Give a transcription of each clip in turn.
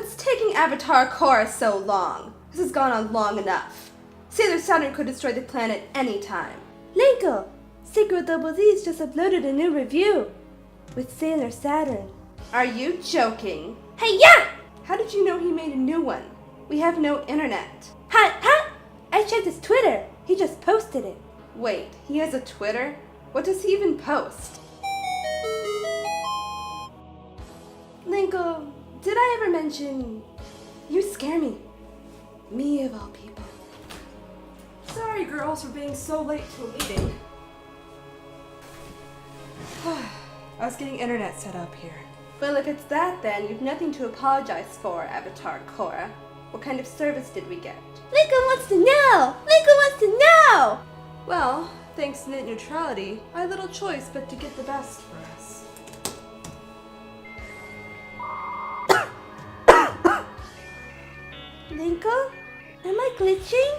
What's taking Avatar Korra so long? This has gone on long enough. Sailor Saturn could destroy the planet any time. Linkle, Secret Double Z's just uploaded a new review with Sailor Saturn. Are you joking? Hey, yeah! How did you know he made a new one? We have no internet. Huh? I checked his Twitter. He just posted it. Wait, he has a Twitter? What does he even post? Linkle, did I ever mention... You scare me. Me of all people. Sorry, girls, for being so late to a meeting. I was getting internet set up here. Well, if it's that, then you've nothing to apologize for, Avatar Korra. What kind of service did we get? Linkle wants to know! Linkle wants to know! Well, thanks to net neutrality, I had little choice but to get the best for us. Linkle? Am I glitching?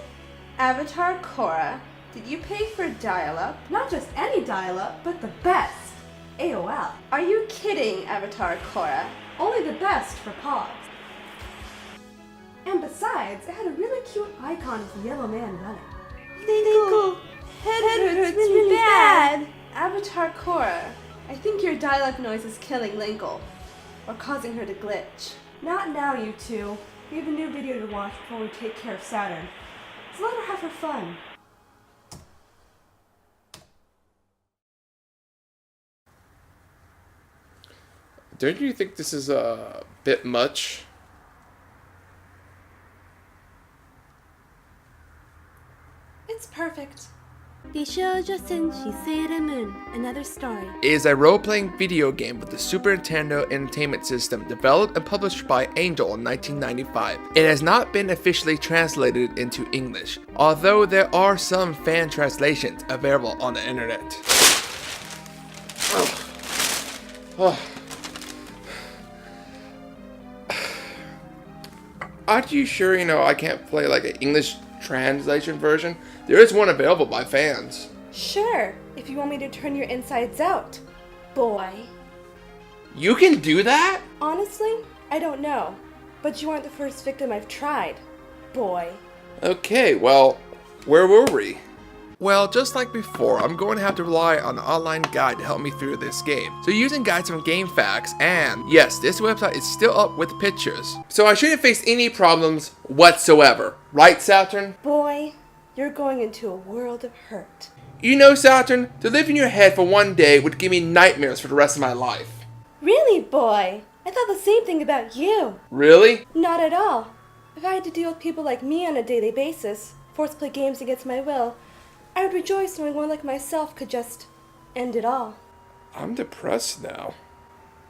Avatar Korra, did you pay for dial-up? Not just any dial-up, but the best. AOL. Are you kidding, Avatar Korra? Only the best for pods. And besides, it had a really cute icon of the yellow man running. Linkle, head hurts really bad. Avatar Korra, I think your dial-up noise is killing Linkle. Or causing her to glitch. Not now, you two. We have a new video to watch before we take care of Saturn. So let her have her fun. Don't you think this is a bit much? It's perfect. Bishoujo Senshi Sailor Moon, another story. It is a role-playing video game with the Super Nintendo Entertainment System developed and published by Angel in 1995. It has not been officially translated into English, although there are some fan translations available on the internet. Aren't you sure, I can't play like an English translation version? There is one available by fans. Sure, if you want me to turn your insides out, boy. You can do that? Honestly, I don't know. But you aren't the first victim I've tried, boy. Okay, well, where were we? Well, just like before, I'm going to have to rely on an online guide to help me through this game. So using guides from GameFAQs, and yes, this website is still up with pictures. So I shouldn't face any problems whatsoever. Right, Saturn? Boy, you're going into a world of hurt. You know, Saturn, to live in your head for one day would give me nightmares for the rest of my life. Really, boy? I thought the same thing about you. Really? Not at all. If I had to deal with people like me on a daily basis, forced to play games against my will, I would rejoice knowing one like myself could just end it all. I'm depressed now.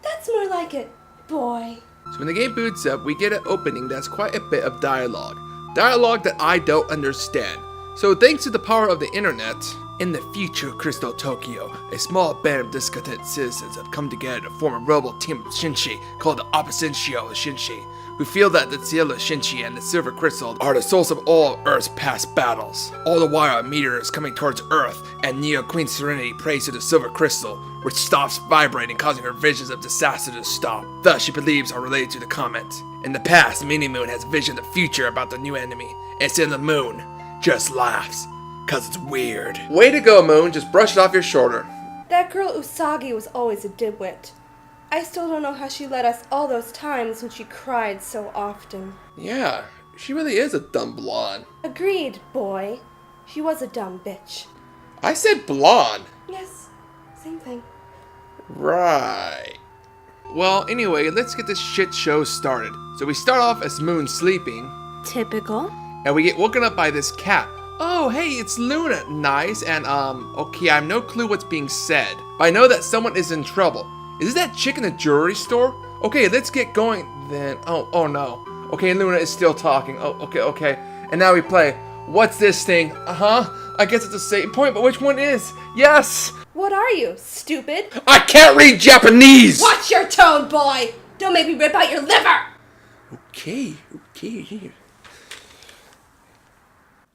That's more like it, boy. So when the game boots up, we get an opening that's quite a bit of dialogue. Dialogue that I don't understand. So thanks to the power of the internet, in the future Crystal Tokyo, a small band of discontented citizens have come together to form a rebel team of Senshi called the Oppositio Senshi. We feel that the Cielo Senshi and the Silver Crystal are the souls of all of Earth's past battles. All the while a meteor is coming towards Earth, and Neo Queen Serenity prays to the Silver Crystal, which stops vibrating, causing her visions of disaster to stop. Thus she believes are related to the comet. In the past, Mini Moon has visioned the future about the new enemy, and instead the Moon just laughs, cause it's weird. Way to go, Moon, just brush it off your shoulder. That girl Usagi was always a dimwit. I still don't know how she led us all those times when she cried so often. Yeah, she really is a dumb blonde. Agreed, boy. She was a dumb bitch. I said blonde. Yes, same thing. Right. Well, anyway, let's get this shit show started. So we start off as Moon sleeping. Typical. And we get woken up by this cat. Oh, hey, it's Luna. Nice. And, okay, I have no clue what's being said. But I know that someone is in trouble. Is that chick in the jewelry store? Okay, let's get going then. Oh no. Okay, Luna is still talking. Oh, okay. And now we play. What's this thing? I guess it's a save point, but which one is? Yes! What are you, stupid? I can't read Japanese! Watch your tone, boy! Don't make me rip out your liver!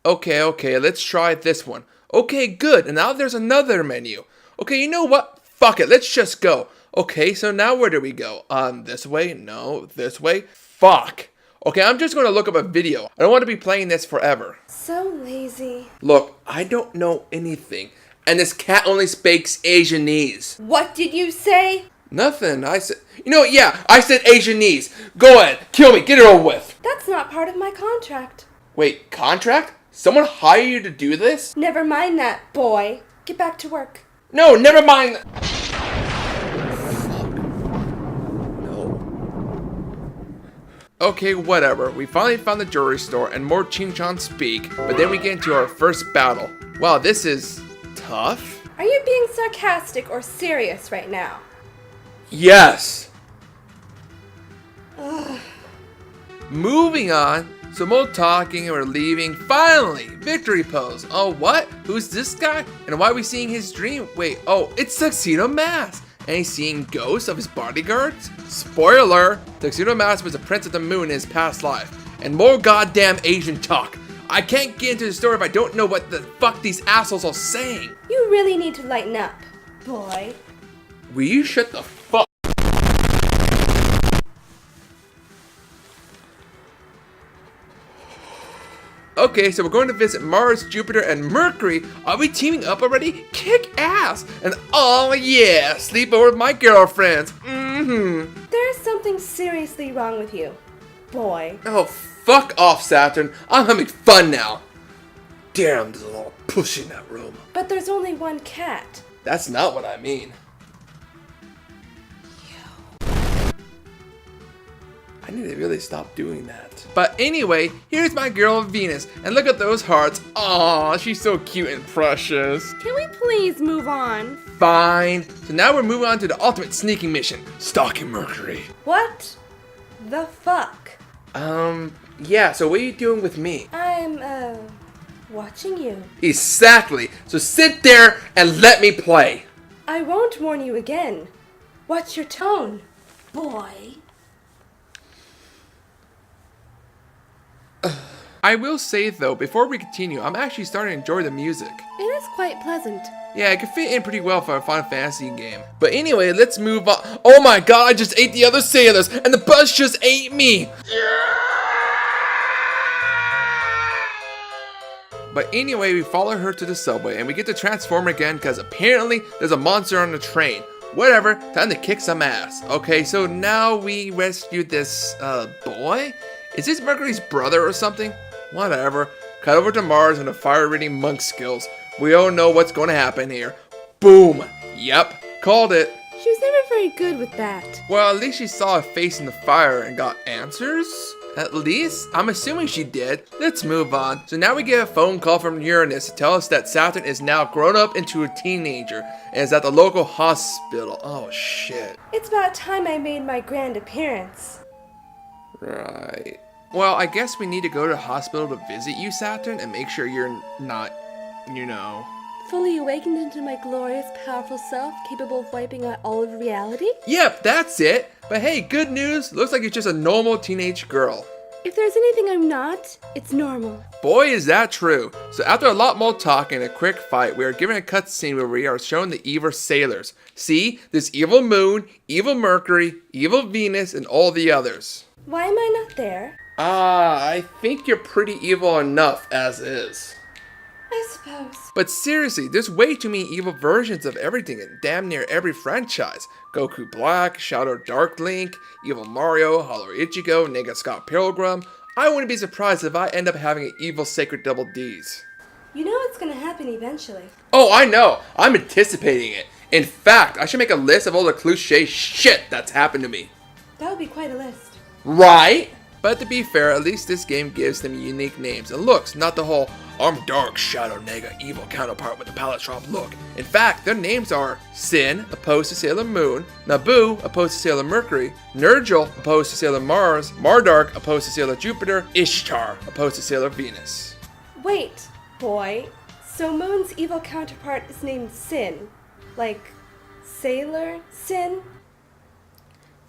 Okay, let's try this one. Okay, good, and now there's another menu. Okay, you know what? Fuck it, let's just go. Okay, so now where do we go? This way? No, this way? Fuck. Okay, I'm just gonna look up a video. I don't want to be playing this forever. So lazy. Look, I don't know anything. And this cat only speaks Asianese. What did you say? Nothing. I said, yeah, I said Asianese. Go ahead, kill me, get it over with. That's not part of my contract. Wait, contract? Someone hired you to do this? Never mind that, boy. Get back to work. No, never mind. No. Okay, whatever. We finally found the jewelry store and more Ching-Chong speak, but then we get into our first battle. Wow, this is tough. Are you being sarcastic or serious right now? Yes. Moving on. So more talking and we're leaving. Finally, victory pose. Oh, what? Who's this guy? And why are we seeing his dream? Wait, oh, it's Tuxedo Mask. And he's seeing ghosts of his bodyguards? Spoiler, Tuxedo Mask was a prince of the moon in his past life. And more goddamn Asian talk. I can't get into the story if I don't know what the fuck these assholes are saying. You really need to lighten up, boy. Will you shut the fuck? Okay, so we're going to visit Mars, Jupiter, and Mercury. Are we teaming up already? Kick ass! And oh yeah, sleep over with my girlfriends. There's something seriously wrong with you, boy. Oh, fuck off, Saturn. I'm having fun now. Damn, there's a lot of push in that room. But there's only one cat. That's not what I mean. I need to really stop doing that. But anyway, here's my girl Venus, and look at those hearts. Aw, she's so cute and precious. Can we please move on? Fine. So now we're moving on to the ultimate sneaking mission, stalking Mercury. What the fuck? Yeah, so what are you doing with me? I'm, watching you. Exactly. So sit there and let me play. I won't warn you again. Watch your tone, boy. I will say though, before we continue, I'm actually starting to enjoy the music. It is quite pleasant. Yeah, it could fit in pretty well for a Final Fantasy game. But anyway, let's move on. Oh my god, I just ate the other sailors, and the bus just ate me! But anyway, we follow her to the subway, and we get to transform again, because apparently there's a monster on the train. Whatever, time to kick some ass. Okay, so now we rescued this, boy? Is this Mercury's brother or something? Whatever. Cut over to Mars and the fire-reading monk skills. We all know what's going to happen here. Boom. Yep. Called it. She was never very good with that. Well, at least she saw a face in the fire and got answers? At least? I'm assuming she did. Let's move on. So now we get a phone call from Uranus to tell us that Saturn is now grown up into a teenager and is at the local hospital. Oh, shit. It's about time I made my grand appearance. Right. Well, I guess we need to go to the hospital to visit you, Saturn, and make sure you're not, Fully awakened into my glorious, powerful self, capable of wiping out all of reality? Yep, that's it. But hey, good news. Looks like you're just a normal teenage girl. If there's anything I'm not, it's normal. Boy, is that true. So after a lot more talk and a quick fight, we are given a cutscene where we are shown the evil sailors. See, this evil moon, evil Mercury, evil Venus, and all the others. Why am I not there? I think you're pretty evil enough as is. I suppose. But seriously, there's way too many evil versions of everything in damn near every franchise. Goku Black, Shadow Dark Link, Evil Mario, Hollow Ichigo, Nega Scott Pilgrim. I wouldn't be surprised if I end up having an evil Sacred Double D's. You know it's gonna happen eventually. Oh, I know. I'm anticipating it. In fact, I should make a list of all the cliche shit that's happened to me. That would be quite a list. Right? But to be fair, at least this game gives them unique names and looks, not the whole I'm Dark Shadow Nega evil counterpart with the palette swap look. In fact, their names are Sin, opposed to Sailor Moon, Naboo, opposed to Sailor Mercury, Nergal, opposed to Sailor Mars, Mardark, opposed to Sailor Jupiter, Ishtar, opposed to Sailor Venus. Wait, boy. So Moon's evil counterpart is named Sin. Like, Sailor Sin?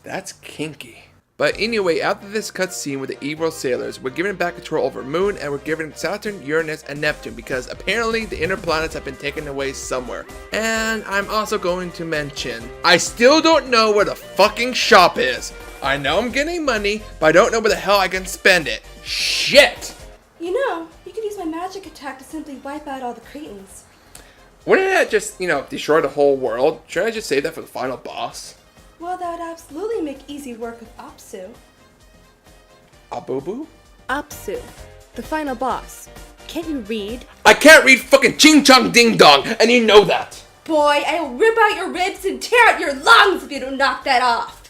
That's kinky. But anyway, after this cutscene with the evil sailors, we're given back control over Moon, and we're given Saturn, Uranus, and Neptune because apparently the inner planets have been taken away somewhere. And I'm also going to mention, I still don't know where the fucking shop is. I know I'm getting money, but I don't know where the hell I can spend it. Shit! You know, you could use my magic attack to simply wipe out all the Cretans. Wouldn't that just, destroy the whole world? Should I just save that for the final boss? Well, that would absolutely make easy work with Apsu. Abubu? Apsu, the final boss. Can't you read? I can't read fucking ching chong ding dong, and you know that! Boy, I will rip out your ribs and tear out your lungs if you don't knock that off!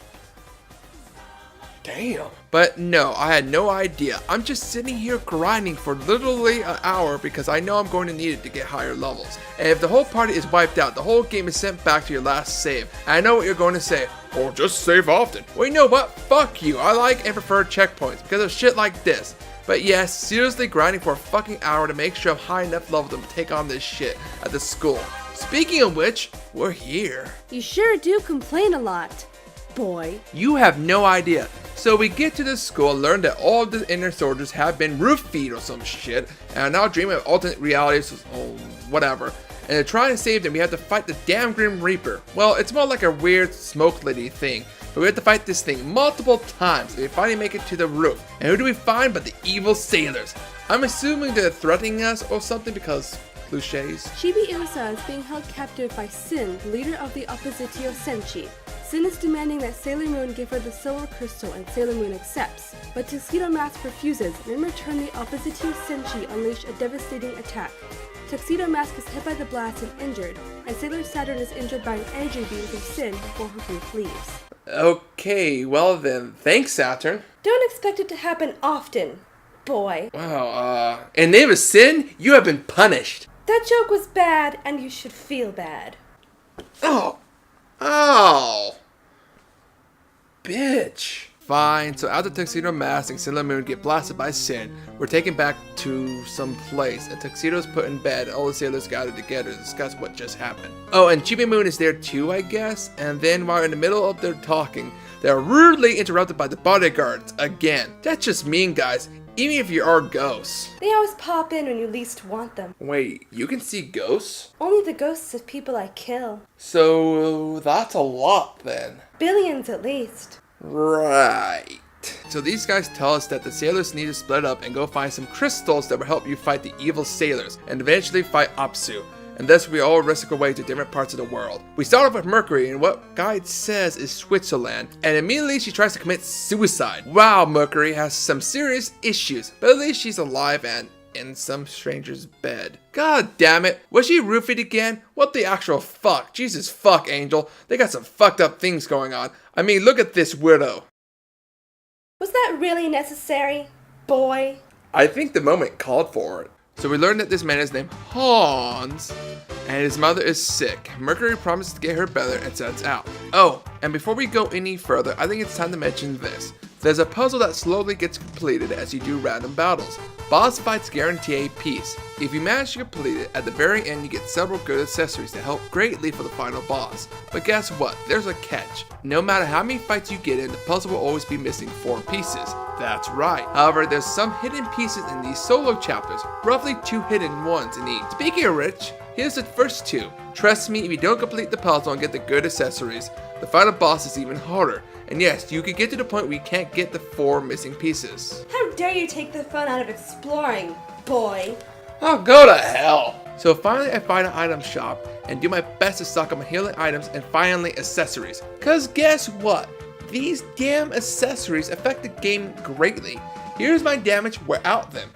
Damn. But no, I had no idea. I'm just sitting here grinding for literally an hour because I know I'm going to need it to get higher levels. And if the whole party is wiped out, the whole game is sent back to your last save. And I know what you're going to say. Oh, just save often. Well, you know what? Fuck you. I like and prefer checkpoints because of shit like this. But yes, seriously grinding for a fucking hour to make sure I'm high enough level to take on this shit at the school. Speaking of which, we're here. You sure do complain a lot, boy. You have no idea. So we get to the school, learn that all of the inner soldiers have been roofied or some shit, and are now dreaming of alternate realities, or whatever. And to try and save them, we have to fight the damn Grim Reaper. Well, it's more like a weird smoke lady thing, but we have to fight this thing multiple times, and we finally make it to the roof. And who do we find but the evil sailors? I'm assuming they're threatening us or something because cliches. Chibi Usa is being held captive by Sin, the leader of the Oppositio Senshi. Sin is demanding that Sailor Moon give her the silver crystal, and Sailor Moon accepts. But Tuxedo Mask refuses, and in return the Oppositio Senshi unleash a devastating attack. Tuxedo Mask is hit by the blast and injured, and Sailor Saturn is injured by an energy beam from Sin before her group leaves. Okay, well then, thanks Saturn. Don't expect it to happen often, boy. Wow, in the name of Sin, you have been punished. That joke was bad, and you should feel bad. Oh. Bitch. Fine, so after Tuxedo Mask and Sailor Moon get blasted by Sin, we're taken back to some place, and Tuxedo's put in bed, and all the sailors gather together to discuss what just happened. Oh, and Chibi Moon is there too, I guess, and then while in the middle of their talking, they are rudely interrupted by the bodyguards again. That's just mean, guys, even if you are ghosts. They always pop in when you least want them. Wait, you can see ghosts? Only the ghosts of people I kill. So that's a lot then. Billions at least. Right. So these guys tell us that the sailors need to split up and go find some crystals that will help you fight the evil sailors and eventually fight Apsu. And thus we all risk our way to different parts of the world. We start off with Mercury, and what Guide says is Switzerland, and immediately she tries to commit suicide. Wow, Mercury has some serious issues, but at least she's alive and in some stranger's bed. God damn it, was she roofied again? What the actual fuck? Jesus fuck, Angel. They got some fucked up things going on. I mean, look at this widow. Was that really necessary, boy? I think the moment called for it. So we learn that this man is named Hans, and his mother is sick. Mercury promises to get her better and sets out. Oh, and before we go any further, I think it's time to mention this. There's a puzzle that slowly gets completed as you do random battles. Boss fights guarantee a piece. If you manage to complete it, at the very end you get several good accessories that help greatly for the final boss. But guess what? There's a catch. No matter how many fights you get in, the puzzle will always be missing 4 pieces. That's right. However, there's some hidden pieces in these solo chapters, roughly 2 hidden ones in each. Speaking of which, here's the first 2. Trust me, if you don't complete the puzzle and get the good accessories, the final boss is even harder. And yes, you can get to the point where you can't get the 4 missing pieces. How dare you take the fun out of exploring, boy? Oh, go to hell! So finally I find an item shop and do my best to stock up on healing items and finally accessories. Cause guess what? These damn accessories affect the game greatly. Here's my damage without them.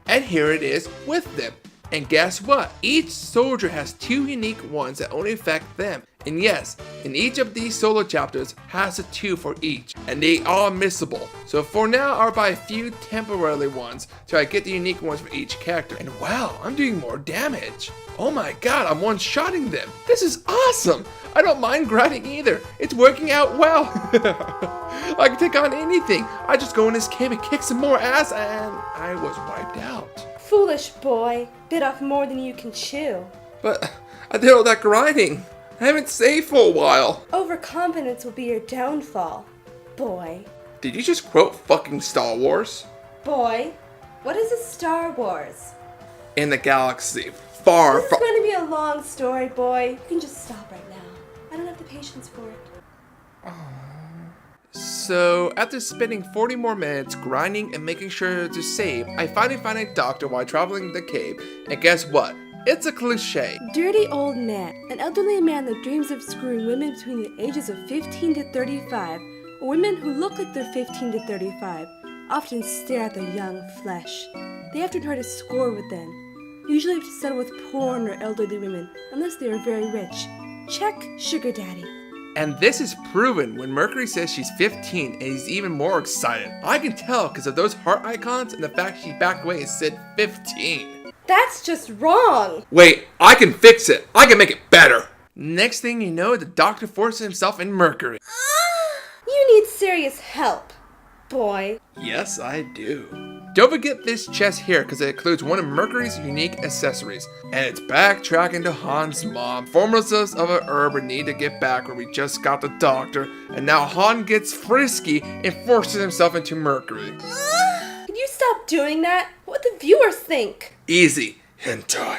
And here it is with them. And guess what? Each soldier has 2 unique ones that only affect them. And yes, in each of these solo chapters has a 2 for each, and they are missable. So for now, I'll buy a few temporary ones till I get the unique ones for each character. And wow, I'm doing more damage. Oh my god, I'm one-shotting them. This is awesome. I don't mind grinding either. It's working out well. I can take on anything. I just go in this cave and kick some more ass, and I was wiped out. Foolish boy. Bit off more than you can chew. But I did all that grinding. I haven't saved for a while. Overconfidence will be your downfall, boy. Did you just quote fucking Star Wars? Boy, what is a Star Wars? In the galaxy, far, This is far. going to be a long story, boy. You can just stop right now. I don't have the patience for it. So, after spending 40 more minutes grinding and making sure to save, I finally find a doctor while traveling the cave, and guess what? It's a cliche. Dirty old man, an elderly man that dreams of screwing women between the ages of 15 to 35, or women who look like they're 15 to 35, often stare at their young flesh. They often try to score with them. Usually have to settle with porn or elderly women, unless they are very rich. Check sugar daddy. And this is proven when Mercury says she's 15 and he's even more excited. I can tell because of those heart icons and the fact she backed away and said 15. That's just wrong. Wait, I can fix it. I can make it better. Next thing you know, the doctor forces himself in Mercury. You need serious help, boy. Yes, I do. Don't forget this chest here because it includes one of Mercury's unique accessories. And it's backtracking to Han's mom, informs us of an herb we need to get back where we just got the doctor. And now Han gets frisky and forces himself into Mercury. Can you stop doing that? What would the viewers think? Easy. Hentai.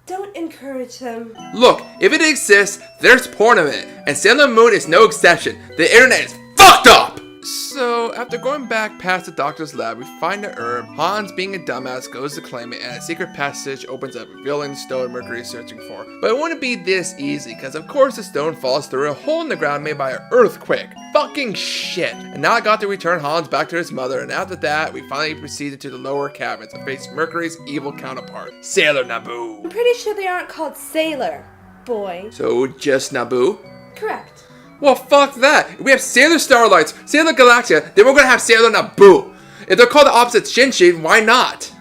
Don't encourage them. Look, if it exists, there's porn of it. And Sailor Moon is no exception. The internet is fucked up! So, after going back past the doctor's lab, we find the herb. Hans, being a dumbass, goes to claim it, and a secret passage opens up, revealing the stone Mercury is searching for. But it wouldn't be this easy, because of course the stone falls through a hole in the ground made by an earthquake. Fucking shit. And now I got to return Hans back to his mother, and after that, we finally proceeded to the lower cabins and face Mercury's evil counterpart, Sailor Naboo. I'm pretty sure they aren't called Sailor, boy. So, just Naboo? Correct. Well, fuck that. If we have Sailor Starlights, Sailor Galaxia, then we're gonna have Sailor Naboo. If they're called the opposite Senshi, why not?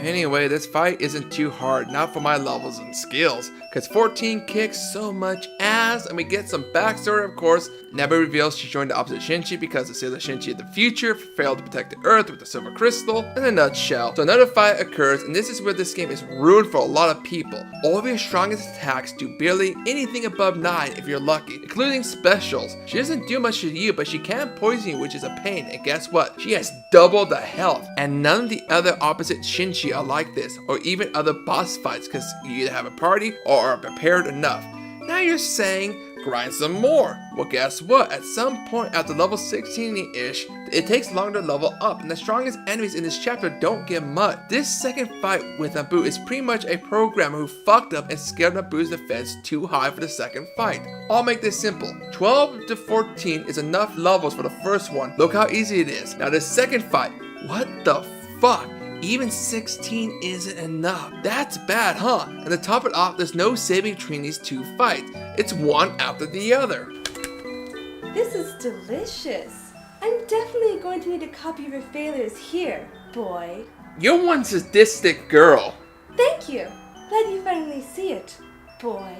Anyway, this fight isn't too hard, not for my levels and skills, because 14 kicks so much ass, and we get some backstory, of course. Naboo reveals she joined the opposite Senshi because the Sailor Senshi of the future failed to protect the Earth with the silver crystal. In a nutshell, so another fight occurs, and this is where this game is ruined for a lot of people. All of your strongest attacks do barely anything above 9 if you're lucky, including specials. She doesn't do much to you, but she can poison you, which is a pain, and guess what? She has double the health, and none of the other opposite Senshi are like this, or even other boss fights, because you either have a party or are prepared enough. Now you're saying, grind some more. Well, guess what? At some point after level 16-ish, it takes longer to level up, and the strongest enemies in this chapter don't get much. This second fight with Naboo is pretty much a programmer who fucked up and scaled Naboo's defense too high for the second fight. I'll make this simple. 12 to 14 is enough levels for the first one. Look how easy it is. Now the second fight, what the fuck? Even 16 isn't enough. That's bad, huh? And to top it off, there's no saving between these two fights. It's one after the other. This is delicious. I'm definitely going to need a copy of your failures here, boy. You're one sadistic girl. Thank you. Glad you finally see it, boy.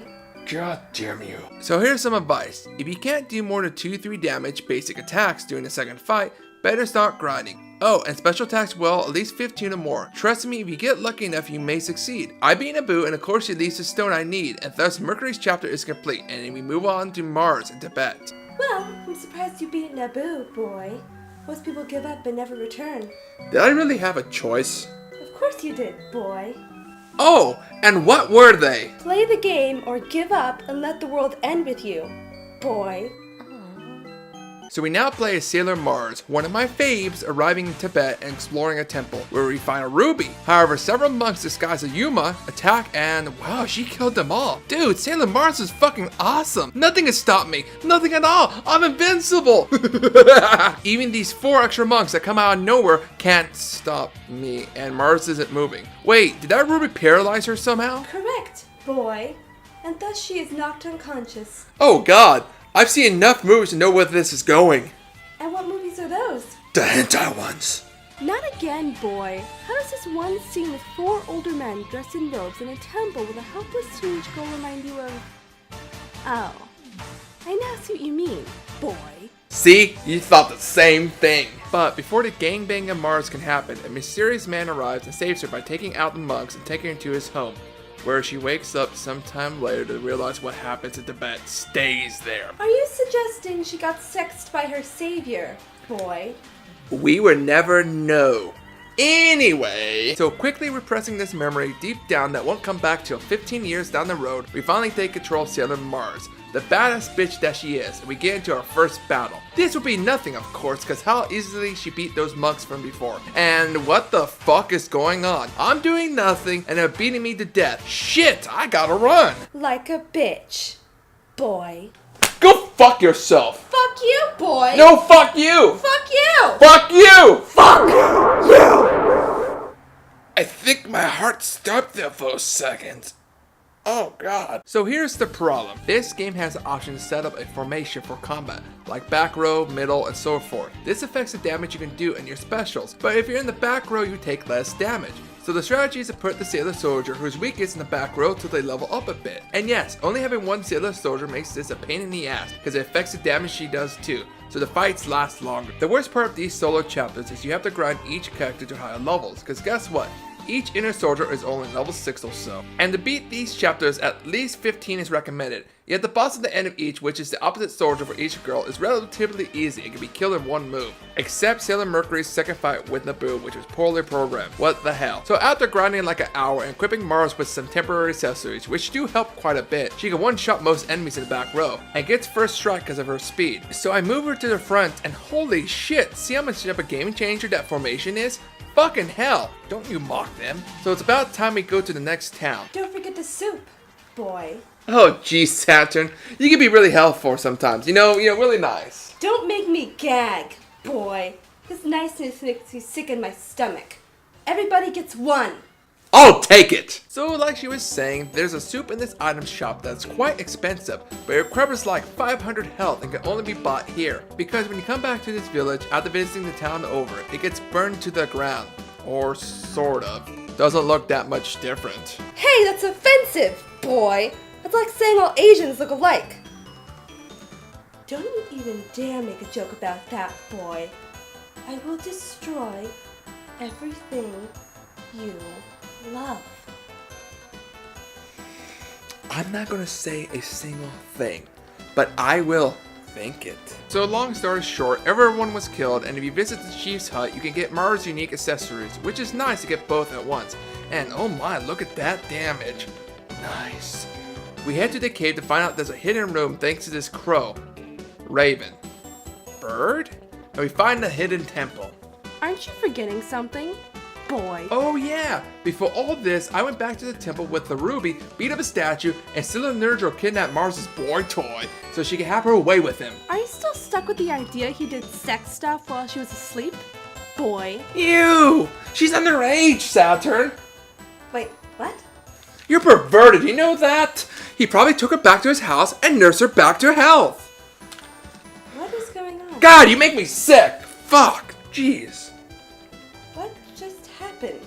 God damn you. So here's some advice. If you can't do more than 2-3 damage basic attacks during the second fight, better start grinding. Oh, and special attacks well, at least 15 or more. Trust me, if you get lucky enough, you may succeed. I beat Naboo, and of course she leaves the stone I need, and thus Mercury's chapter is complete, and we move on to Mars and Tibet. Well, I'm surprised you beat Naboo, boy. Most people give up and never return. Did I really have a choice? Of course you did, boy. Oh, and what were they? Play the game or give up and let the world end with you, boy. So we now play as Sailor Mars, one of my faves, arriving in Tibet and exploring a temple, where we find a ruby. However, several monks disguised as Yuma attack and wow, she killed them all. Dude, Sailor Mars is fucking awesome. Nothing can stop me. Nothing at all. I'm invincible. Even these 4 extra monks that come out of nowhere can't stop me, and Mars isn't moving. Wait, did that ruby paralyze her somehow? Correct, boy. And thus she is knocked unconscious. Oh god. I've seen enough movies to know where this is going. And what movies are those? The hentai ones. Not again, boy. How does this one scene with 4 older men dressed in robes in a temple with a helpless teenage girl remind you of... Oh. I now see what you mean, boy. See? You thought the same thing. But before the gangbang of Mars can happen, a mysterious man arrives and saves her by taking out the monks and taking her to his home. where she wakes up sometime later to realize what happens if the bed stays there. Are you suggesting she got sexed by her savior, boy? We would never know. Anyway, so quickly repressing this memory deep down that won't come back till 15 years down the road, we finally take control of Sailor Mars, the badass bitch that she is, and we get into our first battle. This will be nothing, of course, because how easily she beat those mugs from before. And what the fuck is going on? I'm doing nothing, and they're beating me to death. Shit, I gotta run. Like a bitch, boy. Go fuck yourself. Fuck you, boy. No, fuck you. Fuck you. Fuck you. Fuck you. I think my heart stopped there for a second. Oh god. So here's the problem. This game has the option to set up a formation for combat, like back row, middle, and so forth. This affects the damage you can do in your specials, but if you're in the back row, you take less damage. So the strategy is to put the Sailor Soldier who's weakest in the back row till they level up a bit. And yes, only having one Sailor Soldier makes this a pain in the ass, because it affects the damage she does too, so the fights last longer. The worst part of these solo chapters is you have to grind each character to higher levels, because guess what? Each inner soldier is only level 6 or so. And to beat these chapters, at least 15 is recommended. Yet the boss at the end of each, which is the opposite soldier for each girl, is relatively easy and can be killed in one move. Except Sailor Mercury's second fight with Naboo, which was poorly programmed. What the hell. So after grinding like an hour and equipping Mars with some temporary accessories, which do help quite a bit, she can one-shot most enemies in the back row, and gets first strike because of her speed. So I move her to the front, and holy shit, see how much of a game changer that formation is? Fucking hell, don't you mock them. So it's about time we go to the next town. Don't forget the soup, boy. Oh geez, Saturn, you can be really helpful sometimes, you know, really nice. Don't make me gag, boy. This niceness makes me sick in my stomach. Everybody gets one. I'll take it! So like she was saying, there's a soup in this item shop that's quite expensive, but it requires like 500 health and can only be bought here. Because when you come back to this village after visiting the town over, it gets burned to the ground. Or sort of. Doesn't look that much different. Hey, that's offensive, boy. That's like saying all Asians look alike. Don't you even dare make a joke about that, boy. I will destroy everything you love. I'm not gonna say a single thing, but I will think it. So long story short, everyone was killed, and if you visit the chief's hut, you can get Mars' unique accessories, which is nice to get both at once. And oh my, look at that damage. Nice. We head to the cave to find out there's a hidden room thanks to this crow. Raven. Bird? And we find the hidden temple. Aren't you forgetting something? Boy. Oh yeah! Before all this, I went back to the temple with the ruby, beat up a statue, and Sailor Nergal kidnapped Mars' boy toy so she could have her way with him. Are you still stuck with the idea he did sex stuff while she was asleep? Boy. Ew! She's underage, Saturn! Wait, what? You're perverted, you know that? He probably took her back to his house and nursed her back to health. What is going on? God, you make me sick! Fuck! Jeez. What just happened?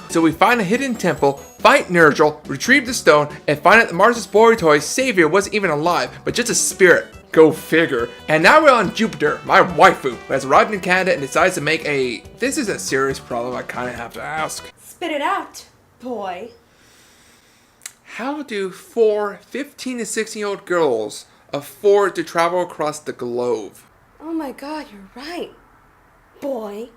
So we find a hidden temple, fight Nergal, retrieve the stone, and find out that Mars' boy toy's savior wasn't even alive, but just a spirit. Go figure. And now we're on Jupiter, my waifu, who has arrived in Canada and decides to make a... This is a serious problem I kinda have to ask. Spit it out, boy. How do 4 15 to 16-year-old girls afford to travel across the globe? Oh my god, you're right, boy.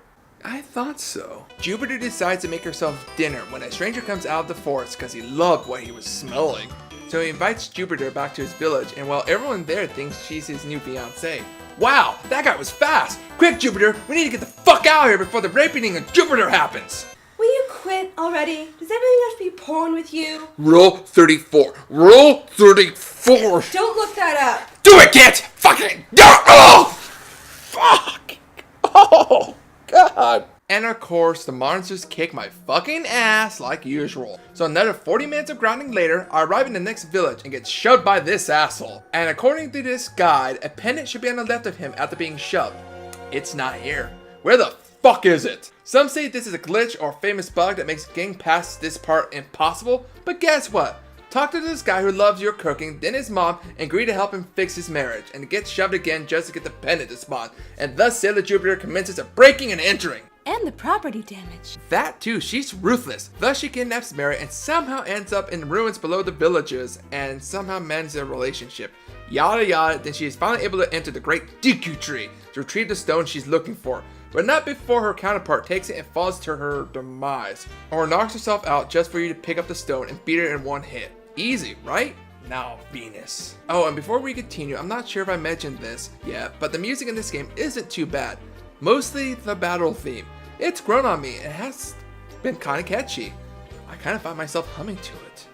I thought so. Jupiter decides to make herself dinner when a stranger comes out of the forest because he loved what he was smelling. So he invites Jupiter back to his village, and while everyone there thinks she's his new fiancée. Wow, that guy was fast! Quick, Jupiter, we need to get the fuck out of here before the raping of Jupiter happens! Will you quit already? Does everything have to be porn with you? Rule 34. Rule 34! Don't look that up! Do it, Kit! Fucking do it! Oh! Fuck! Oh, God! And of course, the monsters kick my fucking ass like usual. So another 40 minutes of grinding later, I arrive in the next village and get shoved by this asshole. And according to this guide, a pendant should be on the left of him after being shoved. It's not here. Where the fuck is it? Some say this is a glitch or famous bug that makes getting past this part impossible, but guess what? Talk to this guy who loves your cooking, then his mom, and agree to help him fix his marriage, and get shoved again just to get the pendant to spawn, and thus Sailor Jupiter commences a breaking and entering. and the property damage. That too, she's ruthless. Thus she kidnaps Mary and somehow ends up in ruins below the villages and somehow mends their relationship. Yada yada, then she is finally able to enter the great Deku tree to retrieve the stone she's looking for. But not before her counterpart takes it and falls to her demise. Or knocks herself out just for you to pick up the stone and beat her in one hit. Easy, right? Now, Venus. Oh, and before we continue, I'm not sure if I mentioned this yet, but the music in this game isn't too bad. Mostly the battle theme. It's grown on me and has been kind of catchy. I kind of find myself humming to it.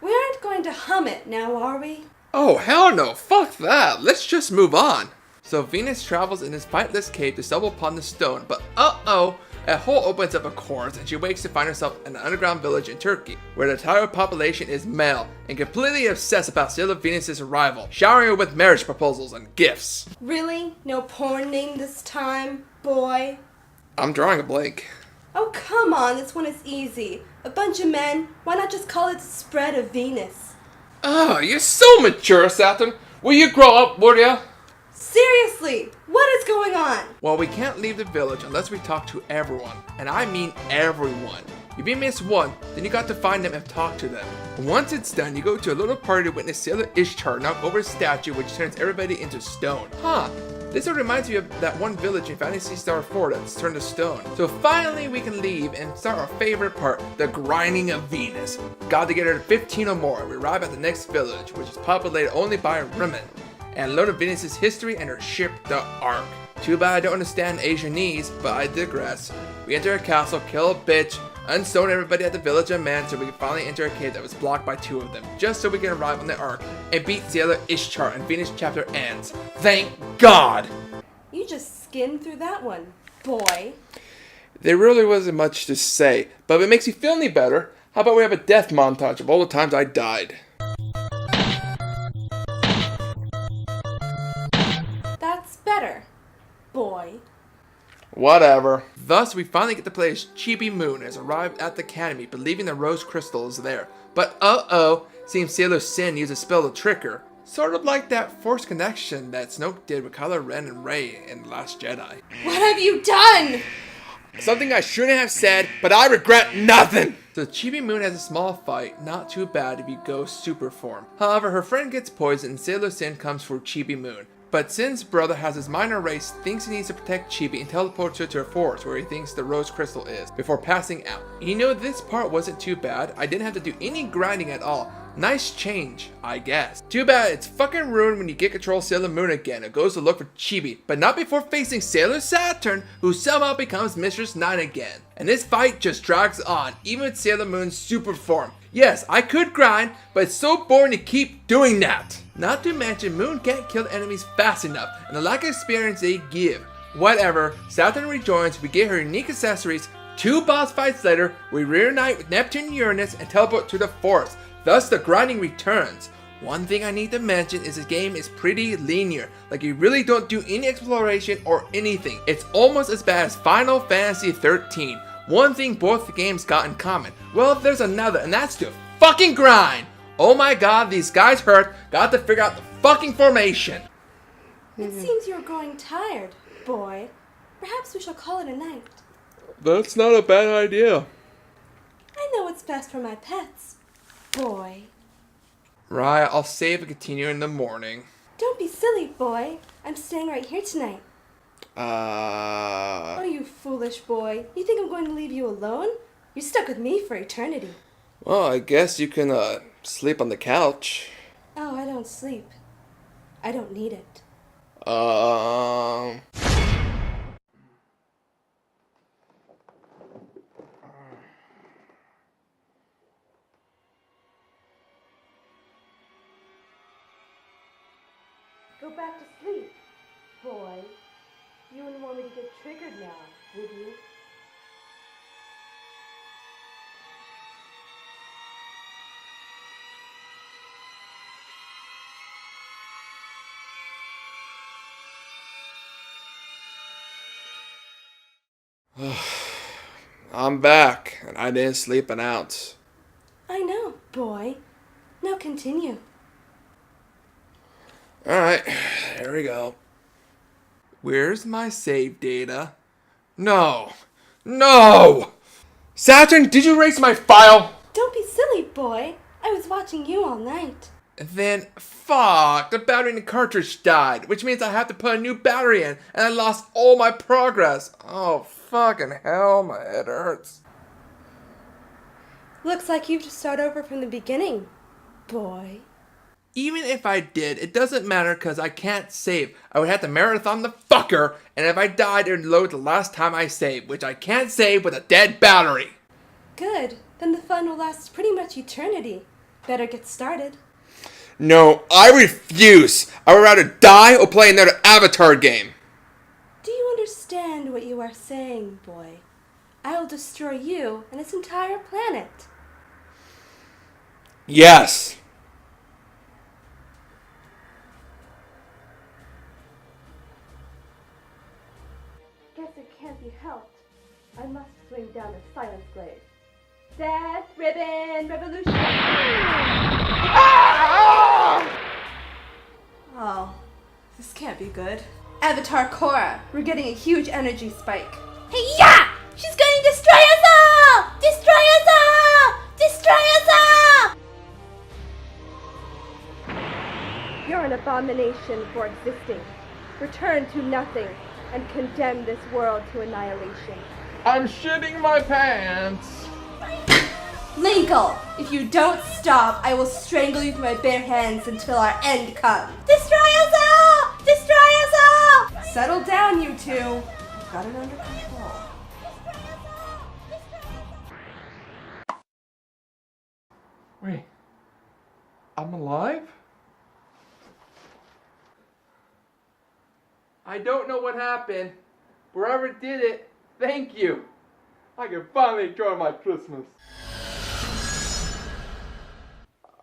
We aren't going to hum it now, are we? Oh, hell no, fuck that. Let's just move on. So Venus travels in this fightless cave to stumble upon the stone, but a hole opens up of course and she wakes to find herself in an underground village in Turkey, where the entire population is male and completely obsessed about Sailor Venus' arrival, showering her with marriage proposals and gifts. Really? No porn name this time, boy? I'm drawing a blank. Oh, come on, this one is easy. A bunch of men, why not just call it the spread of Venus? Oh, you're so mature, Saturn. Will you grow up, would ya? Seriously, what is going on? Well, we can't leave the village unless we talk to everyone. And I mean everyone. If you miss one, then you got to find them and talk to them. And once it's done, you go to a little party to witness Sailor Ishtar knock over a statue which turns everybody into stone. This one reminds me of that one village in Phantasy Star 4 that's turned to stone. So finally we can leave and start our favorite part, the grinding of Venus. Got to get her to 15 or more. We arrive at the next village, which is populated only by women, and learn of Venus' history and her ship, the Ark. Too bad I don't understand Asianese, but I digress. We enter a castle, kill a bitch, unstone everybody at the village of man so we can finally enter a cave that was blocked by two of them, just so we can arrive on the Ark and beat Sailor Ishtar and Venus chapter ends. Thank God! You just skimmed through that one, boy. There really wasn't much to say, but if it makes you feel any better, how about we have a death montage of all the times I died? That's better, boy. Whatever. Thus, we finally get to play as Chibi Moon has arrived at the academy, believing the rose crystal is there. But seems Sailor Sin used a spell to trick her. Sort of like that forced connection that Snoke did with Kylo Ren and Rey in The Last Jedi. What have you done? Something I shouldn't have said, but I regret nothing! So Chibi Moon has a small fight, not too bad if you go super form. However, her friend gets poisoned and Sailor Sin comes for Chibi Moon. But Sin's brother has his minor race, thinks he needs to protect Chibi and teleports her to a forest where he thinks the rose crystal is, before passing out. You know, this part wasn't too bad. I didn't have to do any grinding at all. Nice change, I guess. Too bad it's fucking ruined when you get control of Sailor Moon again. It goes to look for Chibi, but not before facing Sailor Saturn, who somehow becomes Mistress 9 again. And this fight just drags on, even with Sailor Moon's super form. Yes, I could grind, but it's so boring to keep doing that. Not to mention, Moon can't kill enemies fast enough, and the lack of experience they give. Whatever, Saturn rejoins, we get her unique accessories, 2 boss fights later, we reunite with Neptune and Uranus and teleport to the forest. Thus, the grinding returns. One thing I need to mention is the game is pretty linear, like you really don't do any exploration or anything. It's almost as bad as Final Fantasy XIII. One thing both games got in common. Well, there's another, and that's to fucking grind. Oh my god, these guys hurt. Got to figure out the fucking formation. It seems you're growing tired, boy. Perhaps we shall call it a night. That's not a bad idea. I know what's best for my pets, boy. Right, I'll save and continue in the morning. Don't be silly, boy. I'm staying right here tonight. Uh... Oh, you foolish boy. You think I'm going to leave you alone? You're stuck with me for eternity. Well, I guess you can, sleep on the couch. Oh, I don't sleep. I don't need it. Go back to sleep, boy. You wouldn't want me to get triggered now, would you? I'm back, and I didn't sleep an ounce. I know, boy. Now continue. Alright, here we go. Where's my save data? No, No! Saturn, did you erase my file? Don't be silly, boy. I was watching you all night. Then, fuck, the battery in the cartridge died, which means I have to put a new battery in, and I lost all my progress. Oh, fucking hell, my head hurts. Looks like you've to start over from the beginning, boy. Even if I did, it doesn't matter because I can't save. I would have to marathon the fucker, and if I died, it would load the last time I saved, which I can't save with a dead battery. Good. Then the fun will last pretty much eternity. Better get started. No, I refuse. I would rather die or play another Avatar game. Do you understand what you are saying, boy? I will destroy you and this entire planet. Yes. Guess it can't be helped. I must swing down the silence blade. Death Ribbon Revolution! Oh, this can't be good. Avatar Korra, we're getting a huge energy spike. Hey, yeah! She's going to destroy us all! Destroy us all! Destroy us all! You're an abomination for existing. Return to nothing and condemn this world to annihilation. I'm shitting my pants. Linkle, if you don't stop, I will strangle you with my bare hands until our end comes. Destroy us all! Destroy us all! Settle down, you two. I've got it under control. Wait, I'm alive? I don't know what happened. Whoever did it, thank you. I can finally enjoy my Christmas.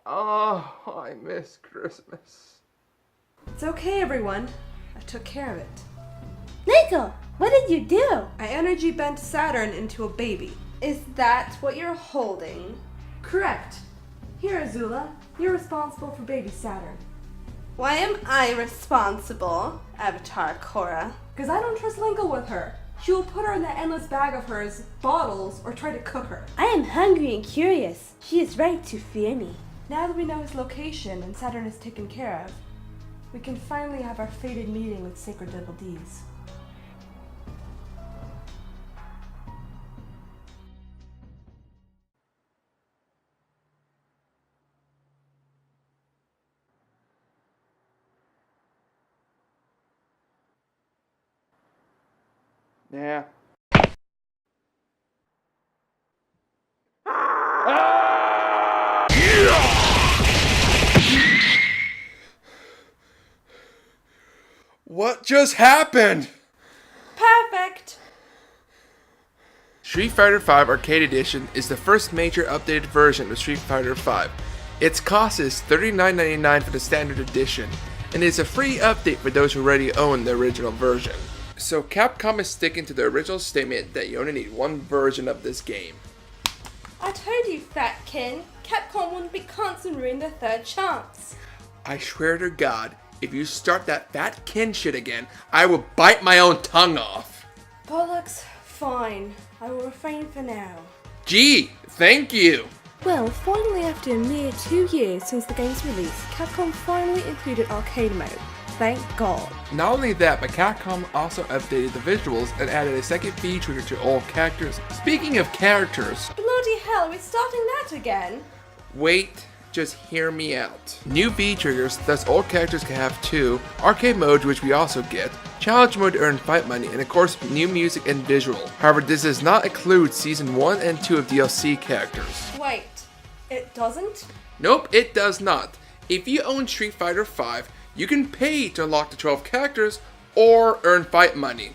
Oh, I miss Christmas. It's okay, everyone. I took care of it. Nico, what did you do? I energy bent Saturn into a baby. Is that what you're holding? Correct. Here, Azula, you're responsible for baby Saturn. Why am I responsible, Avatar Korra? Because I don't trust Linkle with her. She will put her in that endless bag of hers, bottles, or try to cook her. I am hungry and curious. She is right to fear me. Now that we know his location and Saturn is taken care of, we can finally have our fated meeting with Sacred Double D's. Yeah. What just happened? Perfect! Street Fighter V Arcade Edition is the first major updated version of Street Fighter V. Its cost is $39.99 for the standard edition, and is a free update for those who already own the original version. So Capcom is sticking to the original statement that you only need one version of this game. I told you, Fatkin, Capcom wouldn't be considering the third chance. I swear to God, if you start that fat kin shit again, I will bite my own tongue off. Bollocks, fine. I will refrain for now. Gee, thank you. Well, finally after a mere 2 years since the game's release, Capcom finally included arcade mode. Thank God. Not only that, but Capcom also updated the visuals and added a second feature to all characters. Speaking of characters, Bloody hell, we're starting that again? wait, just hear me out. New V-triggers, thus all characters can have two, arcade mode which we also get, challenge mode to earn fight money, and of course new music and visual. However, this does not include Season 1 and 2 of DLC characters. Wait, it doesn't? Nope, it does not. If you own Street Fighter V, you can pay to unlock the 12 characters or earn fight money.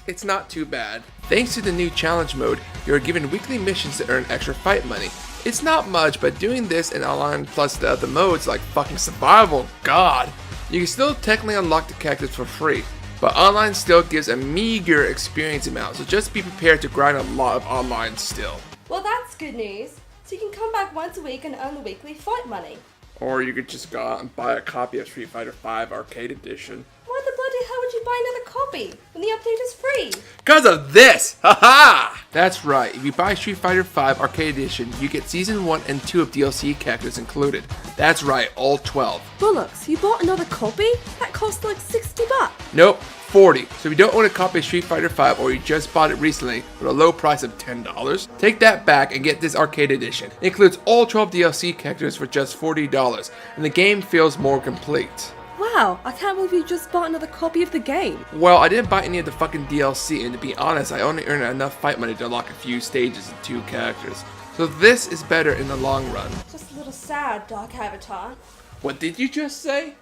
It's not too bad. Thanks to the new challenge mode, you are given weekly missions to earn extra fight money. It's not much, but doing this in online plus the other modes like fucking survival, god, you can still technically unlock the characters for free. But online still gives a meager experience amount, so just be prepared to grind a lot of online still. Well, that's good news. So you can come back once a week and earn the weekly fight money. Or you could just go out and buy a copy of Street Fighter V Arcade Edition. Why the bloody hell would you buy another copy when the update is free? 'Cause of this! Haha! That's right, if you buy Street Fighter V Arcade Edition, you get Season 1 and 2 of DLC characters included. That's right, all 12. Bollocks, you bought another copy? That cost like $60. Nope, 40. So if you don't own a copy of Street Fighter V or you just bought it recently for a low price of $10, take that back and get this Arcade Edition. It includes all 12 DLC characters for just $40, and the game feels more complete. Wow, I can't believe you just bought another copy of the game. Well, I didn't buy any of the fucking DLC, and to be honest, I only earned enough fight money to unlock a few stages and 2 characters. So this is better in the long run. Just a little sad, Dark Avatar. What did you just say?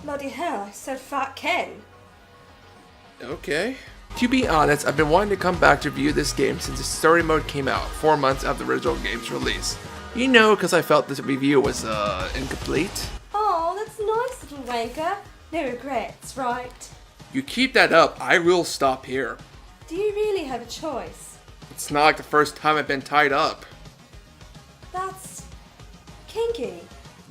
Bloody hell, I said Fat Ken. Okay. To be honest, I've been wanting to come back to review this game since the story mode came out 4 months after the original game's release. You know, because I felt this review was, incomplete. Oh, that's nice, little wanker. No regrets, right? You keep that up, I will stop here. Do you really have a choice? It's not like the first time I've been tied up. That's kinky.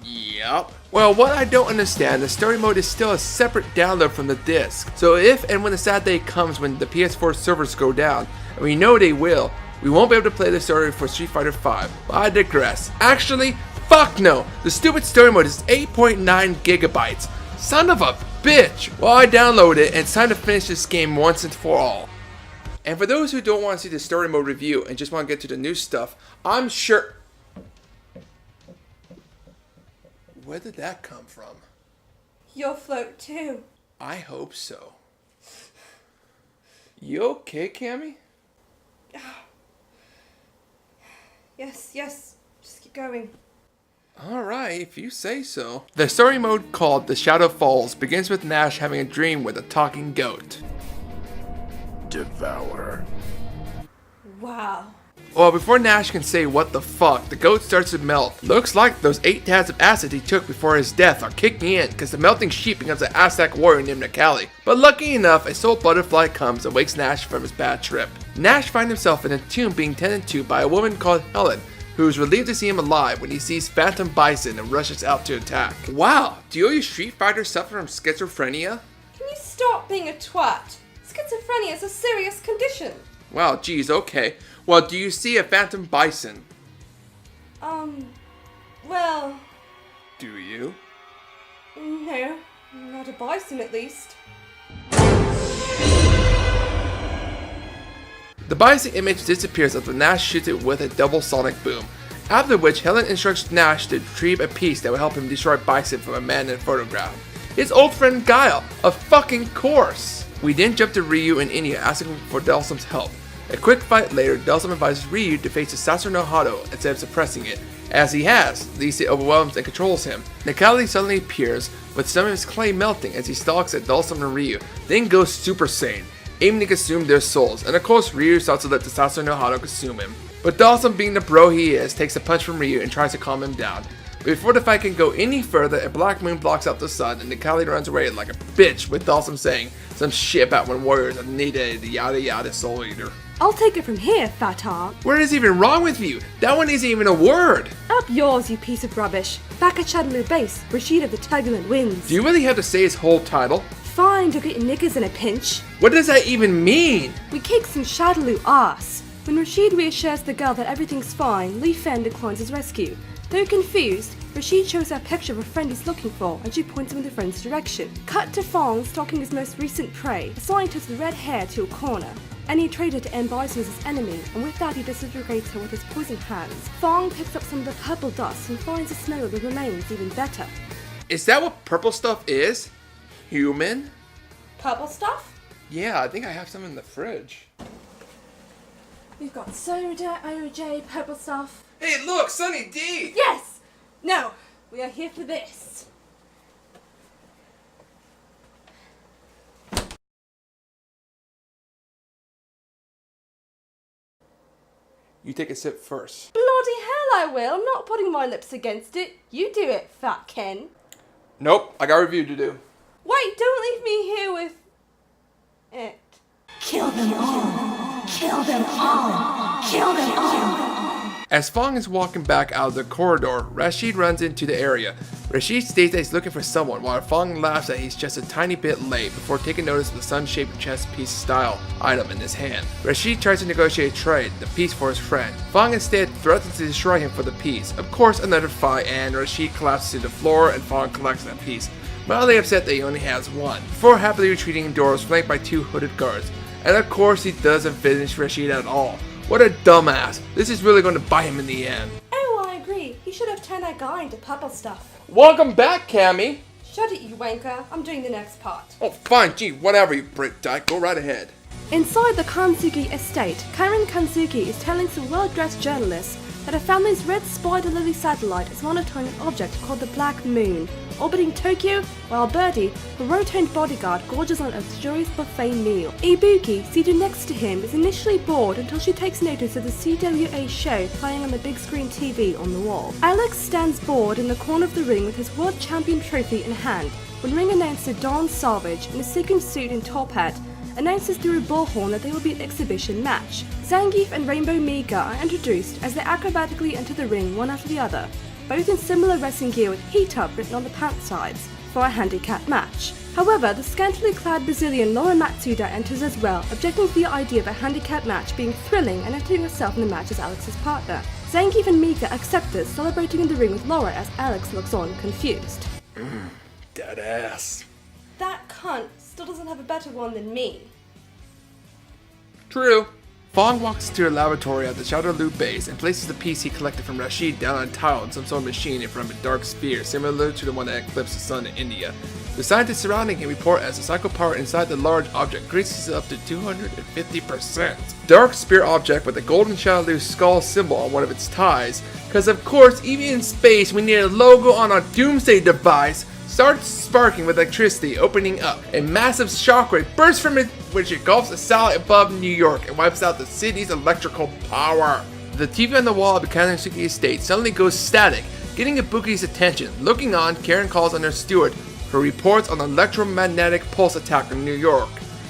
Yep. Well, what I don't understand, the story mode is still a separate download from the disc. So if and when the sad day comes when the PS4 servers go down, and we know they will, we won't be able to play the story for Street Fighter V. But I digress. Actually, fuck no! The stupid story mode is 8.9 gigabytes. Son of a bitch! Well, I downloaded it and it's time to finish this game once and for all. And for those who don't want to see the story mode review and just want to get to the new stuff, I'm sure... Where did that come from? You'll float too. I hope so. You okay, Cammy? Yes. Just keep going. Alright, if you say so. The story mode called The Shadow Falls begins with Nash having a dream with a talking goat. Devour. Wow. Well, before Nash can say what the fuck, the goat starts to melt. Looks like those 8 tabs of acid he took before his death are kicking in, because the melting sheep becomes an Aztec warrior named Nikali. But lucky enough, a soul butterfly comes and wakes Nash from his bad trip. Nash finds himself in a tomb being tended to by a woman called Helen, who is relieved to see him alive when he sees Phantom Bison and rushes out to attack. Wow, do you Street Fighter suffer from schizophrenia? Can you stop being a twat? Schizophrenia is a serious condition. Wow, geez, okay. Well, do you see a Phantom Bison? Well... Do you? No, not a bison at least. The bison image disappears after Nash shoots it with a double sonic boom, after which Helen instructs Nash to retrieve a piece that will help him destroy Bison from a man in a photograph. His old friend Guile, of fucking course! We then jump to Ryu and Inya asking for Dhalsim's help. A quick fight later, Dhalsim advises Ryu to face the Sasur no Hado instead of suppressing it. As he has, Lisa overwhelms and controls him. Nikali suddenly appears, with some of his clay melting as he stalks at Dhalsim and Ryu, then goes Super Saiyan, aiming to consume their souls, and of course Ryu starts to let the Sasur no Hado consume him. But Dhalsim, being the bro he is, takes a punch from Ryu and tries to calm him down. But before the fight can go any further, a black moon blocks out the sun, and Nikali runs away like a bitch, with Dhalsim saying some shit about when warriors are needed, the yada yada soul eater. I'll take it from here, fat art. What is even wrong with you? That one isn't even a word! Up yours, you piece of rubbish. Back at Shadaloo Base, Rashid of the Turbulent Winds. Do you really have to say his whole title? Fine, you'll get your knickers in a pinch. What does that even mean? We kick some Shadaloo ass. When Rashid reassures the girl that everything's fine, Li Fen declines his rescue. Though confused, Rashid shows her a picture of a friend he's looking for, and she points him in the friend's direction. Cut to Fong stalking his most recent prey, a scientist with red hair, to a corner. And he traded to end Bison as his enemy, and with that he disintegrates her with his poison hands. Fong picks up some of the purple dust and finds a smell of the remains even better. Is that what purple stuff is? Human? Purple stuff? Yeah, I think I have some in the fridge. We've got soda, OJ, purple stuff. Hey, look, Sunny D! Yes! No, we are here for this. You take a sip first. Bloody hell I will. I'm not putting my lips against it. You do it, Fat Ken. Nope, I got a review to do. Wait, don't leave me here with... it. Kill them all! Kill them all! Kill them all! As Fong is walking back out of the corridor, Rashid runs into the area. Rashid states that he's looking for someone, while Fong laughs that he's just a tiny bit late before taking notice of the sun-shaped chess piece style item in his hand. Rashid tries to negotiate trade, the piece for his friend. Fong instead threatens to destroy him for the piece. Of course, another fight, and Rashid collapses to the floor and Fong collects that piece, mildly upset that he only has one, before happily retreating indoors flanked by 2 hooded guards. And of course he doesn't finish Rashid at all. What a dumbass. This is really going to bite him in the end. Oh, I agree. He should have turned that guy into purple stuff. Welcome back, Cammy. Shut it, you wanker. I'm doing the next part. Oh, fine, gee, whatever, you brick dyke. Go right ahead. Inside the Kansuki estate, Karen Kansuki is telling some well-dressed journalists that her family's red spider lily satellite is monitoring an object called the Black Moon, orbiting Tokyo, while Birdie, her rotund bodyguard, gorges on a luxurious buffet meal. Ibuki, seated next to him, is initially bored until she takes notice of the CWA show playing on the big screen TV on the wall. Alex stands bored in the corner of the ring with his world champion trophy in hand, when ring announcer Dawn Savage, in a sequin suit and top hat, announces through a bullhorn that there will be an exhibition match. Zangief and Rainbow Mika are introduced as they acrobatically enter the ring one after the other, both in similar wrestling gear with Heat Up written on the pant sides, for a handicap match. However, the scantily clad Brazilian Laura Matsuda enters as well, objecting to the idea of a handicap match being thrilling and entering herself in the match as Alex's partner. Zangief and Mika accept this, celebrating in the ring with Laura as Alex looks on, confused. Dead ass. That cunt still doesn't have a better one than me. True. Fong walks into a laboratory at the Shadow Loop base and places the piece he collected from Rashid down on a tile in some sort of machine in front of a dark sphere similar to the one that eclipsed the sun in India. The scientists surrounding him report as the psycho power inside the large object increases up to 250%. Dark spear object with a golden Shadow Loop skull symbol on one of its ties, because of course even in space we need a logo on a doomsday device, starts sparking with electricity, opening up. A massive shockwave bursts from it, which engulfs a satellite above New York and wipes out the city's electrical power. The TV on the wall of the Kansuki estate suddenly goes static, getting Ibuki's attention. Looking on, Karen calls on her steward, who reports on an electromagnetic pulse attack in New York.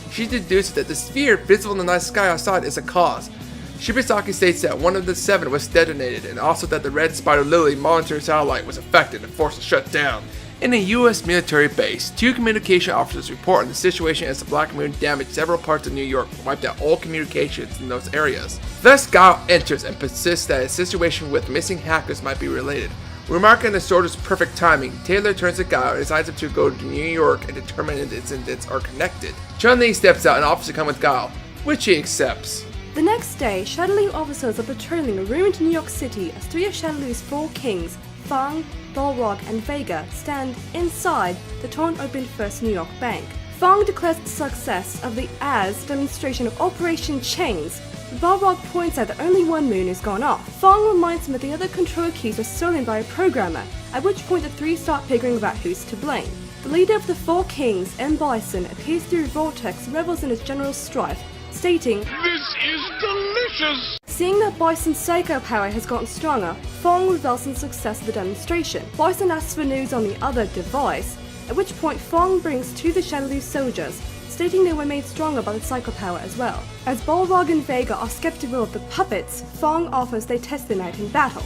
She deduces that the sphere visible in the night sky outside is a cause. Shibasaki states that one of the 7 was detonated, and also that the Red Spider Lily monitor satellite was affected and forced to shut down. In a U.S. military base, 2 communication officers report on the situation as the Black Moon damaged several parts of New York and wiped out all communications in those areas. Thus, Guile enters and persists that a situation with missing hackers might be related. Remarking the soldier's perfect timing, Taylor turns to Guile and decides to go to New York and determine if the incidents are connected. Chun-Li steps out and offers to come with Guile, which he accepts. The next day, Shadowloo officers are patrolling a ruined New York City as 3 of Shadowloo's 4 kings, Fang, Balrog, and Vega, stand inside the torn open First New York Bank. Fang declares the success of the AS demonstration of Operation Chains, but Balrog points out that only one moon has gone off. Fang reminds him that the other control keys were stolen by a programmer, at which point the 3 start figuring about who's to blame. The leader of the 4 kings, M. Bison, appears through Vortex and revels in his general strife, stating, This is delicious! Seeing that Bison's psycho power has gotten stronger, Fong reveals in the success of the demonstration. Bison asks for news on the other device, at which point Fong brings 2 of the Shadowloo soldiers, stating they were made stronger by the psycho power as well. As Balrog and Vega are skeptical of the puppets, Fong offers they test them out in battle.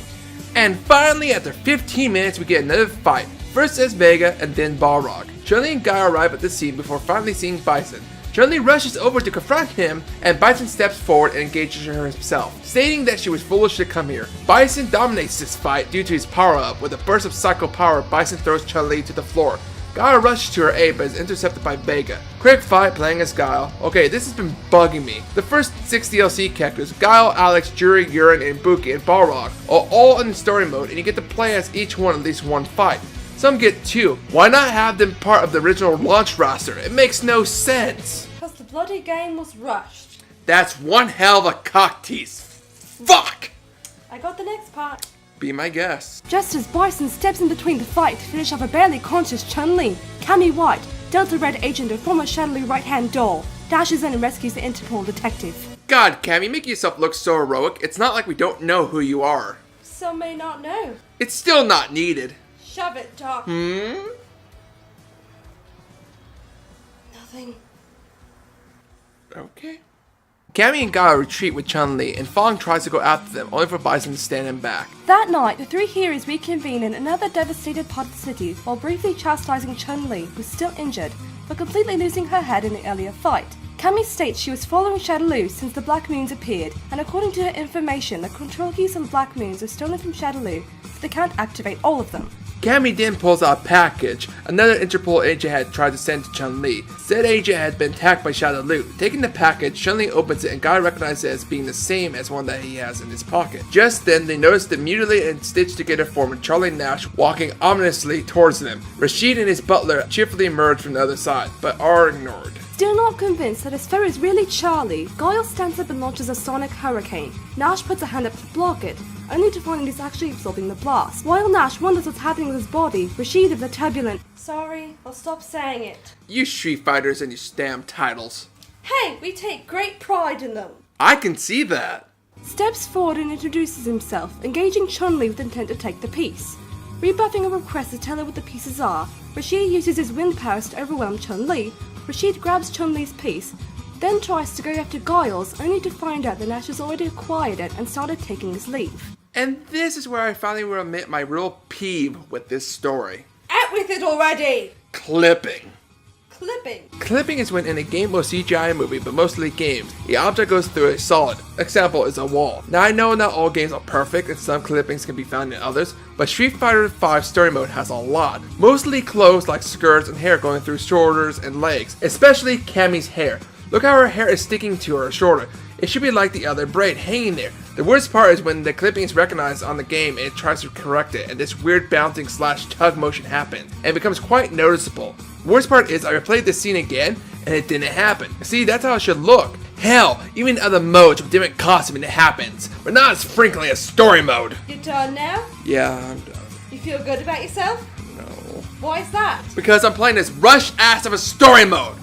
And finally, after 15 minutes, we get another fight. First as Vega and then Balrog. Chun-Li and Guy arrive at the scene before finally seeing Bison. Chun-Li rushes over to confront him, and Bison steps forward and engages her himself, stating that she was foolish to come here. Bison dominates this fight due to his power-up. With a burst of psycho power, Bison throws Chun-Li to the floor. Guile rushes to her aid but is intercepted by Vega. Quick fight playing as Guile. Okay, this has been bugging me. The first 6 DLC characters, Guile, Alex, Juri, Yurin, and Ibuki, and Balrog, are all in story mode, and you get to play as each one at least one fight. Some get 2. Why not have them part of the original launch roster? It makes no sense. Because the bloody game was rushed. That's one hell of a cock tease. Fuck! I got the next part. Be my guest. Just as Bison steps in between the fight to finish off a barely conscious Chun-Li, Cammy White, Delta Red agent and former Shadowloo right-hand doll, dashes in and rescues the Interpol detective. God, Cam, you make yourself look so heroic. It's not like we don't know who you are. Some may not know. It's still not needed. Shove it, Doc. Hmm? Nothing. Okay. Cammy and Gaia retreat with Chun-Li, and Fong tries to go after them, only for Bison to stand him back. That night, the three heroes reconvene in another devastated part of the city while briefly chastising Chun-Li, who's still injured, for completely losing her head in the earlier fight. Cammy states she was following Shadaloo since the Black Moons appeared, and according to her information, the control keys on Black Moons are stolen from Shadaloo, so they can't activate all of them. Cammy then pulls out a package another Interpol agent had tried to send to Chun-Li. Said agent had been attacked by Shadaloo. Taking the package, Chun-Li opens it and Guy recognizes it as being the same as one that he has in his pocket. Just then, they notice the mutilated and stitched together form of Charlie Nash walking ominously towards them. Rashid and his butler cheerfully emerge from the other side, but are ignored. Still not convinced that his foe is really Charlie, Guile stands up and launches a sonic hurricane. Nash puts a hand up to block it, only to find he's actually absorbing the blast. While Nash wonders what's happening with his body, Rashid of the turbulent Sorry, I'll stop saying it. You Street Fighters and your damn titles. Hey, we take great pride in them. I can see that. steps forward and introduces himself, engaging Chun-Li with intent to take the piece. Rebuffing a request to tell her what the pieces are, Rashid uses his wind powers to overwhelm Chun-Li. Rashid grabs Chun-Li's piece, then tries to go after Giles, only to find out that Nash has already acquired it and started taking his leave. And this is where I finally will admit my real peeve with this story. Out with it already! Clipping. Clipping Clipping is when in a game or CGI movie, but mostly games, the object goes through a solid. Example is a wall. Now I know not all games are perfect and some clippings can be found in others, but Street Fighter V story mode has a lot. Mostly clothes like skirts and hair going through shoulders and legs, especially Cammy's hair. Look how her hair is sticking to her shoulder. It should be like the other braid, hanging there. The worst part is when the clipping is recognized on the game and it tries to correct it, and this weird bouncing / tug motion happens, and it becomes quite noticeable. The worst part is I replayed this scene again, and it didn't happen. See, that's how it should look. Hell, even in other modes with different costuming it happens, but not as frequently as story mode. You done now? Yeah, I'm done. You feel good about yourself? No. Why is that? Because I'm playing this rush ass of a story mode.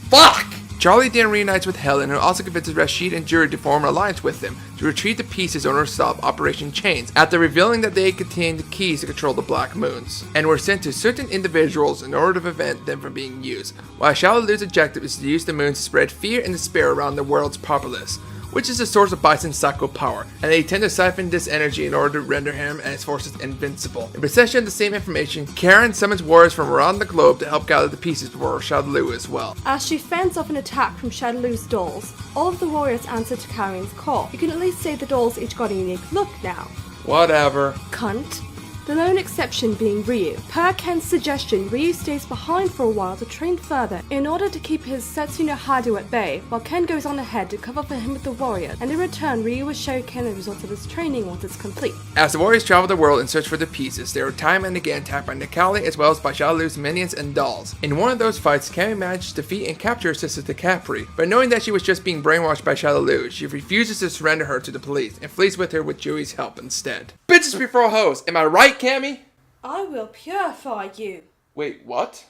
Fuck! Charlie then reunites with Helen and also convinces Rashid and Jury to form an alliance with them to retrieve the pieces owner stop Operation Chains after revealing that they contained the keys to control the Black Moons and were sent to certain individuals in order to prevent them from being used, while Shadaloo's objective is to use the moons to spread fear and despair around the world's populace, which is the source of Bison's psycho power, and they tend to siphon this energy in order to render him and his forces invincible. In possession of the same information, Karen summons warriors from around the globe to help gather the pieces for Shadaloo as well. As she fends off an attack from Shadaloo's dolls, all of the warriors answer to Karen's call. You can at least say the dolls each got a unique look now. Whatever. Cunt. The lone exception being Ryu. Per Ken's suggestion, Ryu stays behind for a while to train further in order to keep his Setsuno Hado at bay, while Ken goes on ahead to cover for him with the warrior, and in return Ryu will show Ken the results of his training once it's complete. As the warriors travel the world in search for the pieces, they are time and again attacked by Nikali as well as by Shadaloo's minions and dolls. In one of those fights, Cammy manages to defeat and capture her sister Capri, but knowing that she was just being brainwashed by Shadaloo, she refuses to surrender her to the police and flees with her with Joey's help instead. Bitches before hoes, am I right, Cammy? I will purify you. Wait, what?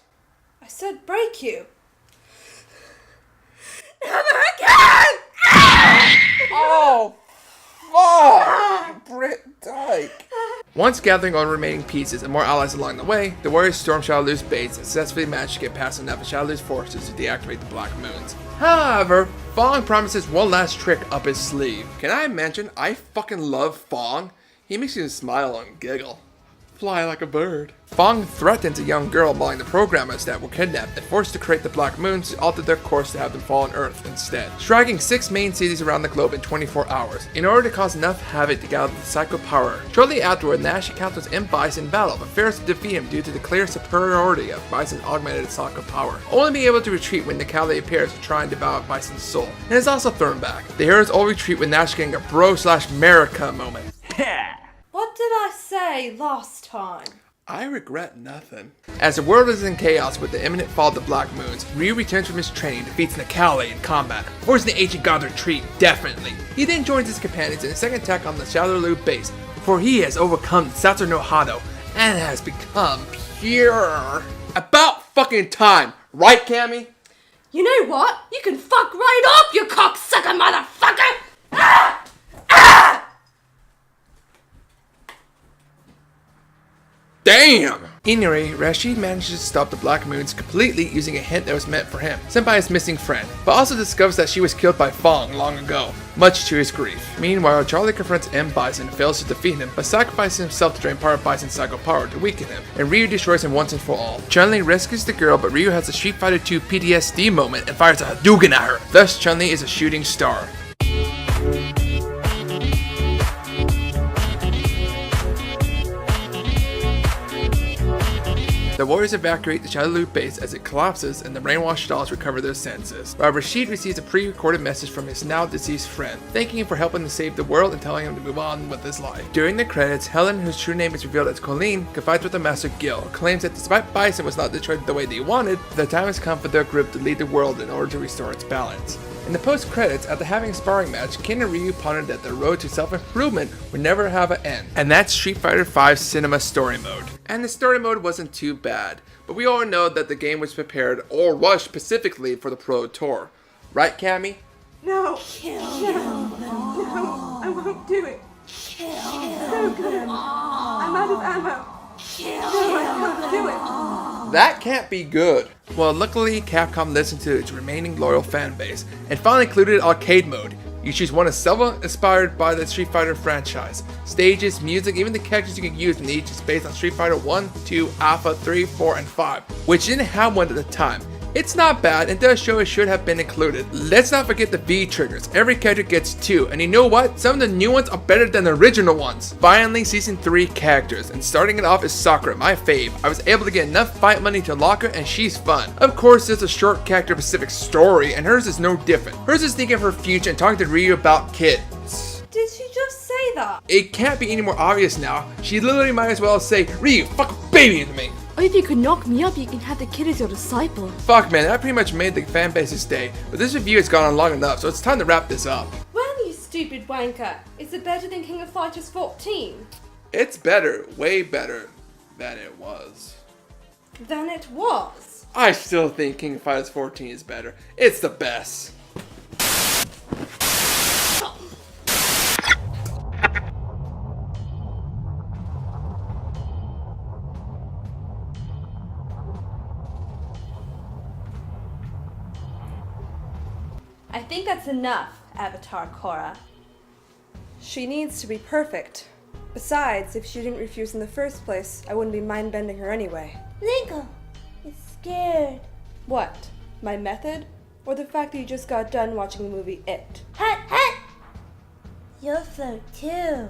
I said break you. Never again! Oh, fuck! Britt Dyke. Once gathering all remaining pieces and more allies along the way, the warriors storm Shadaloo's base and successfully manage to get past enough of Shadaloo's forces to deactivate the Black Moons. However, Fong promises one last trick up his sleeve. Can I mention I fucking love Fong? He makes me smile and giggle. Fly like a bird. Fong threatens a young girl among the programmers that were kidnapped and forced to create the Black Moons to alter their course to have them fall on Earth instead, striking 6 main cities around the globe in 24 hours, in order to cause enough havoc to gather the psycho power. Shortly afterward, Nash encounters M. Bison in battle, but fails to defeat him due to the clear superiority of Bison's augmented psycho power, only being able to retreat when Nikali appears to try and devour Bison's soul, and is also thrown back. The heroes all retreat with Nash getting a bro/America moment. What did I say last time? I regret nothing. As the world is in chaos with the imminent fall of the Black Moons, Ryu returns from his training, defeats Nikali in combat, forcing the ancient god to retreat definitely. He then joins his companions in a second attack on the Shadaloo base, before he has overcome Setsuno Hado and has become pure. About fucking time, right, Cammy? You know what? You can fuck right off, you cocksucker motherfucker! Damn! Anyway, Rashid manages to stop the Black Moons completely using a hint that was meant for him, sent by his missing friend, but also discovers that she was killed by Fong long ago, much to his grief. Meanwhile, Charlie confronts M. Bison and fails to defeat him, but sacrifices himself to drain part of Bison's psycho power to weaken him, and Ryu destroys him once and for all. Chun-Li rescues the girl, but Ryu has a Street Fighter II PTSD moment and fires a Hadouken at her. Thus, Chun-Li is a shooting star. The warriors evacuate the Shadow Loop base as it collapses and the brainwashed dolls recover their senses, while Rashid receives a pre-recorded message from his now deceased friend, thanking him for helping to save the world and telling him to move on with his life. During the credits, Helen, whose true name is revealed as Colleen, confides with the Master Gil, claims that despite Bison was not destroyed the way they wanted, the time has come for their group to lead the world in order to restore its balance. In the post-credits, after having a sparring match, Ken and Ryu pondered that the road to self-improvement would never have an end. And that's Street Fighter V Cinema Story Mode. And the story mode wasn't too bad, but we all know that the game was prepared or rushed specifically for the Pro Tour. Right, Cammy? No. No, I won't do it. So good. I'm out of ammo. No, I won't do it. That can't be good. Well, luckily, Capcom listened to its remaining loyal fan base and finally included arcade mode. You choose one of several inspired by the Street Fighter franchise. Stages, music, even the characters you can use in each is based on Street Fighter 1, 2, Alpha, 3, 4, and 5, which didn't have one at the time. It's not bad and does show it should have been included. Let's not forget the V triggers. Every character gets 2, and you know what? Some of the new ones are better than the original ones. Finally, Season 3 characters, and starting it off is Sakura, my fave. I was able to get enough fight money to lock her, and she's fun. Of course, there's a short character-specific story, and hers is no different. Hers is thinking of her future and talking to Ryu about kids. Did she just say that? It can't be any more obvious now. She literally might as well say, Ryu, fuck a baby into me. Or if you could knock me up, you can have the kid as your disciple. Fuck man, that pretty much made the fanbase's day, but this review has gone on long enough, so it's time to wrap this up. Well, you stupid wanker. Is it better than King of Fighters 14? It's better, way better than it was. Than it was. I still think King of Fighters 14 is better. It's the best. I think that's enough, Avatar Korra. She needs to be perfect. Besides, if she didn't refuse in the first place, I wouldn't be mind-bending her anyway. Linko is scared. What? My method? Or the fact that you just got done watching the movie It? Hut, hut! You'll float too.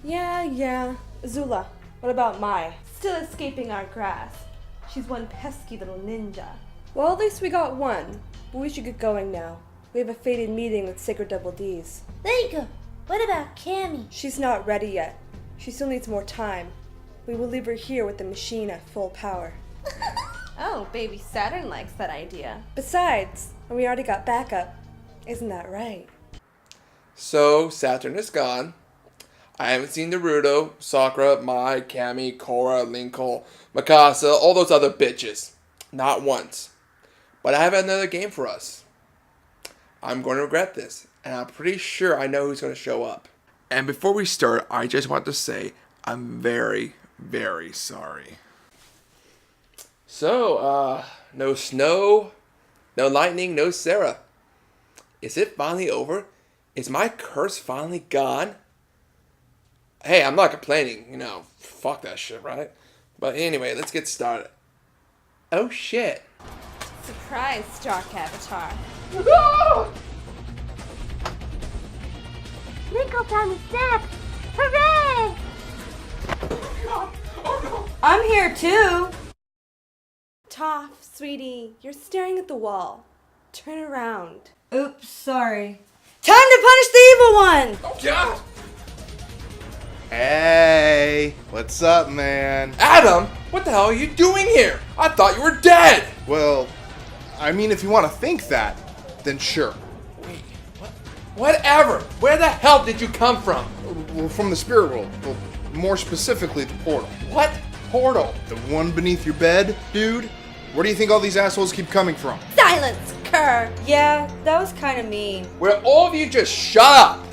Yeah. Zula, what about Mai? Still escaping our grasp. She's one pesky little ninja. Well, at least we got one. But we should get going now. We have a fated meeting with Sacred Double Ds. Linko, what about Cammy? She's not ready yet. She still needs more time. We will leave her here with the machine at full power. Oh, baby Saturn likes that idea. Besides, we already got backup. Isn't that right? So, Saturn is gone. I haven't seen Naruto, Sakura, Mai, Cammy, Korra, Lincoln, Mikasa, all those other bitches. Not once. But I have another game for us. I'm going to regret this, and I'm pretty sure I know who's going to show up. And before we start, I just want to say I'm very, very sorry. So, no snow, no lightning, no Sarah. Is it finally over? Is my curse finally gone? Hey, I'm not complaining, fuck that shit, right? But anyway, let's get started. Oh shit. Surprise, Dark Avatar. Linko found his death! Hooray! I'm here too. Toph, sweetie, you're staring at the wall. Turn around. Oops, sorry. Time to punish the evil one! Oh god! Hey, what's up, man? Adam, what the hell are you doing here? I thought you were dead! Well, I mean, if you want to think that, then sure. Wait, what? Whatever! Where the hell did you come from? Well, from the spirit world. Well, more specifically, the portal. What portal? The one beneath your bed, dude? Where do you think all these assholes keep coming from? Silence, Kerr. Yeah, that was kind of mean. Where all of you just shut up!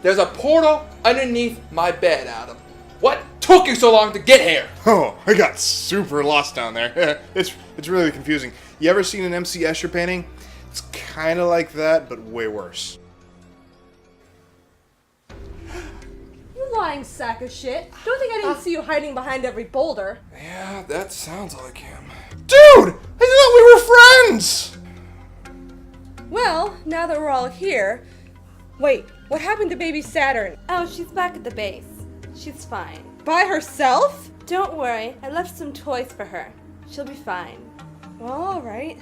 There's a portal underneath my bed, Adam. What took you so long to get here? Oh, I got super lost down there. It's really confusing. You ever seen an MC Escher painting? It's kind of like that, but way worse. You lying sack of shit. Don't think I didn't see you hiding behind every boulder. Yeah, that sounds like him. Dude! I thought we were friends! Well, now that we're all here... Wait, what happened to baby Saturn? Oh, she's back at the base. She's fine. By herself? Don't worry, I left some toys for her. She'll be fine. Well, alright.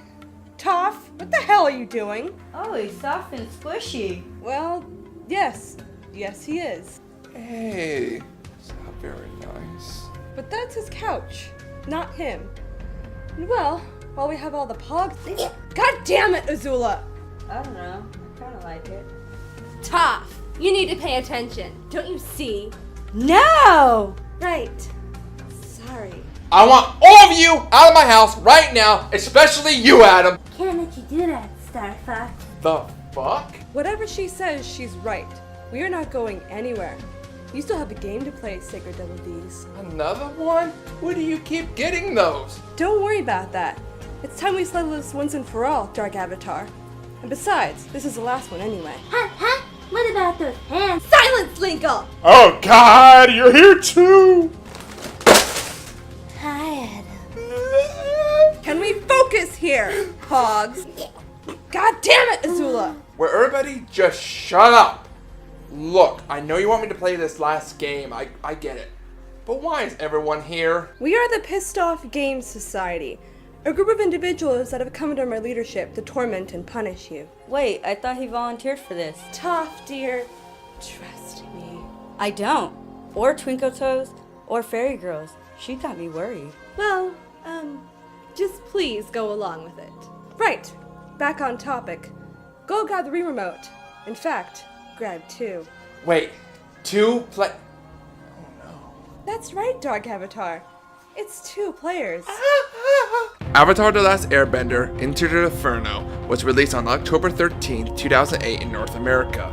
Toph, what the hell are you doing? Oh, he's soft and squishy. Well, yes. Yes, he is. Hey, it's not very nice. But that's his couch, not him. And well, while we have all the pogs... God damn it, Azula! I don't know. I kind of like it. Toph, you need to pay attention. Don't you see? No! Right. Sorry. I want all of you out of my house right now, especially you, Adam. Can't let you do that, Star Fox. The fuck? Whatever she says, she's right. We are not going anywhere. You still have a game to play, Sacred Double D's. Another one? Where do you keep getting those? Don't worry about that. It's time we settle this once and for all, Dark Avatar. And besides, this is the last one anyway. Huh? What about those hands? Silence, Linkle! Oh god, you're here too! Hi, Adam. Can we focus here, Pogs? God damn it, Azula! Where everybody just shut up. Look, I know you want me to play this last game. I get it. But why is everyone here? We are the Pissed Off Games Society, a group of individuals that have come under my leadership to torment and punish you. Wait, I thought he volunteered for this. Toph, dear, trust me. I don't. Or Twinkle Toes, or Fairy Girls. She got me worried. Well, just please go along with it. Right, back on topic. Go grab the Wii remote. In fact, grab two. Wait, two play... That's right, Dark Avatar. It's 2 players. Avatar The Last Airbender Into the Inferno was released on October 13, 2008 in North America.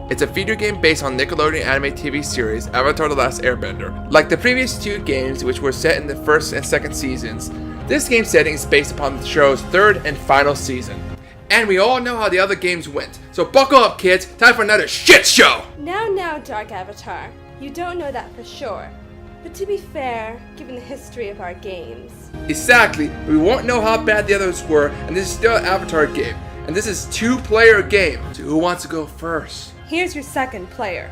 It's a video game based on Nickelodeon anime TV series Avatar The Last Airbender. Like the previous 2 games, which were set in the first and second seasons, this game setting is based upon the show's 3rd and final season. And we all know how the other games went, so buckle up kids, time for another shit show! Now, Dark Avatar. You don't know that for sure. But to be fair, given the history of our games... Exactly, we won't know how bad the others were, and this is still an Avatar game. And this is 2-player game, so who wants to go first? Here's your second player.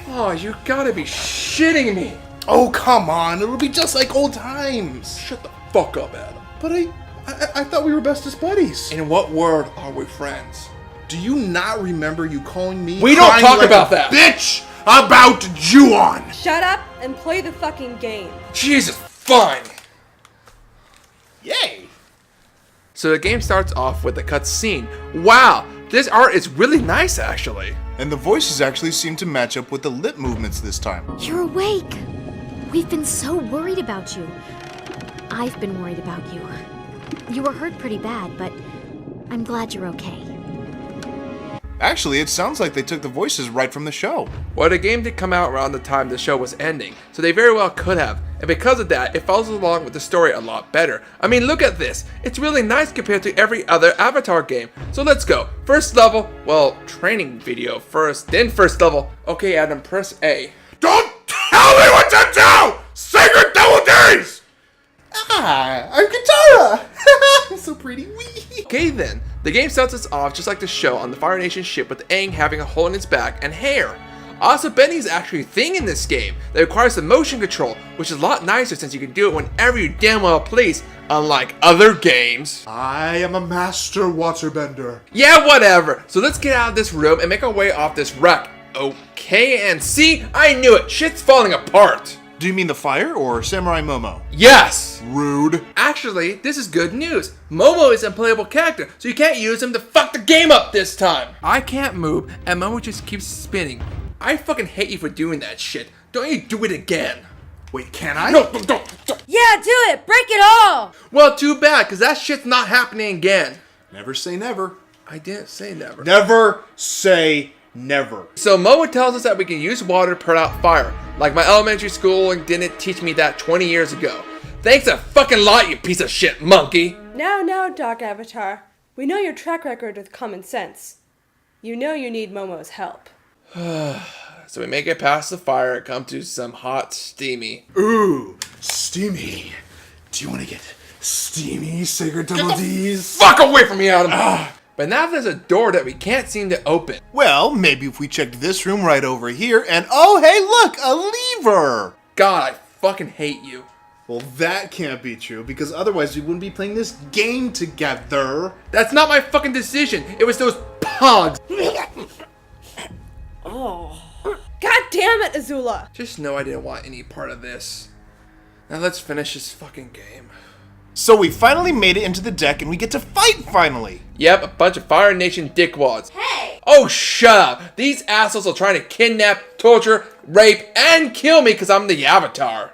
Oh, you gotta be shitting me! Oh, come on, it'll be just like old times. Shut the fuck up, Adam. But I thought we were bestest buddies. In what word are we friends? Do you not remember you calling me? We don't crying talk like about a that. Bitch about Ju-on. Shut up and play the fucking game. Jesus, fine! Yay. So the game starts off with a cutscene. Wow, this art is really nice actually. And the voices actually seem to match up with the lip movements this time. You're awake! We've been so worried about you. I've been worried about you. You were hurt pretty bad, but I'm glad you're okay. Actually, it sounds like they took the voices right from the show. Well, the game did come out around the time the show was ending, so they very well could have. And because of that, it follows along with the story a lot better. I mean, look at this. It's really nice compared to every other Avatar game. So let's go. First level, well, training video first, then first level. Okay, Adam, press A. Don't tell me what to do! Sacred Double D's! Ah, I'm Katara! I'm so pretty. Wee. Okay then, the game starts us off just like the show on the Fire Nation ship with Aang having a hole in his back and hair. Also, bending is actually a thing in this game that requires some motion control, which is a lot nicer since you can do it whenever you damn well please, unlike other games. I am a master waterbender. Yeah, whatever. So let's get out of this room and make our way off this wreck. Okay, and see, I knew it. Shit's falling apart. Do you mean the fire or Samurai Momo? Yes! Rude. Actually, this is good news. Momo is an unplayable character, so you can't use him to fuck the game up this time. I can't move, and Momo just keeps spinning. I fucking hate you for doing that shit. Don't you do it again. Wait, can I? No, don't. Yeah, do it! Break it all! Well, too bad, because that shit's not happening again. Never say never. I didn't say never. Never say Never. So Moa tells us that we can use water to put out fire, like my elementary schooling didn't teach me that 20 years ago. Thanks a fucking lot, you piece of shit monkey! Now, Dark Avatar. We know your track record with common sense. You know you need Momo's help. So we make it past the fire and come to some hot, steamy. Ooh, steamy. Do you want to get steamy, Sacred Double D's? Fuck away from me, Adam! But now there's a door that we can't seem to open. Well, maybe if we checked this room right over here and oh, hey, look, a lever! God, I fucking hate you. Well, that can't be true because otherwise we wouldn't be playing this game together. That's not my fucking decision. It was those pogs. God damn it, Azula! Just know I didn't want any part of this. Now let's finish this fucking game. So we finally made it into the deck and we get to fight finally. Yep, a bunch of Fire Nation dickwads. Hey! Oh, shut up! These assholes are trying to kidnap, torture, rape, and kill me because I'm the Avatar.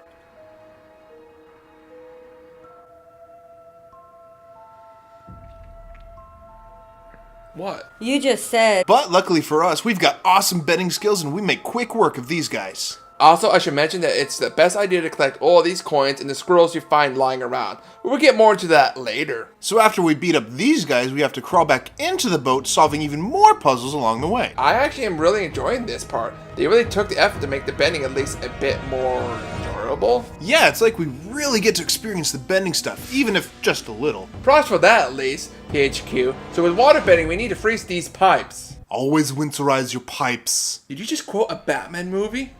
What? You just said. But luckily for us, we've got awesome betting skills and we make quick work of these guys. Also, I should mention that it's the best idea to collect all these coins and the scrolls you find lying around. We'll get more into that later. So after we beat up these guys, we have to crawl back into the boat, solving even more puzzles along the way. I actually am really enjoying this part. They really took the effort to make the bending at least a bit more enjoyable. Yeah, it's like we really get to experience the bending stuff, even if just a little. Props for that at least, PHQ. So with water bending, we need to freeze these pipes. Always winterize your pipes. Did you just quote a Batman movie?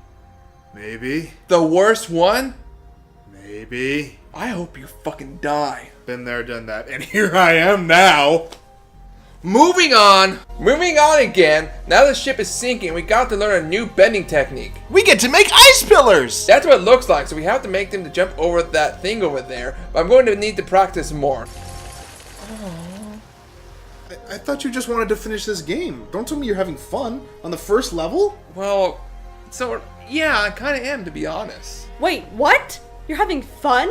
Maybe. The worst one? Maybe. I hope you fucking die. Been there, done that, and here I am now. Moving on again. Now the ship is sinking, we got to learn a new bending technique. We get to make ice pillars! That's what it looks like, so we have to make them to jump over that thing over there, but I'm going to need to practice more. I thought you just wanted to finish this game. Don't tell me you're having fun on the first level? Well, so yeah, I kind of am, to be honest. Wait, what? You're having fun?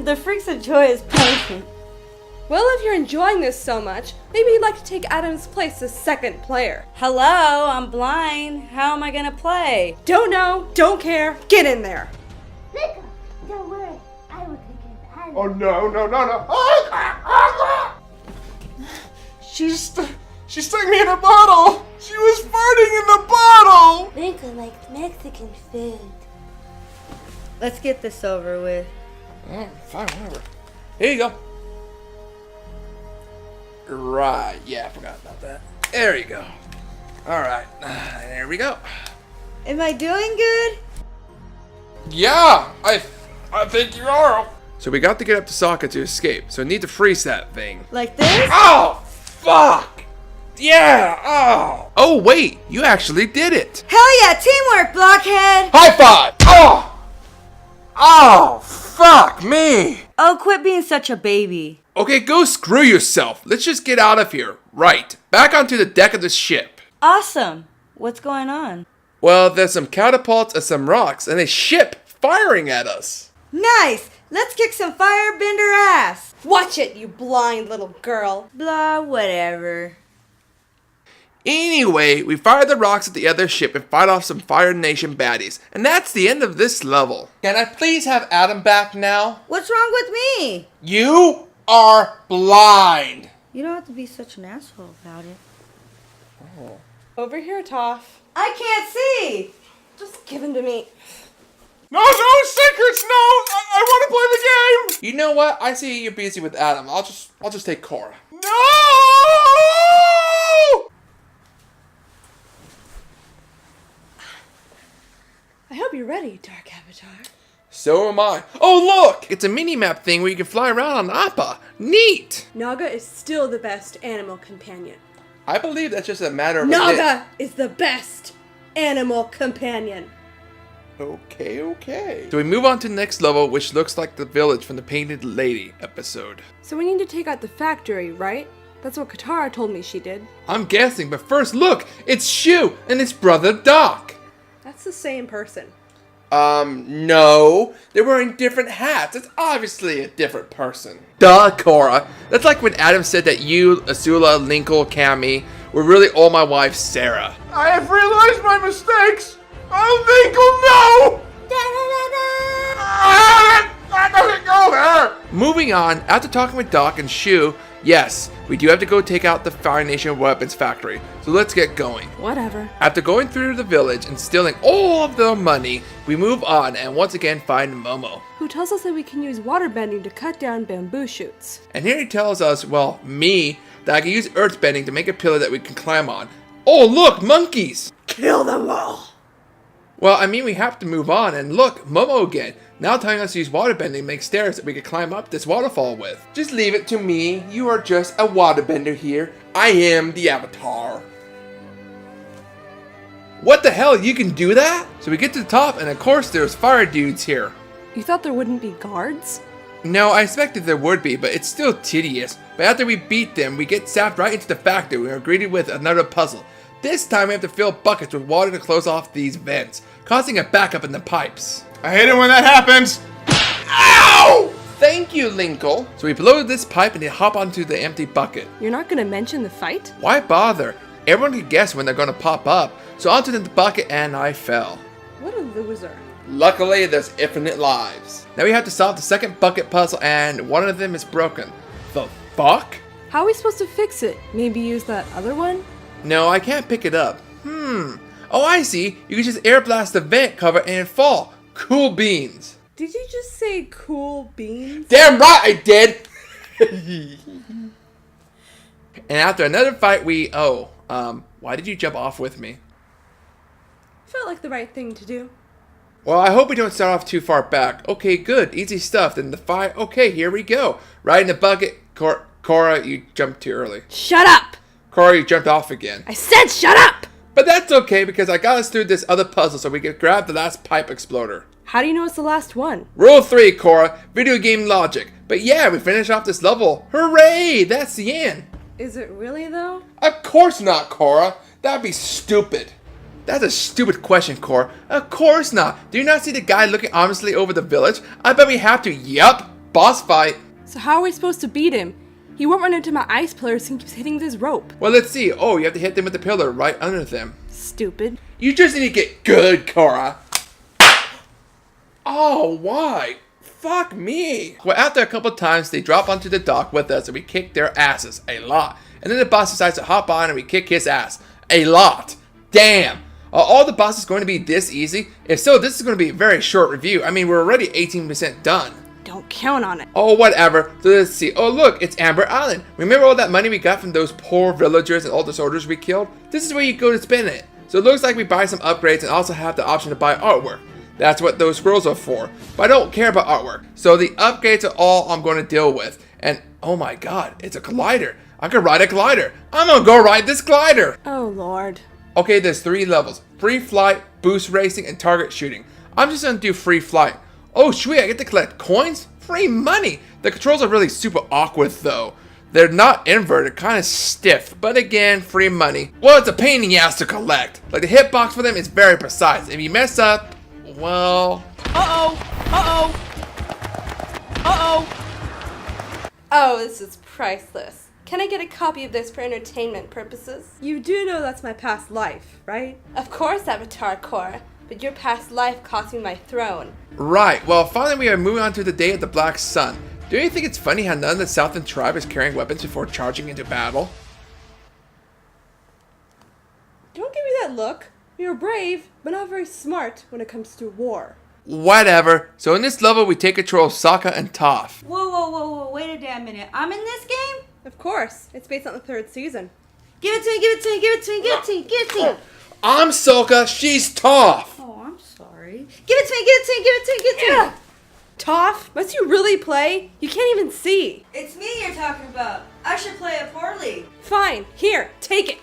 The freaks of joy is punishment. Well, if you're enjoying this so much, maybe you'd like to take Adam's place as second player. Hello, I'm blind. How am I gonna play? Don't know, don't care, get in there. Nico, don't worry. I will take care of Adam. Oh no. She stuck me in a bottle! She was farting in the bottle! Nico likes Mexican food. Let's get this over with. Fine, whatever. Here you go. Right, yeah, I forgot about that. There you go. Alright, there we go. Am I doing good? Yeah, I think you are. So we got to get up to Sokka to escape, so we need to freeze that thing. Like this? Oh, fuck! Yeah, oh! Oh, wait, you actually did it! Hell yeah, teamwork, blockhead! High five! Oh! Oh, fuck me! Oh, quit being such a baby. Okay, go screw yourself. Let's just get out of here. Right, back onto the deck of the ship. Awesome. What's going on? Well, there's some catapults and some rocks and a ship firing at us. Nice! Let's kick some firebender ass! Watch it, you blind little girl. Blah, whatever. Anyway, we fire the rocks at the other ship and fight off some Fire Nation baddies. And that's the end of this level. Can I please have Adam back now? What's wrong with me? You are blind. You don't have to be such an asshole about it. Over here, Toph. I can't see! Just give him to me. No secrets, no! I want to play the game! You know what? I see you're busy with Adam. I'll just take Korra. No! I hope you're ready, Dark Avatar. So am I. Oh, look! It's a mini-map thing where you can fly around on Appa. Neat! Naga is still the best animal companion. I believe that's just a matter of Naga is the best animal companion. Okay. So we move on to the next level, which looks like the village from the Painted Lady episode. So we need to take out the factory, right? That's what Katara told me she did. I'm guessing, but first look! It's Shu and his brother Doc! That's the same person. No. They're wearing different hats. It's obviously a different person. Duh, Korra. That's like when Adam said that you, Azula, Linkle, Cammy we're really all my wife, Sarah. I have realized my mistakes. Oh, Linkle, no! That doesn't go there. Moving on, after talking with Doc and Shu, yes, we do have to go take out the Fire Nation weapons factory. So let's get going. Whatever. After going through the village and stealing all of the money, we move on and once again find Momo. Who tells us that we can use water bending to cut down bamboo shoots. And here he tells us, well, me, that I can use earth bending to make a pillar that we can climb on. Oh, look, monkeys! Kill them all. Well, I mean, we have to move on, and look, Momo again, now telling us to use waterbending to make stairs that we can climb up this waterfall with. Just leave it to me, you are just a waterbender here. I am the Avatar. What the hell, you can do that? So we get to the top, and of course there's fire dudes here. You thought there wouldn't be guards? No, I expected there would be, but it's still tedious. But after we beat them, we get zapped right into the factory and are greeted with another puzzle. This time we have to fill buckets with water to close off these vents, causing a backup in the pipes. I hate it when that happens. Ow! Thank you, Linkle. So we blow this pipe and they hop onto the empty bucket. You're not gonna mention the fight? Why bother? Everyone can guess when they're gonna pop up. So onto the bucket and I fell. What a loser. Luckily, there's infinite lives. Now we have to solve the second bucket puzzle and one of them is broken. The fuck? How are we supposed to fix it? Maybe use that other one? No, I can't pick it up. Oh, I see. You can just air blast the vent cover and fall. Cool beans. Did you just say cool beans? Damn right I did! And after another fight why did you jump off with me? Felt like the right thing to do. Well, I hope we don't start off too far back. Okay, good. Easy stuff. Then the fight. Okay, here we go. Right in the bucket. Cora, you jumped too early. Shut up! Cora, you jumped off again. I said shut up! But that's okay because I got us through this other puzzle so we can grab the last pipe exploder. How do you know it's the last one? Rule 3, Cora. Video game logic. But yeah, we finished off this level. Hooray! That's the end. Is it really though? Of course not, Cora. That'd be stupid. That's a stupid question, Cora. Of course not. Do you not see the guy looking ominously over the village? I bet we have to. Yup. Boss fight. So how are we supposed to beat him? He won't run into my ice pillars and keeps hitting this rope. Well, let's see. Oh, you have to hit them with the pillar right under them. Stupid. You just need to get good, Cora. Oh, why? Fuck me. Well, after a couple times, they drop onto the dock with us and we kick their asses a lot. And then the boss decides to hop on and we kick his ass a lot. Damn. Are all the bosses going to be this easy? If so, this is going to be a very short review. I mean, we're already 18% done. Don't count on it. Oh, whatever. So let's see. Oh, look, it's Amber Island. Remember all that money we got from those poor villagers and all the soldiers we killed? This is where you go to spend it. So it looks like we buy some upgrades and also have the option to buy artwork. That's what those scrolls are for. But I don't care about artwork. So the upgrades are all I'm going to deal with. And oh my god, it's a glider. I can ride a glider. I'm going to go ride this glider. Oh lord. Okay, there's 3 levels. Free flight, boost racing, and target shooting. I'm just going to do free flight. Oh, sweet, I get to collect coins? Free money! The controls are really super awkward though. They're not inverted, kind of stiff, but again, free money. Well, it's a pain in the ass to collect. Like the hitbox for them is very precise. If you mess up, well... Oh, this is priceless. Can I get a copy of this for entertainment purposes? You do know that's my past life, right? Of course, Avatar Cora. But your past life cost me my throne. Right, well, finally we are moving on to the Day of the Black Sun. Do you think it's funny how none of the Southern tribe is carrying weapons before charging into battle? Don't give me that look. You're brave, but not very smart when it comes to war. Whatever. So in this level, we take control of Sokka and Toph. Whoa, wait a damn minute. I'm in this game? Of course. It's based on the 3rd season. Give it to me, give it to me, give it to me, give it to me, give it to me. I'm Sokka, she's Toph. Oh, I'm sorry. Give it to me, give it to me, give it to me, give it to me. Toph, must you really play? You can't even see. It's me you're talking about. I should play it poorly. Fine, here, take it.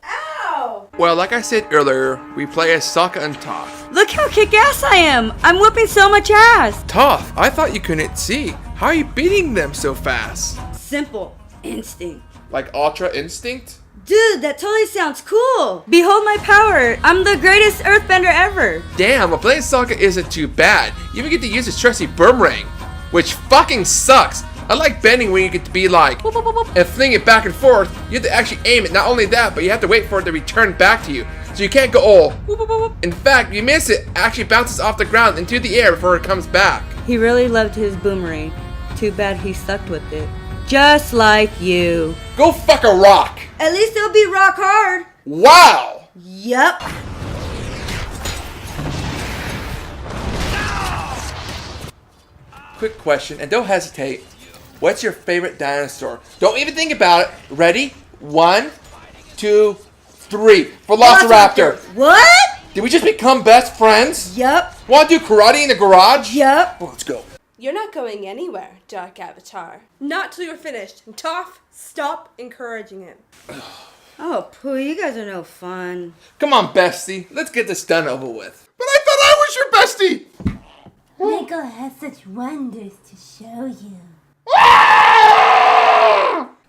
Ow! Well, like I said earlier, we play as Sokka and Toph. Look how kick-ass I am. I'm whipping so much ass. Toph, I thought you couldn't see. How are you beating them so fast? Simple. Instinct. Like Ultra Instinct? Dude, that totally sounds cool. Behold my power. I'm the greatest earthbender ever. Damn, well playing Sokka isn't too bad. You even get to use his trusty boomerang, which fucking sucks. I like bending when you get to be like, whoop, whoop, whoop, whoop, and fling it back and forth. You have to actually aim it. Not only that, but you have to wait for it to return back to you. So you can't go all. Whoop, whoop, whoop. In fact, if you miss it, it actually bounces off the ground into the air before it comes back. He really loved his boomerang. Too bad he sucked with it. Just like you. Go fuck a rock. At least it'll be rock hard. Wow. Yup. Quick question, and don't hesitate. What's your favorite dinosaur? Don't even think about it. Ready? 1, 2, 3. Velociraptor. What? Did we just become best friends? Yup. Want to do karate in the garage? Yup. Well, let's go. You're not going anywhere, Dark Avatar. Not till you're finished. And Toph, stop encouraging him. Oh, Pooh, you guys are no fun. Come on, bestie. Let's get this done over with. But I thought I was your bestie! Linko has such wonders to show you.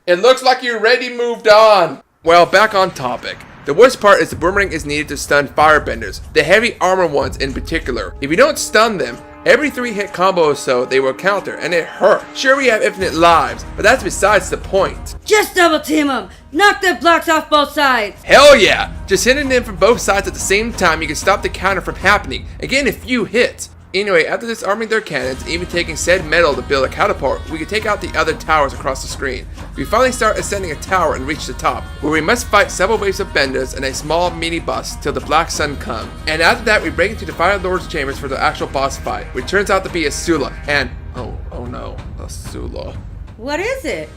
It looks like you're already moved on. Well, back on topic. The worst part is the boomerang is needed to stun firebenders, the heavy armor ones in particular. If you don't stun them, every 3-hit combo or so they will counter, and it hurts. Sure, we have infinite lives, but that's besides the point. Just double team them. Knock their blocks off both sides. Hell yeah! Just hitting them from both sides at the same time, you can stop the counter from happening and gain a few hits. Anyway, after disarming their cannons, even taking said metal to build a catapult, we can take out the other towers across the screen. We finally start ascending a tower and reach the top, where we must fight several waves of benders and a small mini boss till the black sun comes. And after that, we break into the Fire Lord's chambers for the actual boss fight, which turns out to be a Sula, and oh no, a Sula. What is it?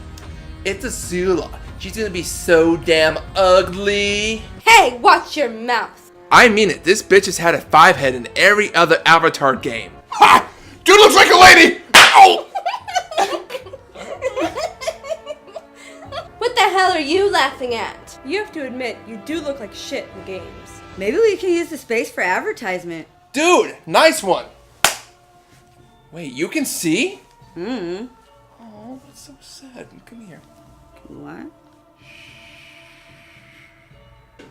It's a Sula. She's gonna be so damn ugly. Hey, watch your mouth. I mean it, this bitch has had a 5-head in every other Avatar game. Ha! Dude looks like a lady! Ow! What the hell are you laughing at? You have to admit, you do look like shit in games. Maybe we can use the space for advertisement. Dude, nice one. Wait, you can see? Hmm. Oh, that's so sad. Come here. What?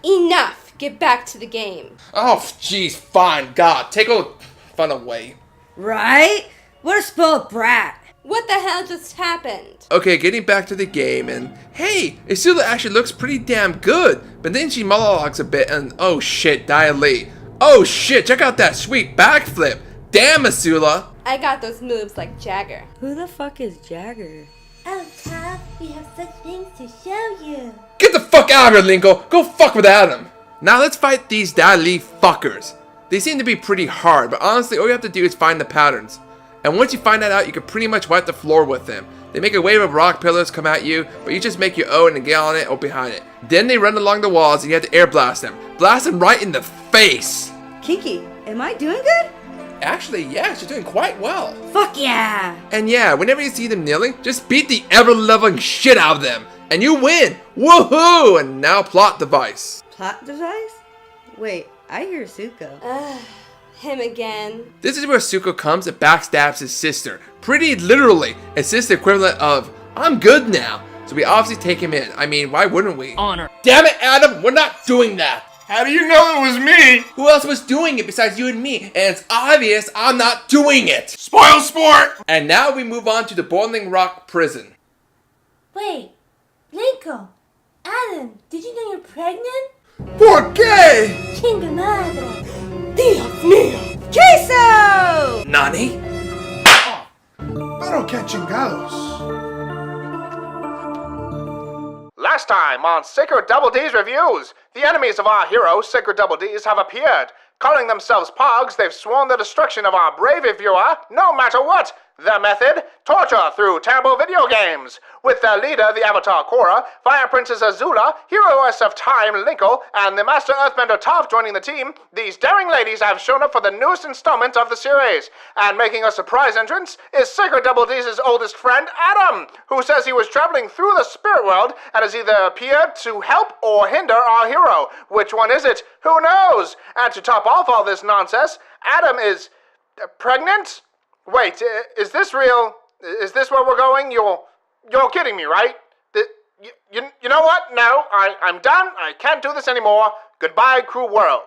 Enough! Get back to the game. Oh, jeez, fine. God, take all the fun away. Right? What a spoiled brat. What the hell just happened? Okay, getting back to the game, and hey, Isula actually looks pretty damn good. But then she monologues a bit, and oh shit, dilate. Oh shit, check out that sweet backflip. Damn, Isula. I got those moves like Jagger. Who the fuck is Jagger? Oh, Top, we have such things to show you. Get the fuck out of here, Linko. Go fuck with Adam. Now let's fight these Dali fuckers. They seem to be pretty hard, but honestly all you have to do is find the patterns. And once you find that out, you can pretty much wipe the floor with them. They make a wave of rock pillars come at you, but you just make your own and get on it or behind it. Then they run along the walls and you have to air blast them. Blast them right in the face. Kinky, am I doing good? Actually, yes, you're doing quite well. Fuck yeah! And yeah, whenever you see them kneeling, just beat the ever-loving shit out of them. And you win! Woohoo! And now plot device. Plot device? Wait, I hear Zuko. Him again. This is where Zuko comes and backstabs his sister. Pretty literally. It's just the equivalent of, I'm good now. So we obviously take him in. I mean, why wouldn't we? Honor. Damn it, Adam, we're not doing that. How do you know it was me? Who else was doing it besides you and me? And it's obvious I'm not doing it. Spoil sport! And now we move on to the Boiling Rock prison. Wait, Linko, Adam, did you know you're pregnant? ¿Por qué? Chinga madre. Dios mío. Queso! Nani? Pero que chingados. Last time on Sacred Double D's Reviews, the enemies of our hero, Sacred Double D's, have appeared. Calling themselves Pogs, they've sworn the destruction of our brave viewer, no matter what. Their method? Torture through terrible video games. With their leader, the Avatar Korra, Fire Princess Azula, Heroess of Time Linkle, and the Master Earthbender Toph joining the team, these daring ladies have shown up for the newest installment of the series. And making a surprise entrance is Sacred Double D's oldest friend, Adam, who says he was traveling through the spirit world and has either appeared to help or hinder our hero. Which one is it? Who knows? And to top off all this nonsense, Adam is pregnant? Wait, is this real? Is this where we're going? You're kidding me, right? You know what? No, I'm done. I can't do this anymore. Goodbye, Crew World.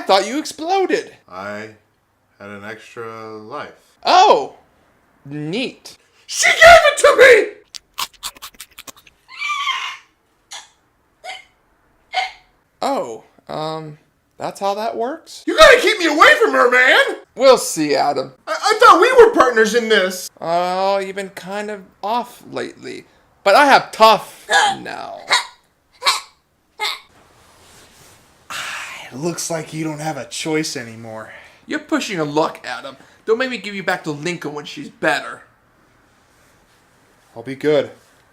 thought you exploded. I had an extra life. Oh, neat. She gave it to me! Oh, that's how that works? You gotta keep me away from her, man! We'll see, Adam. I thought we were partners in this. Oh, you've been kind of off lately. But I have tough now. It looks like you don't have a choice anymore. You're pushing your luck, Adam. Don't make me give you back to Lincoln when she's better. I'll be good.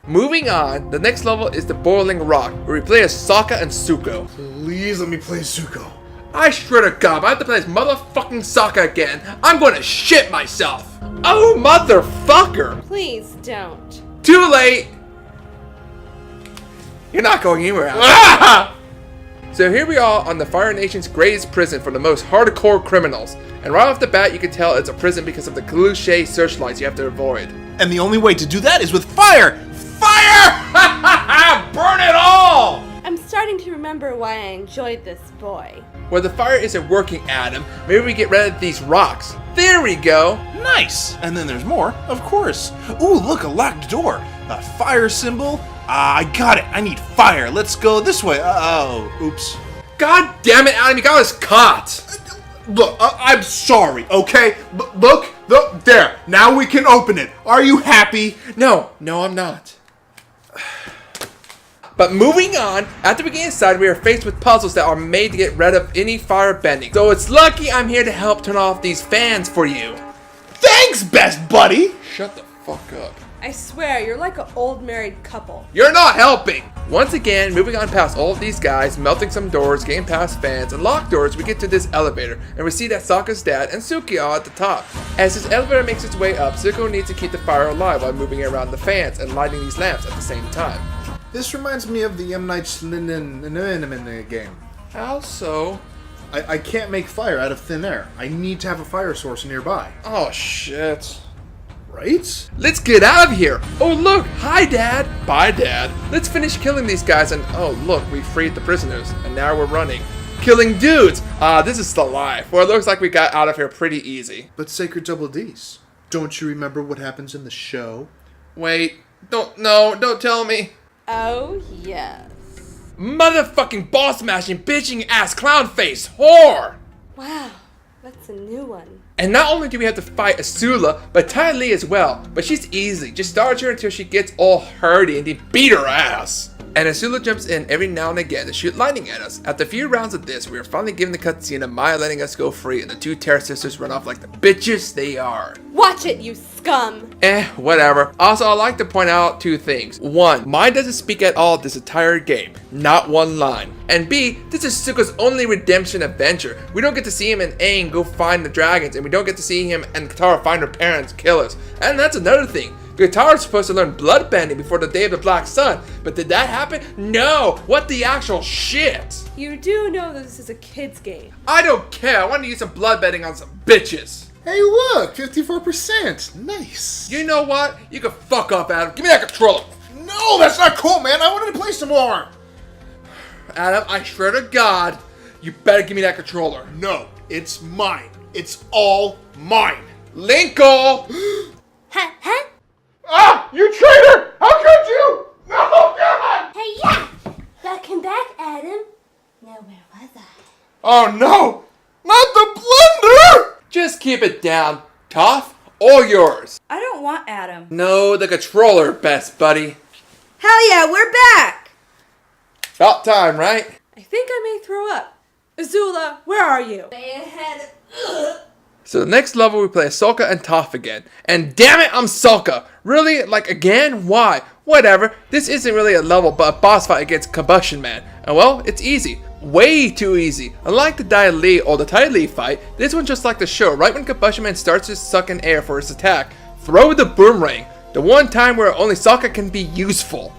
Moving on, the next level is the Boiling Rock, where we play as Sokka and Zuko. Please let me play Zuko. I swear to God, if I have to play as motherfucking Sokka again, I'm gonna shit myself. Oh, motherfucker! Please don't. Too late! You're not going anywhere, Adam. So here we are on the Fire Nation's greatest prison for the most hardcore criminals. And right off the bat, you can tell it's a prison because of the cliche searchlights you have to avoid. And the only way to do that is with fire! Fire! Burn it all! I'm starting to remember why I enjoyed this boy. Where the fire isn't working, Adam, maybe we get rid of these rocks. There we go! Nice! And then there's more, of course. Ooh, look, a locked door. A fire symbol. I got it. I need fire. Let's go this way. Oh, oops. God damn it, Adam, you got us caught! Look, I'm sorry, okay? Look, there. Now we can open it. Are you happy? No, I'm not. But moving on, after we get inside, we are faced with puzzles that are made to get rid of any fire bending. So it's lucky I'm here to help turn off these fans for you. Thanks, best buddy! Shut the fuck up. I swear, you're like an old married couple. You're not helping! Once again, moving on past all of these guys, melting some doors, getting past fans, and locked doors, we get to this elevator, and we see that Sokka's dad and Suki are at the top. As this elevator makes its way up, Zuko needs to keep the fire alive while moving around the fans and lighting these lamps at the same time. This reminds me of the M. Night Shyamalan game. How so? I can't make fire out of thin air. I need to have a fire source nearby. Oh shit. Right? Let's get out of here! Oh look! Hi Dad! Bye Dad! Let's finish killing these guys and oh look, we freed the prisoners and now we're running. Killing dudes! This is the life. Well, it looks like we got out of here pretty easy. But Sacred Double D's. Don't you remember what happens in the show? Wait. Don't tell me. Oh, yes. Motherfucking ball smashing, bitching ass clown face whore! Wow, that's a new one. And not only do we have to fight Azula, but Ty Lee as well. But she's easy. Just dodge her until she gets all hurty and then beat her ass. And Azula jumps in every now and again to shoot lightning at us. After a few rounds of this, we are finally given the cutscene of Maya letting us go free and the two Terra sisters run off like the bitches they are. Watch it, you scum! Whatever. Also, I'd like to point out two things. One, Maya doesn't speak at all this entire game. Not one line. And B, this is Zuko's only redemption adventure. We don't get to see him and Aang go find the dragons, and we don't get to see him and Katara find her parents' killers. And that's another thing. Katara's supposed to learn bloodbending before the Day of the Black Sun, but did that happen? No! What the actual shit? You do know that this is a kid's game. I don't care. I want to use some bloodbending on some bitches. Hey look, 54%. Nice. You know what? You can fuck off, Adam. Give me that controller. No, that's not cool, man. I wanted to play some more. Adam, I swear to God, you better give me that controller. No, it's mine. It's all mine. Linkle! Huh? Ah, you traitor! How could you? No, God! Hey, yeah! Welcome back, Adam. Now, where was I? Oh no, not the blender! Just keep it down. Toph, all yours. I don't want Adam. No, the controller, best buddy. Hell yeah, we're back! About time, right? I think I may throw up. Azula, where are you? So the next level we play Sokka and Toph again. And damn it, I'm Sokka! Really? Like again? Why? Whatever. This isn't really a level but a boss fight against Combustion Man. And well, it's easy. Way too easy. Unlike the Dai Li or the Tai Li fight, this one's just like the show. Right when Combustion Man starts to suck in air for his attack, throw the boomerang. The one time where only Sokka can be useful.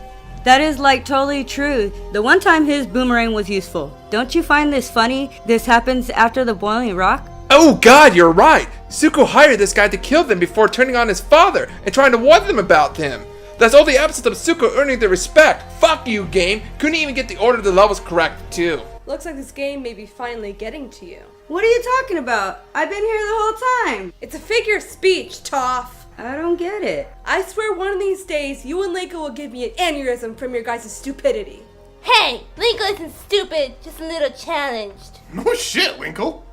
That is like totally true. The one time his boomerang was useful. Don't you find this funny? This happens after the boiling rock? Oh god, you're right! Zuko hired this guy to kill them before turning on his father and trying to warn them about him. That's all the absence of Zuko earning their respect. Fuck you, game. Couldn't even get the order of the levels correct, too. Looks like this game may be finally getting to you. What are you talking about? I've been here the whole time. It's a figure of speech, Toph. I don't get it. I swear one of these days, you and Lincoln will give me an aneurysm from your guys' stupidity. Hey, Lincoln isn't stupid, just a little challenged. No shit, Winkle.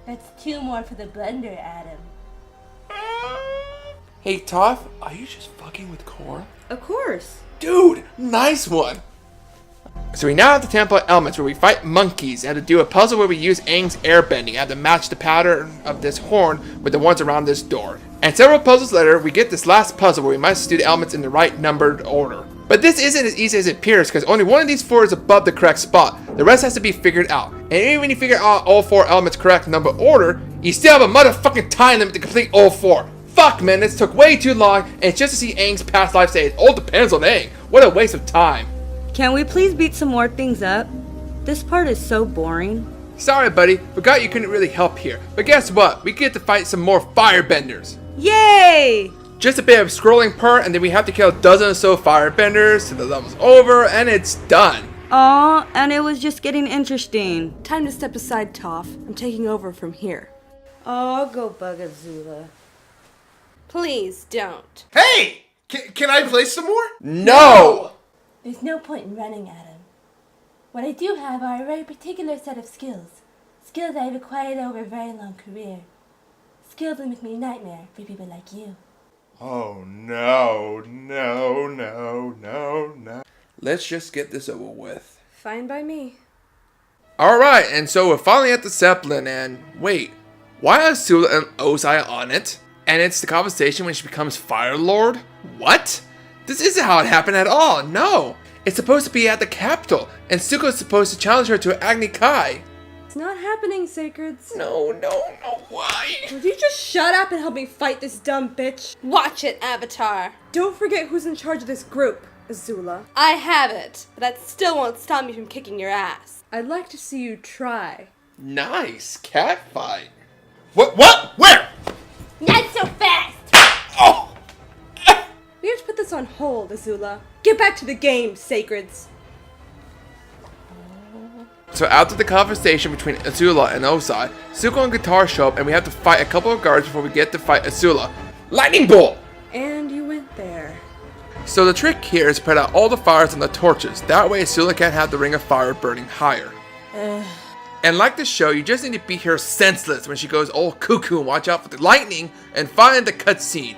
That's 2 more for the blender, Adam. Hey, Toph, are you just fucking with Cora? Of course. Dude, nice one! So we now have the Temple of Elements where we fight monkeys and have to do a puzzle where we use Aang's airbending and have to match the pattern of this horn with the ones around this door. And several puzzles later, we get this last puzzle where we must do the elements in the right numbered order. But this isn't as easy as it appears because only one of these 4 is above the correct spot. The rest has to be figured out. And even when you figure out all 4 elements correct number order, you still have a motherfucking time limit to complete all 4. Fuck man, this took way too long and it's just to see Aang's past life say it all depends on Aang. What a waste of time. Can we please beat some more things up? This part is so boring. Sorry buddy, forgot you couldn't really help here. But guess what? We get to fight some more firebenders. Yay! Just a bit of scrolling part and then we have to kill a dozen or so firebenders till the level's over and it's done. Aw, and it was just getting interesting. Time to step aside, Toph. I'm taking over from here. Oh, go bug Azula. Please don't. Hey! Can I play some more? No! There's no point in running, Adam. What I do have are a very particular set of skills. Skills I've acquired over a very long career. Skills that make me a nightmare for people like you. Oh no. Let's just get this over with. Fine by me. Alright, and so we're finally at the Zeppelin and wait, why are Sula and Ozai on it? And it's the conversation when she becomes Fire Lord? What? This isn't how it happened at all, no! It's supposed to be at the capital, and Zuko's supposed to challenge her to Agni Kai. It's not happening, Sacreds. No, why? Would you just shut up and help me fight this dumb bitch? Watch it, Avatar. Don't forget who's in charge of this group, Azula. I have it, but that still won't stop me from kicking your ass. I'd like to see you try. Nice, catfight. What? Where? Not so fast! Oh! We have to put this on hold, Azula. Get back to the game, Sacreds. So after the conversation between Azula and Ozai, Zuko and Guitar show up and we have to fight a couple of guards before we get to fight Azula. Lightning Bolt! And you went there. So the trick here is to put out all the fires on the torches, that way Azula can't have the ring of fire burning higher. And like the show, you just need to beat her senseless when she goes all cuckoo and watch out for the lightning and find the cutscene.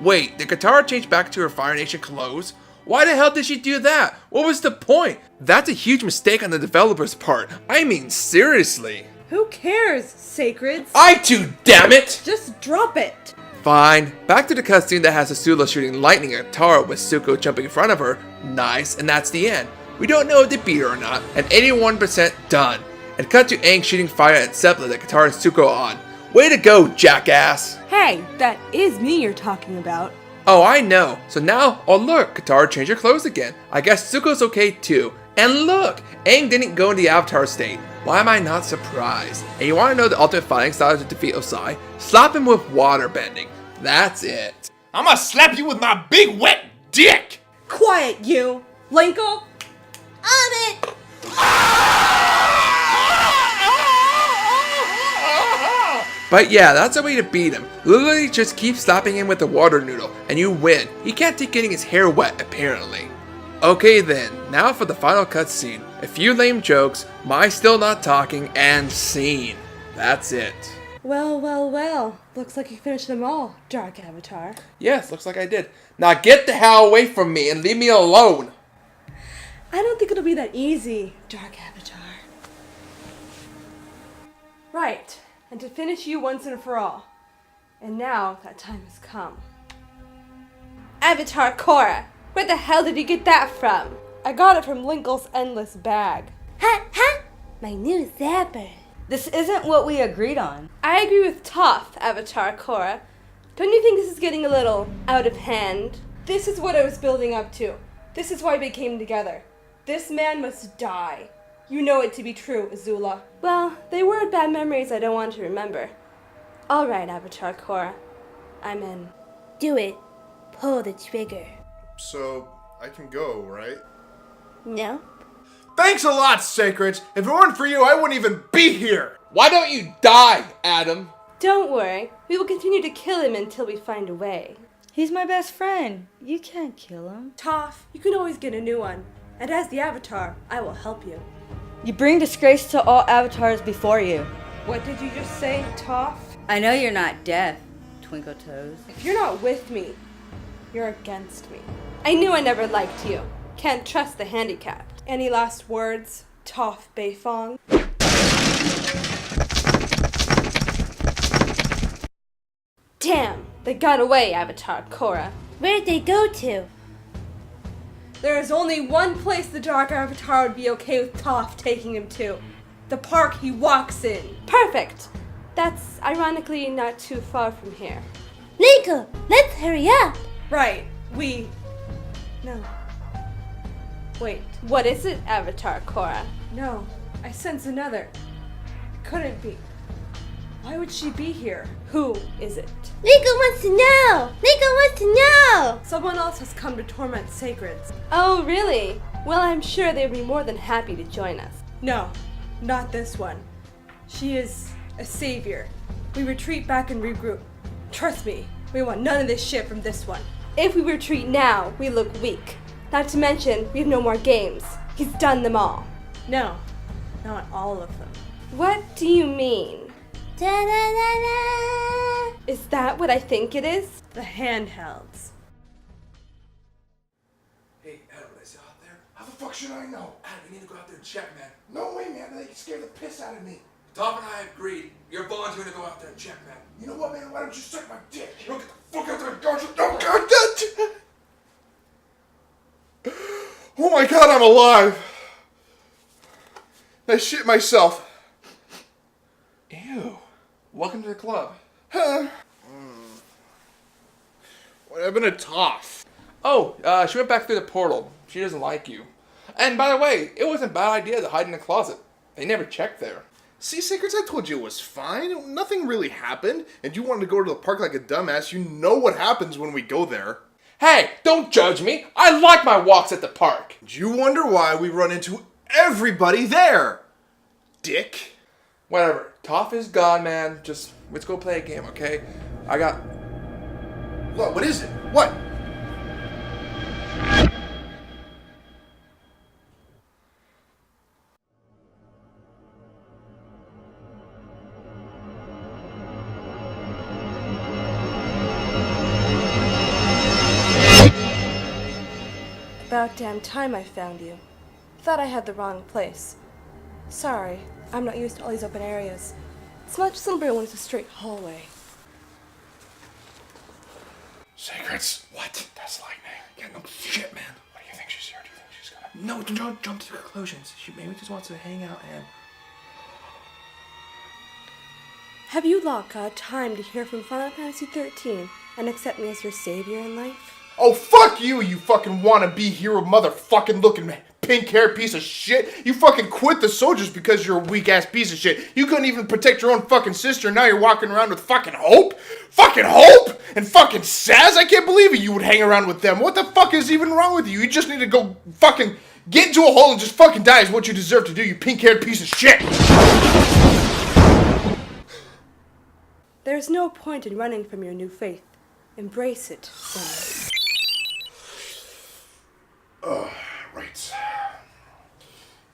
Wait, did Katara change back to her Fire Nation clothes? Why the hell did she do that? What was the point? That's a huge mistake on the developer's part. I mean, seriously. Who cares, Sacreds? I too, damn it! Just drop it. Fine. Back to the cutscene that has Azula shooting lightning at Katara with Zuko jumping in front of her. Nice, and that's the end. We don't know if they beat her or not, and 81% done. And cut to Aang shooting fire at Zeppelin that Katara and Zuko are on. Way to go, jackass! Hey, that is me you're talking about. Oh, I know. So now, oh look, Katara changed her clothes again. I guess Zuko's okay too. And look, Aang didn't go in the Avatar state. Why am I not surprised? And you want to know the ultimate fighting style to defeat Ozai? Slap him with water bending. That's it. I'ma slap you with my big wet dick! Quiet, you. Linkle. On it! But yeah, that's a way to beat him. Literally just keep slapping him with the water noodle and you win. He can't take getting his hair wet apparently. Okay then, now for the final cutscene. A few lame jokes, my still not talking, and scene. That's it. Well. Looks like you finished them all, Dark Avatar. Yes, looks like I did. Now get the hell away from me and leave me alone. I don't think it'll be that easy, Dark Avatar. Right, and to finish you once and for all. And now that time has come. Avatar Korra! Where the hell did you get that from? I got it from Linkle's endless bag. Ha! My new zapper. This isn't what we agreed on. I agree with Toph, Avatar Korra. Don't you think this is getting a little out of hand? This is what I was building up to. This is why we came together. This man must die. You know it to be true, Azula. Well, they were bad memories I don't want to remember. Alright, Avatar Korra. I'm in. Do it. Pull the trigger. So, I can go, right? No? Thanks a lot, Sacred. If it weren't for you, I wouldn't even be here. Why don't you die, Adam? Don't worry, we will continue to kill him until we find a way. He's my best friend. You can't kill him. Toph, you can always get a new one. And as the Avatar, I will help you. You bring disgrace to all avatars before you. What did you just say, Toph? I know you're not deaf, Twinkle Toes. If you're not with me, you're against me. I knew I never liked you. Can't trust the handicapped. Any last words, Toph Beifong? Damn, they got away, Avatar Korra. Where'd they go to? There is only one place the Dark Avatar would be okay with Toph taking him to. The park he walks in. Perfect! That's ironically not too far from here. Liko, let's hurry up. Right, No. Wait, what is it, Avatar Korra? No, I sense another. Couldn't be. Why would she be here? Who is it? Liko wants to know. Liko wants to know. Someone else has come to torment Sacreds. Oh, really? Well, I'm sure they'd be more than happy to join us. No, not this one. She is a savior. We retreat back and regroup. Trust me, we want none of this shit from this one. If we retreat now, we look weak. Not to mention, we have no more games. He's done them all. No, not all of them. What do you mean? Da-da-da-da. Is that what I think it is? The handhelds. Hey, Adam, what I saw out there? How the fuck should I know? Adam, we need to go out there and check, man. No way, man. They can scare the piss out of me. Toph and I agreed. Your bond's gonna go out there and check, man. You know what, man? Why don't you suck my dick? You don't get the fuck out there and go. Don't go. Oh my god, I'm alive. I shit myself. Ew. Welcome to the club. What happened to Toph? Oh, she went back through the portal. She doesn't like you. And by the way, it wasn't a bad idea to hide in the closet. They never checked there. See, Secrets, I told you it was fine. Nothing really happened. And you wanted to go to the park like a dumbass. You know what happens when we go there. Hey, don't judge me. I like my walks at the park. You wonder why we run into everybody there. Dick. Whatever. Toph is gone, man. Just, let's go play a game, okay? I got... What is it? What? About damn time I found you. Thought I had the wrong place. Sorry, I'm not used to all these open areas. It's much simpler when it's a straight hallway. Secrets. What? That's lightning. Yeah, no shit, man. What do you think she's here? Do you think she's gonna... No, don't jump to conclusions. She maybe just wants to hang out and... Have you lot got time to hear from Final Fantasy XIII and accept me as your savior in life? Oh, fuck you, you fucking wannabe hero motherfucking looking pink-haired piece of shit. You fucking quit the soldiers because you're a weak-ass piece of shit. You couldn't even protect your own fucking sister, and now you're walking around with fucking Hope? Fucking Hope? And fucking Saz? I can't believe it. You would hang around with them. What the fuck is even wrong with you? You just need to go fucking get into a hole and just fucking die is what you deserve to do, you pink-haired piece of shit. There's no point in running from your new faith. Embrace it, son. Right.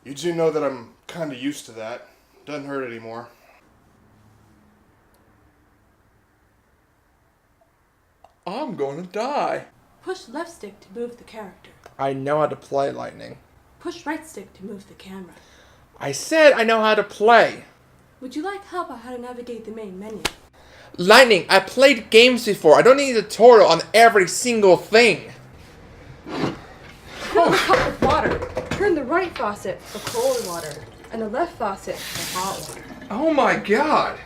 You do know that I'm kind of used to that. Doesn't hurt anymore. I'm gonna die. Push left stick to move the character. I know how to play, Lightning. Push right stick to move the camera. I said I know how to play. Would you like help on how to navigate the main menu? Lightning, I played games before. I don't need a tutorial on every single thing. Fill the cup with water. Turn the right faucet for cold water, and the left faucet for hot water. Oh my god.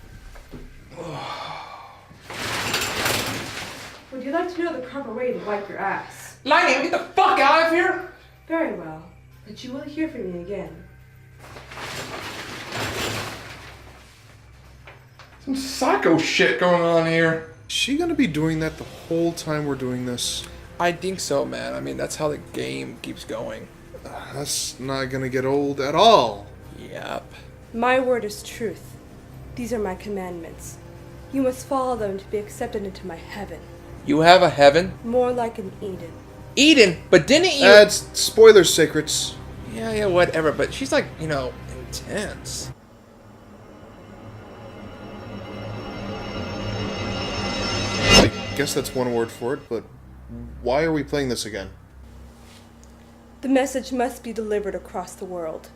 Would you like to know the proper way to wipe your ass? Lightning, get the fuck out of here! Very well, but you will hear from me again. Some psycho shit going on here. Is she gonna be doing that the whole time we're doing this? I think so, man. I mean, that's how the game keeps going. That's not gonna get old at all. Yep. My word is truth. These are my commandments. You must follow them to be accepted into my heaven. You have a heaven? More like an Eden. Eden, but didn't you... That's spoiler secrets. Yeah, whatever, but she's like, intense. I guess that's one word for it, but why are we playing this again? The message must be delivered across the world.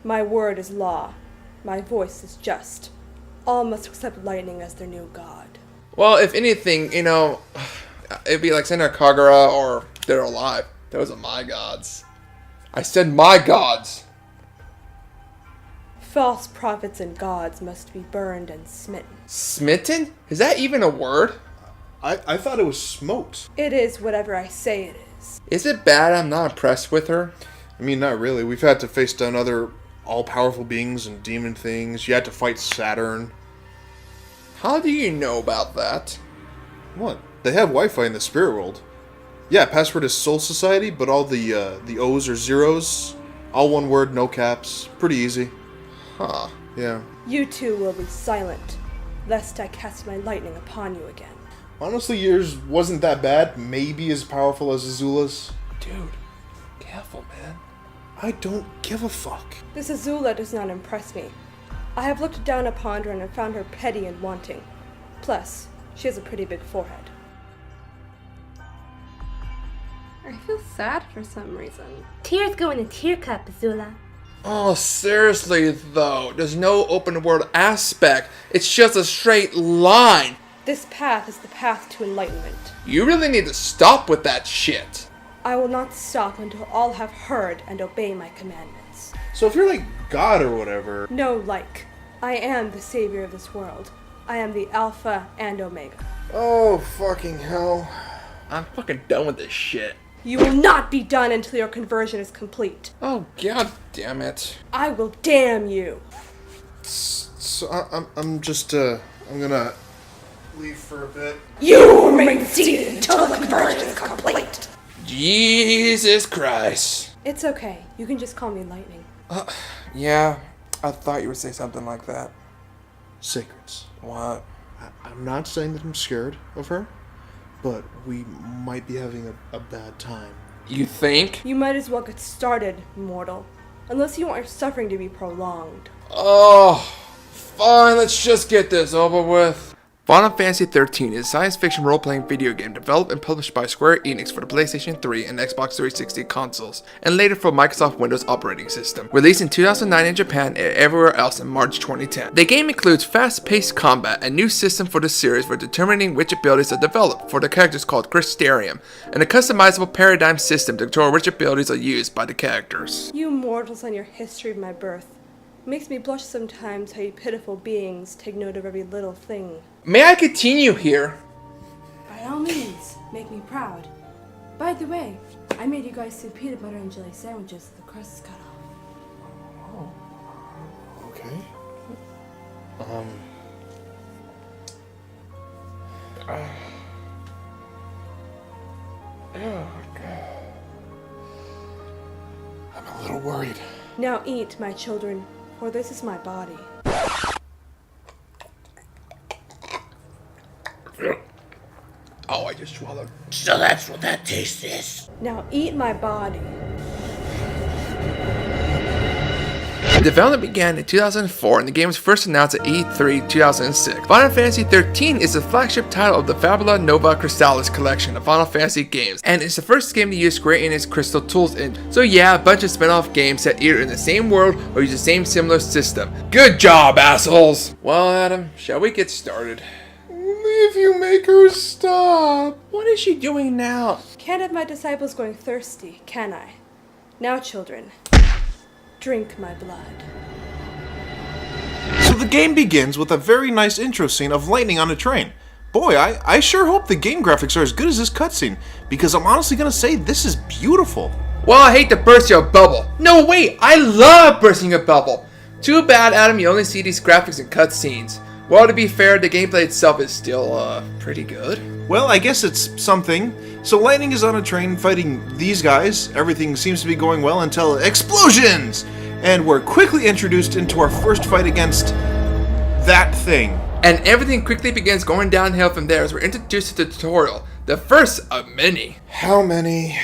My word is law. My voice is just. All must accept lightning as their new god. Well, if anything, it'd be like Senator Kagura or They're Alive. Those are my gods. I said my gods. False prophets and gods must be burned and smitten. Smitten? Is that even a word? I thought it was smoked. It is whatever I say it is. Is it bad I'm not impressed with her? I mean, not really. We've had to face down other all-powerful beings and demon things. You had to fight Saturn. How do you know about that? What? They have Wi-Fi in the spirit world. Yeah, password is Soul Society, but all the O's are zeros. All one word, no caps. Pretty easy. Huh. Yeah. You two will be silent, lest I cast my lightning upon you again. Honestly, yours wasn't that bad. Maybe as powerful as Azula's. Dude, careful, man. I don't give a fuck. This Azula does not impress me. I have looked down upon her and have found her petty and wanting. Plus, she has a pretty big forehead. I feel sad for some reason. Tears go in a tear cup, Azula. Oh, seriously, though. There's no open world aspect. It's just a straight line. This path is the path to enlightenment. You really need to stop with that shit. I will not stop until all have heard and obey my commandments. So if you're like God or whatever... No like. I am the savior of this world. I am the Alpha and Omega. Oh, fucking hell. I'm fucking done with this shit. You will not be done until your conversion is complete. Oh, god damn it. I will damn you. So I'm gonna leave for a bit. You will remain seated until the conversion is complete. Jesus Christ. It's okay. You can just call me Lightning. Yeah, I thought you would say something like that. Secrets. What? I'm not saying that I'm scared of her, but we might be having a bad time. You think? You might as well get started, mortal. Unless you want your suffering to be prolonged. Oh, fine, let's just get this over with. Final Fantasy XIII is a science fiction role-playing video game developed and published by Square Enix for the PlayStation 3 and Xbox 360 consoles, and later for Microsoft Windows operating system. Released in 2009 in Japan and everywhere else in March 2010. The game includes fast-paced combat, a new system for the series for determining which abilities are developed for the characters called Crystarium, and a customizable paradigm system to control which abilities are used by the characters. You mortals and your history of my birth. Makes me blush sometimes how you pitiful beings take note of every little thing. May I continue here? By all means, make me proud. By the way, I made you guys some peanut butter and jelly sandwiches with the crust is cut off. Oh. Okay. I'm a little worried. Now eat, my children, for this is my body. Oh, I just swallowed. So that's what that taste is. Now eat my body. Development began in 2004 and the game was first announced at E3 2006. Final Fantasy XIII is the flagship title of the Fabula Nova Crystallis collection of Final Fantasy games, and it's the first game to use Square Enix Crystal Tools engine. So yeah, a bunch of spin-off games set either in the same world or use the same similar system. Good job, assholes! Well, Adam, shall we get started? Only if you make her stop. What is she doing now? Can't have my disciples going thirsty, can I? Now, children, drink my blood. So the game begins with a very nice intro scene of lightning on a train. Boy, I sure hope the game graphics are as good as this cutscene, because I'm honestly gonna say this is beautiful. Well, I hate to burst your bubble. No, wait, I love bursting your bubble. Too bad, Adam, you only see these graphics in cutscenes. Well, to be fair, the gameplay itself is still, pretty good. Well, I guess it's something. So Lightning is on a train fighting these guys. Everything seems to be going well until explosions! And we're quickly introduced into our first fight against that thing. And everything quickly begins going downhill from there as we're introduced to the tutorial. The first of many. How many?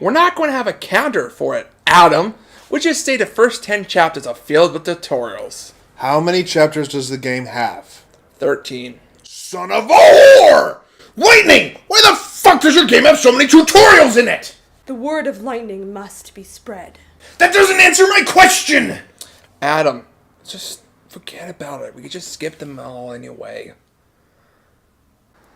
We're not going to have a counter for it, Adam. We just say the first 10 chapters are filled with tutorials. How many chapters does the game have? 13. Son of a whore! Lightning! Why the fuck does your game have so many tutorials in it? The word of lightning must be spread. That doesn't answer my question! Adam, just forget about it. We could just skip them all anyway.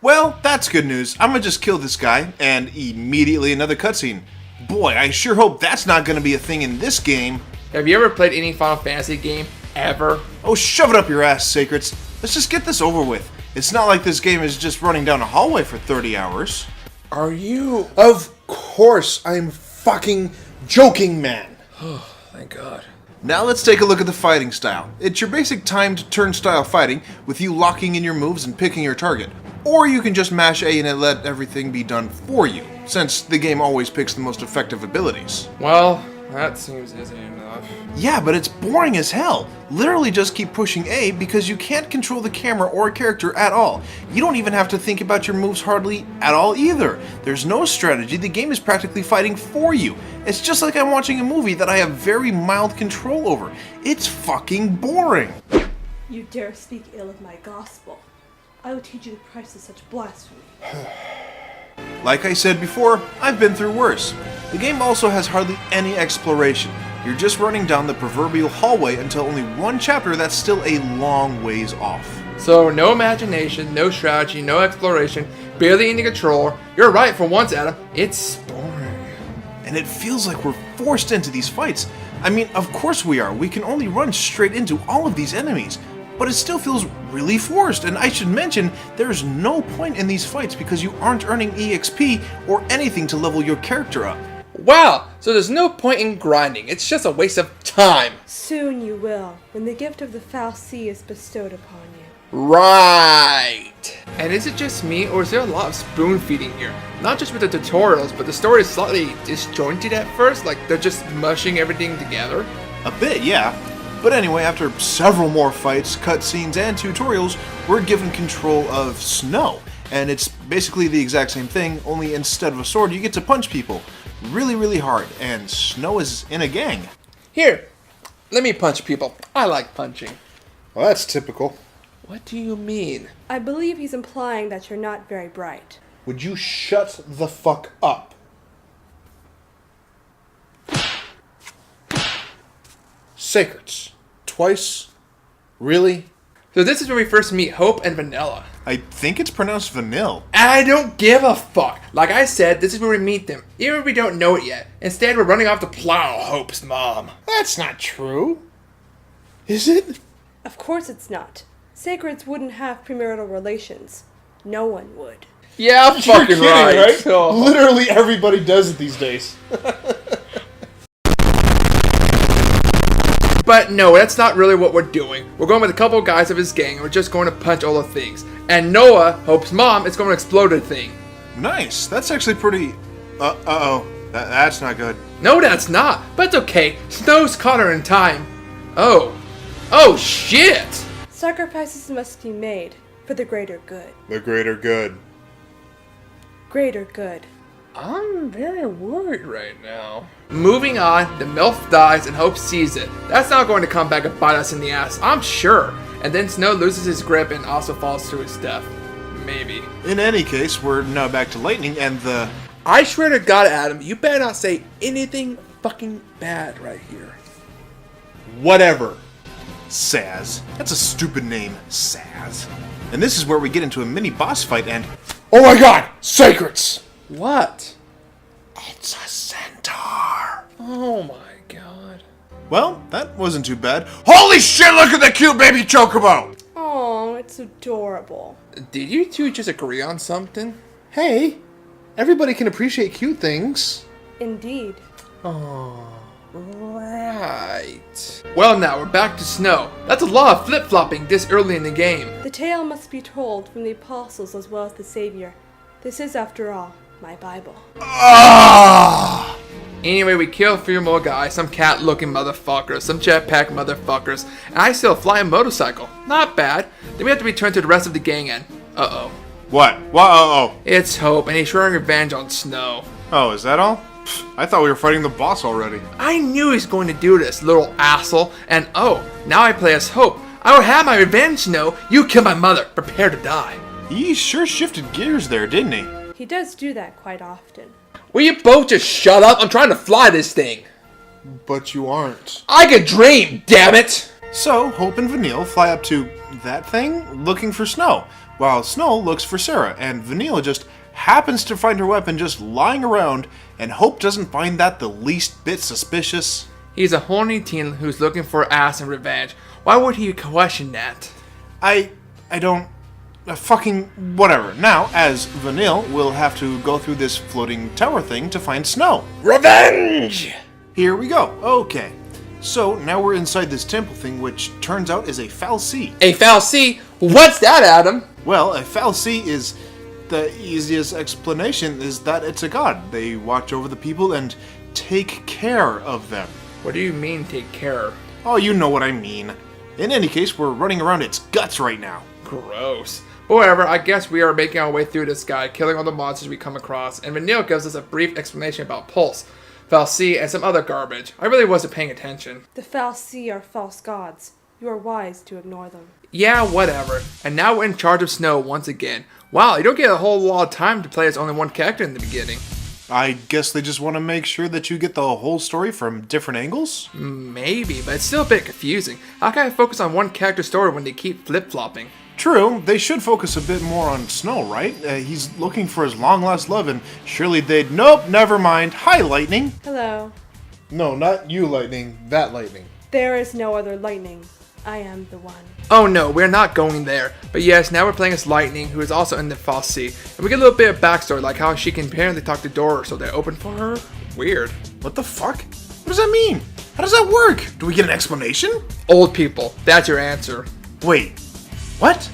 Well, that's good news. I'm gonna just kill this guy, and immediately another cutscene. Boy, I sure hope that's not gonna be a thing in this game. Have you ever played any Final Fantasy game? Ever? Oh, shove it up your ass, Sacrets. Let's just get this over with. It's not like this game is just running down a hallway for 30 hours. Are you? Of course, I'm fucking joking, man. Oh, thank God. Now let's take a look at the fighting style. It's your basic timed turn style fighting, with you locking in your moves and picking your target. Or you can just mash A and let everything be done for you, since the game always picks the most effective abilities. Well, that seems easy enough. Yeah, but it's boring as hell. Literally just keep pushing A because you can't control the camera or a character at all. You don't even have to think about your moves hardly at all either. There's no strategy, the game is practically fighting for you. It's just like I'm watching a movie that I have very mild control over. It's fucking boring. You dare speak ill of my gospel. I will teach you the price of such blasphemy. Like I said before, I've been through worse. The game also has hardly any exploration. You're just running down the proverbial hallway until only one chapter that's still a long ways off. So, no imagination, no strategy, no exploration, barely any control. You're right for once, Adam. It's boring. And it feels like we're forced into these fights. I mean, of course we are. We can only run straight into all of these enemies. But it still feels really forced, and I should mention, there's no point in these fights because you aren't earning EXP or anything to level your character up. Wow, so there's no point in grinding, it's just a waste of time. Soon you will, when the gift of the foul sea is bestowed upon you. Right. And is it just me, or is there a lot of spoon feeding here? Not just with the tutorials, but the story is slightly disjointed at first, like they're just mushing everything together. A bit, yeah. But anyway, after several more fights, cutscenes, and tutorials, we're given control of Snow. And it's basically the exact same thing, only instead of a sword, you get to punch people. Really, really hard. And Snow is in a gang. Here, let me punch people. I like punching. Well, that's typical. What do you mean? I believe he's implying that you're not very bright. Would you shut the fuck up? Sacrets. Twice? Really? So this is where we first meet Hope and Vanilla. I think it's pronounced Vanille. And I don't give a fuck. Like I said, this is where we meet them, even if we don't know it yet. Instead, we're running off to plow Hope's mom. That's not true. Is it? Of course it's not. Sacreds wouldn't have premarital relations. No one would. Yeah, I'm You're fucking kidding, right. right? Literally everybody does it these days. But no, that's not really what we're doing. We're going with a couple of guys of his gang, and we're just going to punch all the things. And Noah, Hope's mom, is going to explode the thing. Nice. That's actually pretty... Uh-oh. That's not good. No, that's not. But it's okay. Snow's caught her in time. Oh. Oh, shit! Sacrifices must be made for the greater good. The greater good. Greater good. I'm very worried right now. Moving on, the MILF dies and Hope sees it. That's not going to come back and bite us in the ass, I'm sure. And then Snow loses his grip and also falls to his death. Maybe. In any case, we're now back to Lightning and the... I swear to God, Adam, you better not say anything fucking bad right here. Whatever. Saz. That's a stupid name, Saz. And this is where we get into a mini boss fight and... Oh my god! Sacrets! What? It's a centaur. Oh my God. Well, that wasn't too bad. Holy shit, look at the cute baby chocobo! Oh, it's adorable. Did you two just agree on something? Hey, everybody can appreciate cute things. Indeed. Oh, right. Well, now we're back to Snow. That's a lot of flip-flopping this early in the game. The tale must be told from the apostles as well as the Savior. This is, after all, my Bible. Ah! Anyway, we kill a few more guys, some cat-looking motherfuckers, some jetpack motherfuckers, and I still fly a motorcycle. Not bad. Then we have to return to the rest of the gang and... Uh-oh. What? What? It's Hope, and he's showing revenge on Snow. Oh, is that all? I thought we were fighting the boss already. I knew he was going to do this, little asshole, and oh, now I play as Hope. I will have my revenge, Snow. You killed my mother. Prepare to die. He sure shifted gears there, didn't he? He does do that quite often. Will you both just shut up? I'm trying to fly this thing. But you aren't. I could dream, damn it! So, Hope and Vanille fly up to that thing looking for Snow, while Snow looks for Sarah, and Vanille just happens to find her weapon just lying around, and Hope doesn't find that the least bit suspicious. He's a horny teen who's looking for ass and revenge. Why would he question that? I don't... fucking whatever. Now, as Vanille, we'll have to go through this floating tower thing to find Snow. Revenge! Here we go. Okay. So, now we're inside this temple thing, which turns out is a fal'Cie. A fal'Cie? What's that, Adam? Well, a fal'Cie is... the easiest explanation is that it's a god. They watch over the people and take care of them. What do you mean, take care? Oh, you know what I mean. In any case, we're running around its guts right now. Gross. But whatever, I guess we are making our way through this guy, killing all the monsters we come across, and Vanille gives us a brief explanation about Pulse, fal'Cie, and some other garbage. I really wasn't paying attention. The fal'Cie are false gods. You are wise to ignore them. Yeah, whatever. And now we're in charge of Snow once again. Wow, you don't get a whole lot of time to play as only one character in the beginning. I guess they just want to make sure that you get the whole story from different angles? Maybe, but it's still a bit confusing. How can I focus on one character story when they keep flip-flopping? True, they should focus a bit more on Snow, right? He's looking for his long-lost love, and surely they'd... Nope, never mind. Hi, Lightning. Hello. No, not you, Lightning. That Lightning. There is no other lightning. I am the one. Oh no, we're not going there. But yes, now we're playing as Lightning, who is also in the fal'Cie. And we get a little bit of backstory, like how she can apparently talk to doors so they're open for her. Weird. What the fuck? What does that mean? How does that work? Do we get an explanation? Old people. That's your answer. Wait. What?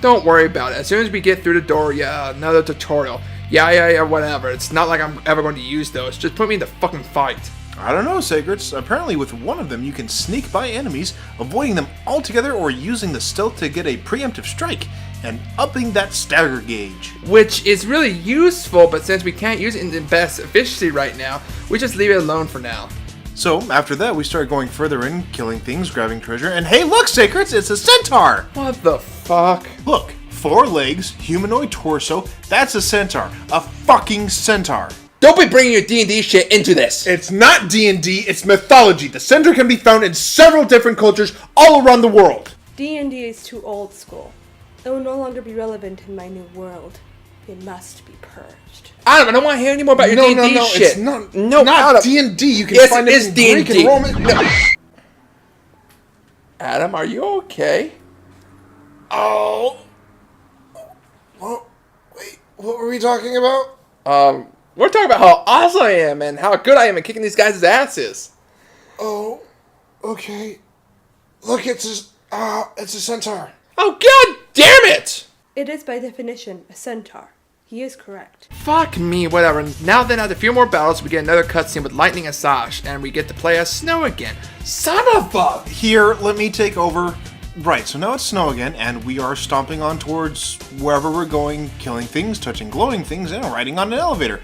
Don't worry about it. As soon as we get through the door, yeah, another tutorial. Yeah, whatever. It's not like I'm ever going to use those. Just put me in the fucking fight. I don't know, Sacrets. Apparently with one of them you can sneak by enemies, avoiding them altogether or using the stealth to get a preemptive strike, and upping that stagger gauge. Which is really useful, but since we can't use it in the best efficiency right now, we just leave it alone for now. So, after that, we start going further in, killing things, grabbing treasure, and hey look, Sacrets, it's a centaur! What the fuck? Look, 4 legs, humanoid torso, that's a centaur. A fucking centaur. Don't be bringing your D&D shit into this! It's not D&D, it's mythology. The centaur can be found in several different cultures all around the world. D&D is too old school. It will no longer be relevant in my new world. It must be purged. Adam, I don't want to hear any more about your D&D shit. It's not Adam. D&D. You can Yes, find it it is in D&D. Greek and Roman. No. Adam, are you okay? Oh. Well, wait, what were we talking about? We're talking about how awesome I am and how good I am at kicking these guys' asses. Oh, okay. Look, it's a centaur. Oh, god damn it! It is by definition a centaur. He is correct. Fuck me, whatever. Now then, after a few more battles, we get another cutscene with Lightning and Sash, and we get to play as Snow again. Son of a... Here, let me take over. Right, so now it's Snow again, and we are stomping on towards wherever we're going, killing things, touching glowing things, and riding on an elevator.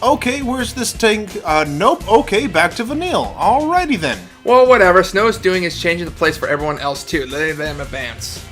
Okay, where's this tank? Nope, okay, back to Vanille. Alrighty then. Well, whatever. Snow's doing is changing the place for everyone else too, letting them advance.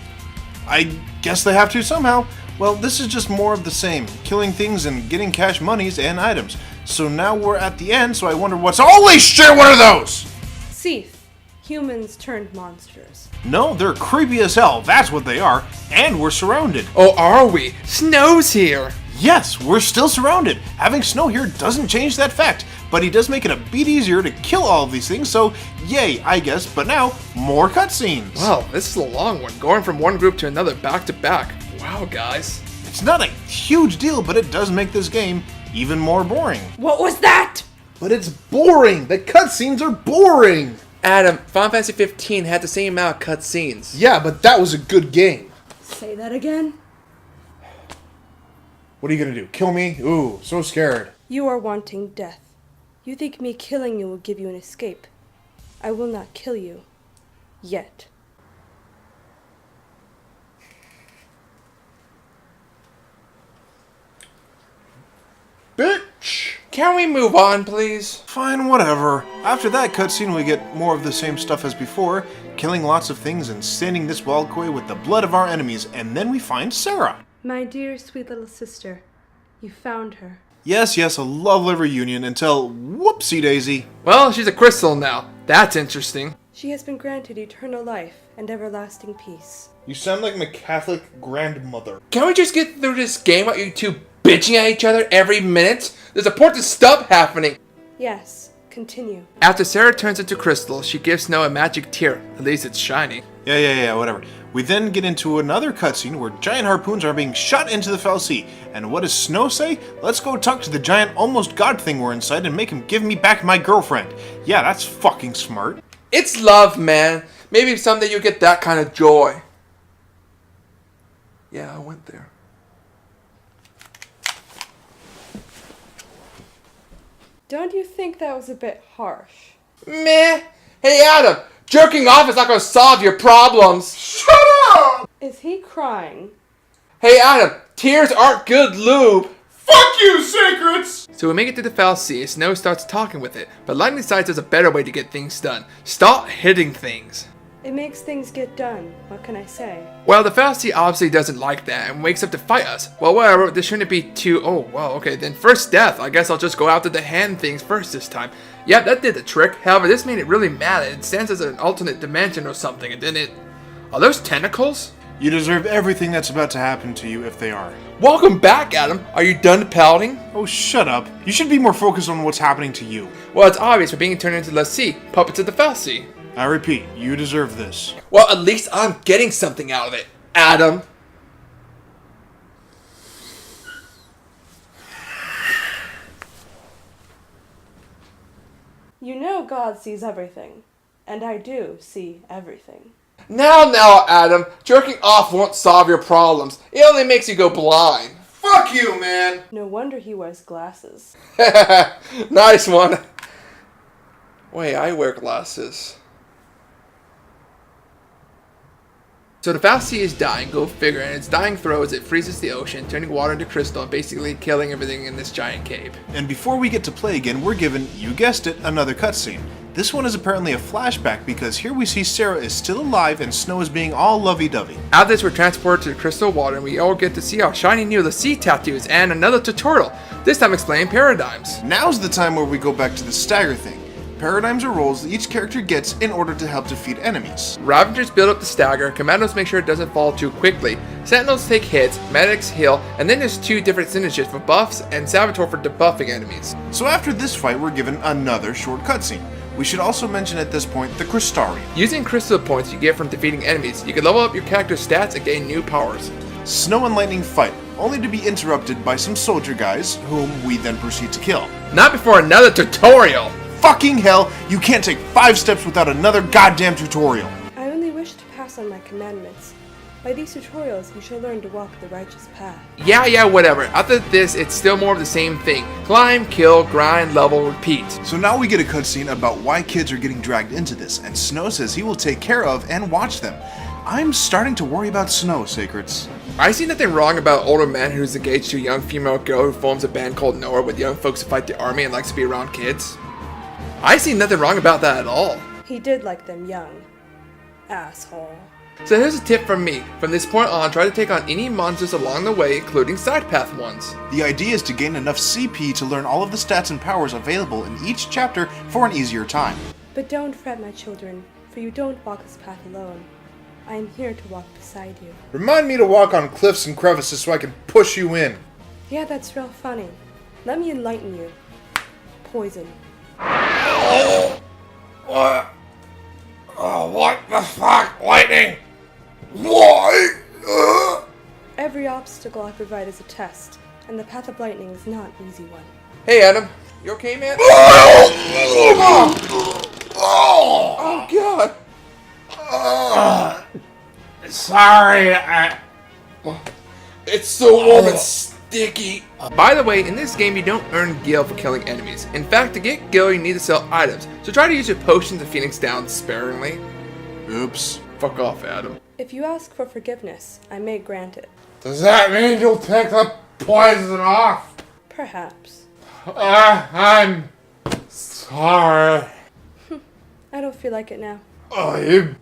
I guess they have to somehow. Well, this is just more of the same, killing things and getting cash monies and items. So now we're at the end, so I wonder what's... Holy shit, what are those? Seath. Humans turned monsters. No, they're creepy as hell, that's what they are, and we're surrounded. Oh, are we? Snow's here! Yes, we're still surrounded. Having Snow here doesn't change that fact, but he does make it a bit easier to kill all of these things, so yay, I guess. But now, more cutscenes. Wow, this is a long one, going from one group to another back to back. Wow, guys. It's not a huge deal, but it does make this game even more boring. What was that? But it's boring. The cutscenes are boring. Adam, Final Fantasy XV had the same amount of cutscenes. Yeah, but that was a good game. Say that again? What are you gonna do? Kill me? Ooh, so scared. You are wanting death. You think me killing you will give you an escape. I will not kill you. Yet. Bitch! Can we move on, please? Fine, whatever. After that cutscene, we get more of the same stuff as before, killing lots of things and staining this walkway with the blood of our enemies, and then we find Sarah. My dear, sweet little sister, you found her. Yes, a lovely reunion until whoopsie daisy. Well, she's a crystal now. That's interesting. She has been granted eternal life and everlasting peace. You sound like my Catholic grandmother. Can we just get through this game without you two bitching at each other every minute? There's important stuff happening. Yes, continue. After Sarah turns into crystal, she gives Snow a magic tear. At least it's shiny. Yeah, whatever. We then get into another cutscene where giant harpoons are being shot into the foul sea. And what does Snow say? Let's go talk to the giant almost god thing we're inside and make him give me back my girlfriend. Yeah, that's fucking smart. It's love, man. Maybe someday you'll get that kind of joy. Yeah, I went there. Don't you think that was a bit harsh? Meh. Hey, Adam. Jerking off is not going to solve your problems. Shut up! Is he crying? Hey, Adam. Tears aren't good lube. Fuck you, Secrets! So we make it to the foul sea. Snow starts talking with it, but Lightning decides there's a better way to get things done. Stop hitting things. It makes things get done. What can I say? Well, the foul sea obviously doesn't like that and wakes up to fight us. Well, whatever. This shouldn't be too... Oh, well, okay. Then first death. I guess I'll just go after the hand things first this time. Yep, that did the trick. However, this made it really mad. It stands as an alternate dimension or something, and then it... Are those tentacles? You deserve everything that's about to happen to you if they are. Welcome back, Adam. Are you done pouting? Oh, shut up. You should be more focused on what's happening to you. Well, it's obvious we're being turned into the sea, puppets of the foul sea. I repeat, you deserve this. Well, at least I'm getting something out of it, Adam. You know God sees everything. And I do see everything. Now, Adam. Jerking off won't solve your problems. It only makes you go blind. Fuck you, man! No wonder he wears glasses. Nice one. Wait, I wear glasses. So the foul sea is dying, go figure, and its dying throw as it freezes the ocean, turning water into crystal and basically killing everything in this giant cave. And before we get to play again, we're given, you guessed it, another cutscene. This one is apparently a flashback because here we see Sarah is still alive and Snow is being all lovey-dovey. After this, we're transported to the crystal water and we all get to see how shiny new the sea tattoo is and another tutorial, this time explaining paradigms. Now's the time where we go back to the stagger thing. Paradigms are rolls that each character gets in order to help defeat enemies. Ravagers build up the stagger, commandos make sure it doesn't fall too quickly, sentinels take hits, medics heal, and then there's two different synergies for buffs and Saboteur for debuffing enemies. So after this fight, we're given another short cutscene. We should also mention at this point the Crystarium. Using crystal points you get from defeating enemies, you can level up your character's stats and gain new powers. Snow and Lightning fight, only to be interrupted by some soldier guys, whom we then proceed to kill. Not before another tutorial! Fucking hell, you can't take 5 steps without another goddamn tutorial. I only wish to pass on my commandments. By these tutorials, you shall learn to walk the righteous path. Yeah, whatever. After this, it's still more of the same thing. Climb, kill, grind, level, repeat. So now we get a cutscene about why kids are getting dragged into this, and Snow says he will take care of and watch them. I'm starting to worry about Snow, Secrets. I see nothing wrong about older man who's engaged to a young female girl who forms a band called Noah with young folks who fight the army and likes to be around kids. I see nothing wrong about that at all. He did like them young. Asshole. So here's a tip from me. From this point on, try to take on any monsters along the way, including side path ones. The idea is to gain enough CP to learn all of the stats and powers available in each chapter for an easier time. But don't fret, my children, for you don't walk this path alone. I am here to walk beside you. Remind me to walk on cliffs and crevices so I can push you in. Yeah, that's real funny. Let me enlighten you. Poison. What? Oh, what the fuck, Lightning? Why? Every obstacle I provide is a test, and the path of lightning is not an easy one. Hey Adam, you okay, man? Oh God! Sorry, It's so warm and sticky. By the way, in this game you don't earn gil for killing enemies. In fact, to get gil you need to sell items, so try to use your potions of Phoenix down sparingly. Oops. Fuck off, Adam. If you ask for forgiveness, I may grant it. Does that mean you'll take the poison off? Perhaps. I'm sorry. I don't feel like it now. Oh, you...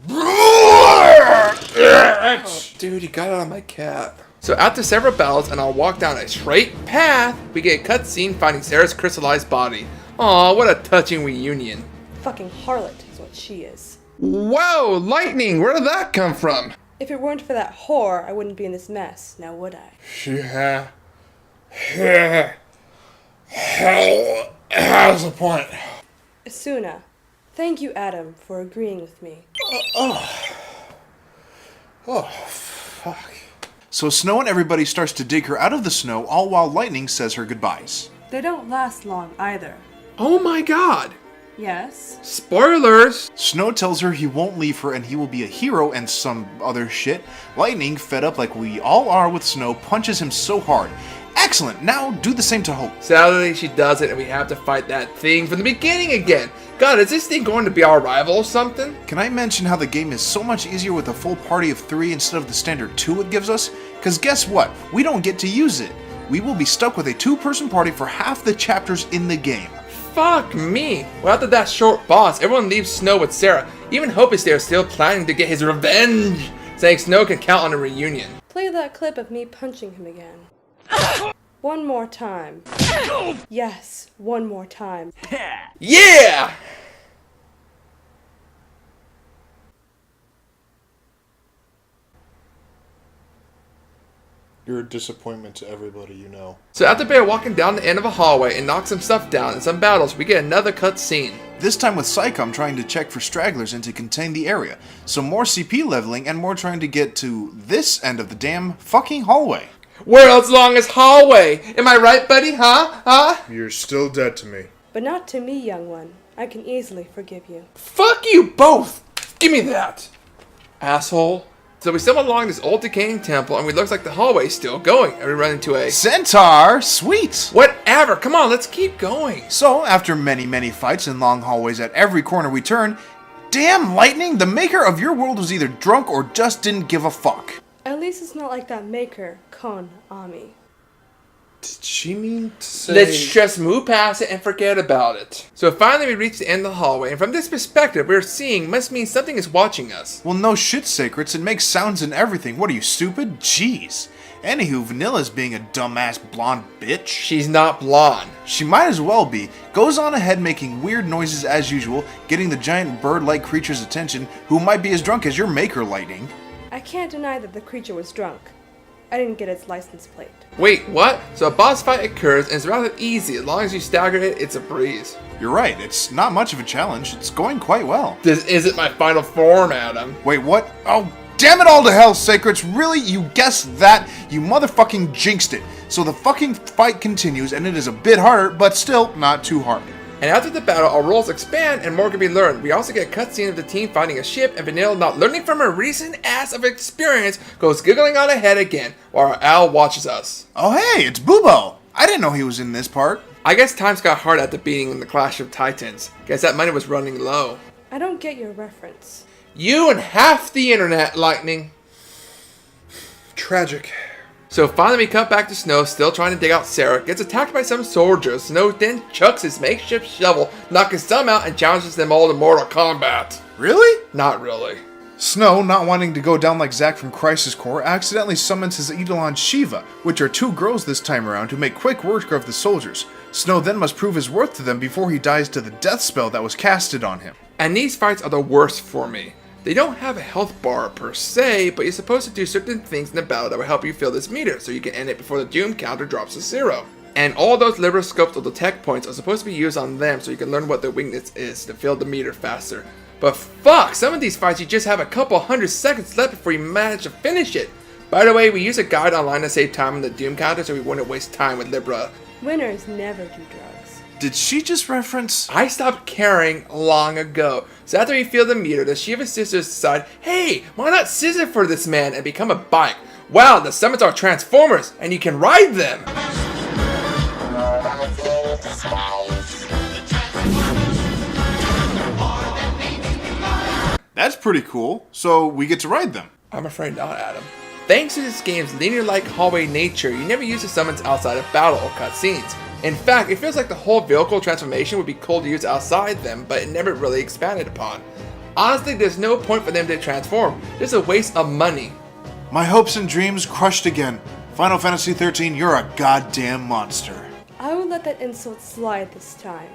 Dude, you got it on my cat. So after several battles and I'll walk down a straight path, we get a cutscene finding Sarah's crystallized body. Aw, what a touching reunion. Fucking harlot is what she is. Whoa, lightning, where did that come from? If it weren't for that whore, I wouldn't be in this mess, now would I? She has a point. Asuna, thank you, Adam, for agreeing with me. Oh, fuck. So Snow and everybody starts to dig her out of the snow, all while Lightning says her goodbyes. They don't last long either. Oh my god. Yes? Spoilers. Snow tells her he won't leave her and he will be a hero and some other shit. Lightning, fed up like we all are with Snow, punches him so hard. Excellent, now do the same to Hope. Sadly, she does it and we have to fight that thing from the beginning again. God, is this thing going to be our rival or something? Can I mention how the game is so much easier with a full party of 3 instead of the standard 2 it gives us? Cause guess what? We don't get to use it. We will be stuck with a 2-person party for half the chapters in the game. Fuck me. Well, after that short boss, everyone leaves Snow with Sarah. Even Hope is there still planning to get his revenge, saying Snow can count on a reunion. Play that clip of me punching him again. One more time. Yes, one more time. Yeah! You're a disappointment to everybody you know. So after Bear walking down the end of a hallway and knocks some stuff down in some battles, we get another cutscene. This time with Psycom trying to check for stragglers and to contain the area. So more CP leveling and more trying to get to this end of the damn fucking hallway. World's longest hallway. Am I right, buddy? Huh? You're still dead to me. But not to me, young one. I can easily forgive you. Fuck you both! Give me that! Asshole. So we stumble along this old decaying temple and we look like the hallway's still going and we run into a Centaur! Sweet! whatever, come on, let's keep going. So, after many fights in long hallways at every corner we turn, damn Lightning, the maker of your world was either drunk or just didn't give a fuck. At least it's not like that maker, Kon Ami. Did she mean to say... Let's just move past it and forget about it. So finally we reach the end of the hallway and from this perspective we're seeing must mean something is watching us. Well, no shit, Sacrets, it makes sounds and everything. What are you, stupid? Jeez. Anywho, Vanilla's being a dumbass blonde bitch. She's not blonde. She might as well be. Goes on ahead making weird noises as usual, getting the giant bird-like creature's attention, who might be as drunk as your maker, Lightning. I can't deny that the creature was drunk. I didn't get its license plate. Wait, what? So a boss fight occurs and it's rather easy. As long as you stagger it, it's a breeze. You're right, it's not much of a challenge. It's going quite well. This isn't my final form, Adam. Wait, what? Oh, damn it all to hell, Sacrets. Really? You guessed that? You motherfucking jinxed it. So the fucking fight continues and it is a bit harder, but still not too hard. And after the battle, our roles expand and more can be learned. We also get a cutscene of the team finding a ship and Vanilla not learning from her recent ass of experience goes giggling on ahead again while our owl watches us. Oh hey, it's Bubo. I didn't know he was in this part. I guess times got hard after beating in the Clash of Titans. Guess that money was running low. I don't get your reference. You and half the internet, Lightning. Tragic. So finally we cut back to Snow, still trying to dig out Sarah, gets attacked by some soldiers. Snow then chucks his makeshift shovel, knocking some out and challenges them all to mortal combat. Really? Not really. Snow, not wanting to go down like Zack from Crisis Core, accidentally summons his Eidolon Shiva, which are 2 girls this time around, to make quick work of the soldiers. Snow then must prove his worth to them before he dies to the death spell that was casted on him. And these fights are the worst for me. They don't have a health bar per se, but you're supposed to do certain things in the battle that will help you fill this meter, so you can end it before the doom counter drops to 0. And all those liberal scopes of the tech points are supposed to be used on them so you can learn what their weakness is to fill the meter faster. But fuck, some of these fights you just have a couple 100 seconds left before you manage to finish it. By the way, we use a guide online to save time on the doom counter so we wouldn't waste time with Libra. Winners never do drugs. Did she just reference... I stopped caring long ago. So after we fill the meter, the Shiva sisters decide, hey, why not scissor for this man and become a bike? Wow, the summons are transformers, and you can ride them! That's pretty cool. So we get to ride them. I'm afraid not, Adam. Thanks to this game's linear-like hallway nature, you never use the summons outside of battle or cutscenes. In fact, it feels like the whole vehicle transformation would be cool to use outside them, but it never really expanded upon. Honestly, there's no point for them to transform. It's a waste of money. My hopes and dreams crushed again. Final Fantasy XIII, you're a goddamn monster. I will let that insult slide this time.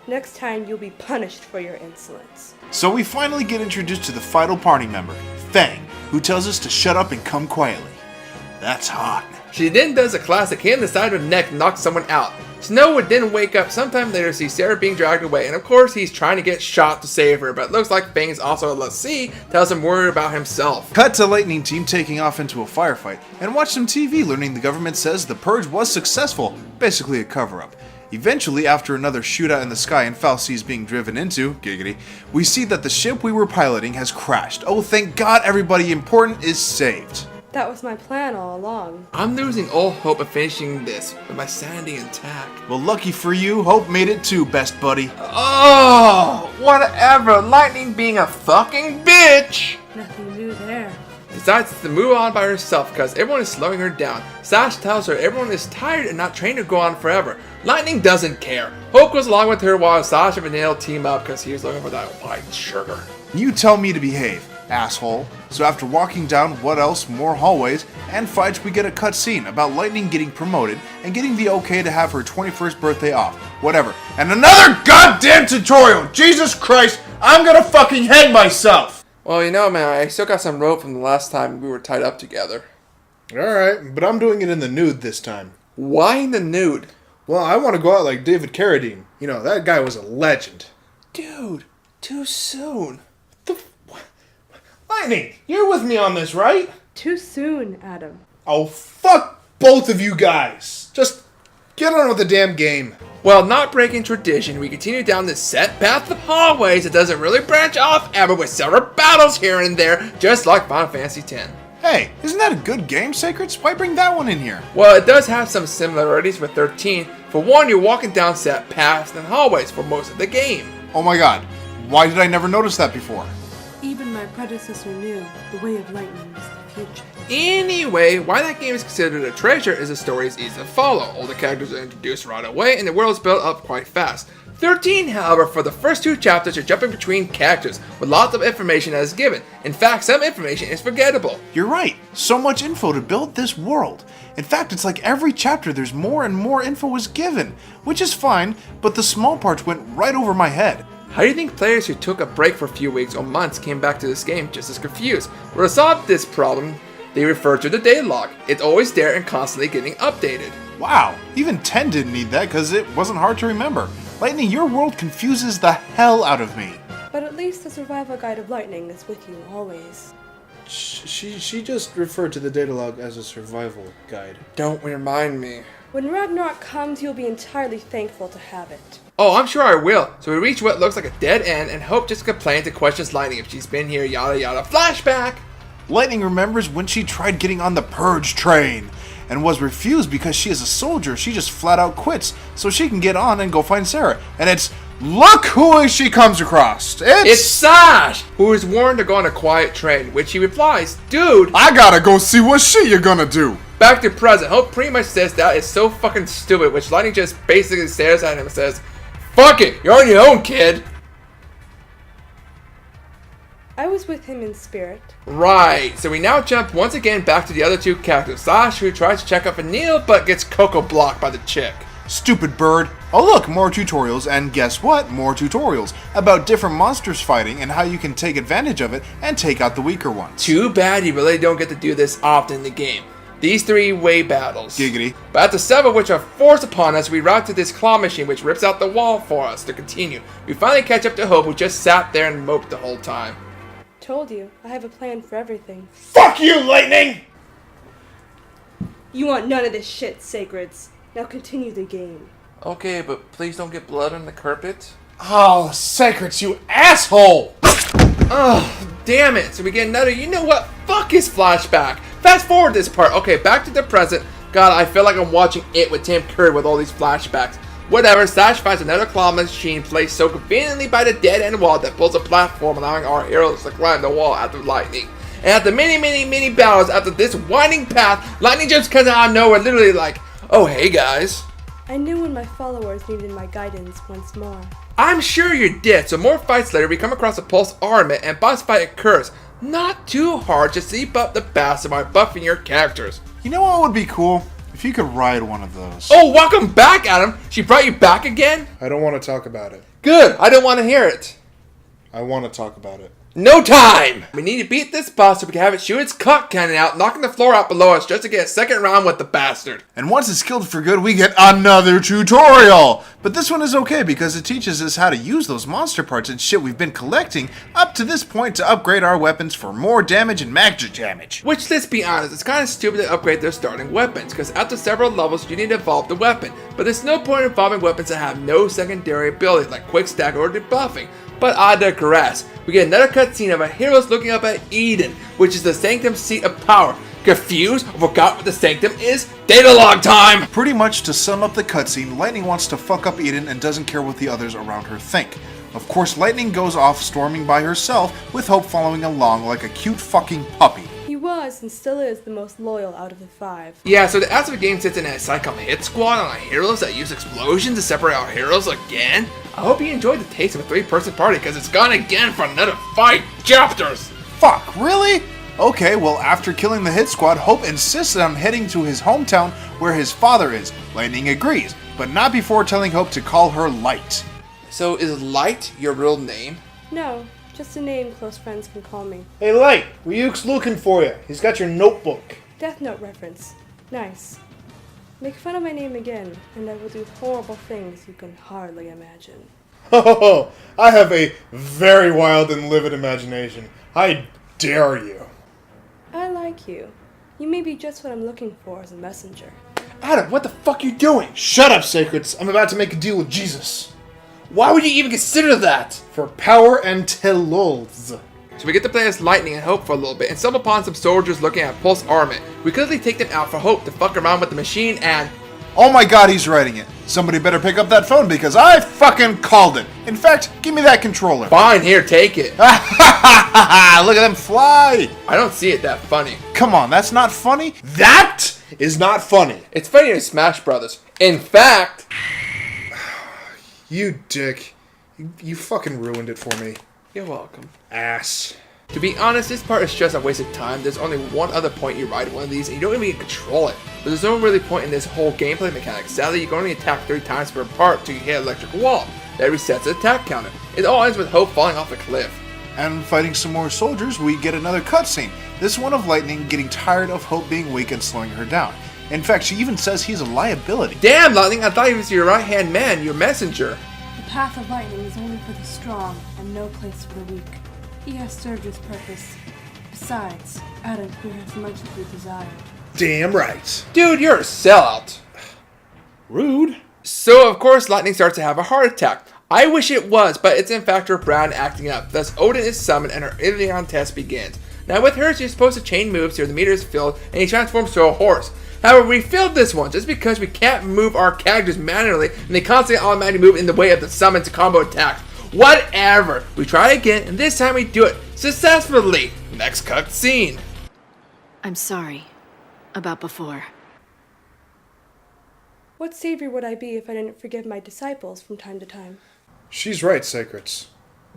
Next time you'll be punished for your insolence. So we finally get introduced to the final party member, Fang, who tells us to shut up and come quietly. That's hot. She then does a classic hit in the side of the neck and knocks someone out. Snow would then wake up sometime later to see Sarah being dragged away, and of course he's trying to get shot to save her, but it looks like Fang is also a lessee, tells him worried about himself. Cut to Lightning Team taking off into a firefight, and watch some TV learning the government says the purge was successful, basically a cover-up. Eventually, after another shootout in the sky and foul seas being driven into, giggity, we see that the ship we were piloting has crashed. Oh, thank God everybody important is saved. That was my plan all along. I'm losing all hope of finishing this with my sanity intact. Well, lucky for you, Hope made it too, best buddy. Oh, whatever, Lightning being a fucking bitch! Nothing new there. Decides to move on by herself because everyone is slowing her down. Sash tells her everyone is tired and not trained to go on forever. Lightning doesn't care. Hope goes along with her while Sash and Vanille team up because he's looking for that white sugar. You tell me to behave, asshole. So after walking down what else, more hallways and fights, we get a cutscene about Lightning getting promoted and getting the okay to have her 21st birthday off. Whatever. And another goddamn tutorial! Jesus Christ, I'm gonna fucking hang myself! Well, you know, man, I still got some rope from the last time we were tied up together. Alright, but I'm doing it in the nude this time. Why in the nude? Well, I want to go out like David Carradine. You know, that guy was a legend. Dude, too soon. Lightning, you're with me on this, right? Too soon, Adam. Oh, fuck both of you guys. Just get on with the damn game. Well, not breaking tradition, we continue down this set path of hallways that doesn't really branch off ever with several battles here and there, just like Final Fantasy X. Hey, isn't that a good game, Sacreds? Why bring that one in here? Well, it does have some similarities with 13. For one, you're walking down set paths and hallways for most of the game. Oh my God, why did I never notice that before? Even my predecessor knew the way of lightning is the future. Anyway, why that game is considered a treasure is the story is easy to follow. All the characters are introduced right away and the world is built up quite fast. 13, however, for the first 2 chapters, you're jumping between characters with lots of information that is given. In fact, some information is forgettable. You're right. So much info to build this world. In fact, it's like every chapter there's more and more info is given, which is fine, but the small parts went right over my head. How do you think players who took a break for a few weeks or months came back to this game just as confused? Well, to solve this problem, they refer to the data log. It's always there and constantly getting updated. Wow, even 10 didn't need that because it wasn't hard to remember. Lightning, your world confuses the hell out of me. But at least the survival guide of lightning is with you always. She just referred to the data log as a survival guide. Don't remind me. When Ragnarok comes, you'll be entirely thankful to have it. Oh, I'm sure I will. So we reach what looks like a dead end and Hope just complains and questions Lightning if she's been here, yada yada. Flashback! Lightning remembers when she tried getting on the purge train and was refused because she is a soldier. She just flat out quits so she can get on and go find Sarah. And it's, look who she comes across. It's Sash, who is warned to go on a quiet train, which he replies, dude, I gotta go see what shit you're gonna do. Back to present. Hope pretty much says that is so fucking stupid, which Lightning just basically stares at him and says, fuck it, you're on your own, kid. I was with him in spirit. Right, so we now jump once again back to the other 2 characters. Sash, who tries to check up Vanille, but gets Coco blocked by the chick. Stupid bird. Oh look, more tutorials, and guess what? More tutorials about different monsters fighting and how you can take advantage of it and take out the weaker ones. Too bad you really don't get to do this often in the game. These 3-way battles. Giggity. But after several which are forced upon us, we route to this claw machine which rips out the wall for us to continue. We finally catch up to Hope, who just sat there and moped the whole time. Told you, I have a plan for everything. Fuck you, Lightning! You want none of this shit, Sacreds. Now continue the game. Okay, but please don't get blood on the carpet. Oh, Sacreds, you asshole! Oh, damn it. So we get another, you know what? Fuck his flashback. Fast forward this part. Okay, back to the present. God, I feel like I'm watching it with Tim Curry with all these flashbacks. Whatever, Slash finds another claw machine placed so conveniently by the dead-end wall that pulls a platform, allowing our heroes to climb the wall after lightning. And after many battles, after this winding path, lightning just comes out of nowhere, literally like, oh hey guys. I knew when my followers needed my guidance once more. I'm sure you did, so more fights later we come across a pulse armament and boss fight occurs. Not too hard, just sleep up the bastard by buffing your characters. You know what would be cool? If you could ride one of those. Oh, welcome back, Adam! She brought you back again? I don't want to talk about it. Good, I don't want to hear it. I want to talk about it. No time! We need to beat this boss so we can have it shoot its cock cannon out, knocking the floor out below us just to get a second round with the bastard. And once it's killed for good, we get another tutorial! But this one is okay because it teaches us how to use those monster parts and shit we've been collecting up to this point to upgrade our weapons for more damage and magic damage. Which, let's be honest, it's kind of stupid to upgrade their starting weapons, because after several levels you need to evolve the weapon. But there's no point in evolving weapons that have no secondary ability like quick stack or debuffing. But I digress. We get another cutscene of our heroes looking up at Eden, which is the Sanctum seat of power. Confused or forgot what the Sanctum is? Data log time! Pretty much to sum up the cutscene, Lightning wants to fuck up Eden and doesn't care what the others around her think. Of course, Lightning goes off storming by herself, with Hope following along like a cute fucking puppy. He was and still is the most loyal out of the 5. Yeah, so the ass of the game sits in a Psychom hit squad on our heroes that use explosions to separate our heroes again. I hope you enjoyed the taste of a 3-person party, because it's gone again for another 5 chapters! Fuck, really? Okay, well after killing the hit squad, Hope insisted on heading to his hometown where his father is. Lightning agrees, but not before telling Hope to call her Light. So is Light your real name? No, just a name close friends can call me. Hey Light, Ryuk's looking for you. He's got your notebook. Death Note reference. Nice. Make fun of my name again, and I will do horrible things you can hardly imagine. Oh, I have a very wild and livid imagination. I dare you. I like you. You may be just what I'm looking for as a messenger. Adam, what the fuck are you doing? Shut up, Sacreds. I'm about to make a deal with Jesus. Why would you even consider that? For power and telos. So we get to play as Lightning and Hope for a little bit, and stumble upon some soldiers looking at Pulse Armament. We quickly take them out for Hope to fuck around with the machine and... Oh my god, he's writing it. Somebody better pick up that phone because I fucking called it. In fact, give me that controller. Fine, here, take it. Look at them fly. I don't see it that funny. Come on, that's not funny? That is not funny. It's funny in Smash Brothers. In fact... You dick. You fucking ruined it for me. You're welcome. Ass. To be honest, this part is just a waste of time. There's only one other point you ride one of these and you don't even control it. But there's no really point in this whole gameplay mechanic. Sadly, you can only attack 3 times per part till you hit an electric wall. That resets the attack counter. It all ends with Hope falling off a cliff. And fighting some more soldiers, we get another cutscene. This one of Lightning getting tired of Hope being weak and slowing her down. In fact, she even says he's a liability. Damn, Lightning, I thought he was your right-hand man, your messenger. The path of lightning is only for the strong and no place for the weak. He has served his purpose. Besides, Adam here has much to be desired. Damn right. Dude, you're a sellout. Rude. So, of course, Lightning starts to have a heart attack. I wish it was, but it's in fact her Brown acting up. Thus, Odin is summoned and her Ilion test begins. Now, with her, she's supposed to chain moves till the meter is filled and he transforms to a horse. However, we failed this one just because we can't move our characters manually and they constantly automatically move in the way of the summons combo attacks. Whatever. We try again and this time we do it successfully. Next cutscene. I'm sorry about before. What savior would I be if I didn't forgive my disciples from time to time? She's right, Sacreds.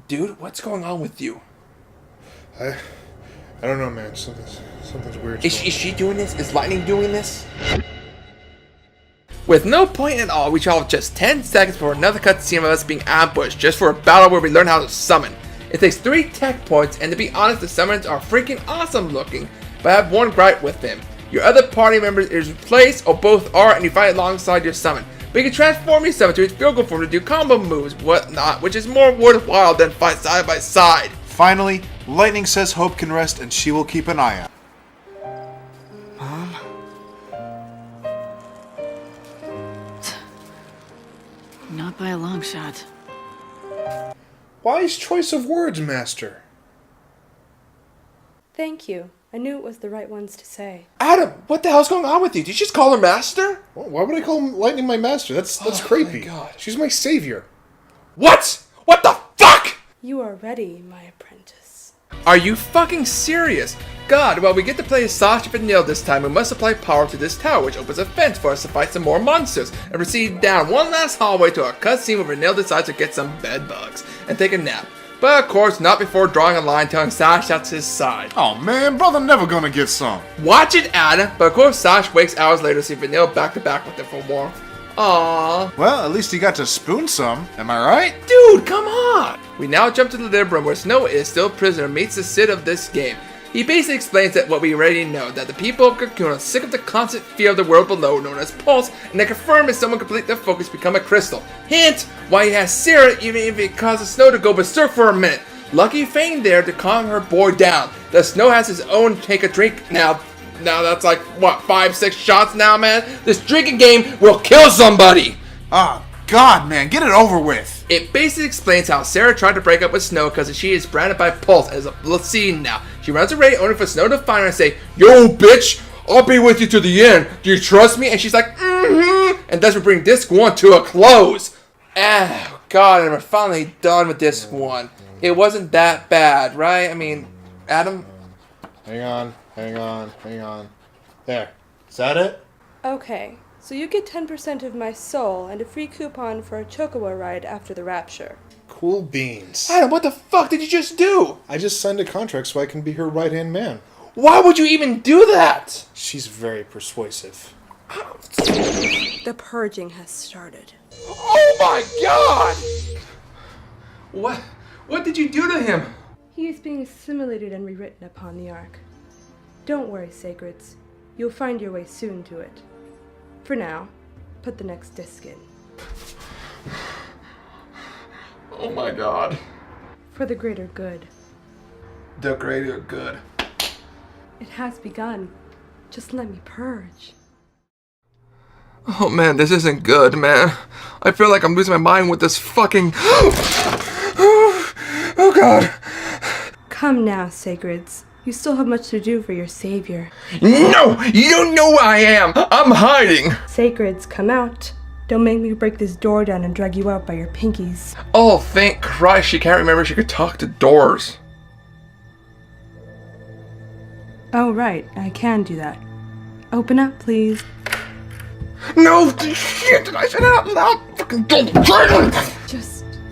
Dude, what's going on with you? I don't know, man. Something's weird. Is she doing this? Is Lightning doing this? With no point at all, we travel just 10 seconds for another cutscene of us being ambushed just for a battle where we learn how to summon. It takes 3 tech points, and to be honest, the summons are freaking awesome looking, but I have one gripe with them. Your other party member is replaced, or both are, and you fight alongside your summon. But you can transform your summon to its field goal form to do combo moves, whatnot, which is more worthwhile than fight side by side. Finally, Lightning says Hope can rest and she will keep an eye out. Mom? Not by a long shot. Wise choice of words, Master. Thank you. I knew it was the right ones to say. Adam, what the hell's going on with you? Did you just call her master? Well, why would I call Lightning my master? That's creepy. My God. She's my savior. What? What the fuck? You are ready, my apprentice. Are you fucking serious? God, well, we get to play as Sasha Vanille this time. We must apply power to this tower, which opens a fence for us to fight some more monsters, and proceed down one last hallway to a cutscene where Vanille decides to get some bed bugs and take a nap. But of course, not before drawing a line telling Sash that's his side. Oh man, brother never gonna get some. Watch it, Adam. But of course, Sash wakes hours later to see Vanille back to back with him for warmth. Aww. Well, at least he got to spoon some. Am I right? Dude, come on! We now jump to the living room where Snow is still a prisoner meets the Sid of this game. He basically explains that what we already know, that the people of Cocoon are sick of the constant fear of the world below known as Pulse, and they confirm if someone complete their focus become a crystal. Hint, why he has Sarah even if it causes Snow to go berserk for a minute. Lucky Fane there to calm her boy down. The Snow has his own take a drink now. Now that's like, what, 5-6 shots now, man? This drinking game will kill somebody! Oh, God, man, get it over with. It basically explains how Sarah tried to break up with Snow because she is branded by Pulse as a scene now. She runs away only for Snow to find her and say, "Yo, bitch, I'll be with you to the end. Do you trust me?" And she's like, "Mm-hmm." And thus we bring disc 1 to a close. Oh, God, and we're finally done with disc 1. It wasn't that bad, right? I mean, Adam? Hang on. There. Is that it? Okay, so you get 10% of my soul and a free coupon for a chocobo ride after the rapture. Cool beans. Adam, what the fuck did you just do? I just signed a contract so I can be her right-hand man. Why would you even do that? She's very persuasive. The purging has started. Oh my God! What did you do to him? He is being assimilated and rewritten upon the Ark. Don't worry, Sacreds. You'll find your way soon to it. For now, put the next disc in. Oh my God. For the greater good. The greater good. It has begun. Just let me purge. Oh man, this isn't good, man. I feel like I'm losing my mind with this fucking... Oh God. Come now, Sacreds. You still have much to do for your savior. No! You don't know who I am! I'm hiding! Sacreds, come out. Don't make me break this door down and drag you out by your pinkies. Oh, thank Christ she can't remember she could talk to doors. Oh, right. I can do that. Open up, please. No! Shit! Did I say that out loud? Fucking don't!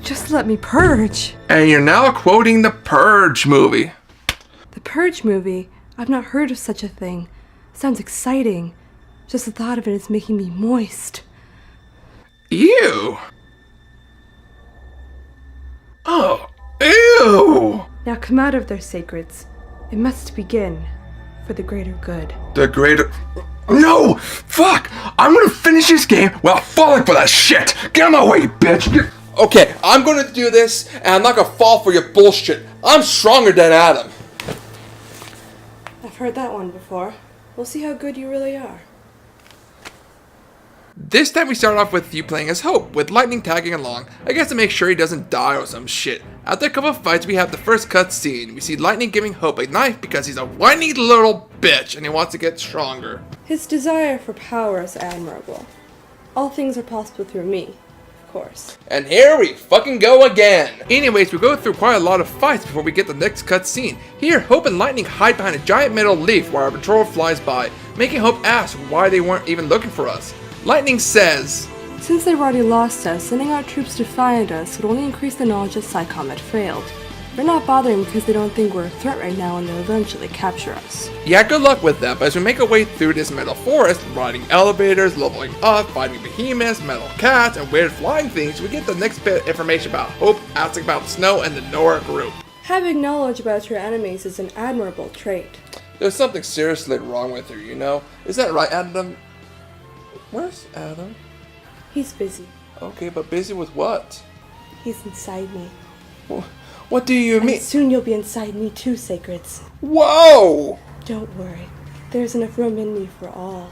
Just let me purge. And you're now quoting the Purge movie. The Purge movie? I've not heard of such a thing. Sounds exciting. Just the thought of it is making me moist. Ew. Oh, ew. Now come out of there, Sacreds. It must begin for the greater good. The greater... No! Fuck! I'm gonna finish this game without falling for that shit! Get out of my way, you bitch! Okay, I'm gonna do this, and I'm not gonna fall for your bullshit. I'm stronger than Adam. I've heard that one before. We'll see how good you really are. This time we start off with you playing as Hope, with Lightning tagging along, I guess to make sure he doesn't die or some shit. After a couple of fights, we have the first cutscene. We see Lightning giving Hope a knife because he's a whiny little bitch and he wants to get stronger. His desire for power is admirable. All things are possible through me, of course. And here we fucking go again! Anyways, we go through quite a lot of fights before we get the next cutscene. Here, Hope and Lightning hide behind a giant metal leaf while our patrol flies by, making Hope ask why they weren't even looking for us. Lightning says, Since they've already lost us, sending out troops to find us would only increase the knowledge that SciComm had failed. They're not bothering because they don't think we're a threat right now and they'll eventually capture us. Yeah, good luck with that, but as we make our way through this metal forest, riding elevators, leveling up, fighting behemoths, metal cats, and weird flying things, we get the next bit of information about Hope asking about Snow and the Nora group. Having knowledge about your enemies is an admirable trait. There's something seriously wrong with her, you know? Is that right, Adam? Where's Adam? He's busy. Okay, but busy with what? He's inside me. What do you mean? And soon you'll be inside me too, Sacreds. Whoa! Don't worry. There's enough room in me for all.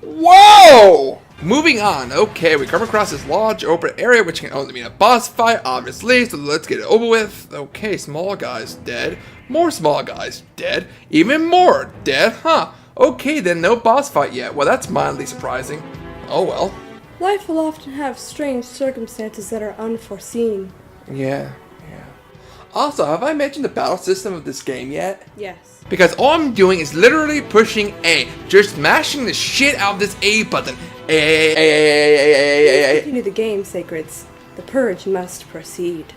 Whoa! Moving on. Okay, we come across this large open area which can only mean a boss fight, obviously, so let's get it over with. Okay, small guy's dead. More small guys. Dead. Even more. Dead. Huh. Okay then, no boss fight yet. Well, that's mildly surprising. Oh well. Life will often have strange circumstances that are unforeseen. Yeah. Also, have I mentioned the battle system of this game yet? Yes. Because all I'm doing is literally pushing A. Just mashing the shit out of this A button. A. Continue the game, Sacreds. The purge must proceed.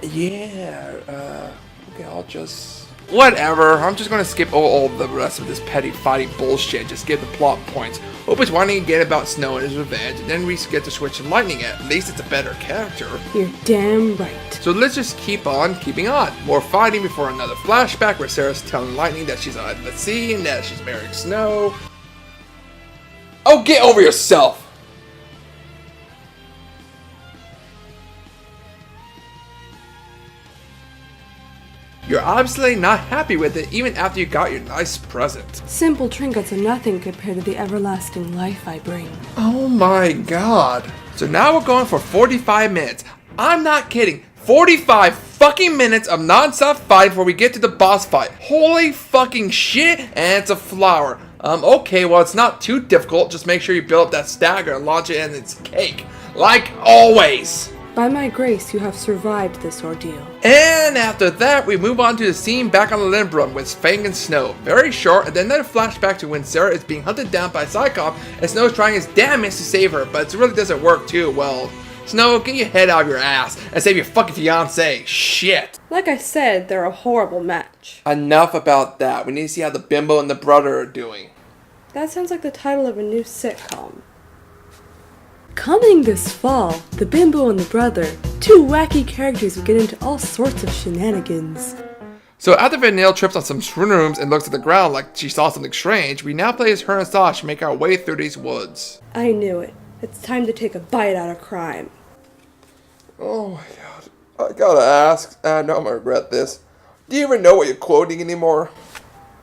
Yeah, okay, I'll just... Whatever, I'm just gonna skip all the rest of this petty fighting bullshit, just give the plot points. Hope it's whining again about Snow and his revenge, and then we get to switch to Lightning. At least it's a better character. You're damn right. So let's just keep on keeping on. More fighting before another flashback where Sarah's telling Lightning that she's at the sea and that she's marrying Snow. Oh, get over yourself! You're obviously not happy with it even after you got your nice present. Simple trinkets are nothing compared to the everlasting life I bring. Oh my god. So now we're going for 45 minutes. I'm not kidding. 45 fucking minutes of non-stop fighting before we get to the boss fight. Holy fucking shit, and it's a flower. Okay, well it's not too difficult. Just make sure you build up that stagger and launch it and it's cake. Like always. By my grace, you have survived this ordeal. And after that, we move on to the scene back on the Limbrun with Fang and Snow. Very short, and then another flashback to when Sarah is being hunted down by Psychop, and Snow is trying his damnedest to save her, but it really doesn't work too well. Snow, get your head out of your ass and save your fucking fiance. Shit. Like I said, they're a horrible match. Enough about that. We need to see how the bimbo and the brother are doing. That sounds like the title of a new sitcom. Coming this fall, the Bimbo and the Brother, two wacky characters who get into all sorts of shenanigans. So after Vanille trips on some shrooms and looks at the ground like she saw something strange, we now play as her and Sash make our way through these woods. I knew it. It's time to take a bite out of crime. Oh my god. I gotta ask, and I know I'm gonna regret this. Do you even know what you're quoting anymore?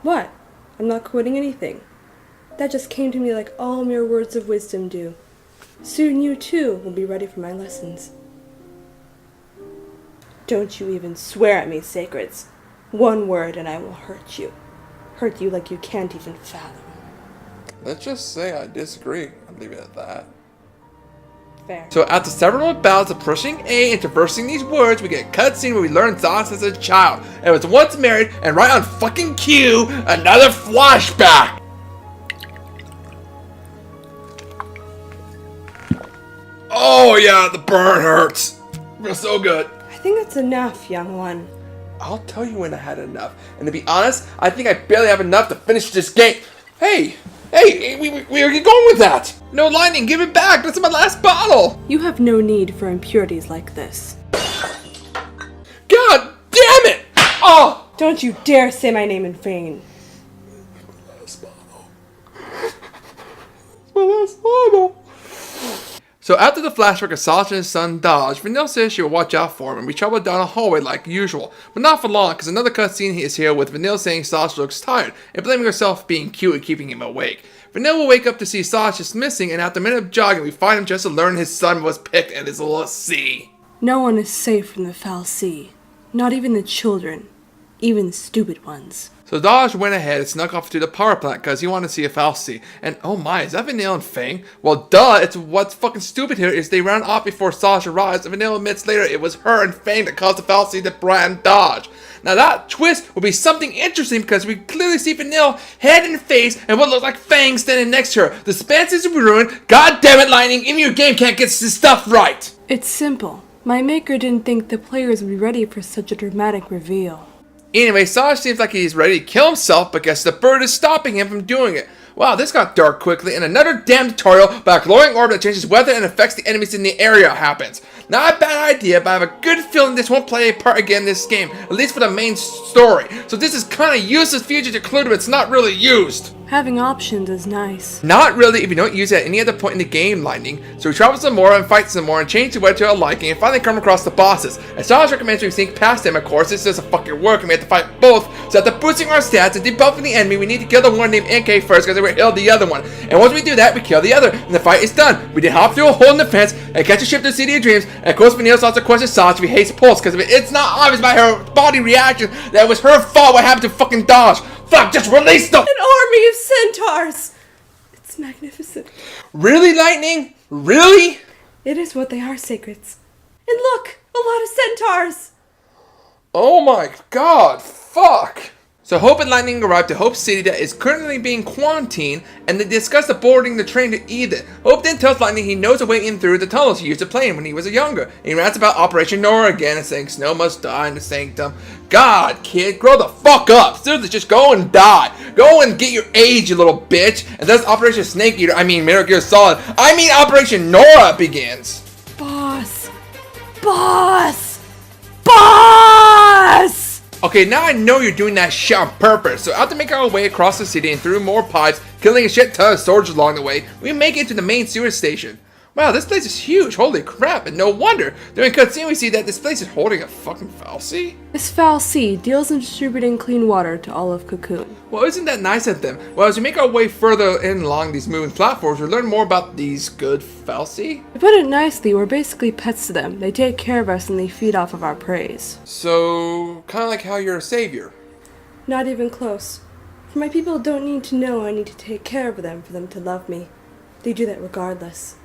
What? I'm not quoting anything. That just came to me like all mere words of wisdom do. Soon you too will be ready for my lessons. Don't you even swear at me, Sacreds. One word and I will hurt you. Hurt you like you can't even fathom. Let's just say I disagree. I'll leave it at that. Fair. So after several bouts of pushing A and traversing these woods, we get a cutscene where we learn Zos as a child and was once married, and right on fucking cue, another flashback! Oh yeah, the burn hurts. Feels so good. I think that's enough, young one. I'll tell you when I had enough. And to be honest, I think I barely have enough to finish this game. Hey, where are you going with that? No, Lightning, give it back. That's my last bottle. You have no need for impurities like this. God damn it! Oh! Don't you dare say my name in vain. My last bottle. So after the flashback of Sasha and his son Dodge, Vanille says she will watch out for him, and we travel down a hallway like usual. But not for long, because another cutscene is here with Vanille saying Sasha looks tired, and blaming herself for being cute and keeping him awake. Vanille will wake up to see Sasha's missing, and after a minute of jogging, we find him just to learn his son was picked and is a little sea. No one is safe from the foul sea. Not even the children. Even the stupid ones. So Dodge went ahead and snuck off to the power plant because he wanted to see a Falsi. And oh my, is that Vanille and Fang? Well duh, it's what's fucking stupid here is they ran off before Sasha arrives, and Vanille admits later it was her and Fang that caused the Falsi to brand Dodge. Now that twist will be something interesting because we clearly see Vanille head and face and what looks like Fang standing next to her. The suspense is ruined. God damn it, Lightning, even your game can't get this stuff right. It's simple. My maker didn't think the players would be ready for such a dramatic reveal. Anyway, Saj seems like he's ready to kill himself, but guess the bird is stopping him from doing it. Wow, this got dark quickly, and another damn tutorial about a glowing orb that changes weather and affects the enemies in the area happens. Not a bad idea, but I have a good feeling this won't play a part again in this game, at least for the main story. So this is kind of useless feature to include if it's not really used. Having options is nice. Not really if you don't use it at any other point in the game, Lightning. So we travel some more and fight some more and change the weather to our liking and finally come across the bosses. As Sonic recommends we sneak past them, of course. This doesn't fucking work and we have to fight both. So after boosting our stats and debuffing the enemy, we need to kill the one named NK first because they will kill the other one. And once we do that, we kill the other. And the fight is done. We did hop through a hole in the fence and catch a ship to the City of Dreams. And of course, Vanilla starts to question Sanji. We hates Pulse because it's not obvious by her body reaction that it was her fault what happened to fucking Dodge. Fuck, just release them! An army of centaurs! It's magnificent. Really, Lightning? Really? It is what they are, Sacreds. And look! A lot of centaurs! Oh my god, fuck! So Hope and Lightning arrive to Hope City that is currently being quarantined, and they discuss boarding the train to Eden. Hope then tells Lightning he knows a way in through the tunnels he used to plane when he was younger. And he rants about Operation Nora again and saying Snow must die in the sanctum. God, kid, grow the fuck up! Seriously, just go and die. Go and get your age, you little bitch. And thus Operation Snake Eater, Metal Gear Solid, Operation Nora begins. Boss! Boss! Boss! Okay, now I know you're doing that shit on purpose, so after making our way across the city and through more pipes, killing a shit ton of soldiers along the way, we make it to the main sewer station. Wow, this place is huge, holy crap, and no wonder. During cutscene we see that this place is holding a fucking fal'Cie. This fal'Cie deals in distributing clean water to all of Cocoon. Well, isn't that nice of them? Well, as we make our way further in along these moving platforms, we learn more about these good fal'Cie. To put it nicely, we're basically pets to them. They take care of us and they feed off of our praise. So, kind of like how you're a savior. Not even close. For my people don't need to know I need to take care of them for them to love me. They do that regardless.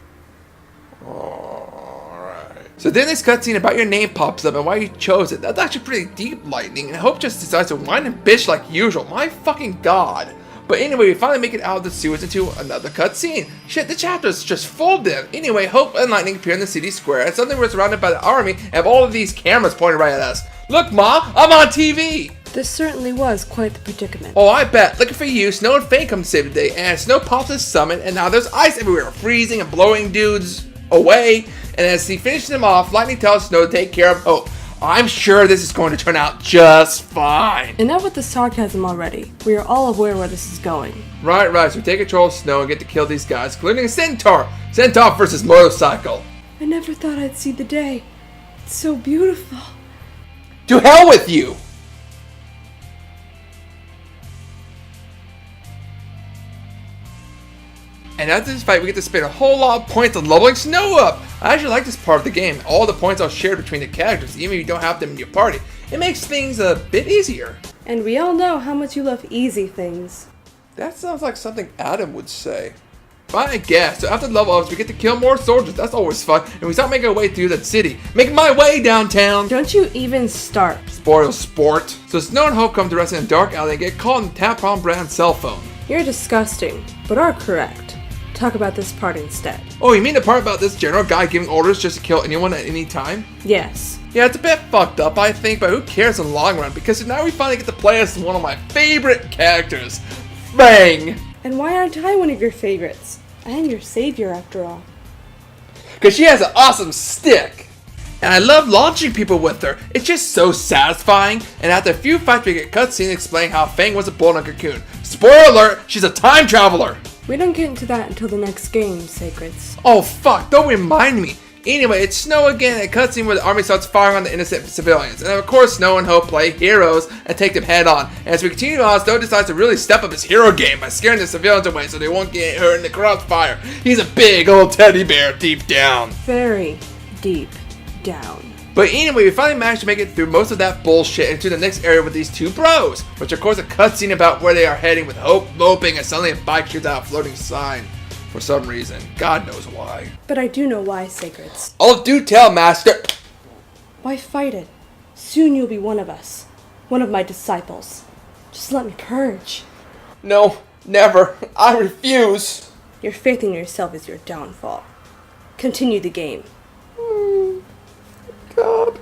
Alright. So then this cutscene about your name pops up and why you chose it. That's actually pretty deep, Lightning, and Hope just decides to whine and bitch like usual. My fucking god. But anyway, we finally make it out of the sewers into another cutscene. Shit, the chapter's just full of them. Anyway, Hope and Lightning appear in the city square, and suddenly we're surrounded by the army and have all of these cameras pointed right at us. Look, Ma, I'm on TV! This certainly was quite the predicament. Oh, I bet. Looking for you, Snow and Faye come to save the day, and Snow pops his summon, and now there's ice everywhere, freezing and blowing dudes away. And as he finishes them off, Lightning tells Snow to take care of Hope. I'm sure this is going to turn out just fine. Enough with the sarcasm already. We are all aware where this is going. Right, so we take control of Snow and get to kill these guys, including a centaur. Centaur versus motorcycle. I never thought I'd see the day. It's so beautiful. To hell with you! And after this fight, we get to spend a whole lot of points on leveling Snow up. I actually like this part of the game. All the points are shared between the characters, even if you don't have them in your party. It makes things a bit easier. And we all know how much you love easy things. That sounds like something Adam would say. But I guess, so after level ups, we get to kill more soldiers. That's always fun. And we start making our way through the city. Making my way downtown. Don't you even start. Spoil sport. So Snow and Hope come to rest in a dark alley and get called on the Tampon brand cell phone. You're disgusting, but are correct. Talk about this part instead. Oh, you mean the part about this general guy giving orders just to kill anyone at any time? Yes. Yeah, it's a bit fucked up, I think, but who cares in the long run? Because now we finally get to play as one of my favorite characters, Fang. And why aren't I one of your favorites? I am your savior, after all. Because she has an awesome stick. And I love launching people with her. It's just so satisfying. And after a few fights, we get cutscenes explaining how Fang was born on Cocoon. Spoiler alert, she's a time traveler. We don't get into that until the next game, Sacreds. Oh fuck, don't remind me. Anyway, it's Snow again and a cutscene where the army starts firing on the innocent civilians. And of course, Snow and Hope play heroes and take them head on. And as we continue on, Snow decides to really step up his hero game by scaring the civilians away so they won't get hurt in the crossfire. He's a big old teddy bear deep down. Very deep down. But anyway, we finally managed to make it through most of that bullshit into the next area with these two bros, which of course a cutscene about where they are heading with Hope moping and suddenly a bike shoots out a floating sign. For some reason. God knows why. But I do know why, Sacreds. Oh, do tell, Master! Why fight it? Soon you'll be one of us. One of my disciples. Just let me purge. No, never. I refuse. Your faith in yourself is your downfall. Continue the game. God.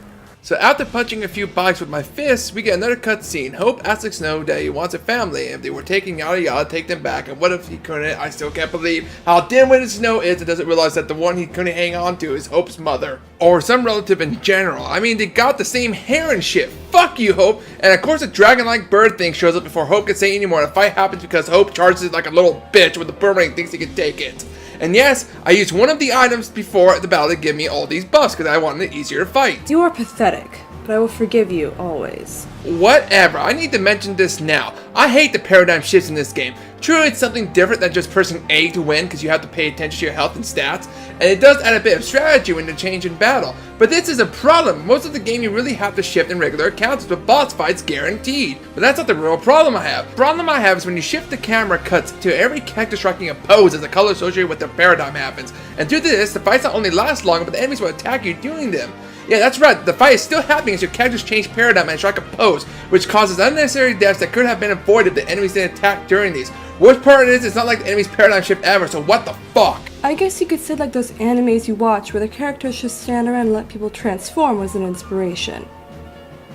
So after punching a few bikes with my fists, we get another cutscene. Hope asks Snow that he wants a family, and if they were taking yada yada, take them back. And what if he couldn't? I still can't believe how dim-witted Snow is and doesn't realize that the one he couldn't hang on to is Hope's mother. Or some relative in general. I mean, they got the same hair and shit. Fuck you, Hope. And of course, a dragon-like bird thing shows up before Hope can say anymore. The fight happens because Hope charges it like a little bitch with the boomerang and thinks he can take it. And yes, I used one of the items before the battle to give me all these buffs because I wanted an easier fight. You are pathetic, but I will forgive you always. Whatever, I need to mention this now. I hate the paradigm shifts in this game. True, it's something different than just pressing A to win because you have to pay attention to your health and stats, and it does add a bit of strategy when you change in battle. But this is a problem. Most of the game you really have to shift in regular encounters with boss fights guaranteed. But that's not the real problem I have. The problem I have is when you shift the camera cuts to every character striking a pose as the color associated with their paradigm happens. And due to this, the fights not only last longer, but the enemies will attack you doing them. Yeah, that's right, the fight is still happening as your characters change paradigm and strike a pose, which causes unnecessary deaths that could have been avoided if the enemies didn't attack during these. Worst part is, it's not like the enemy's paradigm shift ever, so what the fuck? I guess you could say like those animes you watch where the characters just stand around and let people transform was an inspiration.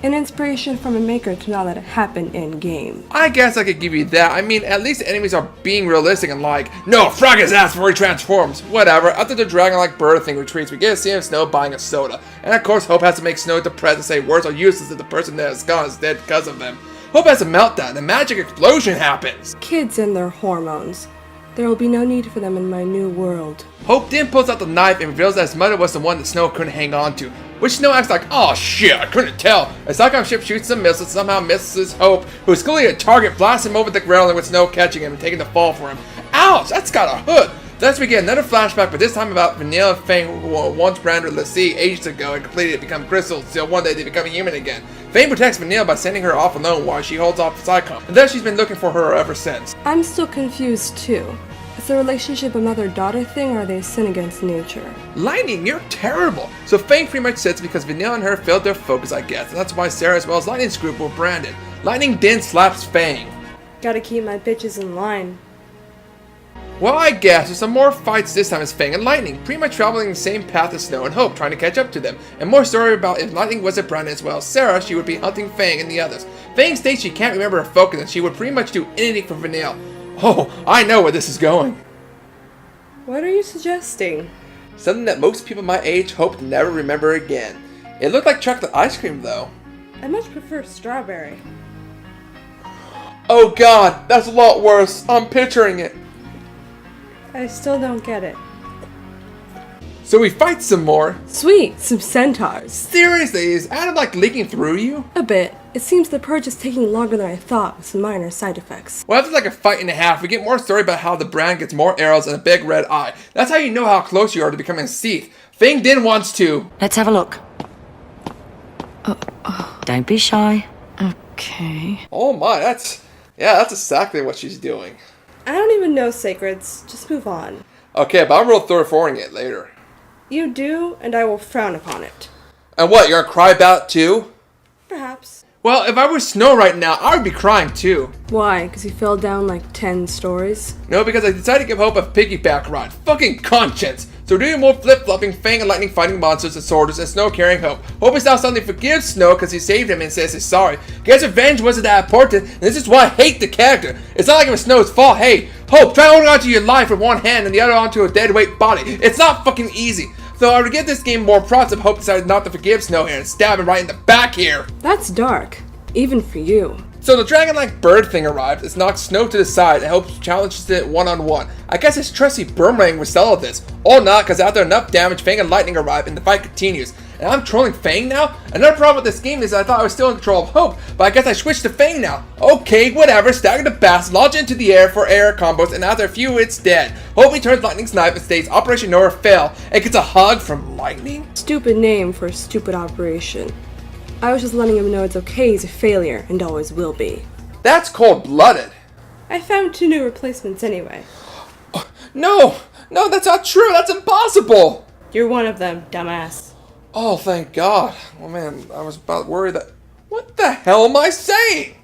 An inspiration from a maker to not let it happen in-game. I guess I could give you that. I mean, at least the enemies are being realistic and like, no, frag his ass before he transforms. Whatever, after the dragon-like bird thing retreats, we get to see him Snow buying a soda. And of course, Hope has to make Snow depressed and say words are useless if the person that is gone is dead because of them. Hope has a meltdown, a magic explosion happens. Kids and their hormones. There will be no need for them in my new world. Hope then pulls out the knife and reveals that his mother was the one that Snow couldn't hang on to. Which Snow acts like, oh shit, I couldn't tell. As Famicom ship shoots some missiles, somehow misses Hope, who is clearly a target, blasts him over the railing with Snow catching him and taking the fall for him. Ouch, that's got a hook. Thus we get another flashback, but this time about Vanilla and Fang, who once branded Lassie ages ago and completed to become crystals until one day they become human again. Fang protects Vanilla by sending her off alone while she holds off Psycom, and thus she's been looking for her ever since. I'm still confused too. Is the relationship a mother-daughter thing, or are they a sin against nature? Lightning, you're terrible! So Fang pretty much sits because Vanilla and her failed their focus, I guess, and that's why Sarah as well as Lightning's group were branded. Lightning then slaps Fang. Gotta keep my bitches in line. Well, I guess there's some more fights this time as Fang and Lightning, pretty much traveling the same path as Snow and Hope, trying to catch up to them. And more story about if Lightning wasn't branded as well as Sarah, she would be hunting Fang and the others. Fang states she can't remember her focus and she would pretty much do anything for Vanilla. Oh, I know where this is going. What are you suggesting? Something that most people my age hope to never remember again. It looked like chocolate ice cream though. I much prefer strawberry. Oh god, that's a lot worse. I'm picturing it. I still don't get it. So we fight some more. Sweet, some centaurs. Seriously, is Adam like leaking through you? A bit. It seems the purge is taking longer than I thought, with some minor side effects. Well, after like a fight and a half, we get more story about how the brand gets more arrows and a big red eye. That's how you know how close you are to becoming a Sith. Fang then wants to... Let's have a look. Don't be shy. Okay. Oh my, that's exactly what she's doing. I don't even know sacreds. Just move on. Okay, but I'm real thoroughforing it later. You do, and I will frown upon it. And what, you're gonna cry about it too? Perhaps. Well, if I were Snow right now, I would be crying too. Why? Because you fell down like 10 stories? No, because I decided to give Hope a piggyback ride. Fucking conscience! So we're doing more flip-flopping, Fang and Lightning fighting monsters and soldiers, and Snow carrying Hope. Hope is now suddenly forgives Snow because he saved him and says he's sorry. Guess revenge wasn't that important, and this is why I hate the character. It's not like it was Snow's fault. Hey, Hope, try holding onto your life with one hand and the other onto a dead weight body. It's not fucking easy. So I would give this game more props if Hope decided not to forgive Snow here and stab him right in the back here. That's dark. Even for you. So the dragon-like bird thing arrives, it knocks Snow to the side and Hope challenges it one-on-one. I guess his trusty boomerang will settle this. Or not, because after enough damage, Fang and Lightning arrive and the fight continues. And I'm trolling Fang now? Another problem with this game is I thought I was still in control of Hope, but I guess I switched to Fang now. Okay, whatever, stagger the bast, launch into the air for air combos, and after a few it's dead. Hope returns Lightning's knife and states Operation Nora fail, and gets a hug from Lightning? Stupid name for a stupid operation. I was just letting him know it's okay he's a failure, and always will be. That's cold-blooded. I found 2 new replacements anyway. No, that's not true, that's impossible! You're one of them, dumbass. Oh, thank God. Oh man, I was about worried that... What the hell am I saying?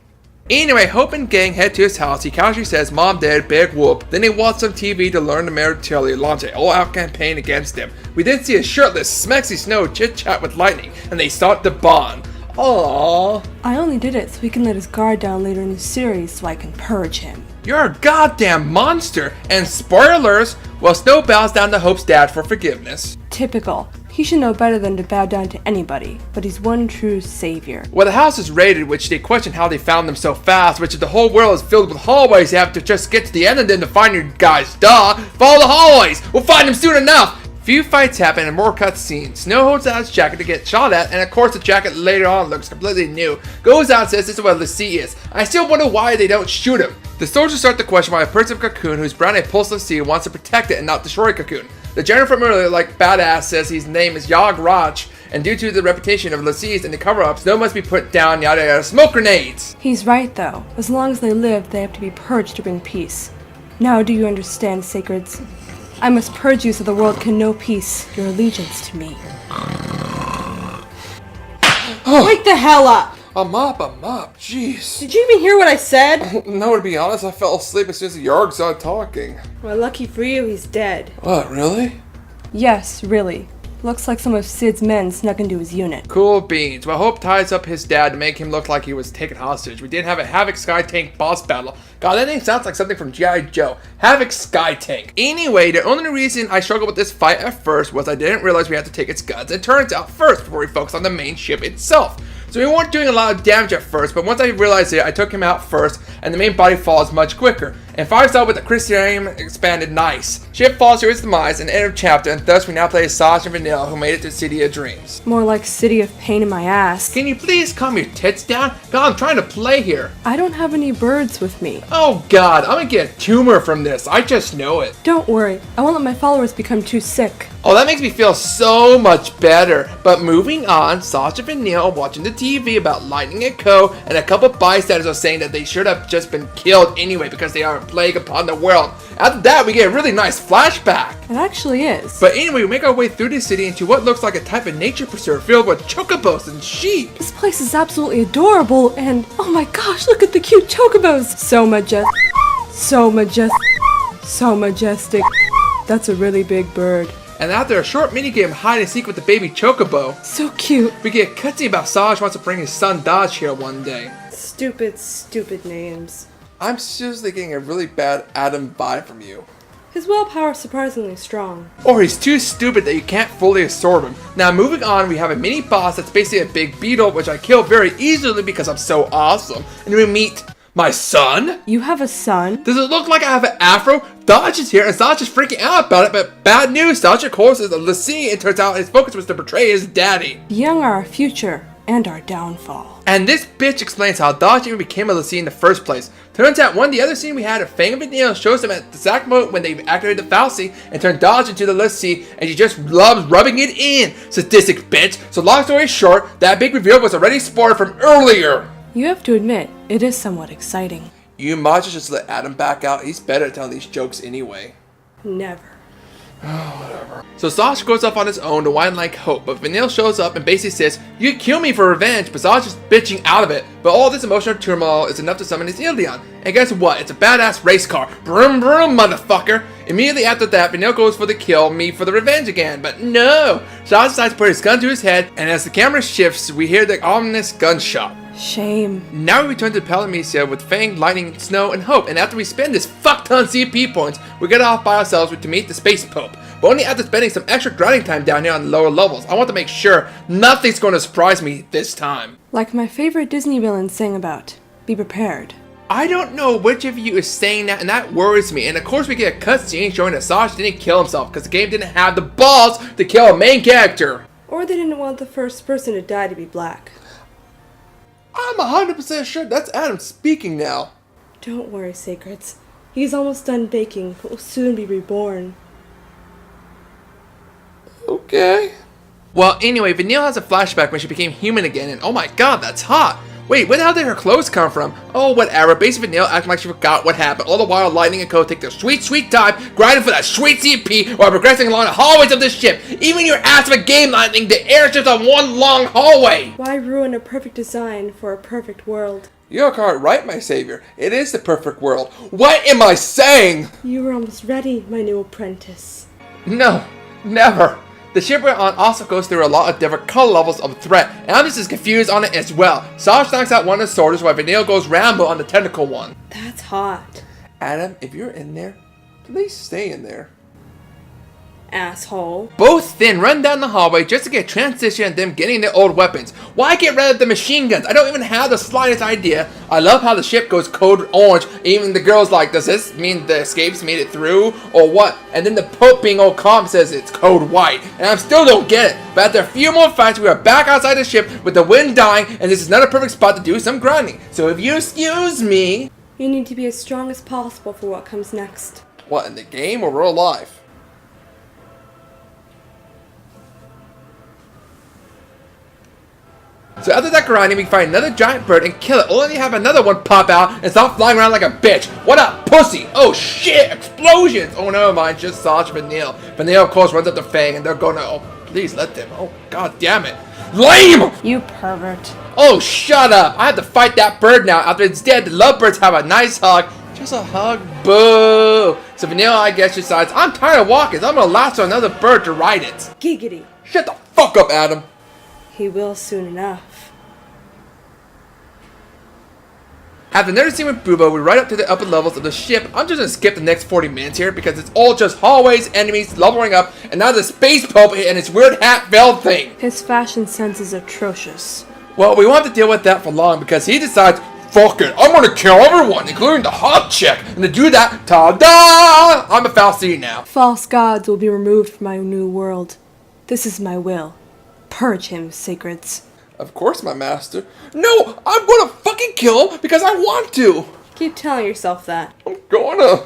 Anyway, Hope and gang head to his house. He casually says, "Mom dead, big whoop." Then they watch some TV to learn the militarily launch an all-out campaign against him. We then see a shirtless, smexy Snow chit-chat with Lightning, and they start to bond. Aww. I only did it so he can let his guard down later in the series so I can purge him. You're a goddamn monster! And spoilers, well, Snow bows down to Hope's dad for forgiveness. Typical. He should know better than to bow down to anybody, but he's one true savior. Well, the house is raided, which they question how they found them so fast, which if the whole world is filled with hallways, you have to just get to the end and then to find your guys. Duh! Follow the hallways! We'll find them soon enough! Few fights happen and more cutscenes. Snow holds out his jacket to get shot at, and of course the jacket later on looks completely new. Goes out and says this is what LaCie is. I still wonder why they don't shoot him. The soldiers start to question why a person of Cocoon who's brown a pulse LaCie wants to protect it and not destroy Cocoon. The general from earlier, like Badass, says his name is Yag Rach, and due to the reputation of LaCie's and the cover-ups, Snow must be put down, yada yada, smoke grenades! He's right though. As long as they live, they have to be purged to bring peace. Now do you understand, Sacreds? I must purge you so the world can know peace, your allegiance to me. Wake the hell up! I'm up, jeez. Did you even hear what I said? No, to be honest, I fell asleep as soon as the Yarg started talking. Well, lucky for you, he's dead. What, really? Yes, really. Looks like some of Sid's men snuck into his unit. Cool beans. Well, Hope ties up his dad to make him look like he was taken hostage. We did have a Havoc Sky Tank boss battle. God, that name sounds like something from G.I. Joe. Havoc Sky Tank. Anyway, the only reason I struggled with this fight at first was I didn't realize we had to take its guns. It turns out first before we focus on the main ship itself. So we weren't doing a lot of damage at first, but once I realized it, I took him out first, and the main body falls much quicker. And fires out with the crystalium expanded nice. Ship falls to its demise in the end of chapter, and thus we now play as Sasha and Vanilla, who made it to City of Dreams. More like City of Pain in my ass. Can you please calm your tits down? God, I'm trying to play here. I don't have any birds with me. Oh God, I'm gonna get a tumor from this. I just know it. Don't worry, I won't let my followers become too sick. Oh, that makes me feel so much better. But moving on, Sasha and Neil are watching the TV about Lightning and Co. And a couple bystanders are saying that they should have just been killed anyway because they are a plague upon the world. After that, we get a really nice flashback. It actually is. But anyway, we make our way through the city into what looks like a type of nature preserve filled with chocobos and sheep. This place is absolutely adorable and oh my gosh, look at the cute chocobos. So majestic. So majestic. So majestic. That's a really big bird. And after a short minigame hide and seek with the baby chocobo, so cute, we get a cutscene about Saj wants to bring his son Dodge here one day. Stupid, stupid names. I'm seriously getting a really bad Adam vibe from you. His willpower is surprisingly strong. Or he's too stupid that you can't fully absorb him. Now moving on, we have a mini boss that's basically a big beetle, which I kill very easily because I'm so awesome. And we meet my son? You have a son? Does it look like I have an afro? Dodge is here and Dodge is freaking out about it, but bad news, Dodge of course is a LaCie and turns out his focus was to betray his daddy. The young are our future and our downfall. And this bitch explains how Dodge even became a LaCie in the first place. Turns out one of the other scene we had of Fang and McNeil shows them at the exact moment when they activated the Falsey and turned Dodge into the LaCie, and she just loves rubbing it in. Sadistic bitch. So long story short, that big reveal was already spoiled from earlier. You have to admit, it is somewhat exciting. You might just let Adam back out. He's better at telling these jokes anyway. Never. Whatever. So Sasha goes off on his own to whine like Hope, but Vanille shows up and basically says, "You could kill me for revenge," but Sasha's bitching out of it. But all this emotional turmoil is enough to summon his Ilion. And guess what? It's a badass race car. Broom broom, motherfucker. Immediately after that, Vanille goes for the kill, me for the revenge again. But no! Sasha decides to put his gun to his head, and as the camera shifts, we hear the ominous gunshot. Shame. Now we return to Palamecia with Fang, Lightning, Snow, and Hope, and after we spend this fuck ton CP points, we get off by ourselves to meet the Space Pope. But only after spending some extra grinding time down here on the lower levels. I want to make sure nothing's going to surprise me this time. Like my favorite Disney villain sang about, be prepared. I don't know which of you is saying that, and that worries me. And of course we get a cutscene showing that Sasha didn't kill himself because the game didn't have the balls to kill a main character. Or they didn't want the first person to die to be black. I'm 100% sure that's Adam speaking now. Don't worry, Sacreds. He's almost done baking, but will soon be reborn. Okay. Well, anyway, Vanille has a flashback when she became human again, and oh my god, that's hot. Wait, where the hell did her clothes come from? Oh, whatever. Basically, Vanille acting like she forgot what happened. All the while, Lightning and Co. take their sweet, sweet time grinding for that sweet CP while progressing along the hallways of this ship. Even your ass of a game, Lightning, the airship's on one long hallway. Why ruin a perfect design for a perfect world? You're quite right, my savior. It is the perfect world. What am I saying? You were almost ready, my new apprentice. No, never. The ship we're on also goes through a lot of different color levels of threat, and I'm just as confused on it as well. Sarge knocks out one of the soldiers while Vanille goes Rambo on the technical one. That's hot. Adam, if you're in there, please stay in there. Asshole. Both then run down the hallway just to get transition and them getting their old weapons. Why get rid of the machine guns? I don't even have the slightest idea. I love how the ship goes code orange. Even the girl's like, does this mean the escapes made it through or what? And then the Pope being all calm says it's code white. And I still don't get it. But after a few more fights, we are back outside the ship with the wind dying, and this is not a perfect spot to do some grinding. So if you excuse me... You need to be as strong as possible for what comes next. What, in the game or real life? So after that grinding, we find another giant bird and kill it, only to have another one pop out and start flying around like a bitch. What up, pussy? Oh shit, explosions! Oh, never mind, just Sarge and Vanille. Vanille, of course, runs up to Fang and they're gonna, oh, please let them. Oh, god damn it. Lame! You pervert. Oh, shut up. I have to fight that bird now. After it's dead, the lovebirds have a nice hug. Just a hug. Boo! So Vanille, I guess, decides, I'm tired of walking, so I'm gonna lasso another bird to ride it. Giggity. Shut the fuck up, Adam. He will soon enough. After another scene with Boobo, we ride up to the upper levels of the ship. I'm just gonna skip the next 40 minutes here because it's all just hallways, enemies, leveling up, and now the space pope and its weird hat veil thing. His fashion sense is atrocious. Well, we won't have to deal with that for long because he decides, fuck it, I'm gonna kill everyone, including the hot chick. And to do that, ta-da! I'm a Falcine now. False gods will be removed from my new world. This is my will. Purge him, sacreds. Of course, my master. No, I'm gonna fucking kill him because I want to. Keep telling yourself that. I'm gonna.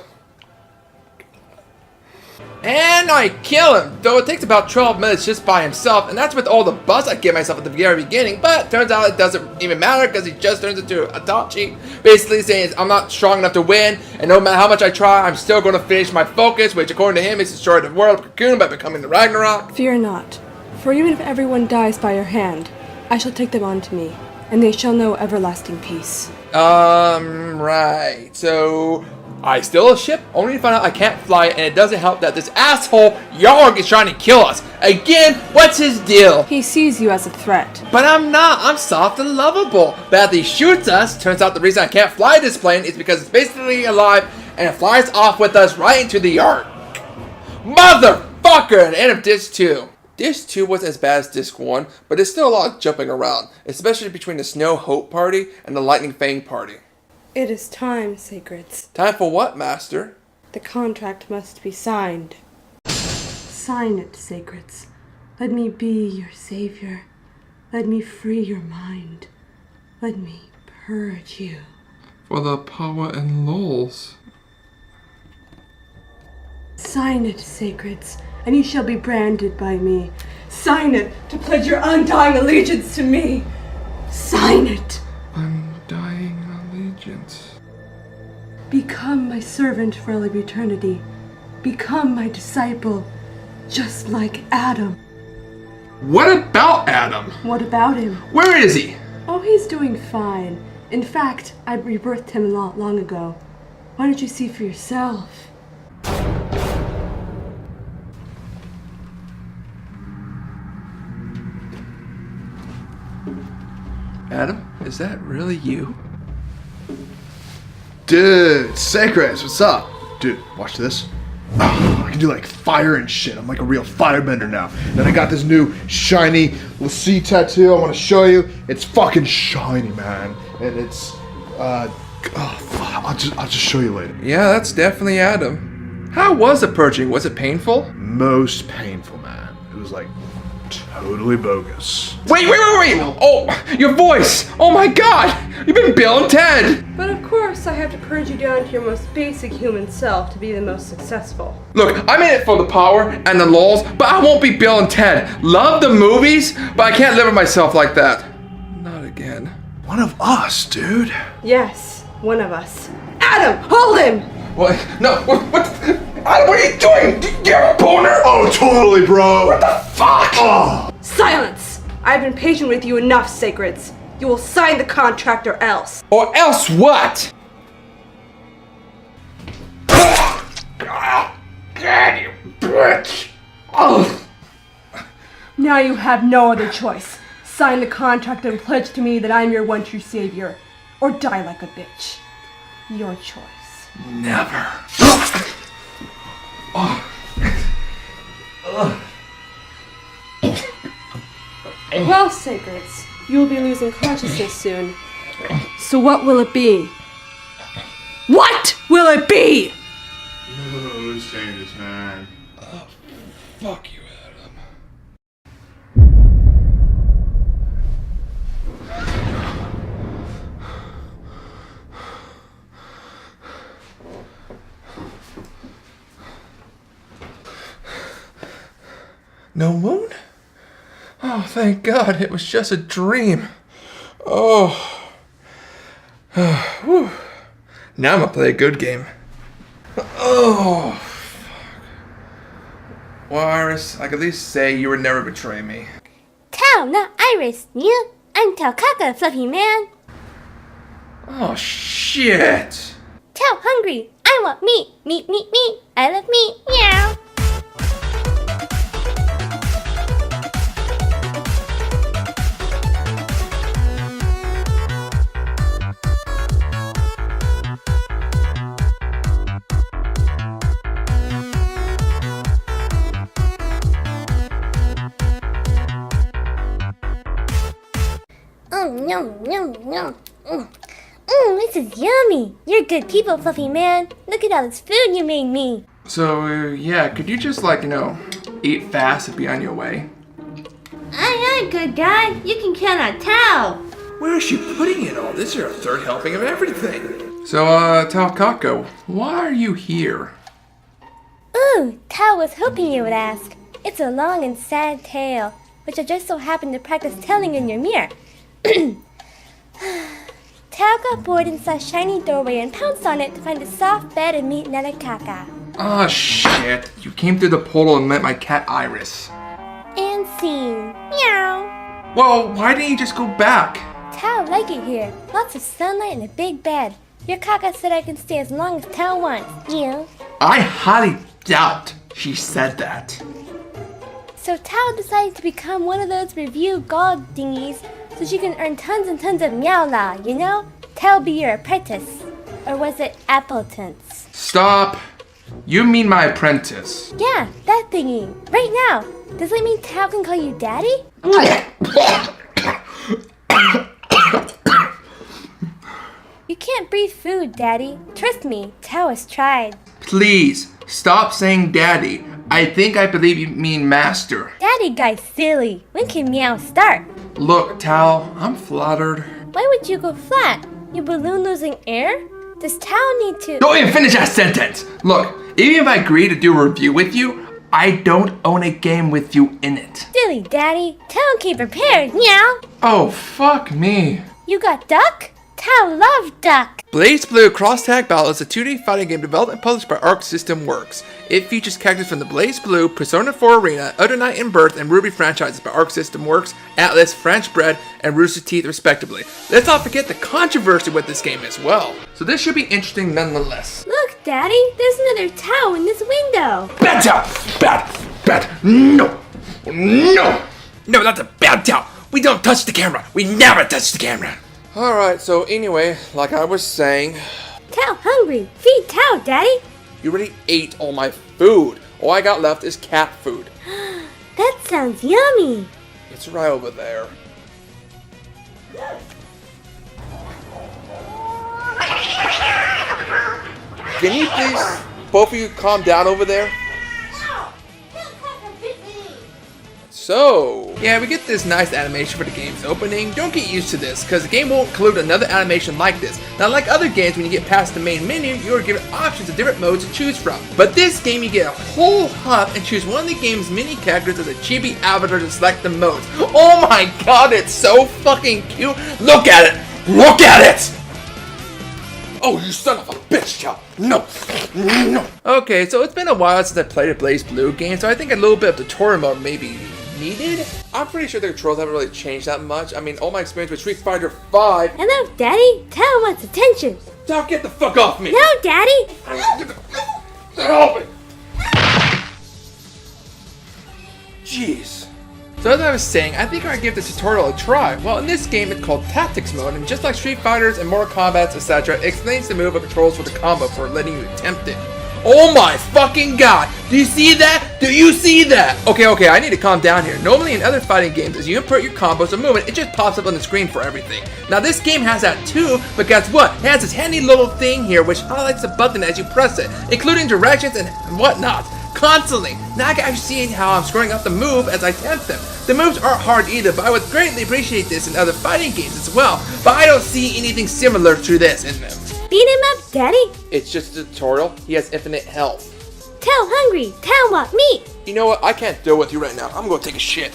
And I kill him, though it takes about 12 minutes just by himself, and that's with all the buzz I give myself at the very beginning, but turns out it doesn't even matter because he just turns into Itachi, basically saying I'm not strong enough to win, and no matter how much I try, I'm still going to finish my focus, which according to him is destroy the world of Cocoon by becoming the Ragnarok. Fear not, for even if everyone dies by your hand, I shall take them unto me, and they shall know everlasting peace. Right, so... I steal a ship, only to find out I can't fly, and it doesn't help that this asshole Yarg is trying to kill us. Again, what's his deal? He sees you as a threat. But I'm not. I'm soft and lovable. But after he shoots us, turns out the reason I can't fly this plane is because it's basically alive, and it flies off with us right into the Yarg. Motherfucker! And end of Disc 2. Disc 2 wasn't as bad as Disc 1, but there's still a lot of jumping around, especially between the Snow Hope party and the Lightning Fang party. It is time, sacreds. Time for what, Master? The contract must be signed. Sign it, sacreds. Let me be your savior. Let me free your mind. Let me purge you. For the power and lols. Sign it, sacreds, and you shall be branded by me. Sign it to pledge your undying allegiance to me. Sign it. Undying allegiance. Become my servant for all of eternity. Become my disciple, just like Adam. What about Adam? What about him? Where is he? Oh, he's doing fine. In fact, I rebirthed him not long ago. Why don't you see for yourself? Adam, is that really you? Dude, Sacreds, what's up? Dude, watch this. Oh, I can do like fire and shit. I'm like a real firebender now. Then I got this new shiny Lassie tattoo I want to show you. It's fucking shiny, man. And it's, I'll just show you later. Yeah, that's definitely Adam. How was the purging? Was it painful? Most painful, man. It was like totally bogus. Wait! Oh, your voice! Oh my god! You've been Bill and Ted! But of course, I have to purge you down to your most basic human self to be the most successful. Look, I'm in it for the power and the lols, but I won't be Bill and Ted. Love the movies, but I can't live with myself like that. Not again. One of us, dude. Yes, one of us. Adam, hold him! What? No, what? Adam, what are you doing? You're a boner? Oh, totally, bro. What the fuck? Oh. Silence! I've been patient with you enough, sacreds. You will sign the contract or else. Or else what? God, you bitch! Oh. Now you have no other choice. Sign the contract and pledge to me that I'm your one true savior. Or die like a bitch. Your choice. Never. Well, Sacreds, you will be losing consciousness soon. So what will it be? What will it be? Who's saying this, man? Fuck you, Adam. No moon? Oh, thank God, it was just a dream. Oh. Whew. Now I'm gonna play a good game. Oh, fuck. Well, Iris, I can at least say you would never betray me. Tao, not Iris. Yeah, I'm Tao Kaka, Fluffy Man. Oh, shit. Tao hungry. I want meat. Meat, meat, meat. I love meat. Meow. Oh, no, no, no. This is yummy. You're good people, Fluffy Man. Look at all this food you made me. So, yeah, could you just, eat fast and be on your way? Aye, good guy. You can count on Tao. Where is she putting it all? This is her third helping of everything. So, Tao Kako, why are you here? Ooh, Tao was hoping you would ask. It's a long and sad tale, which I just so happened to practice telling in your mirror. Tao got bored and saw a shiny doorway and pounced on it to find a soft bed and meet another Kaka. Oh, shit. You came through the portal and met my cat Iris. And scene. Meow. Well, why didn't you just go back? Tao like it here. Lots of sunlight and a big bed. Your Kaka said I can stay as long as Tao wants. Yeah. I highly doubt she said that. So Tao decided to become one of those review god thingies so she can earn tons and tons of meow-la, you know? Tao be your apprentice. Or was it Appletons? Stop. You mean my apprentice. Yeah, that thingy. Right now. Does that mean Tao can call you daddy? You can't breathe food, daddy. Trust me, Tao has tried. Please, stop saying daddy. I think I believe you mean master. Daddy guy's silly. When can meow start? Look, Tao, I'm flattered. Why would you go flat? Your balloon losing air? Does Tao need to— Don't even finish that sentence! Look, even if I agree to do a review with you, I don't own a game with you in it. Silly daddy. Tao came prepared, meow. Oh, fuck me. You got duck? Tao love duck. Blaze Blue Cross Tag Battle is a 2D fighting game developed and published by Arc System Works. It features characters from the Blaze Blue, Persona 4 Arena, Other Night in Birth, and Ruby franchises by Arc System Works, Atlas, French Bread, and Rooster Teeth respectively. Let's not forget the controversy with this game as well. So this should be interesting nonetheless. Look, daddy, there's another Tao in this window. Bad Tao! Bad! No! No, that's a bad Tao! We don't touch the camera! We never touch the camera! Alright, so anyway, like I was saying... Tao hungry! Feed Tao, daddy! You already ate all my food. All I got left is cat food. That sounds yummy! It's right over there. Can you please, both of you, calm down over there? So, yeah, we get this nice animation for the game's opening. Don't get used to this, because the game won't include another animation like this. Now, like other games, when you get past the main menu, you are given options of different modes to choose from. But this game, you get a whole hub and choose one of the game's mini characters as a chibi avatar to select the modes. Oh my god, it's so fucking cute. Look at it! Look at it! Oh, you son of a bitch, Chow! No! Okay, so it's been a while since I played a Blaze Blue game, so I think a little bit of tutorial mode maybe needed? I'm pretty sure the controls haven't really changed that much. I mean, all my experience with Street Fighter V. Hello, Daddy. Tao wants attention. Now get the fuck off me! No, Daddy. Help me! Jeez. So as I was saying, I think I'm gonna give the tutorial a try. Well, in this game, it's called Tactics Mode, and just like Street Fighters and Mortal Kombat, etc., it explains the move of controls for the combo for letting you attempt it. Oh my fucking god! Do you see that? Do you see that? Okay, I need to calm down here. Normally in other fighting games, as you input your combos or movement, it just pops up on the screen for everything. Now this game has that too, but guess what? It has this handy little thing here which highlights the button as you press it, including directions and whatnot. Constantly. Now I can actually see how I'm screwing up the move as I attempt them. The moves aren't hard either, but I would greatly appreciate this in other fighting games as well. But I don't see anything similar to this in them. Beat him up, Daddy. It's just a tutorial. He has infinite health. Tao hungry. Tao want meat. You know what? I can't deal with you right now. I'm gonna take a shit.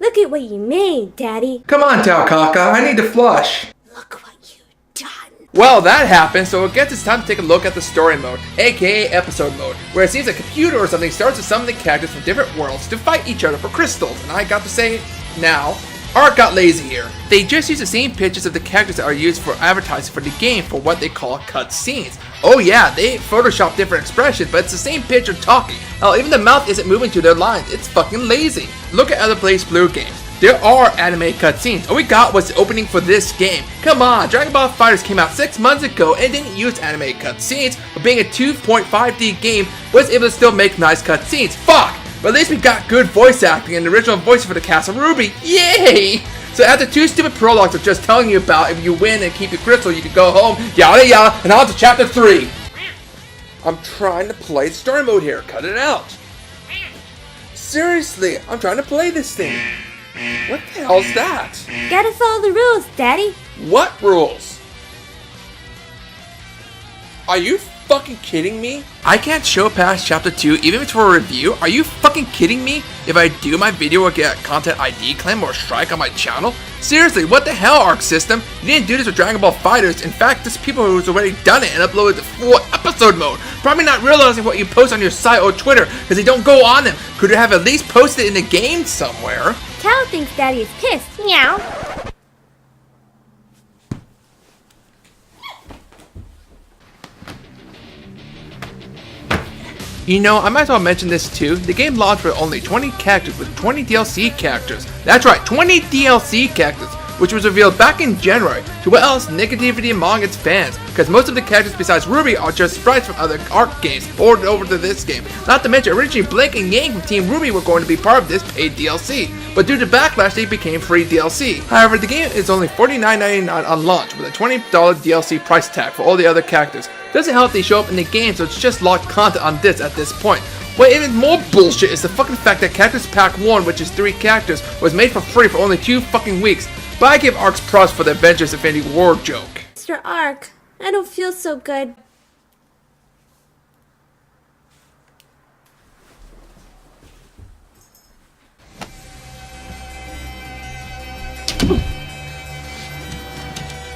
Look at what you made, Daddy. Come on, Taokaka. I need to flush. Look what you've done. Well, that happened, so I guess it's time to take a look at the story mode, aka episode mode, where it seems a computer or something starts to summon the characters from different worlds to fight each other for crystals. And I got to say, now, Art got lazy here. They just use the same pictures of the characters that are used for advertising for the game for what they call cut scenes. Oh yeah, they Photoshop different expressions, but it's the same picture talking. Hell, even the mouth isn't moving to their lines. It's fucking lazy. Look at other PlayStation games. There are anime cutscenes. All we got was the opening for this game. Come on, Dragon Ball FighterZ came out 6 months ago and didn't use anime cutscenes, but being a 2.5D game, was able to still make nice cutscenes. Fuck! But at least we got good voice acting and the original voice for the Castle Ruby. Yay! So after 2 stupid prologues of just telling you about if you win and keep your crystal, you can go home, yada yada, and on to chapter 3. I'm trying to play story mode here. Cut it out. Seriously, I'm trying to play this thing. What the hell's that? Gotta follow the rules, Daddy. What rules? Are you fucking kidding me? I can't show past chapter 2 even if it's for a review? Are you fucking kidding me? If I do, my video will get content ID claim or strike on my channel? Seriously, what the hell, Arc System? You didn't do this with Dragon Ball FighterZ. In fact, there's people who's already done it and uploaded the full episode mode. Probably not realizing what you post on your site or Twitter because they don't go on them. Could you have at least posted it in the game somewhere? Tao thinks Daddy is pissed. Meow. You know, I might as well mention this too. The game launched with only 20 characters with 20 DLC characters. That's right, 20 DLC characters, which was revealed back in January. To what else negativity among its fans, because most of the characters besides Ruby are just sprites from other Arc games ported over to this game. Not to mention, originally Blink and Yang from Team Ruby were going to be part of this paid DLC, but due to backlash they became free DLC. However, the game is only $49.99 on launch with a $20 DLC price tag for all the other characters. Doesn't help they show up in the game, so it's just locked content on this at this point. What even more bullshit is the fucking fact that Characters Pack 1, which is 3 characters, was made for free for only 2 fucking weeks. But I give Arc's props for the Avengers Infinity War joke. Mr. Arc, I don't feel so good.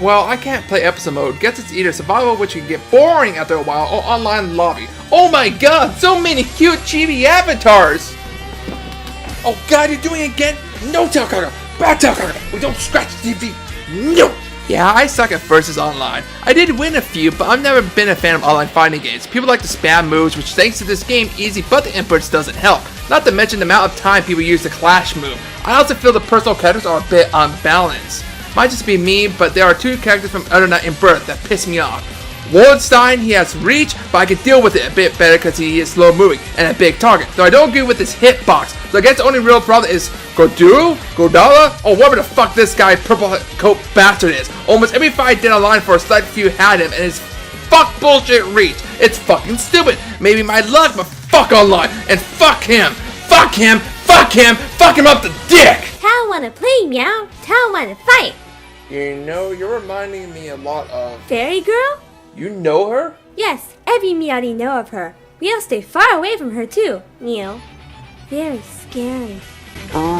Well, I can't play episode mode. Guess it's either survival, which can get boring after a while, or online lobby. Oh my god, so many cute chibi avatars! Oh god, you're doing it again? No, Taokaka! Bad Taokaka! We don't scratch the TV! No! Yeah, I suck at versus online. I did win a few, but I've never been a fan of online fighting games. People like to spam moves, which thanks to this game, easy, but the inputs doesn't help. Not to mention the amount of time people use the clash move. I also feel the personal characters are a bit unbalanced. Might just be me, but there are 2 characters from Other Night in Birth that piss me off. Wallenstein, he has reach, but I can deal with it a bit better because he is slow moving and a big target. Though I don't agree with his hitbox, so I guess the only real problem is Godala, or whatever the fuck this guy purple coat bastard is. Almost every fight I did online for a select few had him, and his fuck bullshit reach. It's fucking stupid. Maybe my luck, but fuck online, and fuck him. Fuck him, fuck him, fuck him up the dick! Tao wanna play, Meow. Tao wanna fight. You know, you're reminding me a lot of... Fairy girl? You know her? Yes, every Meowdy know of her. We all stay far away from her too, Meow. Very scary.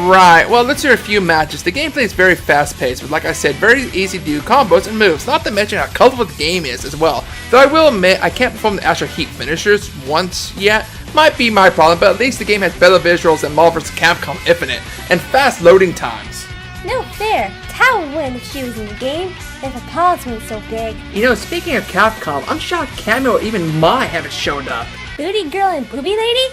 Right, well, let's hear a few matches. The gameplay is very fast-paced, but like I said, very easy to do combos and moves, not to mention how colorful the game is as well. Though I will admit, I can't perform the actual heat finishers once yet. Might be my problem, but at least the game has better visuals than Marvel vs. Capcom Infinite, and fast loading times. No fair. Tao would win if she was in the game, if her paws weren't so big. You know, speaking of Capcom, I'm shocked Cameo or even Mai haven't shown up. Booty girl and booby lady?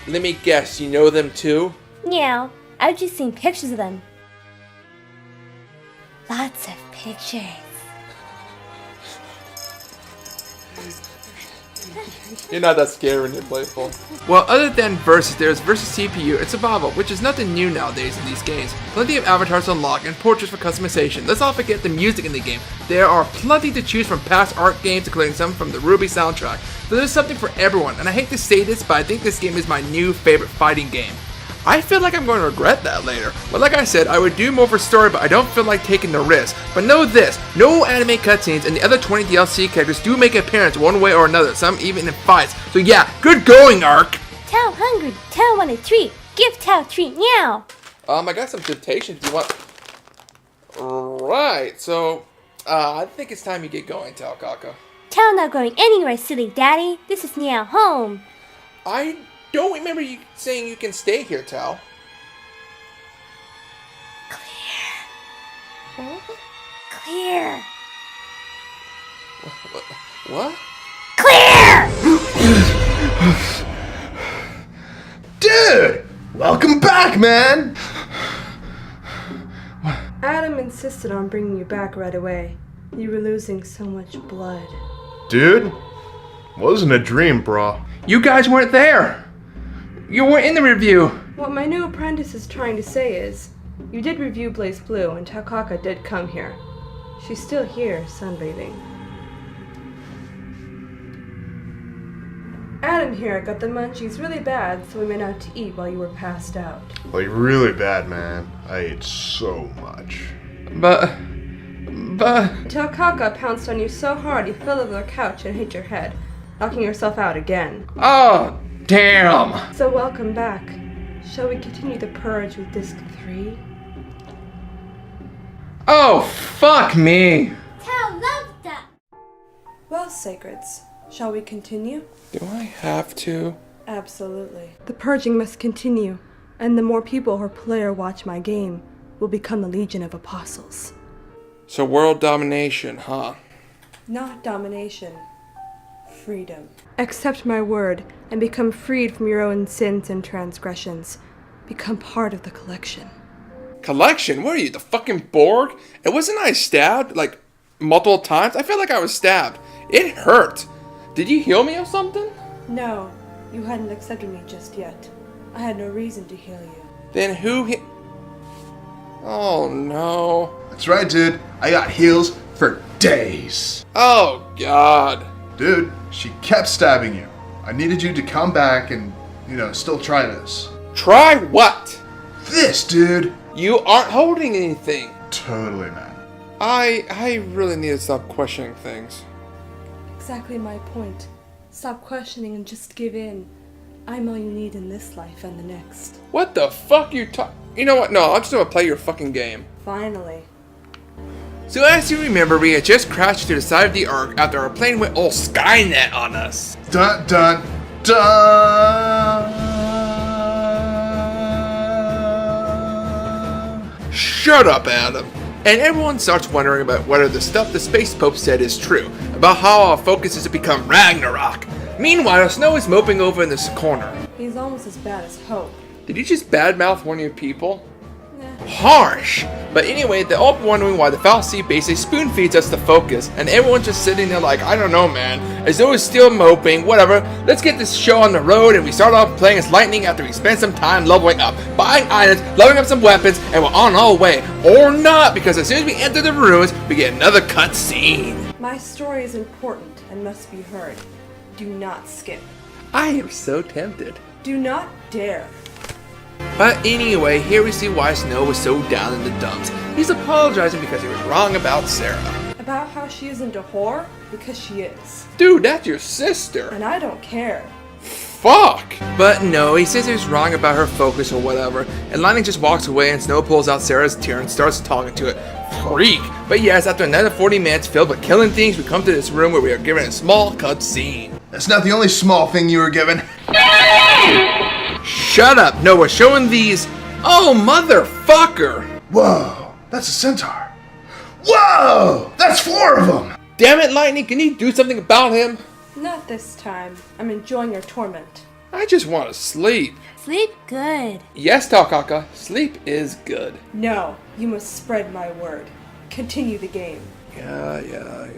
Let me guess, you know them too? Yeah, I've just seen pictures of them. Lots of pictures. You're not that scary when you're playful. Well, other than Versus, there's Versus CPU and Survival, which is nothing new nowadays in these games. Plenty of avatars to unlock and portraits for customization. Let's not forget the music in the game. There are plenty to choose from past art games, including some from the Ruby soundtrack. So there's something for everyone, and I hate to say this, but I think this game is my new favorite fighting game. I feel like I'm going to regret that later. But like I said, I would do more for story, but I don't feel like taking the risk. But know this, no anime cutscenes and the other 20 DLC characters do make an appearance one way or another, some even in fights. So yeah, good going, Ark! Tao hungry. Tao want a treat. Give Tao a treat now. I got some temptations. Do you want... Right, so... I think it's time you get going, Tao Kaka. Tao not going anywhere, silly daddy. This is now home. I don't remember you saying you can stay here, Tao. Clear. What? Clear! Dude! Welcome back, man! Adam insisted on bringing you back right away. You were losing so much blood. Dude? Wasn't a dream, bro. You guys weren't there! You weren't in the review! What my new apprentice is trying to say is, you did review Blaze Blue and Takaka did come here. She's still here, sunbathing. Adam here got the munchies really bad, so we went out to eat while you were passed out. Like, really bad, man. I ate so much. But... Takaka pounced on you so hard you fell over the couch and hit your head, knocking yourself out again. Oh, damn! So welcome back. Shall we continue the purge with Disc 3? Oh, fuck me! Tao loves that. Well, Sacreds, shall we continue? Do I have to? Absolutely. The purging must continue, and the more people who play or watch my game will become the Legion of Apostles. So world domination, huh? Not domination. Freedom. Accept my word and become freed from your own sins and transgressions. Become part of the collection. Collection? What are you, the fucking Borg? And wasn't I stabbed, like, multiple times? I feel like I was stabbed. It hurt. Did you heal me or something? No, you hadn't accepted me just yet. I had no reason to heal you. Then who Oh no. That's right, dude. I got heals for days. Oh god. Dude, she kept stabbing you. I needed you to come back and, still try this. Try what? This, dude. You aren't holding anything. Totally, man. I really need to stop questioning things. Exactly my point. Stop questioning and just give in. I'm all you need in this life and the next. What the fuck you You know what? No, I'm just gonna play your fucking game. Finally. So as you remember, we had just crashed to the side of the Ark after our plane went all Skynet on us. Dun dun dun! Shut up, Adam. And everyone starts wondering about whether the stuff the Space Pope said is true, about how our focus is to become Ragnarok. Meanwhile, Snow is moping over in this corner. He's almost as bad as Hope. Did you just badmouth one of your people? Nah. Harsh! But anyway, they're all wondering why the Foul Sea basically spoon feeds us the focus, and everyone's just sitting there like, I don't know, man. As though it's still moping, whatever. Let's get this show on the road, and we start off playing as Lightning after we spend some time leveling up, buying items, leveling up some weapons, and we're on our way. Or not, because as soon as we enter the ruins, we get another cutscene. My story is important and must be heard. Do not skip. I am so tempted. Do not dare. But anyway, here we see why Snow was so down in the dumps. He's apologizing because he was wrong about Sarah. About how she isn't a whore? Because she is. Dude, that's your sister. And I don't care. fuck? But no, he says he's wrong about her focus or whatever, and Lightning just walks away and Snow pulls out Sarah's tear and starts talking to it. Freak! But yes, after another 40 minutes filled with killing things, we come to this room where we are given a small cutscene. That's not the only small thing you were given. Shut up! No, we're showing these. Oh, motherfucker! Whoa, that's a centaur. Whoa, that's 4 of them. Damn it, Lightning, can you do something about him? Not this time. I'm enjoying your torment. I just want to sleep. Sleep good. Yes, Takaka, sleep is good. No, you must spread my word. Continue the game. Yeah.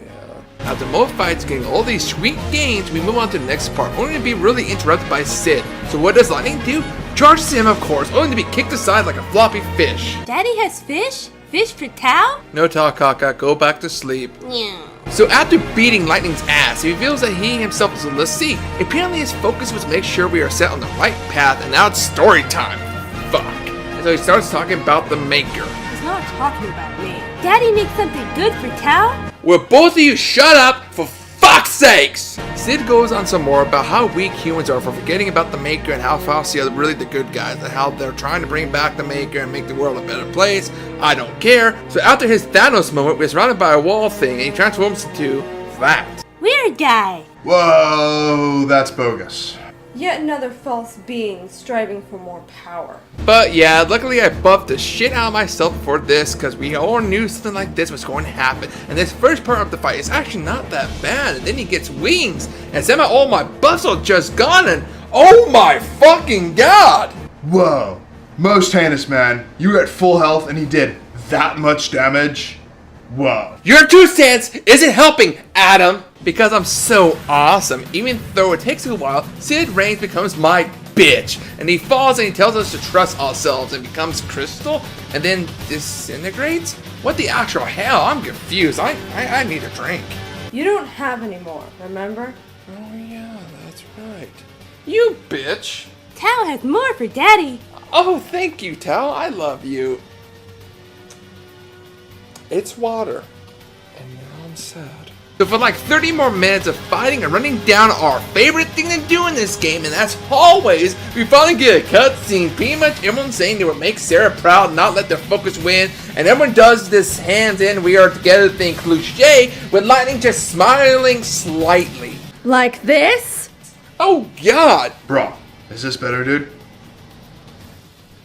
After more fights, getting all these sweet gains, we move on to the next part, only to be really interrupted by Sid. So what does Lightning do? Charges him, of course, only to be kicked aside like a floppy fish. Daddy has fish? Fish for Tao? No, Takaka, go back to sleep. Yeah. So after beating Lightning's ass, he reveals that he himself is a lessee. Apparently his focus was to make sure we are set on the right path, and now it's story time. Fuck. And so he starts talking about the Maker. He's not talking about me. Daddy makes something good for Tao? Will both of you shut up, for fuck's sakes! Sid goes on some more about how weak humans are for forgetting about the Maker and how Falsi are really the good guys and how they're trying to bring back the Maker and make the world a better place. I don't care. So after his Thanos moment, we're surrounded by a wall thing and he transforms into that. Weird guy. Whoa, that's bogus. Yet another false being striving for more power. But yeah, luckily I buffed the shit out of myself for this because we all knew something like this was going to happen. And this first part of the fight is actually not that bad. And then he gets wings and somehow all my buffs are just gone and oh my fucking god! Whoa, most heinous, man. You were at full health and he did that much damage? Whoa. Your 2 cents isn't helping, Adam! Because I'm so awesome, even though it takes a while, Sid Reigns becomes my bitch. And he falls and he tells us to trust ourselves and becomes crystal and then disintegrates? What the actual hell? I'm confused. I need a drink. You don't have any more, remember? Oh yeah, that's right. You bitch! Tao has more for Daddy. Oh, thank you, Tal. I love you. It's water. And now I'm sad. So for like 30 more minutes of fighting and running down our favorite thing to do in this game, and that's hallways, we finally get a cutscene. Pretty much everyone saying they would make Sarah proud, not let their focus win, and everyone does this hands in, we are together thing cliche, with Lightning just smiling slightly. Like this? Oh god! Bro, is this better, dude?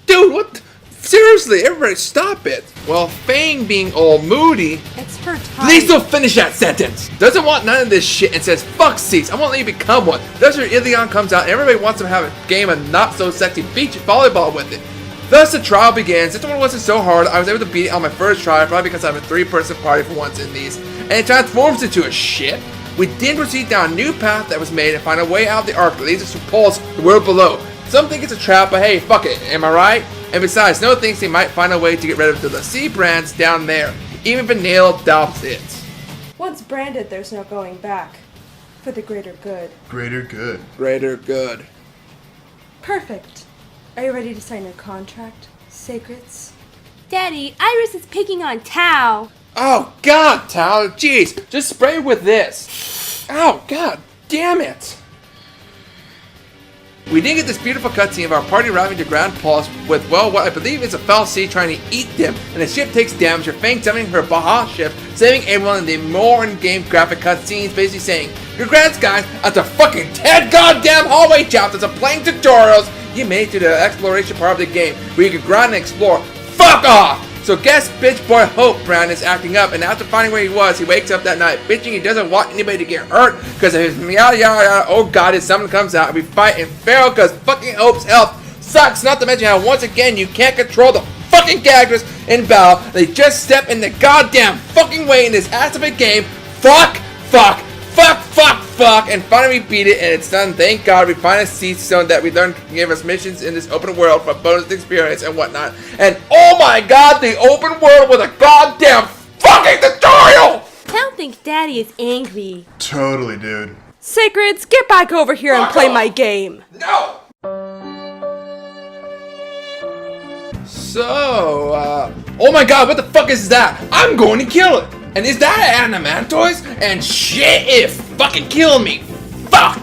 Dude, what? Seriously, everybody stop it. Well, Fang being all moody. It's her time. Please don't finish that sentence. Doesn't want none of this shit and says, fuck seats, I won't let you become one. That's where Ilion comes out and everybody wants to have a game of not so sexy beach volleyball with it. Thus the trial begins. This one wasn't so hard. I was able to beat it on my first try, probably because I have a 3-person party for once in these. And it transforms into a shit. We then proceed down a new path that was made and find a way out of the arc that leads us to Pulse, the world below. Some think it's a trap, but hey, fuck it, am I right? And besides, Snow thinks they might find a way to get rid of the sea brands down there. Even Vanille doubts it. Once branded, there's no going back. For the greater good. Greater good. Greater good. Perfect. Are you ready to sign your contract, Sacreds? Daddy, Iris is picking on Tao. Oh god, Tal, jeez, just spray with this. Oh god, damn it. We did get this beautiful cutscene of our party arriving to Grand Pulse with, well, what I believe is a foul sea trying to eat them, and the ship takes damage, her Fang summoning her Baja ship, saving everyone in the more in-game graphic cutscenes, basically saying, congrats guys, after fucking 10 goddamn hallway chapters of playing tutorials, you made it to the exploration part of the game, where you can grind and explore. Fuck off! So guess bitch boy Hope Brown is acting up, and after finding where he was, he wakes up that night bitching he doesn't want anybody to get hurt because of his meow. Oh god, his summon comes out and we fight and fail because fucking Hope's health sucks. Not to mention how once again you can't control the fucking characters in battle. They just step in the goddamn fucking way in this ass of a game. Fuck, and finally we beat it and it's done. Thank god we finally see so that we learned to give us missions in this open world for bonus experience and whatnot. And oh my god, the open world with a goddamn fucking tutorial! Tao thinks Daddy is angry. Totally, dude. Sacreds, get back over here and play my game. No! So, oh my god, what the fuck is that? I'm going to kill it! And is that Animantoys? And shit, it fucking killed me! Fuck!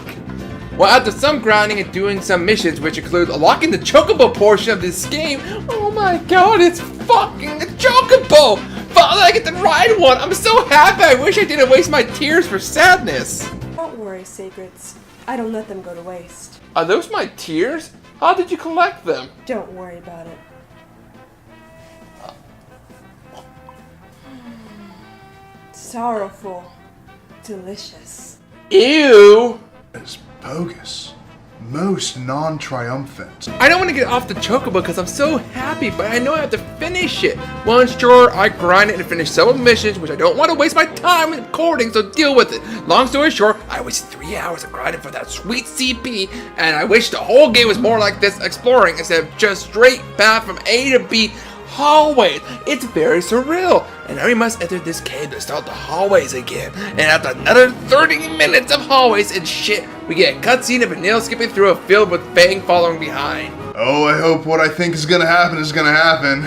Well, after some grinding and doing some missions, which include unlocking the chocobo portion of this game, oh my god, it's fucking a chocobo! Finally, I get to ride one! I'm so happy! I wish I didn't waste my tears for sadness! Don't worry, Sacreds. I don't let them go to waste. Are those my tears? How did you collect them? Don't worry about it. Sorrowful. Delicious. Ew! It's bogus. Most non-triumphant. I don't want to get off the chocobo because I'm so happy, but I know I have to finish it. Once sure, I grind it and finish several missions, which I don't want to waste my time recording, so deal with it. Long story short, I wasted 3 hours of grinding for that sweet CP, and I wish the whole game was more like this, exploring instead of just straight path from A to B hallways. It's very surreal, and now we must enter this cave to start the hallways again. And after another 30 minutes of hallways and shit, we get a cutscene of Vanille skipping through a field with Fang following behind. Oh, I hope what I think is gonna happen is gonna happen.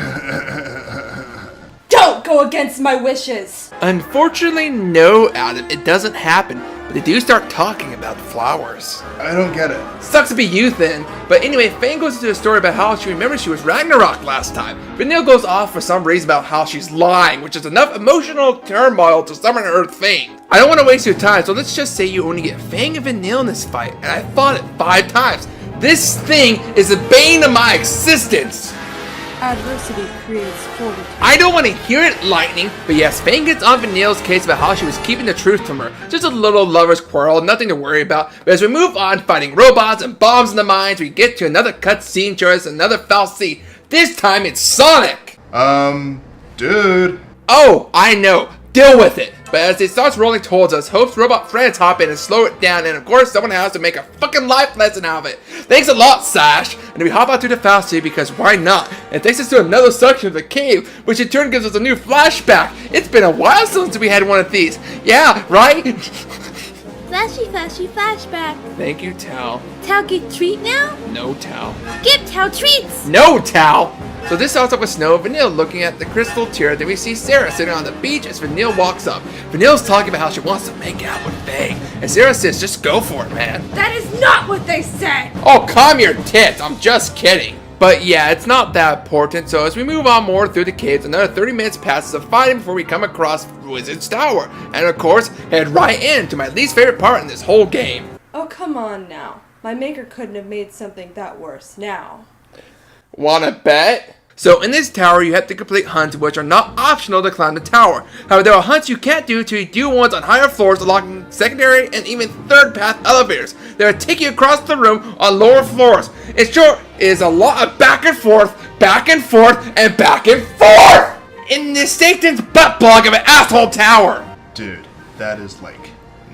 Don't go against my wishes! Unfortunately, no, Adam, it doesn't happen. But they do start talking about flowers. I don't get it. Sucks to be you then. But anyway, Fang goes into a story about how she remembers she was Ragnarok last time. Vanille goes off for some reason about how she's lying, which is enough emotional turmoil to summon her thing. I don't want to waste your time, so let's just say you only get Fang and Vanille in this fight, and I fought it 5 times. This thing is the bane of my existence. Adversity creates fortitude. I don't want to hear it, Lightning, but yes, Fang gets on Vanille's case about how she was keeping the truth from her. Just a little lover's quarrel, nothing to worry about. But as we move on, fighting robots and bombs in the mines, we get to another cutscene showing us another fal'Cie. This time it's Sonic! Dude. Oh, I know. Deal with it. But as it starts rolling towards us, Hope's robot friends hop in and slow it down, and of course someone has to make a fucking life lesson out of it. Thanks a lot, Sash! And we hop out to the fal'Cie because why not? And it takes us to another section of the cave, which in turn gives us a new flashback. It's been a while since we had one of these. Yeah, right? Flashy, flashy flashback. Thank you, Tal. Tao get treat now? No, Tal. Give Tao treats! No, Tal! So this starts up with Snow and Vanille looking at the crystal tear. Then we see Sarah sitting on the beach as Vanille walks up. Vanille's talking about how she wants to make out with Fang. And Sarah says, just go for it, man. That is not what they said! Oh, calm your tits. I'm just kidding. But yeah, it's not that important. So as we move on more through the caves, another 30 minutes passes of fighting before we come across Wizard's Tower. And of course, head right into my least favorite part in this whole game. Oh, come on now. My maker couldn't have made something that worse now. Wanna bet? So in this tower, you have to complete hunts which are not optional to climb the tower. However, there are hunts you can't do till you do ones on higher floors, unlocking secondary and even third path elevators that will take you across the room on lower floors. In short, it is a lot of back and forth, and back and forth in this Satan's butt plug of an asshole tower. Dude, that is like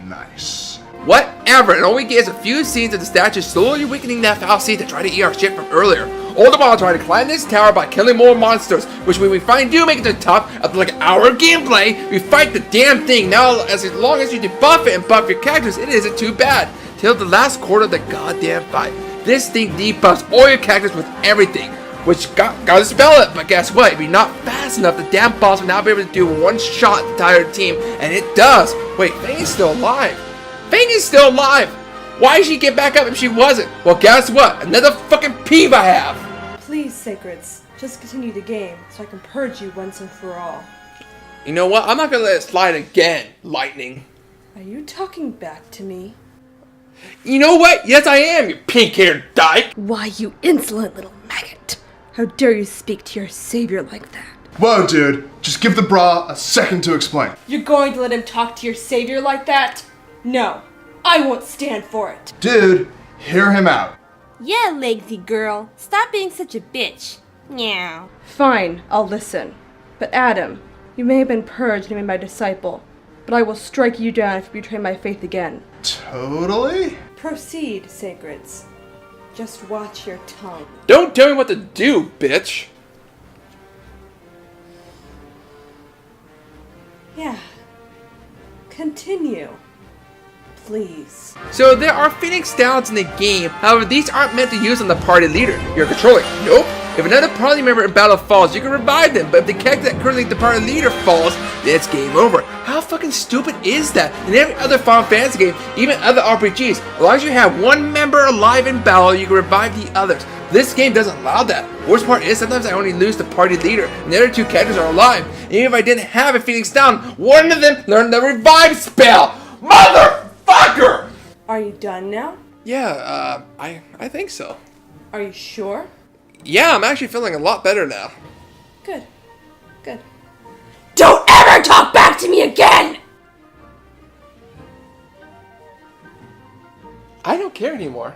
nice. Whatever, and all we get is a few scenes of the statue slowly weakening that fal'Cie to try to eat our shit from earlier. All the while trying to climb this tower by killing more monsters, which when we finally do make it to the top, after like an hour of gameplay, we fight the damn thing. Now, as long as you debuff it and buff your characters, it isn't too bad. Till the last quarter of the goddamn fight. This thing debuffs all your characters with everything, which gotta spell it, but guess what? If you're not fast enough, the damn boss will now be able to do one shot the entire team, and it does. Wait, Fang is still alive. Fang is still alive! Why did she get back up if she wasn't? Well, guess what? Another fucking peeve I have! Please, Sacreds, just continue the game so I can purge you once and for all. You know what? I'm not gonna let it slide again, Lightning. Are you talking back to me? You know what? Yes, I am, you pink-haired dyke! Why, you insolent little maggot! How dare you speak to your savior like that? Whoa, dude. Just give the bra a second to explain. You're going to let him talk to your savior like that? No, I won't stand for it. Dude, hear him out. Yeah, lazy girl. Stop being such a bitch. Meow. Fine, I'll listen. But Adam, you may have been purged and made my disciple, but I will strike you down if you betray my faith again. Totally? Proceed, Sacreds. Just watch your tongue. Don't tell me what to do, bitch! Yeah. Continue. Please. So there are Phoenix Downs in the game, however these aren't meant to use on the party leader. You're controlling. Nope. If another party member in battle falls, you can revive them, but if the character that currently the party leader falls, then it's game over. How fucking stupid is that? In every other Final Fantasy game, even other RPGs, as long as you have one member alive in battle, you can revive the others. This game doesn't allow that. Worst part is sometimes I only lose the party leader, and the other two characters are alive. And even if I didn't have a Phoenix down, one of them learned the revive spell. Motherfucker! Are you done now? Yeah, I think so. Are you sure? Yeah, I'm actually feeling a lot better now. Good. Good. Don't ever talk back to me again! I don't care anymore.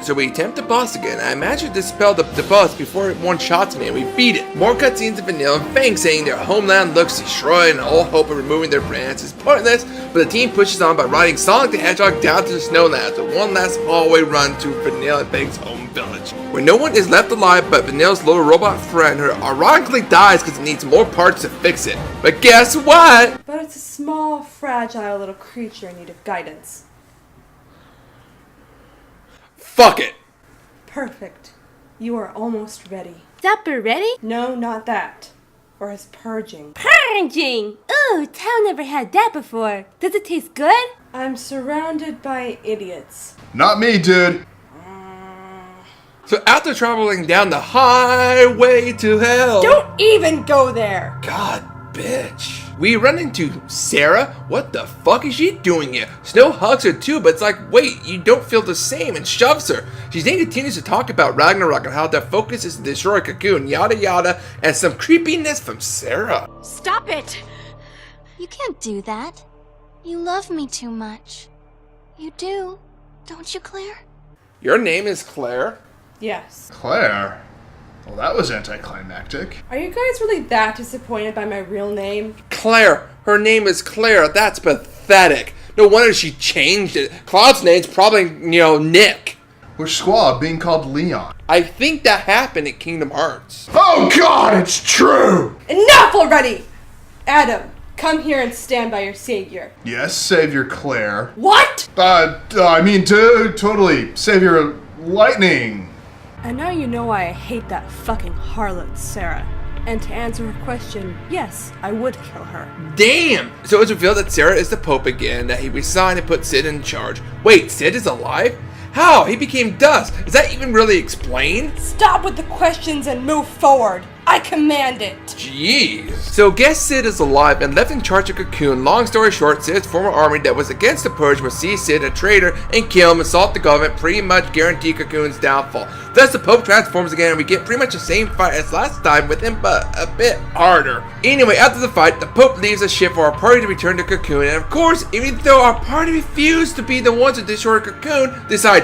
So we attempt the boss again. I managed to dispel the boss before it one-shots me and we beat it. More cutscenes of Vanilla and Fang saying their homeland looks destroyed and all hope of removing their brands is pointless, but the team pushes on by riding Sonic the Hedgehog down to the Snowlands with one last hallway run to Vanilla and Fang's home village. Where no one is left alive but Vanilla's little robot friend, who ironically dies because it needs more parts to fix it. But guess what? But it's a small, fragile little creature in need of guidance. Fuck it. Perfect. You are almost ready. Supper ready? No, not that. Or his purging. Purging! Ooh, Tao never had that before. Does it taste good? I'm surrounded by idiots. Not me, dude. So after traveling down the highway to hell... Don't even go there! God, bitch. We run into Sarah. What the fuck is she doing here? Snow hugs her too, but it's like, wait, you don't feel the same, and shoves her. She then continues to talk about Ragnarok and how their focus is to destroy Cocoon, yada yada, and some creepiness from Sarah. Stop it! You can't do that. You love me too much. You do, don't you, Claire? Your name is Claire? Yes. Claire? Well, that was anticlimactic. Are you guys really that disappointed by my real name? Claire. Her name is Claire. That's pathetic. No wonder she changed it. Cloud's name's probably, Nick. We're Squall being called Leon. I think that happened at Kingdom Hearts. Oh God, it's true! Enough already! Adam, come here and stand by your savior. Yes, Savior Claire. What? Totally. Savior Lightning. And now you know why I hate that fucking harlot, Sarah. And to answer her question, yes, I would kill her. Damn! So it's revealed that Sarah is the Pope again, that he resigned and put Sid in charge. Wait, Sid is alive? How? He became dust. Is that even really explained? Stop with the questions and move forward. I command it. Jeez. So guess Sid is alive and left in charge of Cocoon. Long story short, Sid's former army that was against the Purge will see Sid a traitor and kill him, assault the government, pretty much guarantee Cocoon's downfall. Thus the Pope transforms again and we get pretty much the same fight as last time with him, but a bit harder. Anyway, after the fight, the Pope leaves a ship for our party to return to Cocoon, and of course, even though our party refused to be the ones to destroy Cocoon, decide,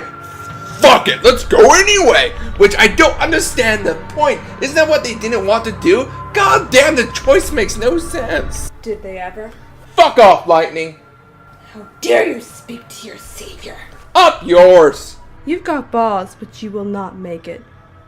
fuck it, let's go anyway! Which I don't understand the point. Isn't that what they didn't want to do? God damn, the choice makes no sense. Did they ever? Fuck off, Lightning. How dare you speak to your savior? Up yours! You've got balls, but you will not make it.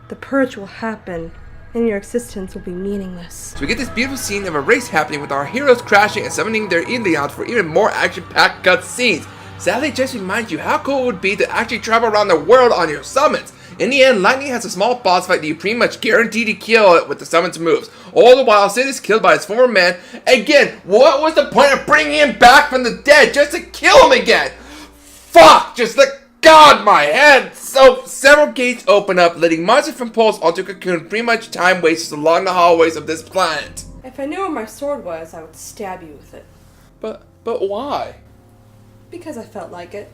The purge will happen, and your existence will be meaningless. So we get this beautiful scene of a race happening with our heroes crashing and summoning their Ilions for even more action-packed cutscenes. Sadly, just reminds you how cool it would be to actually travel around the world on your summons. In the end, Lightning has a small boss fight that you pretty much guarantee to kill it with the summons moves. All the while, Sid is killed by his former man. Again, what was the point of bringing him back from the dead just to kill him again? Fuck, just let God my head. So, several gates open up, letting monsters from Pulse onto Cocoon, pretty much time wasters along the hallways of this planet. If I knew where my sword was, I would stab you with it. But why? Because I felt like it.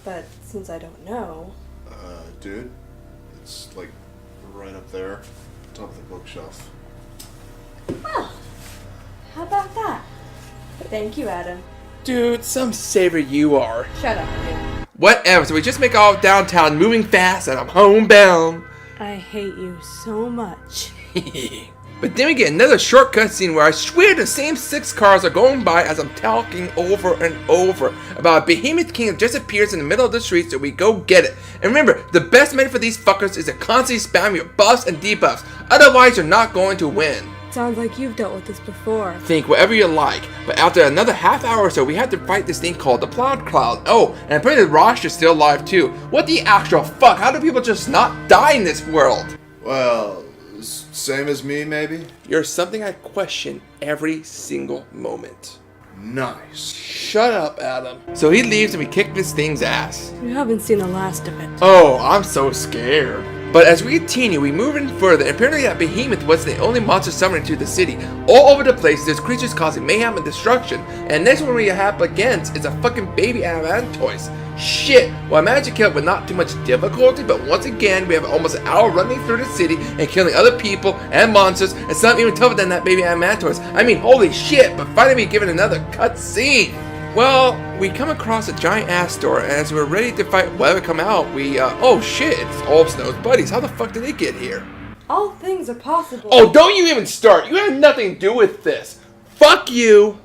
But since I don't know... Dude, it's like right up there, top of the bookshelf. Well, how about that? Thank you, Adam. Dude, some saver you are. Shut up, dude. Whatever, so we just make it all downtown, moving fast, and I'm homebound. I hate you so much. But then we get another shortcut scene where I swear the same 6 cars are going by as I'm talking over and over about a behemoth king that just appears in the middle of the street, so we go get it. And remember, the best method for these fuckers is to constantly spam your buffs and debuffs, otherwise you're not going to win. Sounds like you've dealt with this before. Think whatever you like, but after another half hour or so, we have to fight this thing called the Plot Cloud. Oh, and apparently Rosh is still alive too. What the actual fuck? How do people just not die in this world? Well, same as me, maybe? You're something I question every single moment. Nice. Shut up, Adam. So he leaves and we kick this thing's ass. You haven't seen the last of it. Oh, I'm so scared. But as we continue, we move in further, and apparently that behemoth wasn't the only monster summoned into the city. All over the place, there's creatures causing mayhem and destruction. And next one we have against is a fucking baby Adamantoise. Shit, well I managed to kill it with not too much difficulty, but once again, we have almost an hour running through the city and killing other people and monsters, and some even tougher than that baby Adamantoise. I mean, holy shit, but finally we given another cutscene. Well, we come across a giant ass door, and as we're ready to fight whatever come out, oh shit, it's all of Snow's buddies. How the fuck did they get here? All things are possible. Oh, don't you even start. You had nothing to do with this. Fuck you.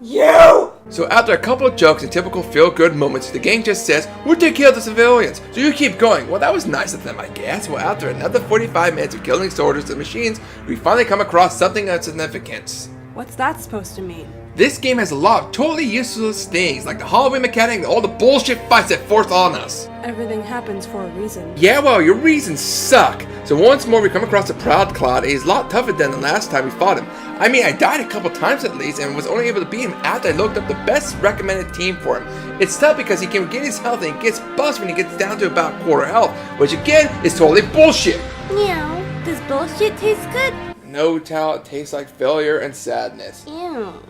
You! So after a couple of jokes and typical feel-good moments, the gang just says, we'll take care of the civilians, so you keep going. Well, that was nice of them, I guess. Well, after another 45 minutes of killing soldiers and machines, we finally come across something of significance. What's that supposed to mean? This game has a lot of totally useless things, like the hallway mechanic and all the bullshit fights that force on us. Everything happens for a reason. Yeah, well, your reasons suck. So once more we come across a Proud Cloud, and he's a lot tougher than the last time we fought him. I mean, I died a couple times at least, and was only able to beat him after I looked up the best recommended team for him. It's tough because he can get his health and he gets buzzed when he gets down to about quarter health, which again is totally bullshit. Meow. Does bullshit taste good? No talent tastes like failure and sadness. Ew.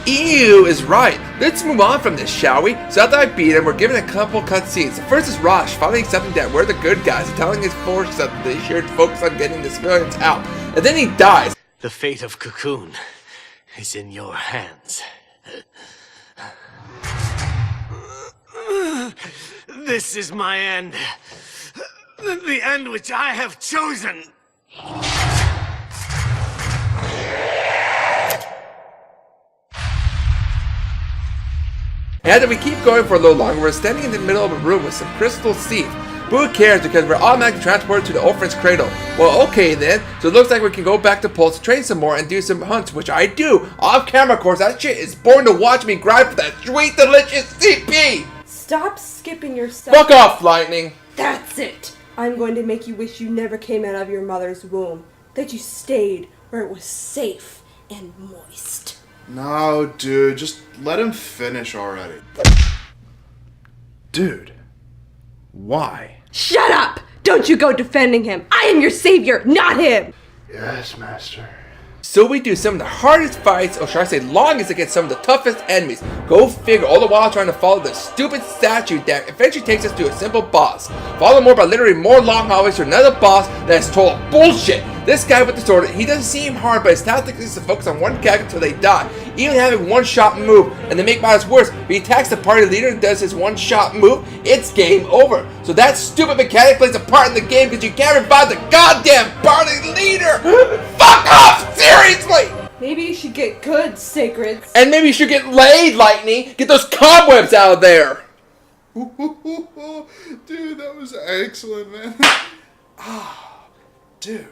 Ew is right. Let's move on from this, shall we? So after I beat him, we're given a couple cutscenes. The first is Rosh finally accepting that we're the good guys and telling his force that they should focus on getting the civilians out. And then he dies. The fate of Cocoon is in your hands. This is my end. The end which I have chosen. And after we keep going for a little longer, we're standing in the middle of a room with some crystal seeds. But who cares, because we're automatically transported to the orphan's cradle. Well, okay then, so it looks like we can go back to Pulse, train some more, and do some hunts, which I do. Off camera, of course, that shit is born to watch me grind for that sweet, delicious CP! Stop skipping yourself. Fuck off, Lightning! That's it! I'm going to make you wish you never came out of your mother's womb. That you stayed where it was safe and moist. No, dude, just let him finish already. Dude, why? Shut up! Don't you go defending him! I am your savior, not him! Yes, master. So we do some of the hardest fights, or should I say longest, against some of the toughest enemies. Go figure, all the while trying to follow the stupid statue that eventually takes us to a simple boss. Follow more by literally more long hallways to another boss that is total bullshit. This guy with the sword, he doesn't seem hard, but his tactic is to focus on one character until they die. Even having one-shot move, and to make matters worse, if he attacks the party leader and does his one-shot move, it's game over. So that stupid mechanic plays a part in the game because you can't revive the goddamn party leader! Fuck off! Seriously! Maybe you should get good, Sacreds. And maybe you should get laid, Lightning! Get those cobwebs out of there! Dude, that was excellent, man. Dude.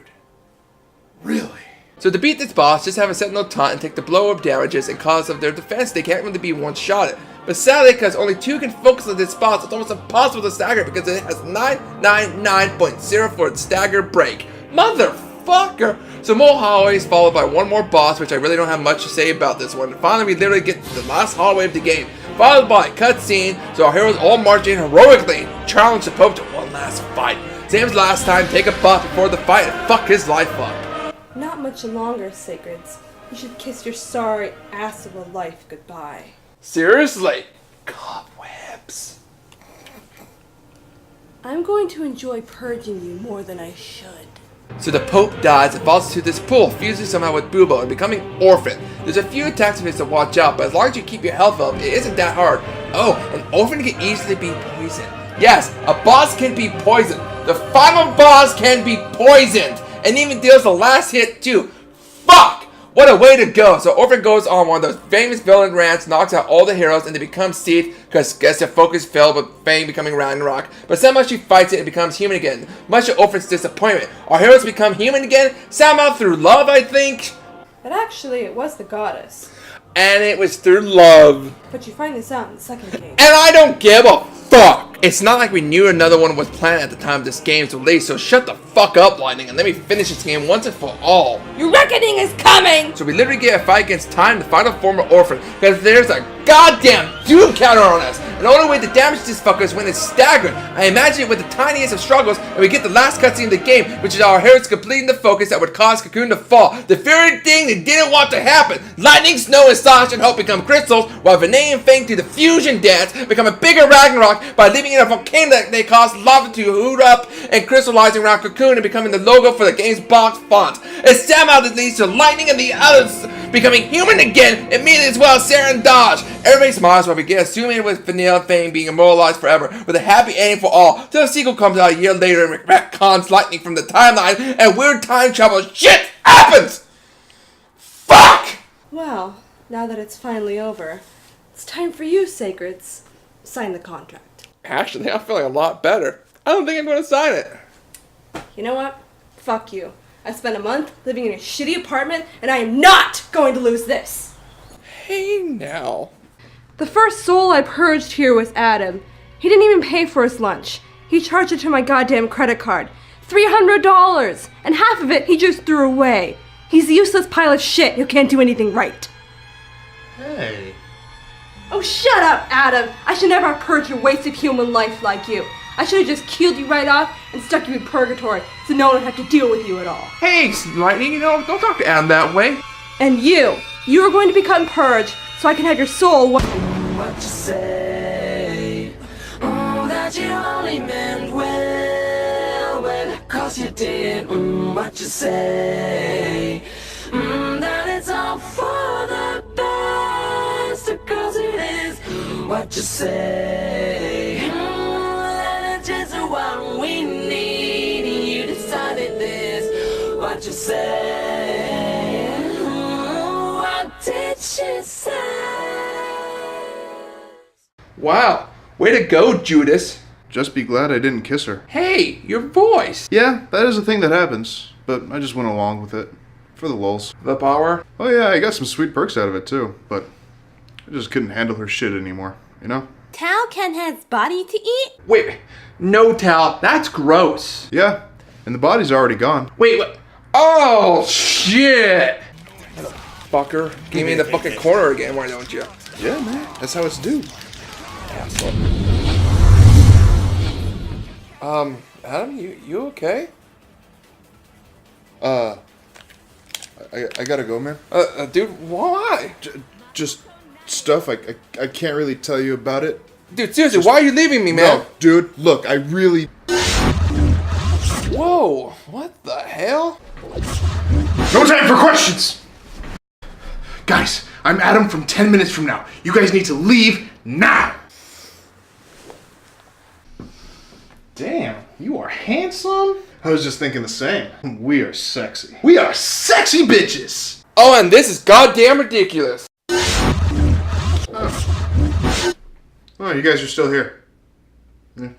Really? So to beat this boss, just have a Sentinel taunt and take the blow of damages, and cause of their defense, they can't really be one-shotted. But sadly, because only two can focus on this boss, it's almost impossible to stagger because it has 999.0 for its stagger break. Motherfucker! So more hallways followed by one more boss, which I really don't have much to say about this one. And finally, we literally get to the last hallway of the game, followed by a cutscene, so our heroes all march in heroically and challenge the Pope to one last fight. Same as last time, take a buff before the fight and fuck his life up. Not much longer, Sacreds. You should kiss your sorry ass of a life goodbye. Seriously? Cobwebs. I'm going to enjoy purging you more than I should. So the Pope dies and falls into this pool, fusing somehow with Bubo and becoming orphan. There's a few attacks of his to watch out, but as long as you keep your health up, it isn't that hard. Oh, an orphan can easily be poisoned. Yes, a boss can be poisoned. The final boss can be poisoned, and even deals the last hit too. Fuck! What a way to go! So Orphan goes on one of those famous villain rants, knocks out all the heroes, and they become Seed, because guess their focus failed with Fang becoming Ragnarok. But somehow she fights it and becomes human again, much to Orphan's disappointment. Our heroes become human again, somehow through love, I think? But actually, it was the goddess. And it was through love. But you find this out in the second game. And I don't give a fuck! It's not like we knew another one was planned at the time this game's released, so shut the fuck up, Lightning, and let me finish this game once and for all. Your reckoning is coming! So we literally get a fight against Time, the final form of Orphan, because there's a goddamn doom counter on us, and the only way to damage this fucker is when it's staggered. I imagine it with the tiniest of struggles, and we get the last cutscene of the game, which is our heroes completing the focus that would cause Cocoon to fall. The very thing they didn't want to happen. Lightning, Snow, and Sasha and Hope become crystals, while Vinay and Fang do the fusion dance, become a bigger Ragnarok by leaving in a volcano that they cause lava to hoot up and crystallizing around Cocoon and becoming the logo for the game's box font. And somehow this leads to Lightning and the others becoming human again, immediately as well as Sarah and Dodge. Everybody smiles while we get assuming with Vanilla and Fang being immortalized forever, with a happy ending for all, till the sequel comes out a year later and retcons Lightning from the timeline and weird time travel shit happens! Fuck! Well, now that it's finally over, it's time for you, Sacreds. Sign the contract. Actually, I'm feeling a lot better. I don't think I'm going to sign it. You know what? Fuck you. I spent a month living in a shitty apartment, and I am not going to lose this! Hey now. The first soul I purged here was Adam. He didn't even pay for his lunch. He charged it to my goddamn credit card. $300! And half of it he just threw away. He's a useless pile of shit who can't do anything right. Hey. Oh, shut up, Adam! I should never have purged a wasted human life like you. I should have just killed you right off and stuck you in purgatory so no one would have to deal with you at all. Hey, Lightning, don't talk to Adam that way. And you are going to become purged so I can have your soul. What you say? That you only meant well, cause you did. What you say? That it's all for the best, cause it is. What you say? That it's just what we need, and you decided this. What you say? What did she say? Wow, way to go, Judas. Just be glad I didn't kiss her. Hey, your voice. Yeah, that is a thing that happens, but I just went along with it. For the lulz. The power? Oh yeah, I got some sweet perks out of it too, but I just couldn't handle her shit anymore, you know? Tao can't have his body to eat? Wait, no, Tal, that's gross. Yeah, and the body's already gone. Wait, what? Oh, shit! Fucker, give me in the fucking corner again, why don't you? Yeah, man, that's how it's due. Asshole. Adam, you okay? I gotta go, man. Dude, why? Just stuff. I can't really tell you about it. Dude, seriously, why are you leaving me, man? No, dude, look, I really... Whoa, what the hell? No time for questions! Guys, I'm Adam from 10 minutes from now. You guys need to leave now! Damn, you are handsome. I was just thinking the same. We are sexy. We are sexy bitches! Oh, and this is goddamn ridiculous. Oh, you guys are still here.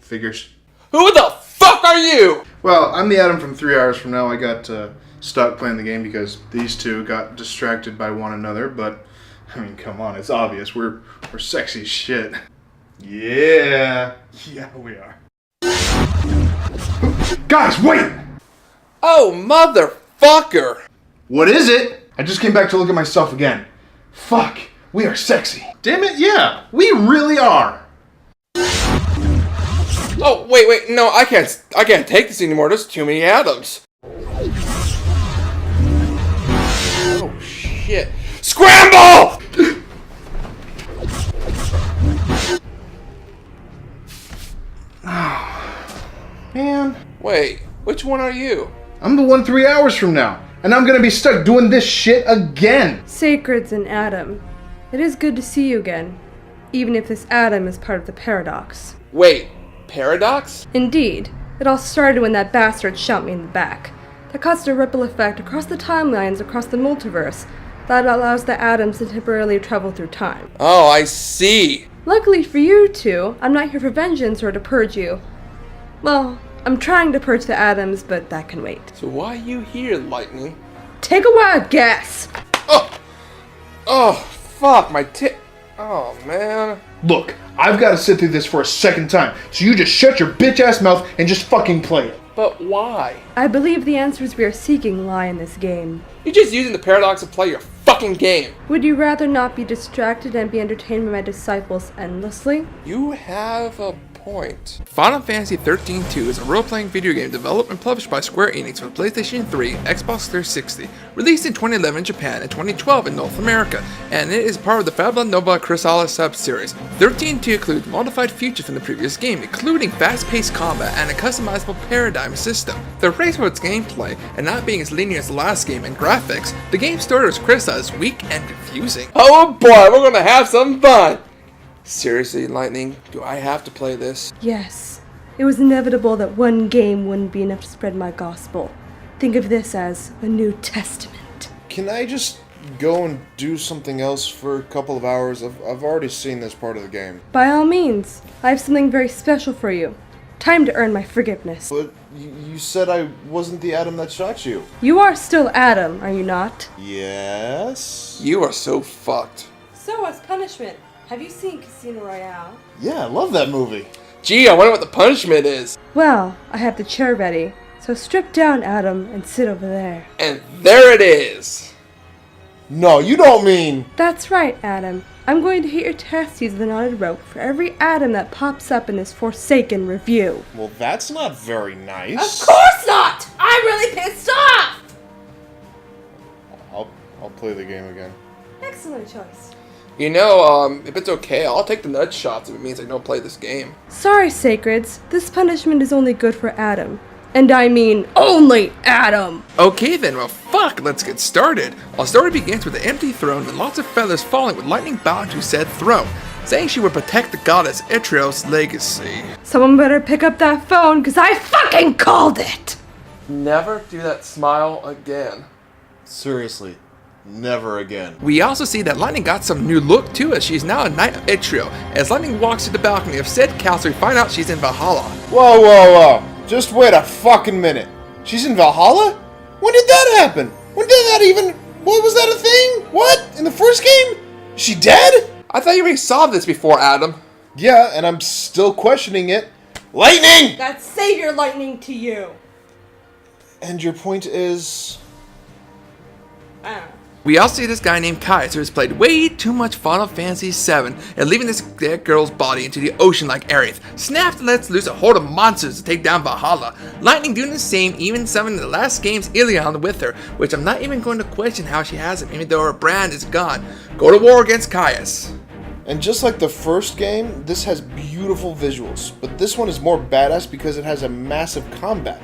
Figures. Who the fuck are you? Well, I'm the Adam from 3 hours from now. I got stuck playing the game because these two got distracted by one another, but, I mean, come on, it's obvious. We're sexy as shit. Yeah. Yeah, we are. Guys, wait! Oh, motherfucker! What is it? I just came back to look at myself again. Fuck, we are sexy. Damn it, yeah, we really are. Oh, wait, no, I can't take this anymore. There's too many Adams. Oh, shit. Scramble! Man. Wait, which one are you? I'm the one 3 hours from now, and I'm gonna be stuck doing this shit again. Sacreds and Adam, it is good to see you again, even if this Adam is part of the paradox. Wait, paradox? Indeed. It all started when that bastard shot me in the back. That caused a ripple effect across the timelines, across the multiverse, that allows the Adams to temporarily travel through time. Oh, I see. Luckily for you two, I'm not here for vengeance or to purge you. Well, I'm trying to purge the Adams, but that can wait. So why are you here, Lightning? Take a wild guess! Oh, fuck, my tit. Oh, man. Look, I've got to sit through this for a second time, so you just shut your bitch ass mouth and just fucking play it. But why? I believe the answers we are seeking lie in this game. You're just using the paradox to play your fucking game. Would you rather not be distracted and be entertained by my disciples endlessly? You have a point. Final Fantasy XIII-2 is a role-playing video game developed and published by Square Enix for PlayStation 3, Xbox 360, released in 2011 in Japan and 2012 in North America, and it is part of the Fabula Nova Chrysalis sub-series. XIII-2 includes modified features from the previous game, including fast-paced combat and a customizable paradigm system. The praise for its gameplay, and not being as linear as the last game and graphics, the game's story was criticized as weak and confusing. Oh boy, we're gonna have some fun! Seriously, Lightning, do I have to play this? Yes. It was inevitable that one game wouldn't be enough to spread my gospel. Think of this as a New Testament. Can I just go and do something else for a couple of hours? I've already seen this part of the game. By all means, I have something very special for you. Time to earn my forgiveness. But you said I wasn't the Adam that shot you. You are still Adam, are you not? Yes? You are so fucked. So, as punishment, have you seen Casino Royale? Yeah, I love that movie. Gee, I wonder what the punishment is. Well, I have the chair ready, so strip down, Adam, and sit over there. And there it is. No, you don't mean... That's right, Adam. I'm going to hit your testes with a knotted rope for every Adam that pops up in this Forsaken review. Well, that's not very nice. Of course not! I'm really pissed off! I'll play the game again. Excellent choice. You know, if it's okay, I'll take the nudge shots if it means I don't play this game. Sorry, Sacreds. This punishment is only good for Adam. And I mean only Adam! Okay then, well fuck, let's get started. Our story begins with an empty throne with lots of feathers falling with lightning bound to said throne, saying she would protect the goddess Etriel's legacy. Someone better pick up that phone, cause I fucking called it! Never do that smile again. Seriously. Never again. We also see that Lightning got some new look too, as she's now a Knight of Etriel. As Lightning walks to the balcony of said castle, we find out she's in Valhalla. Whoa, whoa, whoa. Just wait a fucking minute. She's in Valhalla? When did that happen? When did that even... What, was that a thing? What? In the first game? Is she dead? I thought you already saw this before, Adam. Yeah, and I'm still questioning it. Lightning! That's Savior Lightning to you. And your point is... We also see this guy named Kaius who has played way too much Final Fantasy VII and leaving this dead girl's body into the ocean like Aerith. Snapped lets loose a horde of monsters to take down Valhalla. Lightning doing the same, even summoning the last game's Ilion with her, which I'm not even going to question how she has him, even though her brand is gone. Go to war against Kaius. And just like the first game, this has beautiful visuals, but this one is more badass because it has a massive combat.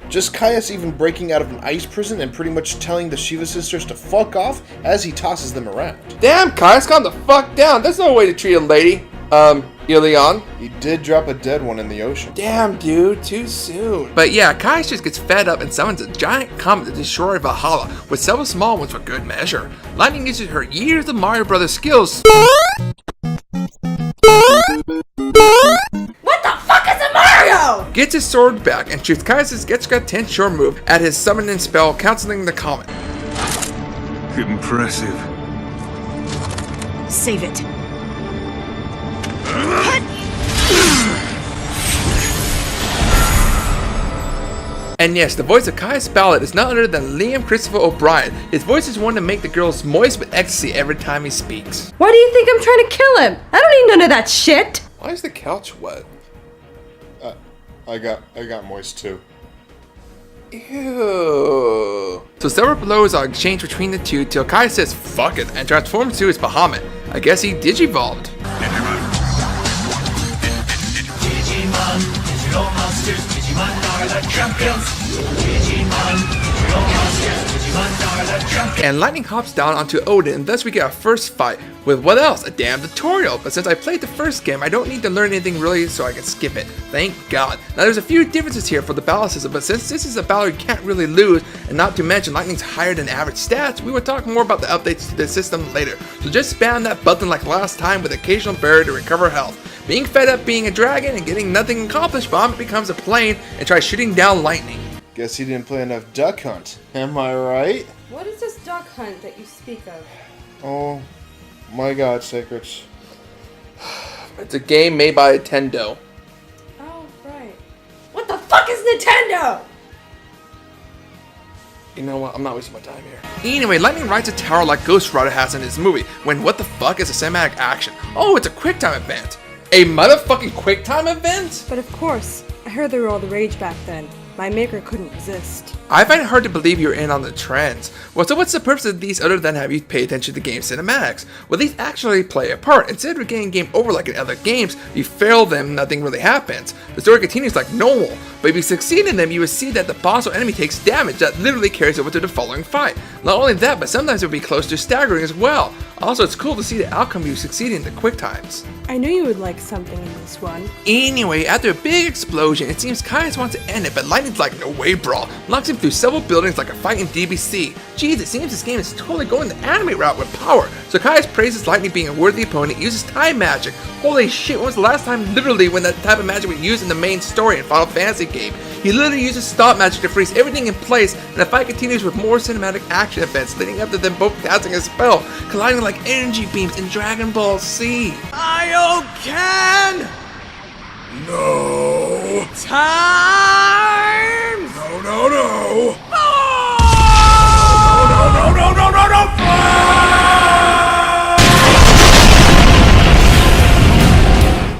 Just Kaius even breaking out of an ice prison and pretty much telling the Shiva sisters to fuck off as he tosses them around. Damn, Kaius, calm the fuck down. There's no way to treat a lady. Ilion. He did drop a dead one in the ocean. Damn, dude, too soon. But yeah, Kaius just gets fed up and summons a giant comet to destroy Valhalla, with several small ones for good measure. Lightning uses her years of Mario Brothers skills. What the fuck is a Mario? Gets his sword back and shoots Kaius' Get Got 10 sure move at his summoning spell, canceling the comet. Impressive. Save it. And yes, the voice of Kaius Ballard is none other than Liam Christopher O'Brien. His voice is one to make the girls moist with ecstasy every time he speaks. Why do you think I'm trying to kill him? I don't need none of that shit! Why is the couch wet? I got moist too. Ew. So several blows are exchanged between the two till Kaius says fuck it and transforms to his Bahamut. I guess he digivolved. Digimon, digital monsters, Digimon are the champions. Digimon, digital monsters, Digimon are the champions. And Lightning hops down onto Odin, and thus we get our first fight with what else? A damn tutorial. But since I played the first game, I don't need to learn anything really, so I can skip it. Thank God. Now there's a few differences here for the battle system, but since this is a battle you can't really lose, and not to mention Lightning's higher than average stats, we will talk more about the updates to the system later. So just spam that button like last time with occasional barrier to recover health. Being fed up being a dragon and getting nothing accomplished, Bomb becomes a plane and tries shooting down Lightning. Guess he didn't play enough Duck Hunt. Am I right? What is this duck hunt that you speak of? Oh, My God, Secrets. It's a game made by Nintendo. Oh, right. What the fuck is Nintendo? You know what? I'm not wasting my time here. Anyway, lightning rides a tower like Ghost Rider has in his movie, when what the fuck is a cinematic action? Oh, it's a QuickTime event. A motherfucking QuickTime event? But of course, I heard they were all the rage back then. My maker couldn't resist. I find it hard to believe you're in on the trends. Well, so what's the purpose of these other than have you pay attention to the game cinematics? Well, these actually play a part. Instead of getting game over like in other games, you fail them, nothing really happens. The story continues like normal, but if you succeed in them, you will see that the boss or enemy takes damage that literally carries over to the following fight. Not only that, but sometimes it will be close to staggering as well. Also, it's cool to see the outcome of you succeeding in the quick times. I knew you would like something in this one. Anyway, after a big explosion, it seems Kaius wants to end it, but Lightning's like, no way, bro. Knocks him through several buildings like a fight in DBC. Jeez, it seems this game is totally going the anime route with power. So Kaius praises Lightning being a worthy opponent, uses time magic. Holy shit, when was the last time literally when that type of magic was used in the main story in Final Fantasy game? He literally uses stop magic to freeze everything in place, and the fight continues with more cinematic action events leading up to them both casting a spell, colliding like energy beams in Dragon Ball Z. Can! No! Time! No, no, no! Oh! No, no, no, no, no, no, no!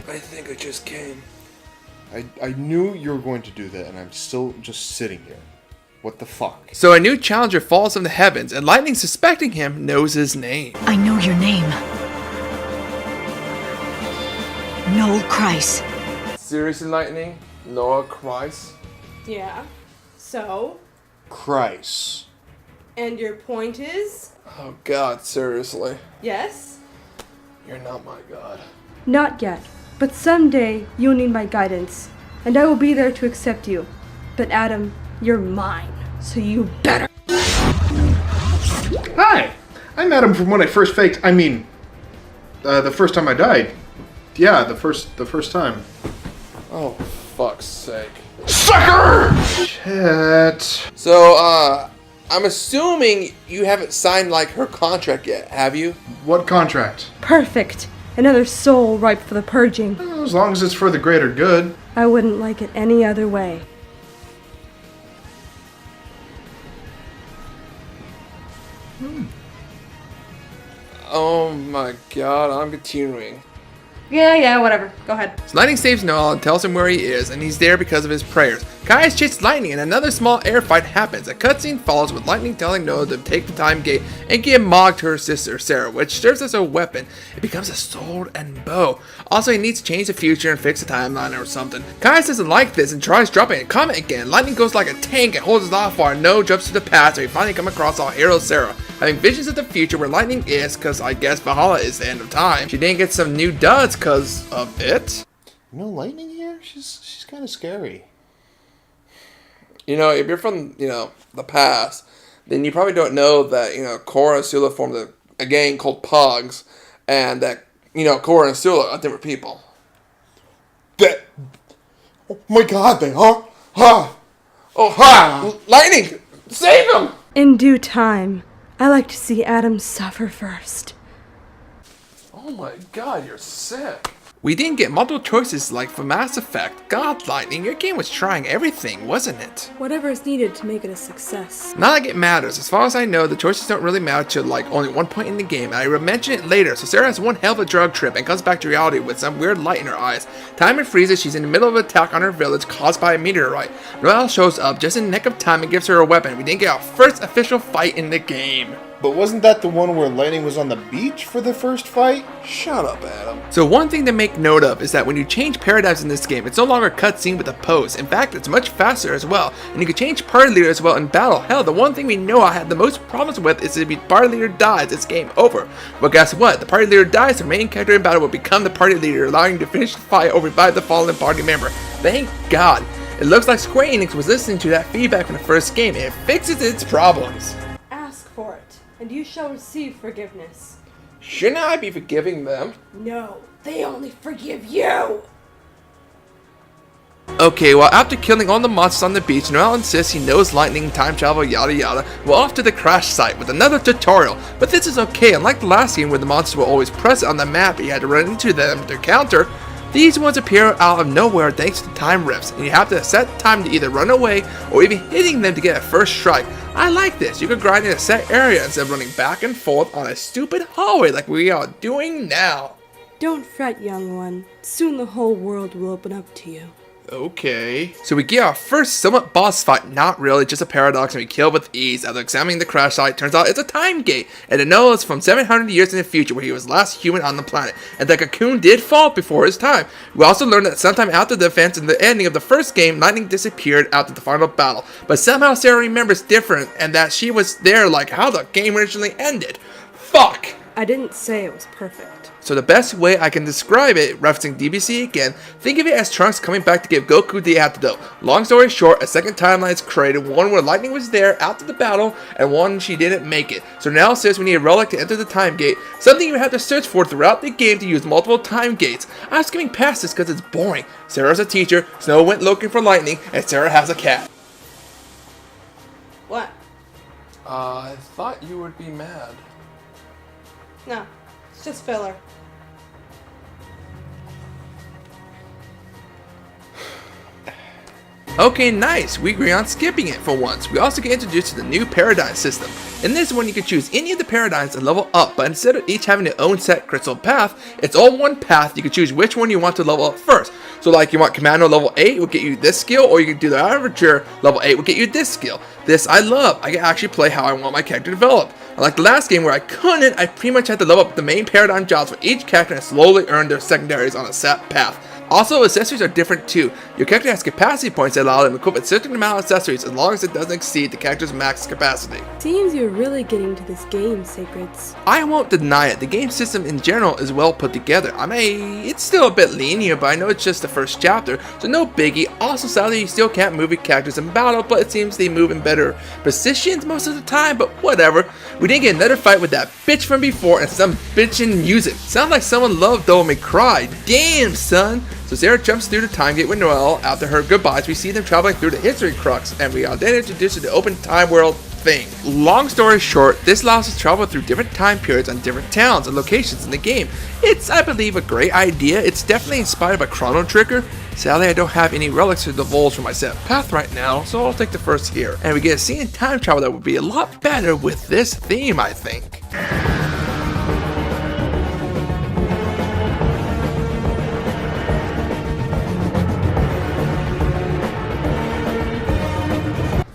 I think I just came. I knew you were going to do that, and I'm still just sitting here. What the fuck? So a new challenger falls from the heavens, and Lightning, suspecting him, knows his name. I know your name. Noel Kreis. Seriously, Lightning? Noah Christ? Yeah. So? Christ. And your point is? Oh god, seriously. Yes? You're not my god. Not yet, but someday you'll need my guidance, and I will be there to accept you. But Adam, you're mine, so you better. Hi! I'm Adam from when I first faked, the first time I died. Yeah, the first time. Oh, fuck's sake. Sucker! Shit. So, I'm assuming you haven't signed, like, her contract yet, have you? What contract? Perfect. Another soul ripe for the purging. As long as it's for the greater good. I wouldn't like it any other way. Oh my god, I'm continuing. Yeah, whatever. Go ahead. So Lightning saves Noel and tells him where he is, and he's there because of his prayers. Kaius chases Lightning, and another small air fight happens. A cutscene follows with Lightning telling Noel to take the time gate and give Mog to her sister, Sarah, which serves as a weapon. It becomes a sword and bow. Also, he needs to change the future and fix the timeline or something. Kaius doesn't like this and tries dropping a comment again. Lightning goes like a tank and holds it off while Noel jumps to the past, and we finally come across our hero, Sarah, having visions of the future where Lightning is, because I guess Valhalla is the end of time. She didn't get some new duds because of it. No Lightning here? She's kind of scary. You know, if you're from, the past, then you probably don't know that, Korra and Sula formed a gang called Pogs, and that, Korra and Sula are different people. Oh my god, they are? Ha! Oh, ha! Lightning! Save him! In due time, I like to see Adam suffer first. Oh my god, you're sick. We didn't get multiple choices like for Mass Effect. God, Lightning, your game was trying everything, wasn't it? Whatever is needed to make it a success. Not like it matters. As far as I know, the choices don't really matter to only one point in the game, and I will mention it later. So Sarah has one hell of a drug trip and comes back to reality with some weird light in her eyes. Time and freezes, she's in the middle of an attack on her village caused by a meteorite. Noel shows up just in the nick of time and gives her a weapon. We didn't get our first official fight in the game. But wasn't that the one where Lightning was on the beach for the first fight? Shut up, Adam. So one thing to make note of is that when you change paradigms in this game, it's no longer a cutscene with a pose. In fact, it's much faster as well. And you can change party leader as well in battle. Hell, the one thing we know I had the most problems with is if the party leader dies, it's game over. But guess what? The party leader dies, the main character in battle will become the party leader, allowing you to finish the fight or revive the fallen party member. Thank God. It looks like Square Enix was listening to that feedback from the first game, and it fixes its problems. Ask for it, and you shall receive forgiveness. Shouldn't I be forgiving them? No, they only forgive you! Okay, well, after killing all the monsters on the beach, Noel insists he knows lightning, time travel, yada yada. We're off to the crash site with another tutorial, but this is okay. Unlike the last game where the monsters were always present on the map, you had to run into them to counter, these ones appear out of nowhere thanks to time rifts, and you have to set time to either run away or even hitting them to get a first strike. I like this. You can grind in a set area instead of running back and forth on a stupid hallway like we are doing now. Don't fret, young one. Soon the whole world will open up to you. Okay. So we get our first somewhat boss fight, not really, just a paradox, and we kill with ease. After examining the crash site, turns out it's a time gate, and it knows from 700 years in the future where he was last human on the planet, and the cocoon did fall before his time. We also learned that sometime after the events in the ending of the first game, lightning disappeared after the final battle, but somehow Sarah remembers different, and that she was there like how the game originally ended. Fuck! I didn't say it was perfect. So the best way I can describe it, referencing DBC again, think of it as Trunks coming back to give Goku the antidote. Long story short, a second timeline is created, one where Lightning was there after the battle, and one she didn't make it. So now it says we need a relic to enter the time gate, something you have to search for throughout the game to use multiple time gates. I'm skipping past this because it's boring. Sarah's a teacher, Snow went looking for lightning, and Sarah has a cat. What? I thought you would be mad. No, it's just filler. Okay, nice. We agree on skipping it for once. We also get introduced to the new paradigm system. In this one, you can choose any of the paradigms and level up, but instead of each having their own set crystal path, it's all one path. You can choose which one you want to level up first. So like you want Commando level 8 will get you this skill, or you can do the Armature level 8 will get you this skill. This I love. I can actually play how I want my character to develop. Unlike the last game where I couldn't, I pretty much had to level up the main paradigm jobs for each character and slowly earn their secondaries on a set path. Also, accessories are different too. Your character has capacity points that allow them to equip a certain amount of accessories as long as it doesn't exceed the character's max capacity. Seems you're really getting to this game, Sacreds. I won't deny it, the game system in general is well put together. It's still a bit linear, but I know it's just the first chapter, so no biggie. Also, sadly, you still can't move your characters in battle, but it seems they move in better positions most of the time, but whatever. We didn't get another fight with that bitch from before and some bitchin' music. Sounds like someone loved Devil May Cry. Damn, son! So Sarah jumps through the time gate with Noel. After her goodbyes, we see them traveling through the history crux, and we are then introduced to the open time world thing. Long story short, this allows us to travel through different time periods on different towns and locations in the game. It's, I believe, a great idea. It's definitely inspired by Chrono Trigger. Sadly, I don't have any relics to divulge from my set path right now, so I'll take the first here. And we get a scene in time travel that would be a lot better with this theme, I think.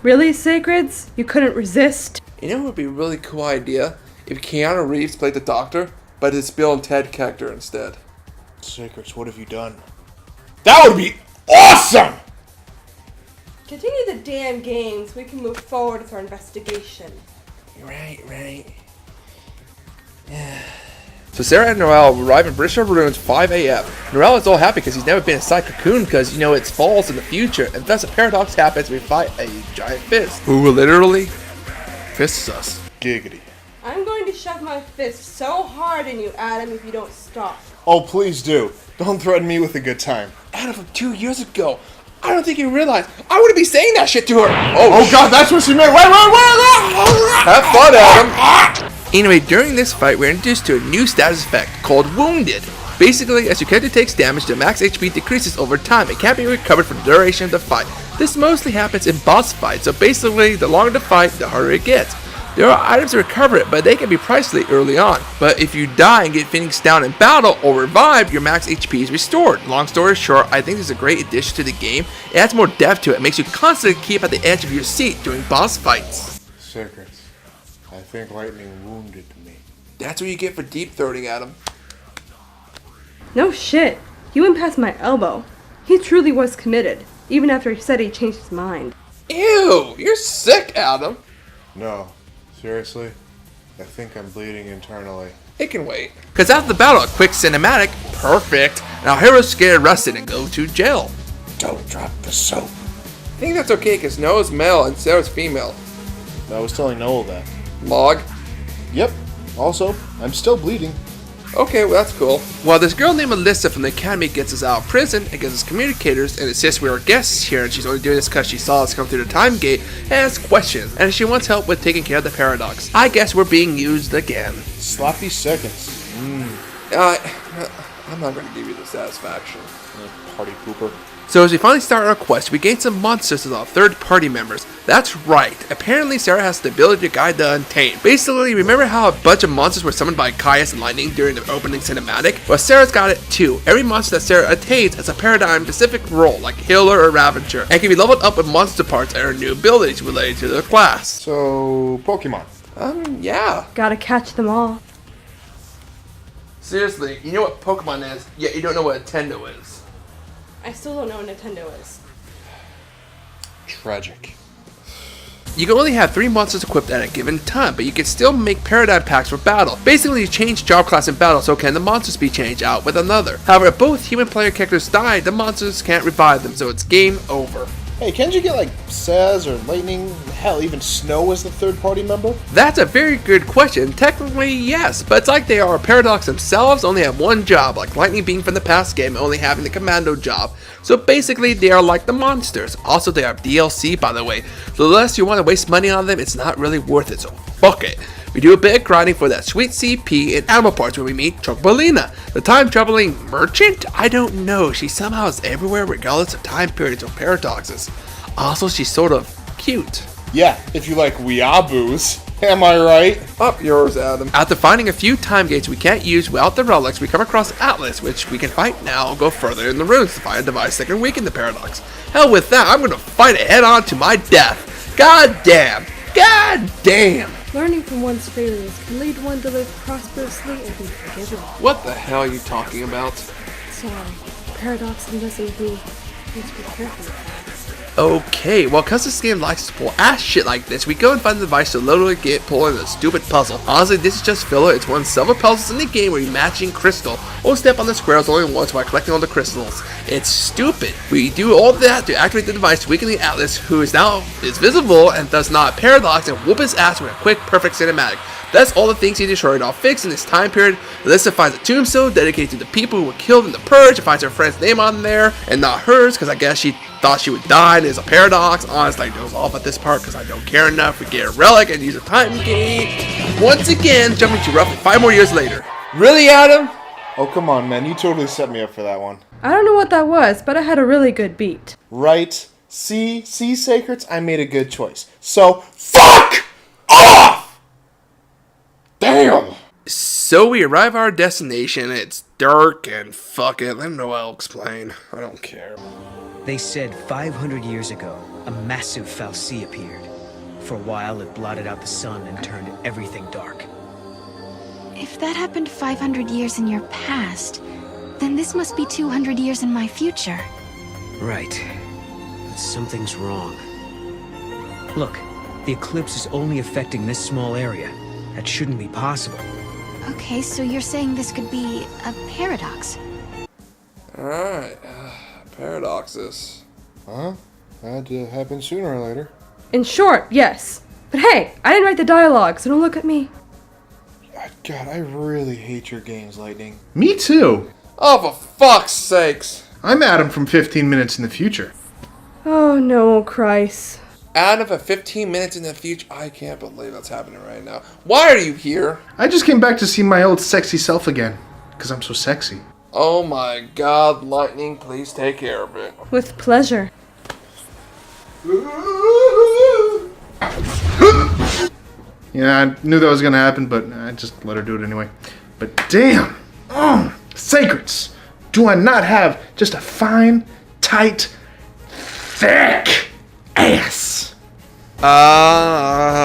Really, Sacreds? You couldn't resist? You know what would be a really cool idea? If Keanu Reeves played the Doctor, but his Bill and Ted character instead. Sacreds, what have you done? That would be awesome! Continue the damn games. We can move forward with our investigation. Right. Yeah. So Sarah and Noel arrive in Bishoujo Ruins 5 a.m. Noel is all happy because he's never been inside Cocoon because, it's falls in the future, and thus a paradox happens we fight a giant fist. Who literally fists us. Giggity. I'm going to shove my fist so hard in you, Adam, if you don't stop. Oh, please do. Don't threaten me with a good time. Adam, from 2 years ago. I don't think you realize I wouldn't be saying that shit to her. Oh God, that's what she meant. Wait. Have fun, Adam. Anyway, during this fight, we're introduced to a new status effect called Wounded. Basically, as your character takes damage, the max HP decreases over time. It can't be recovered for the duration of the fight. This mostly happens in boss fights, so basically, the longer the fight, the harder it gets. There are items to recover it, but they can be pricey early on. But if you die and get finished down in battle or revive, your max HP is restored. Long story short, I think this is a great addition to the game. It adds more depth to it, makes you constantly keep at the edge of your seat during boss fights. Secrets. I think lightning wounded me. That's what you get for deep throating, Adam. No shit. He went past my elbow. He truly was committed, even after he said he changed his mind. Ew, you're sick, Adam. No, seriously? I think I'm bleeding internally. It can wait. Because after the battle, a quick cinematic, perfect, and our heroes get arrested and go to jail. Don't drop the soap. I think that's okay because Noah's male and Sarah's female. I was telling Noel that. Log. Yep. Also, I'm still bleeding. Okay, well that's cool. While this girl named Alyssa from the academy gets us out of prison and gives us communicators and insists we are guests here and she's only doing this because she saw us come through the time gate and asks questions and she wants help with taking care of the paradox. I guess we're being used again. Sloppy seconds. I'm not going to give you the satisfaction. Party pooper. So as we finally start our quest, we gain some monsters as our third-party members. That's right, apparently Sarah has the ability to guide the Untamed. Basically, remember how a bunch of monsters were summoned by Caius and Lightning during the opening cinematic? Well, Sarah's got it too. Every monster that Sarah attains has a paradigm-specific role, like Healer or Ravager, and can be leveled up with monster parts and earn new abilities related to their class. So, Pokemon. Yeah. Gotta catch them all. Seriously, you know what Pokemon is, yet you don't know what Nintendo is. I still don't know what Nintendo is. Tragic. You can only have 3 monsters equipped at a given time, but you can still make paradigm packs for battle. Basically, you change job class in battle, so can the monsters be changed out with another. However, if both human player characters die, the monsters can't revive them, so it's game over. Hey, can't you get like Saz or Lightning, hell, even Snow as the third-party member? That's a very good question. Technically, yes, but it's like they are a paradox themselves, only have one job, like Lightning being from the past game, only having the commando job. So basically, they are like the monsters. Also, they are DLC, by the way. So the less you want to waste money on them, it's not really worth it, so fuck it. We do a bit of grinding for that sweet CP and animal parts when we meet Chocobolina, the time-traveling merchant? I don't know, she somehow is everywhere regardless of time periods or paradoxes. Also, she's sort of cute. Yeah, if you like weeaboos. Am I right? Up yours, Adam. After finding a few time gates we can't use without the relics, we come across Atlas, which we can fight now and go further in the ruins to find a device that can weaken the paradox. Hell with that, I'm gonna fight it head on to my death. God damn. God damn. Learning from one's failures can lead one to live prosperously and be forgiven. What the hell are you talking about? Sorry, paradox and messing with me. Please be careful. Okay, well, because this game likes to pull ass shit like this, we go and find the device to literally get pulled in a stupid puzzle. Honestly, this is just filler. It's one of several puzzles in the game where you matching crystal or step on the squares only once while collecting all the crystals. It's stupid. We do all that to activate the device, weakening Atlas, who is now visible and does not paradox, and whoop his ass with a quick, perfect cinematic. That's all the things he destroyed all fixed in this time period. Alyssa finds a tombstone dedicated to the people who were killed in the Purge and finds her friend's name on there and not hers because I guess she thought she would die and it's a paradox. Honestly, I goes off at this part because I don't care enough. We get a relic and use a time gate. Once again, jumping to roughly 5 more years later. Really, Adam? Oh, come on, man. You totally set me up for that one. I don't know what that was, but it had a really good beat. Right. See, Sacreds? I made a good choice. So, fuck off! Damn! So we arrive at our destination, it's dark and fuck it, let me know I'll explain. I don't care. They said 500 years ago, a massive fal'Cie appeared. For a while, it blotted out the sun and turned everything dark. If that happened 500 years in your past, then this must be 200 years in my future. Right. But something's wrong. Look, the eclipse is only affecting this small area. That shouldn't be possible. Okay, so you're saying this could be a paradox? Alright, paradoxes. Huh? Had to happen sooner or later. In short, yes. But hey, I didn't write the dialogue, so don't look at me. God, I really hate your games, Lightning. Me too. Oh, for fuck's sakes. I'm Adam from 15 Minutes in the Future. Oh no, Christ. Adam for 15 minutes in the future. I can't believe that's happening right now. Why are you here? I just came back to see my old sexy self again. Because I'm so sexy. Oh my god, Lightning, please take care of it. With pleasure. Yeah, I knew that was going to happen, but I just let her do it anyway. But damn! Sacreds! Do I not have just a fine, tight, thick ass?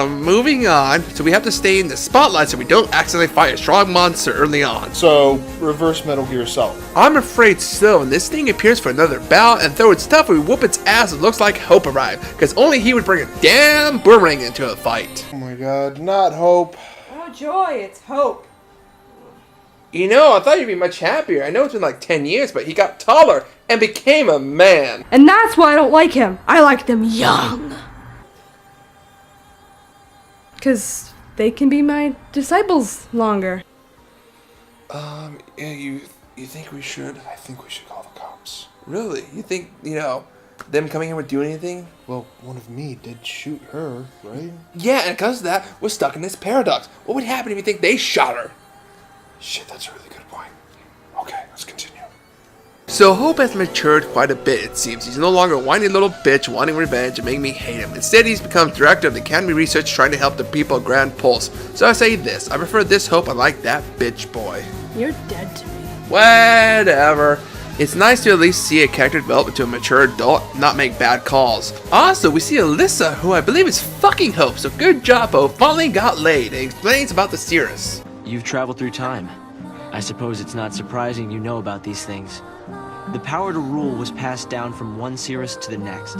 Moving on. So we have to stay in the spotlight so we don't accidentally fight a strong monster early on. So, reverse Metal Gear Solid. I'm afraid so, and this thing appears for another bout and though it's tough, we whoop its ass, it looks like Hope arrived, because only he would bring a damn boomerang into a fight. Oh my god, not Hope. Oh joy, it's Hope. You know, I thought you'd be much happier. I know it's been like 10 years, but he got taller and became a man. And that's why I don't like him. I like them young. Because they can be my disciples longer. Yeah, you think we should? I think we should call the cops. Really? You think, them coming here would do anything? Well, one of me did shoot her, right? Yeah, and because of that, we're stuck in this paradox. What would happen if you think they shot her? Shit, that's a really good point. Okay, let's continue. So Hope has matured quite a bit, it seems. He's no longer a whiny little bitch wanting revenge and making me hate him. Instead, he's become director of the Academy Research trying to help the people of Grand Pulse. So I say this, I prefer this Hope unlike that bitch boy. You're dead to me. Whatever. It's nice to at least see a character develop into a mature adult and not make bad calls. Also, we see Alyssa, who I believe is fucking Hope, so good job, Hope. Finally got laid, and explains about the Cirrus. You've traveled through time. I suppose it's not surprising you know about these things. The power to rule was passed down from one Cirrus to the next.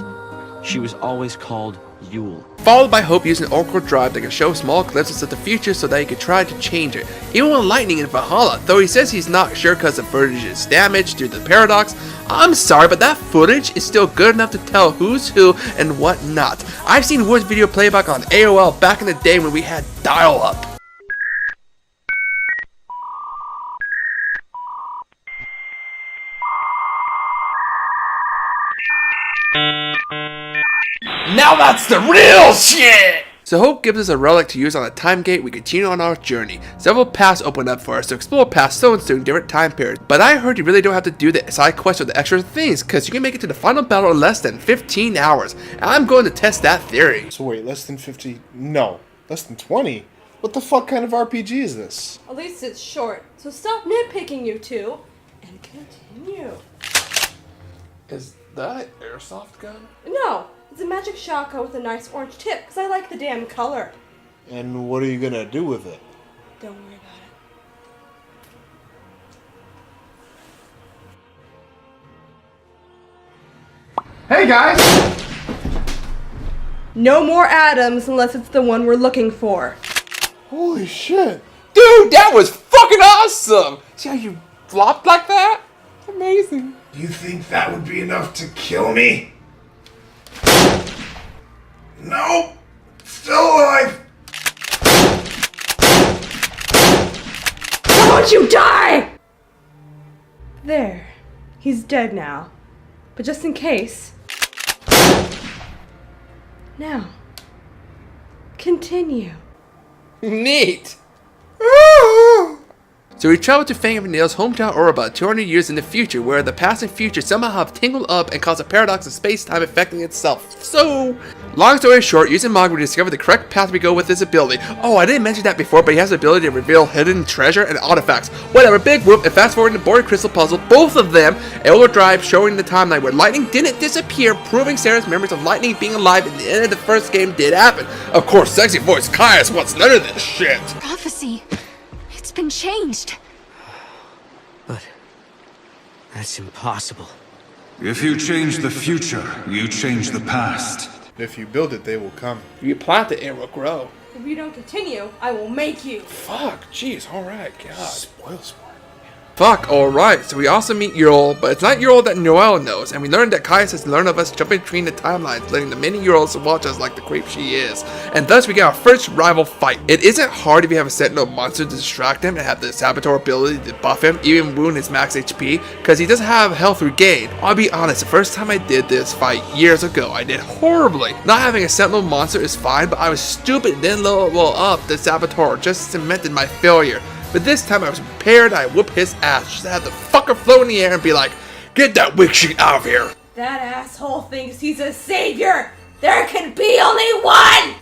She was always called Yule. Followed by Hope using Oracle Drive that can show small glimpses of the future so that he could try to change it. Even with lightning in Valhalla, though he says he's not sure because the footage is damaged due to the paradox. I'm sorry, but that footage is still good enough to tell who's who and what not. I've seen Wood's video playback on AOL back in the day when we had dial-up. Now that's the real shit! So Hope gives us a relic to use on a time gate. We continue on our journey. Several paths open up for us to explore past so and so in different time periods. But I heard you really don't have to do the side quests or the extra things, because you can make it to the final battle in less than 15 hours. And I'm going to test that theory. So wait, less than 50? No, less than 20? What the fuck kind of RPG is this? At least it's short, so stop nitpicking, you two, and continue. Is that an airsoft gun? No, it's a magic shotgun with a nice orange tip, because I like the damn color. And what are you gonna do with it? Don't worry about it. Hey guys! No more atoms unless it's the one we're looking for. Holy shit! Dude, that was fucking awesome! See how you flopped like that? It's amazing. You think that would be enough to kill me? No! Still alive! Why don't you die? There. He's dead now. But just in case. Now. Continue. Neat! So we travel to Fang of Nail's hometown or about 200 years in the future, where the past and future somehow have tangled up and caused a paradox of space-time affecting itself. So, long story short, using Mog we discover the correct path we go with this ability. Oh, I didn't mention that before, but he has the ability to reveal hidden treasure and artifacts. Whatever, big whoop, and fast forward to Board Crystal Puzzle, both of them, Elder Drive showing the timeline where lightning didn't disappear, proving Sarah's memories of lightning being alive at the end of the first game did happen. Of course, sexy voice Caius wants none of this shit. Prophecy. It's been changed. But that's impossible. If you change the future, you change the past. If you build it, they will come. If you plant it, it will grow. If you don't continue, I will make you. Fuck, jeez, alright, God. Spoil sport. Fuck, alright, so we also meet Ural, but it's not Ural that Noelle knows, and we learned that Caius has learned of us jumping between the timelines, letting the many Urals watch us like the creep she is. And thus we get our first rival fight. It isn't hard if you have a Sentinel monster to distract him and have the Saboteur ability to buff him, even wound his max HP, because he doesn't have health regained. I'll be honest, the first time I did this fight years ago, I did horribly. Not having a Sentinel monster is fine, but I was stupid and didn't level up the Saboteur, just cemented my failure. But this time I was prepared, I whoop his ass, just to have the fucker float in the air and be like, get that weak shit out of here. That asshole thinks he's a savior. There can be only one.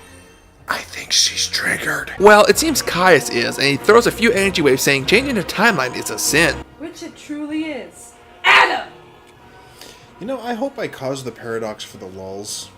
I think she's triggered. Well, it seems Caius is, and he throws a few energy waves saying changing the timeline is a sin. Which it truly is. Adam! You know, I hope I caused the paradox for the lulz.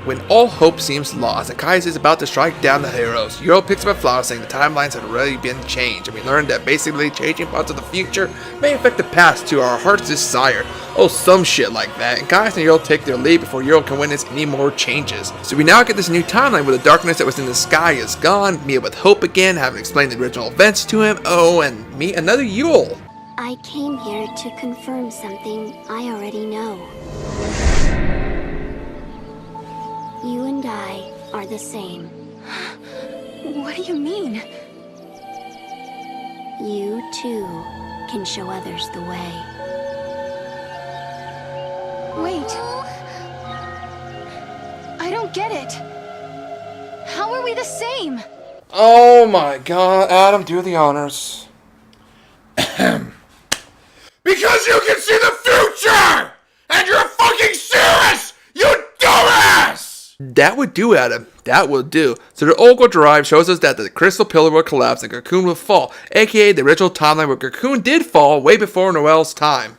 When all hope seems lost and Caius is about to strike down the heroes, Ural picks up a flower saying the timelines had already been changed, and we learned that basically changing parts of the future may affect the past to our heart's desire. Oh, some shit like that, and Caius and Ural take their lead before Ural can witness any more changes. So we now get this new timeline where the darkness that was in the sky is gone, meet with Hope again, having explained the original events to him, oh, and meet another Ural. I came here to confirm something I already know. You and I are the same. What do you mean? you too can show others the way. Wait. I don't get it. How are we the same? Oh my god, Adam, do the honors. Because you can see the future! And you're fucking serious! You dumbass! That would do, Adam. That will do. So the Ogre Drive shows us that the crystal pillar will collapse and Cocoon will fall, aka the original timeline where Cocoon did fall way before Noel's time.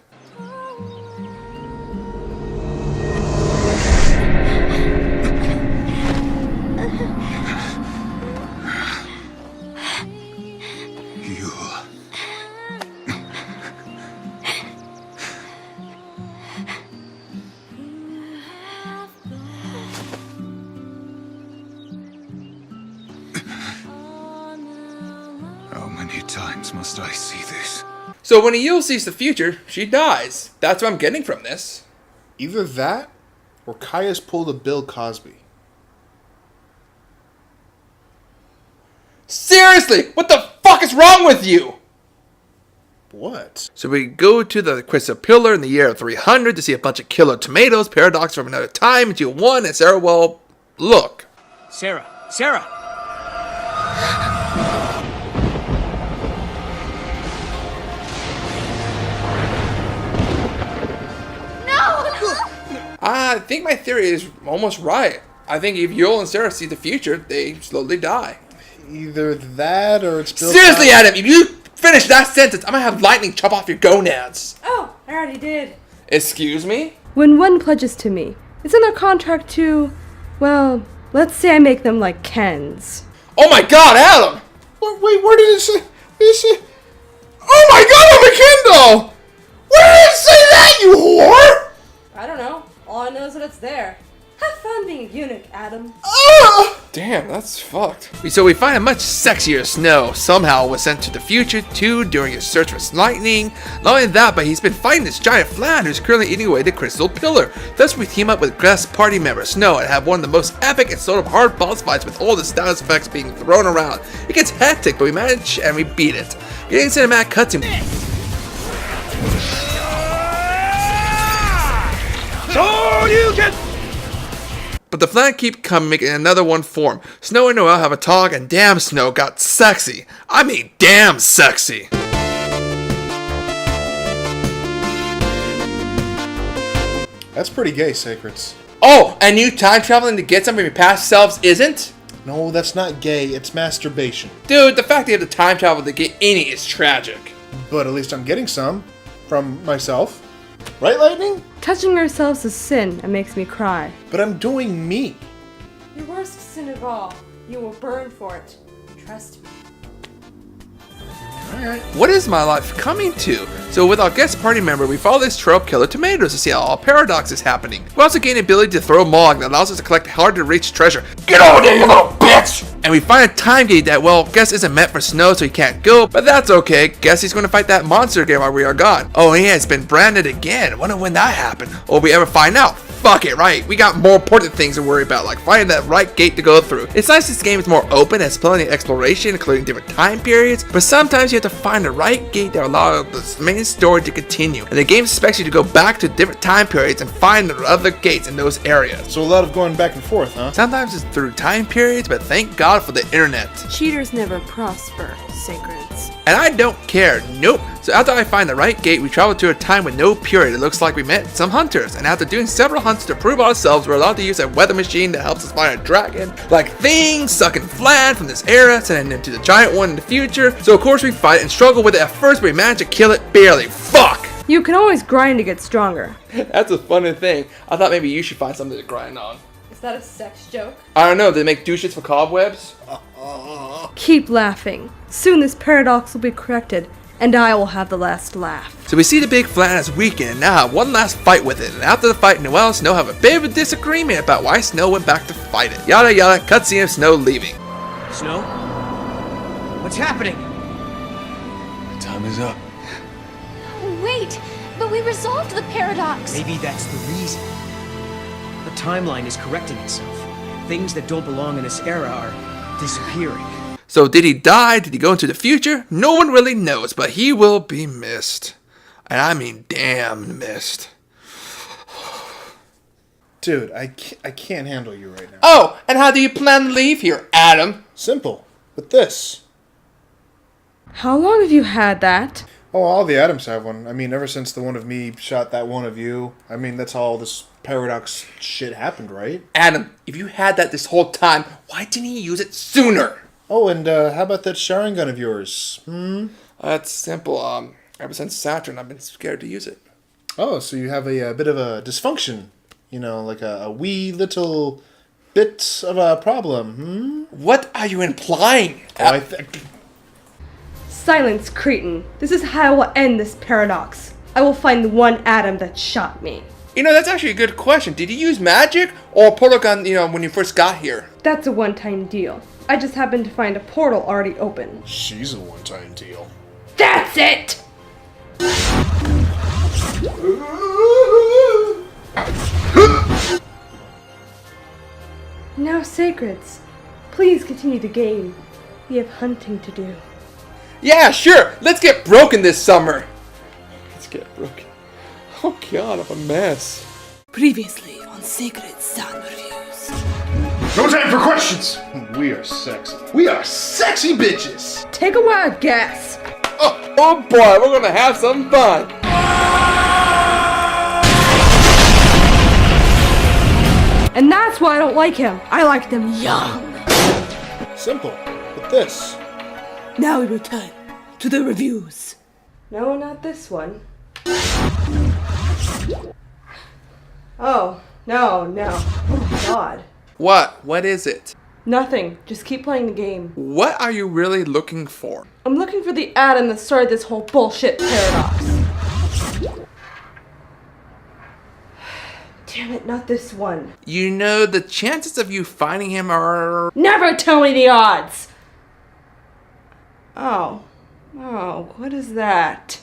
How many times must I see this? So when Yule sees the future, she dies. That's what I'm getting from this. Either that, or Kaya's pulled a Bill Cosby. Seriously, what the fuck is wrong with you? What? So we go to the crystal pillar in the year 300 to see a bunch of killer tomatoes, paradox from another time, into one, and Sarah, well, look. Sarah! I think my theory is almost right. I think if Yule and Sarah see the future, they slowly die. Either that or it's Bill Seriously, Cosby. Adam, if you finish that sentence, I'm gonna have lightning chop off your gonads. Oh, I already did. Excuse me? When one pledges to me, it's in their contract to, well, let's say I make them like Kens. Oh my god, Adam! Wait, where did it say? Oh my god, I'm a Kindle! Where did it say that, you whore? I don't know. All I know is that it's there. Have fun being a eunuch, Adam. Damn, that's fucked. So we find a much sexier Snow somehow was sent to the future too during his search for lightning. Not only that, but he's been fighting this giant flan who's currently eating away the crystal pillar. Thus we team up with guest party member Snow and have one of the most epic and sort of hard boss fights with all the status effects being thrown around. It gets hectic, but we manage and we beat it. Getting cinematic cutscene. So you can... But the flan keep coming, making another one form. Snow and Noel have a talk, and damn, Snow got sexy. I mean, damn sexy. That's pretty gay, Sacreds. Oh, and you time traveling to get something from your past selves isn't? No, that's not gay, it's masturbation. Dude, the fact that you have to time travel to get any is tragic. But at least I'm getting some from myself. Right, Lightning? Touching ourselves is sin and makes me cry. But I'm doing me. Your worst sin of all. You will burn for it. Trust me. Alright. What is my life coming to? So with our guest party member, we follow this trail of killer tomatoes to see how all paradox is happening. We also gain the ability to throw Mog that allows us to collect hard to reach treasure. Get over there, you little bitch! And we find a time gate that, well, guess isn't meant for Snow, so he can't go, but that's okay. Guess he's gonna fight that monster again while we are gone. Oh yeah, it's been branded again. Wonder when that happened. Will we ever find out? Fuck it, right? We got more important things to worry about, like finding that right gate to go through. It's nice this game is more open, has plenty of exploration, including different time periods, but sometimes you have to find the right gate that allows the main story to continue. And the game expects you to go back to different time periods and find the other gates in those areas. So a lot of going back and forth, huh? Sometimes it's through time periods, but thank God for the internet. Cheaters never prosper, Sacreds. And I don't care, nope. So after I find the right gate, we travel to a time with no period. It looks like we met some hunters, and after doing several hunts to prove ourselves, we're allowed to use a weather machine that helps us find a dragon, like things sucking flan from this era, sending them to the giant one in the future. So of course we fight and struggle with it at first, but we manage to kill it barely. Fuck! You can always grind to get stronger. That's a funny thing. I thought maybe you should find something to grind on. Is that a sex joke? I don't know, they make douches for cobwebs? Keep laughing. Soon this paradox will be corrected, and I will have the last laugh. So we see the big flan as weakened and now have one last fight with it. And after the fight, Noel and Snow have a bit of a disagreement about why Snow went back to fight it. Yada yada, cutscene of Snow leaving. Snow? What's happening? Time is up. Wait, but we resolved the paradox. Maybe that's the reason. The timeline is correcting itself. Things that don't belong in this era are disappearing. So did he die? Did he go into the future? No one really knows, but he will be missed. And I mean damn missed. Dude, I can't handle you right now. Oh, and how do you plan to leave here, Adam? Simple. With this. How long have you had that? Oh, all the Adams have one. I mean, ever since the one of me shot that one of you. I mean, that's how all this paradox shit happened, right? Adam, if you had that this whole time, why didn't you use it sooner? Oh, and how about that showering gun of yours? That's simple. Ever since Saturn, I've been scared to use it. Oh, so you have a bit of a dysfunction. You know, like a wee little bit of a problem, What are you implying? Oh, Silence, cretin. This is how I will end this paradox. I will find the one Adam that shot me. You know, that's actually a good question. Did you use magic or portal gun, when you first got here? That's a one-time deal. I just happened to find a portal already open. She's a one-time deal. That's it! Now, Sacreds, please continue the game. We have hunting to do. Yeah, sure. Let's get broken this summer. Let's get broken. Oh god, I'm a mess. Previously on Sacred Sound Reviews. No time for questions! We are sexy. We are sexy bitches! Take a wild guess. Oh boy, we're gonna have some fun. And that's why I don't like him. I like them young. Simple. With this. Now we return to the reviews. No, not this one. Oh, no. Oh my god. What? What is it? Nothing. Just keep playing the game. What are you really looking for? I'm looking for the Adam that started this whole bullshit paradox. Damn it, not this one. You know, the chances of you finding him are... Never tell me the odds! Oh, what is that?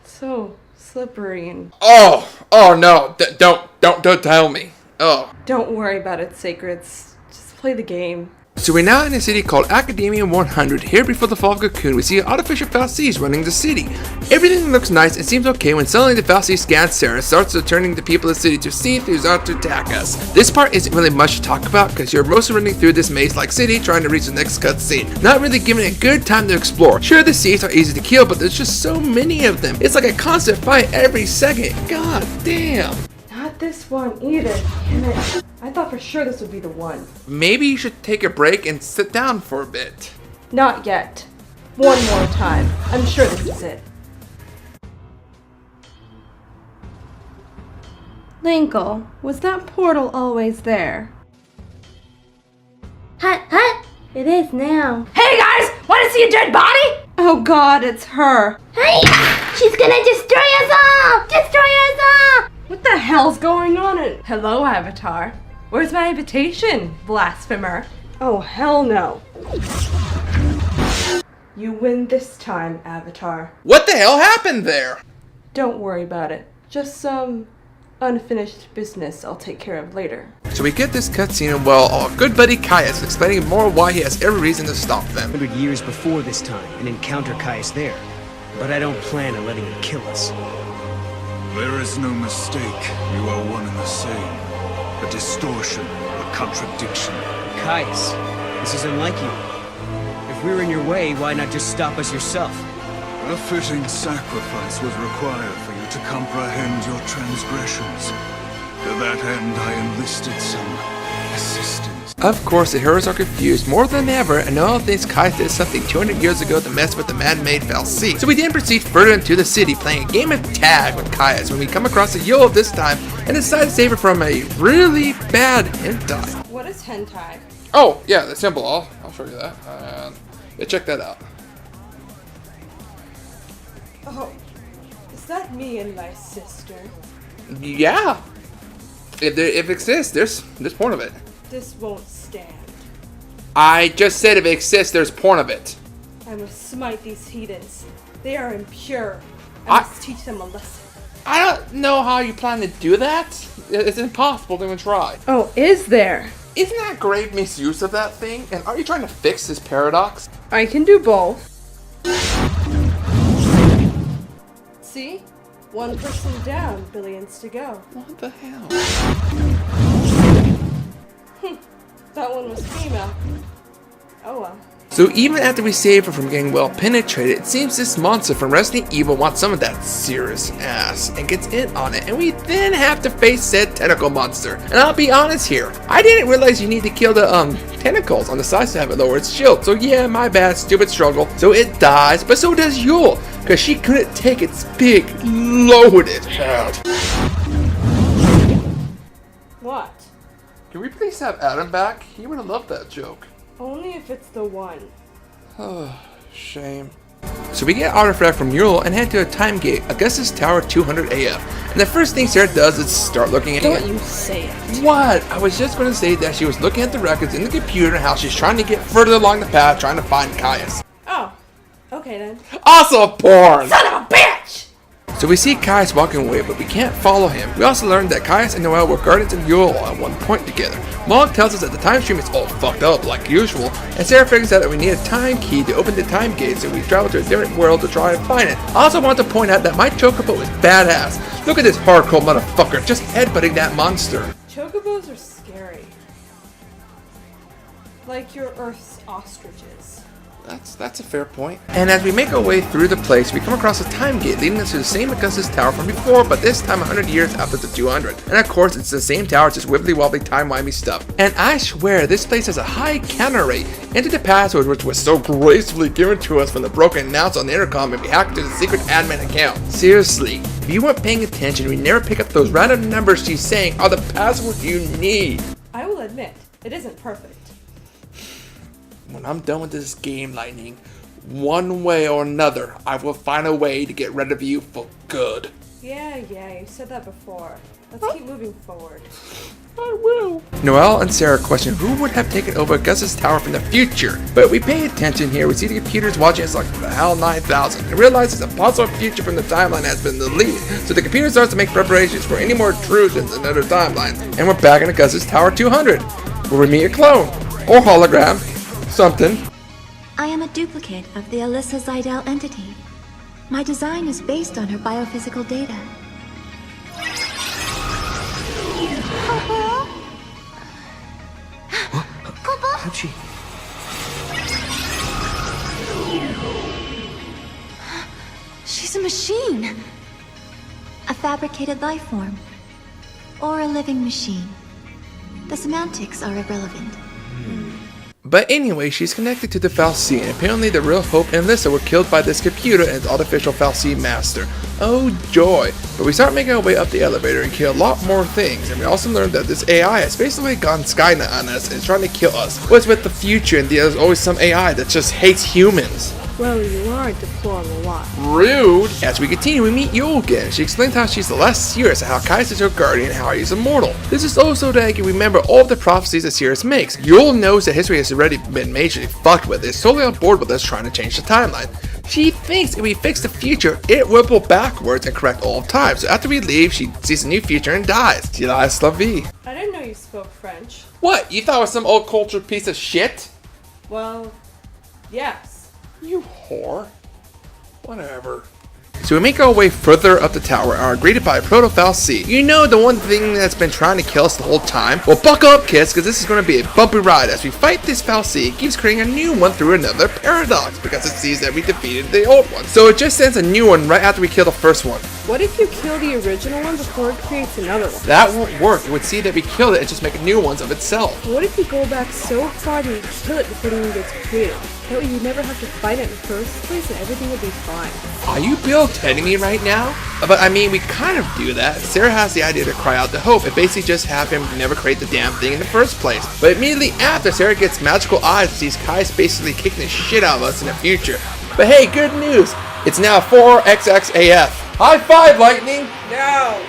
It's so slippery and... Oh no, don't tell me. Oh. Don't worry about it, Sacreds. Just play the game. So we're now in a city called Academia 100. Here before the fall of Cocoon, we see an artificial Fal'Cies running the city. Everything looks nice and seems okay when suddenly the Fal'Cies scans Sarah, starts turning the people of the city to see who's out to attack us. This part isn't really much to talk about because you're mostly running through this maze-like city trying to reach the next cutscene. Not really given a good time to explore. Sure, the seeds are easy to kill, but there's just so many of them. It's like a constant fight every second. God damn. Not this one either. Damn it. I thought for sure this would be the one. Maybe you should take a break and sit down for a bit. Not yet. One more time. I'm sure this is it. Linkle, was that portal always there? Huh? It is now. Hey guys! Want to see a dead body? Oh god, it's her. Hey! She's gonna destroy us all! Destroy us all! What the hell's going on? Hello, Avatar. Where's my invitation, blasphemer? Oh, hell no. You win this time, Avatar. What the hell happened there? Don't worry about it. Just some unfinished business I'll take care of later. So we get this cutscene and our good buddy Caius explaining more why he has every reason to stop them. 100 years before this time and encounter Caius there. But I don't plan on letting him kill us. There is no mistake. You are one and the same. A distortion, a contradiction. Caius, this is unlike you. If we were in your way, why not just stop us yourself? A fitting sacrifice was required for you to comprehend your transgressions. To that end, I enlisted some assistance. Of course, the heroes are confused more than ever and all thinks Caius did something 200 years ago to mess with the man-made Fal'Cie. So we then proceed further into the city, playing a game of tag with Caius when we come across a Yo this time and decide to save her from a really bad hentai. What is hentai? Oh, yeah, that's simple. I'll show you that. Yeah, check that out. Oh, is that me and my sister? Yeah. If it exists, there's porn of it. This won't stand. I just said if it exists, there's porn of it. I must smite these heathens. They are impure. I must teach them a lesson. I don't know how you plan to do that. It's impossible to even try. Oh, is there? Isn't that grave misuse of that thing? And are you trying to fix this paradox? I can do both. See? One person down, billions to go. What the hell? That one was female. Oh well. So even after we save her from getting well penetrated, it seems this monster from Resident Evil wants some of that serious ass and gets in on it, and we then have to face said tentacle monster. And I'll be honest here, I didn't realize you need to kill the tentacles on the sides to have it lower its shield. So yeah, my bad, stupid struggle. So it dies, but so does Yule, because she couldn't take its big, loaded head. What? Can we please have Adam back? He would have loved that joke. Only if it's the one. Oh, shame. So we get artifact from Muriel and head to a time gate, Augustus Tower 200 AF. And the first thing Sarah does is start looking at it. Don't you say it. What? I was just going to say that she was looking at the records in the computer and how she's trying to get further along the path trying to find Caius. Oh, okay then. Also porn! Son of a bitch! So we see Caius walking away, but we can't follow him. We also learned that Caius and Noelle were guardians of Yule at one point together. Mog tells us that the time stream is all fucked up like usual, and Sarah figures out that we need a time key to open the time gate, so we travel to a different world to try and find it. I also want to point out that my chocobo is badass. Look at this hardcore motherfucker just headbutting that monster. Chocobos are scary. Like your Earth's ostriches. That's a fair point. And as we make our way through the place, we come across a time gate leading us to the same Augustus Tower from before, but this time 100 years after the 200. And of course, it's the same tower, just wibbly wobbly timey-wimey stuff. And I swear, this place has a high counter rate. Enter the password, which was so gracefully given to us from the broken announce on the intercom and be hacked to the secret admin account. Seriously, if you weren't paying attention, we never pick up those random numbers she's saying are the password you need. I will admit, it isn't perfect. When I'm done with this game, Lightning, one way or another, I will find a way to get rid of you for good. Yeah, you said that before. Let's keep moving forward. I will. Noelle and Sarah question who would have taken over Augustus Tower from the future, but we pay attention here. We see the computers watching us like the HAL 9000 and realize it's a possible future from the timeline has been deleted. So the computer starts to make preparations for any more intrusions in other timelines, and we're back in Augustus Tower 200, where we meet a clone or hologram. Something. I am a duplicate of the Alyssa Zidell entity. My design is based on her biophysical data. How'd she? She's a machine. A fabricated life form. Or a living machine. The semantics are irrelevant. But anyway, she's connected to the Fal'Cie, and apparently the real Hope and Lissa were killed by this computer and its artificial Fal'Cie master. Oh joy! But we start making our way up the elevator and kill a lot more things, and we also learned that this AI has basically gone Skynet on us and is trying to kill us. What's with the future and there's always some AI that just hates humans? Well, you are a deplorable lot. Rude! As we continue, we meet Yule again. She explains how she's the last Sirius and how Caius is her guardian and how he's immortal. This is also that I can remember all of the prophecies that Sirius makes. Yule knows that history has already been majorly fucked with. Is totally on board with us trying to change the timeline. She thinks if we fix the future, it will go backwards and correct all time. So after we leave, she sees a new future and dies. Dies la vie. I didn't know you spoke French. What? You thought I was some old cultured piece of shit? Well, yes. You whore. Whatever. So we make our way further up the tower and are greeted by a Proto-Fal'Cie. You know, the one thing that's been trying to kill us the whole time? Well, buckle up, kids, because this is going to be a bumpy ride. As we fight this Fal'Cie, it keeps creating a new one through another paradox because it sees that we defeated the old one. So it just sends a new one right after we kill the first one. What if you kill the original one before it creates another one? That won't work. It would see that we killed it and just make new ones of itself. What if you go back so far that you kill it before it even gets created? That way you never have to fight it in the first place and everything will be fine. Are you belittling me right now? But I mean, we kind of do that. Sarah has the idea to cry out to Hope and basically just have him never create the damn thing in the first place. But immediately after, Sarah gets magical eyes and sees Caius basically kicking the shit out of us in the future. But hey, good news! It's now 4XXAF. High five, Lightning! No!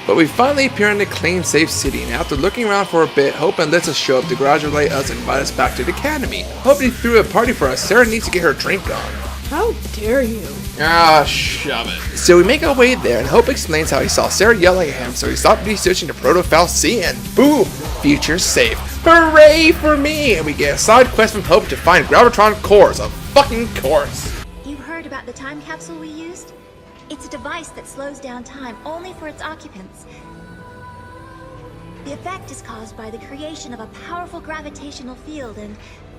But we finally appear in the clean, safe city, and after looking around for a bit, Hope and Lissa show up to congratulate us and invite us back to the academy. Hope they threw a party for us. Sarah needs to get her drink on. How dare you? Ah, shove it. So we make our way there, and Hope explains how he saw Sarah yelling at him, so he stopped researching the Proto-Fal'Cie, and boom! Future safe. Hooray for me! And we get a side quest from Hope to find Gravitron cores, of fucking course. You heard about the time capsule we used? It's a device that slows down time only for its occupants. The effect is caused by the creation of a powerful gravitational field and,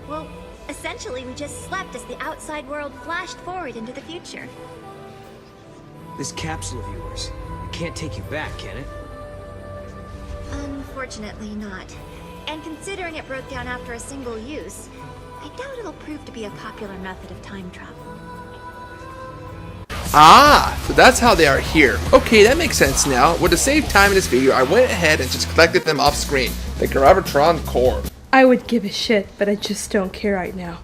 well, essentially we just slept as the outside world flashed forward into the future. This capsule of yours, it can't take you back, can it? Unfortunately not. And considering it broke down after a single use, I doubt it'll prove to be a popular method of time travel. Ah, so that's how they are here. Okay, that makes sense now. With to save time in this video, I went ahead and just collected them off screen. The Gravitron core. I would give a shit, but I just don't care right now.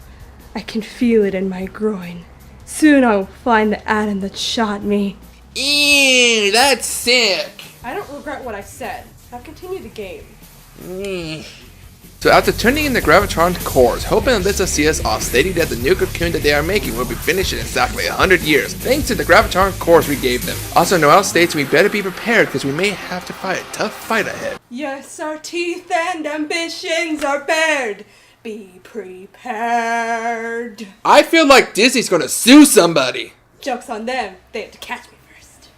I can feel it in my groin. Soon I will find the atom that shot me. Ew, that's sick. I don't regret what I said. Now continue the game. So after turning in the Gravitron cores, Hope and Alyssa see us off, stating that the new cocoon that they are making will be finished in exactly 100 years, thanks to the Gravitron cores we gave them. Also, Noelle states we better be prepared because we may have to fight a tough fight ahead. Yes, our teeth and ambitions are bared. Be prepared. I feel like Disney's gonna sue somebody. Joke's on them. They have to catch me first.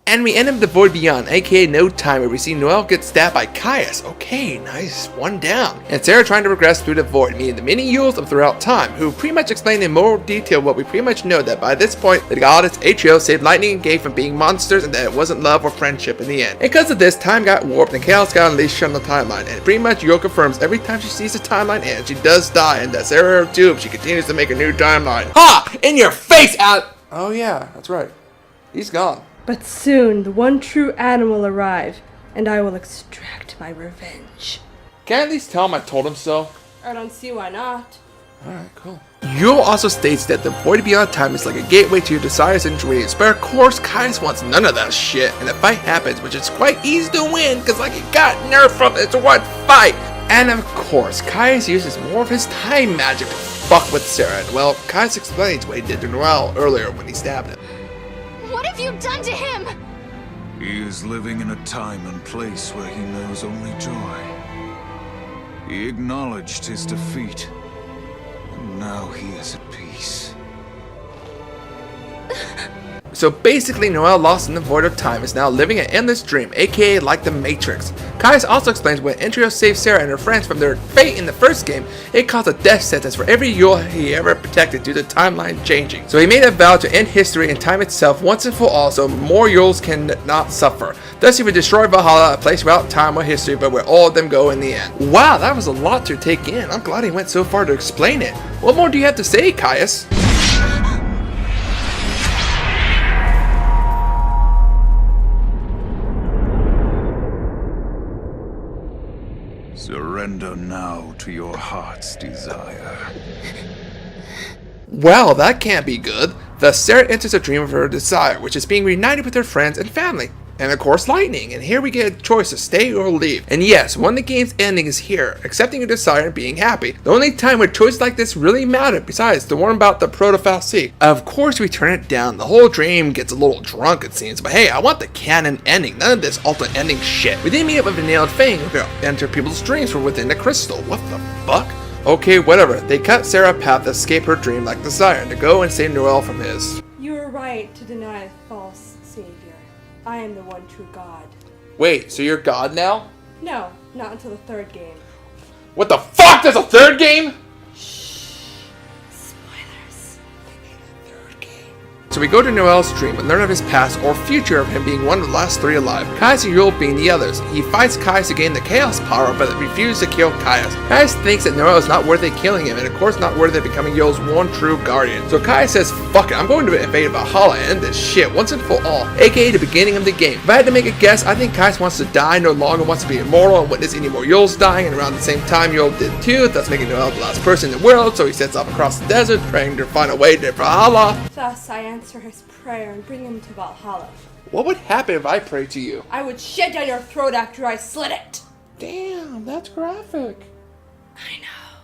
And we end up the Void Beyond, aka No Time, where we see Noelle get stabbed by Caius. Okay, nice, one down. And Sarah trying to progress through the Void, meeting the many Yules of throughout time, who pretty much explain in more detail what we pretty much know, that by this point, the goddess Atrio saved Lightning and Gay from being monsters, and that it wasn't love or friendship in the end. And because of this, time got warped and chaos got unleashed on the timeline, and pretty much Yule confirms every time she sees the timeline end, she does die, and that Sarah her too if she continues to make a new timeline. Ha! In your face, Al! Oh yeah, that's right. He's gone. But soon the one true Adam will arrive, and I will extract my revenge. Can I at least tell him I told him so? I don't see why not. Alright, cool. Yule also states that the Void Beyond Time is like a gateway to your desires and dreams, but of course Caius wants none of that shit, and the fight happens, which is quite easy to win, cause like it got nerfed from it's one fight! And of course, Caius uses more of his time magic to fuck with Sarah, and well, Caius explains what he did to Noelle earlier when he stabbed him. What have you done to him? He is living in a time and place where he knows only joy. He acknowledged his defeat, and now he is at peace. So basically, Noelle, lost in the void of time, is now living an endless dream, aka like the Matrix. Caius also explains when Atrio saved Sarah and her friends from their fate in the first game, it caused a death sentence for every Yule he ever protected due to timeline changing. So he made a vow to end history and time itself once and for all, so more Yules can not suffer. Thus he would destroy Valhalla, a place without time or history, but where all of them go in the end. Wow, that was a lot to take in. I'm glad he went so far to explain it. What more do you have to say, Caius? Surrender now to your heart's desire. Well, that can't be good. Thus, Sarah enters a dream of her desire, which is being reunited with her friends and family. And of course, Lightning. And here we get a choice to stay or leave. And yes, when the game's ending is here, accepting your desire and being happy. The only time where choices like this really matter, besides the one about the Proto-Fal'Cie. Of course we turn it down. The whole dream gets a little drunk, it seems. But hey, I want the canon ending. None of this alternate ending shit. We didn't meet up with a nailed Fang who enter people's dreams from within the crystal. What the fuck? Okay, whatever. They cut Sarah a path to escape her dream like desire, to go and save Noelle from his. You are right to deny a false savior. I am the one true God. Wait, so you're God now? No, not until the third game. What the fuck? There's a third game? Shh. Spoilers. So we go to Noel's dream and learn of his past or future of him being one of the last 3 alive, Caius and Yul being the others. He fights Caius to gain the Chaos power, but refuses to kill Caius. Caius thinks that Noel is not worthy of killing him, and of course not worthy of becoming Yul's one true guardian. So Caius says, fuck it, I'm going to invade Valhalla and end this shit once and for all, aka the beginning of the game. If I had to make a guess, I think Caius wants to die, no longer wants to be immortal and witness any more Yuls dying, and around the same time Yul did too, thus making Noel the last person in the world, so he sets off across the desert, praying to find a way to Valhalla. Thus I answer his prayer and bring him to Valhalla. What would happen if I prayed to you? I would shed down your throat after I slit it. Damn, that's graphic. I know.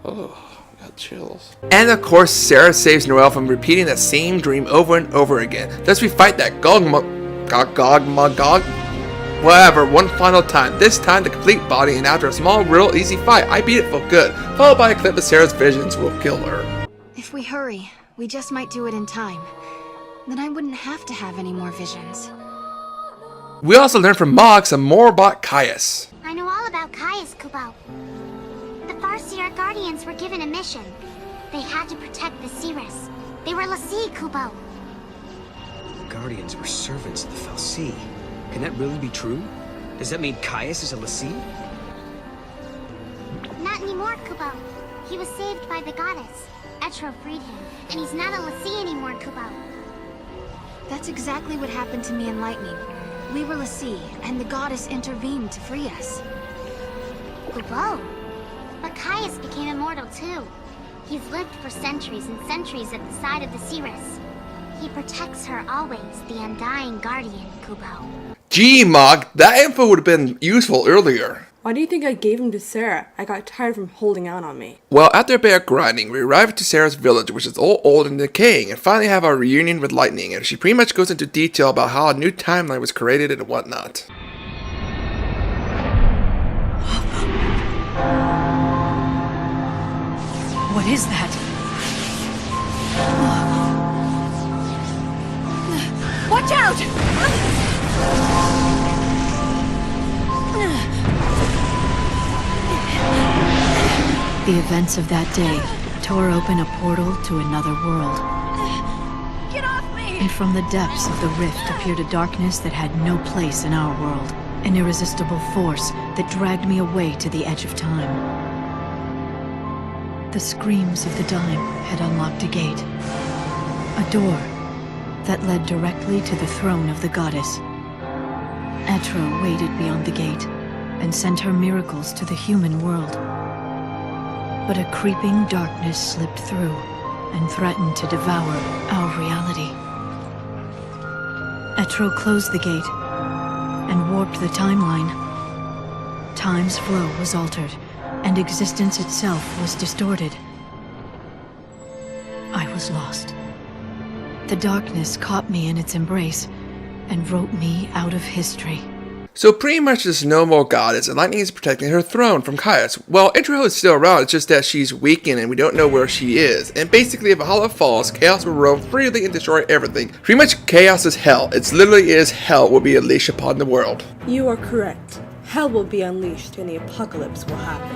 Oh, I got chills. And of course, Sarah saves Noel from repeating that same dream over and over again. Thus we fight that Gog, whatever, one final time. This time the complete body, and after a small, real easy fight, I beat it for good. Followed by a clip of Sarah's visions will kill her. If we hurry, we just might do it in time. Then I wouldn't have to have any more visions. We also learn from Mog some more about Caius. I know all about Caius, Kubo. The Farseer Guardians were given a mission. They had to protect the Cirrus. They were l'Cie, Kubo. The Guardians were servants of the Fal'Cie. Can that really be true? Does that mean Caius is a l'Cie? Not anymore, Kubo. He was saved by the goddess. Etro freed him, and he's not a l'Cie anymore, Kubo. That's exactly what happened to me in Lightning. We were l'Cie, and the goddess intervened to free us. Kubo. But Caius became immortal too. He's lived for centuries and centuries at the side of the Cirrus. He protects her always, the undying guardian, Kubo. Gee, Mog, that info would have been useful earlier. Why do you think I gave him to Sarah? I got tired from holding out on me. Well, after a bit of grinding, we arrive to Sarah's village, which is all old and decaying, and finally have our reunion with Lightning, and she pretty much goes into detail about how a new timeline was created and whatnot. What is that? Watch out! The events of that day tore open a portal to another world. Get off me! And from the depths of the rift appeared a darkness that had no place in our world. An irresistible force that dragged me away to the edge of time. The screams of the dying had unlocked a gate. A door that led directly to the throne of the goddess. Etro waited beyond the gate and sent her miracles to the human world. But a creeping darkness slipped through and threatened to devour our reality. Etro closed the gate and warped the timeline. Time's flow was altered, and existence itself was distorted. I was lost. The darkness caught me in its embrace and wrote me out of history. So pretty much there's no more goddess, and Lightning is protecting her throne from Caius. Well, Intro is still around, it's just that she's weakened and we don't know where she is. And basically if Valhalla falls, Chaos will roam freely and destroy everything. Pretty much Chaos is hell. It literally is hell will be unleashed upon the world. You are correct. Hell will be unleashed and the apocalypse will happen.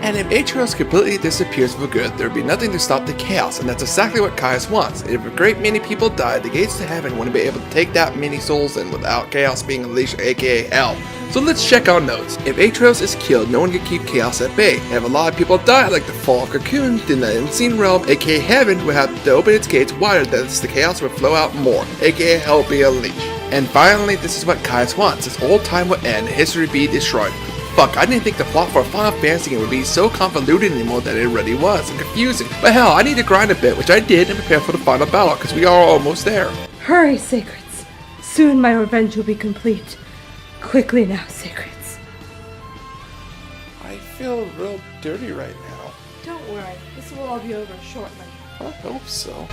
And if Atreus completely disappears for good, there would be nothing to stop the chaos, and that's exactly what Caius wants. If a great many people die, the gates to heaven wouldn't be able to take that many souls in without chaos being unleashed, aka hell. So let's check our notes. If Atreus is killed, no one can keep chaos at bay. And if a lot of people die, like the fall of Cocoon, then the unseen realm, aka heaven, would have to open its gates wider, thus the chaos would flow out more, aka hell be unleashed. And finally, this is what Caius wants. His old time would end, history be destroyed. Fuck, I didn't think the plot for a Final Fantasy game would be so convoluted anymore than it already was, and confusing. But hell, I need to grind a bit, which I did, and prepare for the final battle, because we are almost there. Hurry, Sacreds. Soon my revenge will be complete. Quickly now, Sacreds. I feel real dirty right now. Don't worry, this will all be over shortly. I hope so.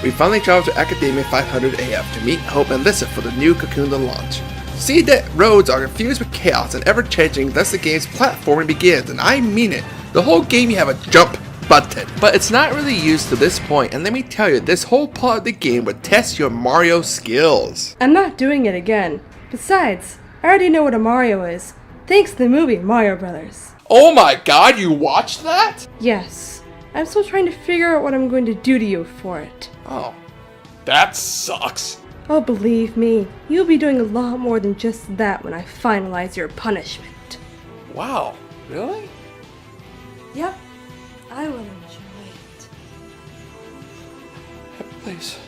We finally travel to Academia 500 AF to meet Hope and Lissa for the new Cocoon to launch. See that roads are confused with chaos and ever-changing, thus the game's platforming begins, and I mean it. The whole game you have a jump button, but it's not really used to this point, and let me tell you, this whole part of the game would test your Mario skills. I'm not doing it again. Besides, I already know what a Mario is, thanks to the movie Mario Brothers. Oh my god, you watched that? Yes. I'm still trying to figure out what I'm going to do to you for it. Oh. That sucks. Oh, believe me, you'll be doing a lot more than just that when I finalize your punishment. Wow, really? Yep, I will enjoy it. Happy place.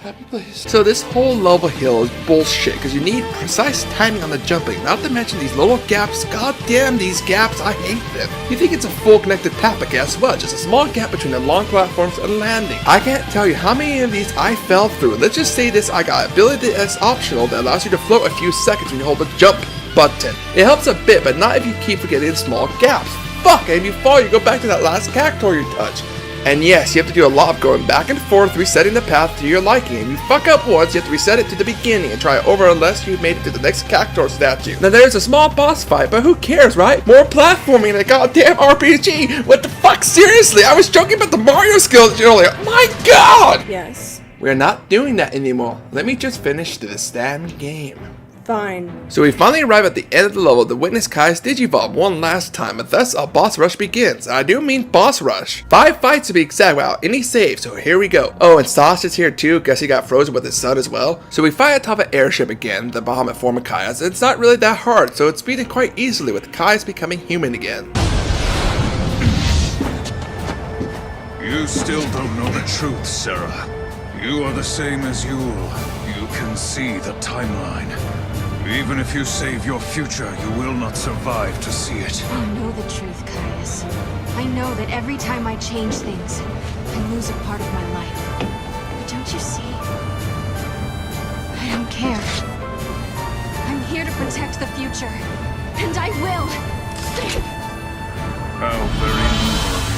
Happy place. So this whole lava hill is bullshit because you need precise timing on the jumping, not to mention these little gaps. God damn these gaps, I hate them. You think it's a full connected path, but guess what? Just a small gap between the long platforms and landing. I can't tell you how many of these I fell through. Let's just say this, I got ability that's optional that allows you to float a few seconds when you hold the jump button. It helps a bit, but not if you keep forgetting small gaps. Fuck, and if you fall, you go back to that last cactuar you touched. And yes, you have to do a lot of going back and forth, resetting the path to your liking. And you fuck up once, you have to reset it to the beginning and try it over unless you've made it to the next cactuar statue. Now there's a small boss fight, but who cares, right? More platforming in a goddamn RPG! What the fuck? Seriously, I was joking about the Mario skills earlier. My god! Yes. We're not doing that anymore. Let me just finish this damn game. Fine. So we finally arrive at the end of the level to witness Kai's Digivolve one last time, and thus a boss rush begins. I do mean boss rush. 5 fights to be exact without any save, so here we go. Oh, and Sasha's here too, guess he got frozen with his son as well. So we fight atop an airship again, the Bahamut form of Kai's. It's not really that hard, so it's beaten quite easily with Kai's becoming human again. You still don't know the truth, Sarah. You are the same as Yule. You can see the timeline. Even if you save your future, you will not survive to see it. I know the truth, Caius. I know that every time I change things, I lose a part of my life. But don't you see? I don't care. I'm here to protect the future. And I will! How very noble of you.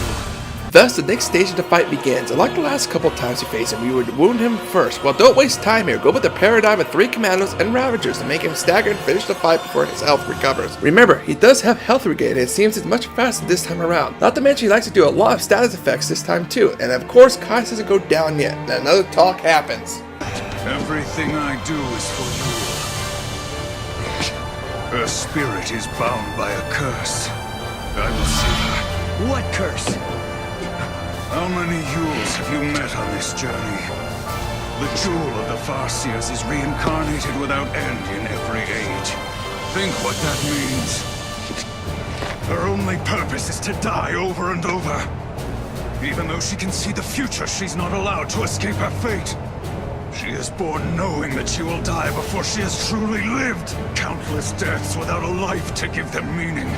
Thus, the next stage of the fight begins. Unlike the last couple times we faced him, we would wound him first. Well, don't waste time here. Go with the paradigm of 3 commandos and ravagers to make him stagger and finish the fight before his health recovers. Remember, he does have health regain and it seems it's much faster this time around. Not to mention he likes to do a lot of status effects this time too. And of course, Kai doesn't go down yet. And another talk happens. Everything I do is for you. Her spirit is bound by a curse. I will save her. What curse? How many Yules have you met on this journey? The jewel of the Farseers is reincarnated without end in every age. Think what that means. Her only purpose is to die over and over. Even though she can see the future, she's not allowed to escape her fate. She is born knowing that she will die before she has truly lived. Countless deaths without a life to give them meaning.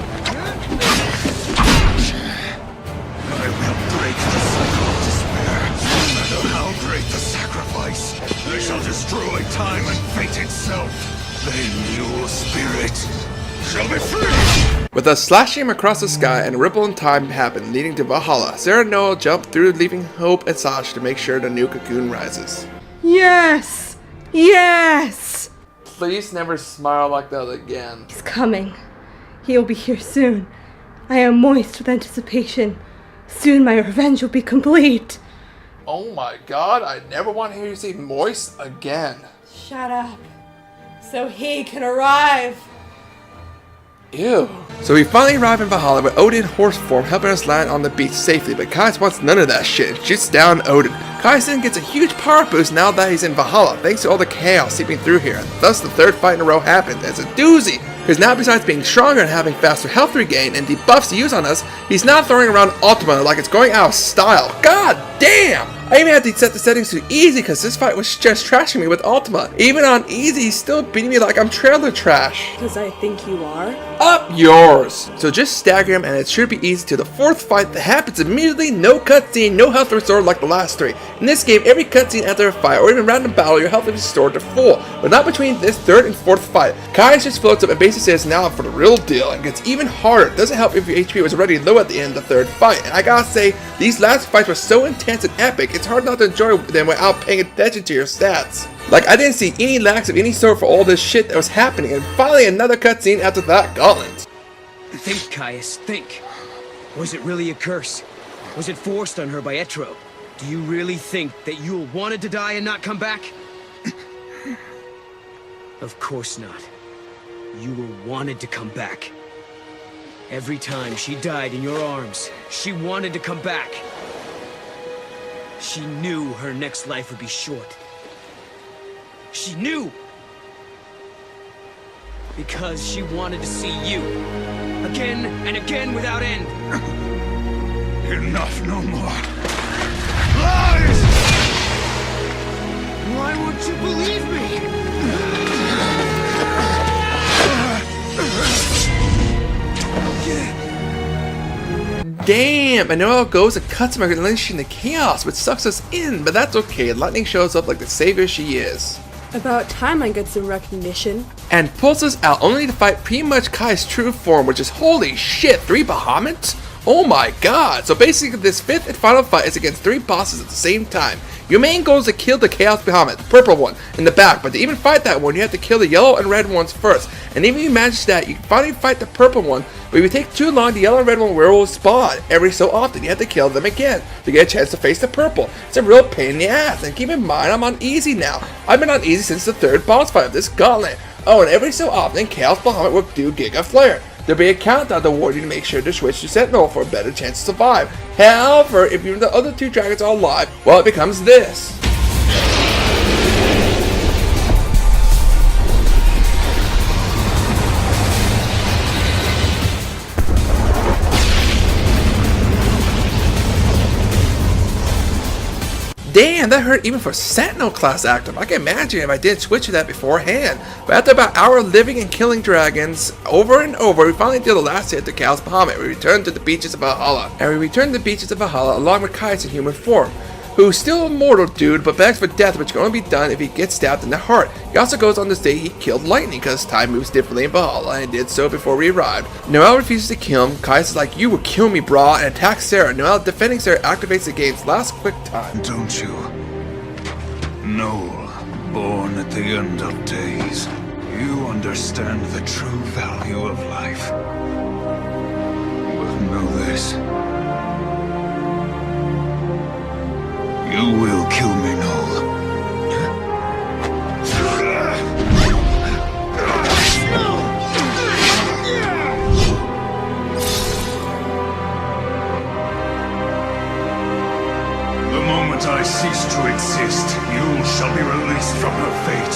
I will break the cycle of despair. No matter how great the sacrifice, I shall destroy time and fate itself. Then your spirit shall be free! With us slashing him across the sky and a ripple in time happened, leading to Valhalla, Sarah and Noah jump through, leaving Hope and Sasha to make sure the new cocoon rises. Yes! Yes! Please never smile like that again. He's coming. He'll be here soon. I am moist with anticipation. Soon my revenge will be complete. Oh my god, I never want to hear you say moist again. Shut up. So he can arrive. Ew. So we finally arrive in Valhalla with Odin in horse form helping us land on the beach safely, but Kais wants none of that shit and shoots down Odin. Kais then gets a huge power boost now that he's in Valhalla, thanks to all the chaos seeping through here, and thus the third fight in a row happened. It's a doozy, because now besides being stronger and having faster health regain and debuffs to use on us, he's now throwing around Ultima like it's going out of style. God damn! I even had to set the settings to easy because this fight was just trashing me with Ultima. Even on easy, he's still beating me like I'm trailer trash. Because I think you are? Up yours! So just stagger him and it should be easy to the fourth fight that happens immediately, no cutscene, no health restore like the last 3. In this game, every cutscene after a fight or even random battle, your health is restored to full. But not between this 3rd and 4th fight. Kai just floats up and basically says now for the real deal and gets even harder. It doesn't help if your HP was already low at the end of the 3rd fight. And I gotta say, these last fights were so intense and epic, it's hard not to enjoy them without paying attention to your stats. Like, I didn't see any lags of any sort for all this shit that was happening, and finally another cutscene after that gauntlet. Think, Caius, think. Was it really a curse? Was it forced on her by Etro? Do you really think that Yule wanted to die and not come back? Of course not. Yule wanted to come back. Every time she died in your arms, she wanted to come back. She knew her next life would be short. She knew! Because she wanted to see you. Again and again without end. Enough, no more. Lies! Why won't you believe me? Damn! And Noelle goes and cuts him and unleashing the chaos, which sucks us in, but that's okay. Lightning shows up like the savior she is. About time I get some recognition. And pulls us out only to fight pretty much Kai's true form, which is holy shit, 3 Bahamut? Oh my god! So basically this 5th and final fight is against 3 bosses at the same time. Your main goal is to kill the Chaos Bahamut, the purple one, in the back, but to even fight that one you have to kill the yellow and red ones first. And even if you manage that, you can finally fight the purple one, but if you take too long, the yellow and red one will spawn every so often. You have to kill them again to get a chance to face the purple. It's a real pain in the ass, and keep in mind I'm on easy now. I've been on easy since the 3rd boss fight of this gauntlet. Oh, and every so often Chaos Bahamut will do Giga Flare. There'll be a countdown to warn you to make sure to switch to Sentinel for a better chance to survive. However, if even the other 2 dragons are alive, well, it becomes this. Damn, that hurt even for Sentinel class active. I can imagine if I didn't switch to that beforehand. But after about an hour of living and killing dragons over and over, we finally did the last hit to Chaos Bahamut. We returned to the beaches of Valhalla. And we returned to the beaches of Valhalla along with Kai's in human form, who's still a mortal dude but begs for death, which can only be done if he gets stabbed in the heart. He also goes on to say he killed lightning because time moves differently in Valhalla and did so before we arrived. Noelle refuses to kill him. Kai is like, "You will kill me, brah," and attacks Sarah. Noelle, defending Sarah, activates the game's last quick time. Don't you? Noel, born at the end of days, you understand the true value of life. But know this. You will kill me, Noel. The moment I cease to exist, you shall be released from her fate.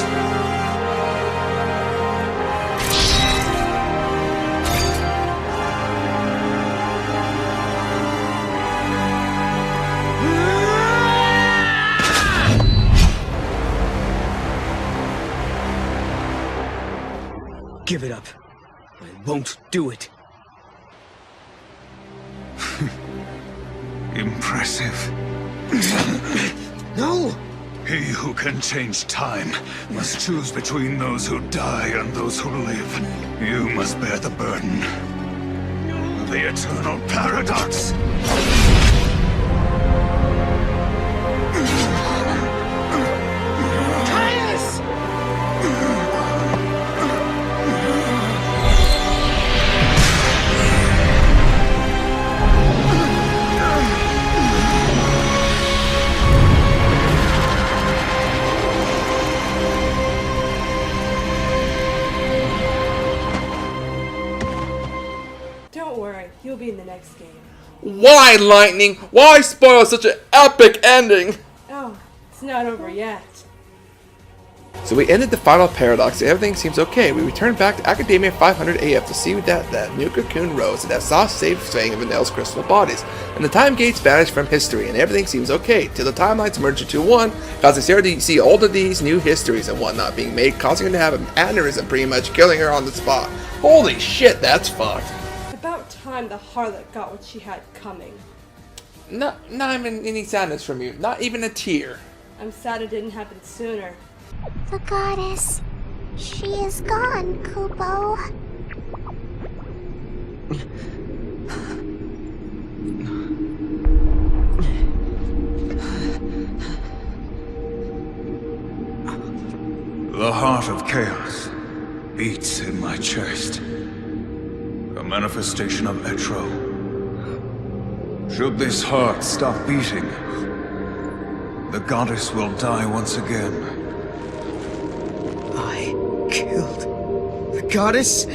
Give it up. I won't do it. Impressive. No! He who can change time must choose between those who die and those who live. You must bear the burden. The eternal paradox. Don't worry, you'll be in the next game. Why, Lightning? Why spoil such an epic ending? Oh, it's not over yet. So we ended the final paradox and everything seems okay. We returned back to Academia 500 AF to see that new cocoon rose and that soft safe swaying of Vanelle's crystal bodies. And the time gates vanished from history and everything seems okay, till the timelines merge into one, causing Sarah to see all of these new histories and whatnot being made, causing her to have an aneurysm, pretty much killing her on the spot. Holy shit, that's fucked. About time the harlot got what she had coming. Not even any sadness from you, not even a tear. I'm sad it didn't happen sooner. The goddess. She is gone, Kubo. The heart of chaos beats in my chest. A manifestation of Etro. Should this heart stop beating, the goddess will die once again. I killed the goddess?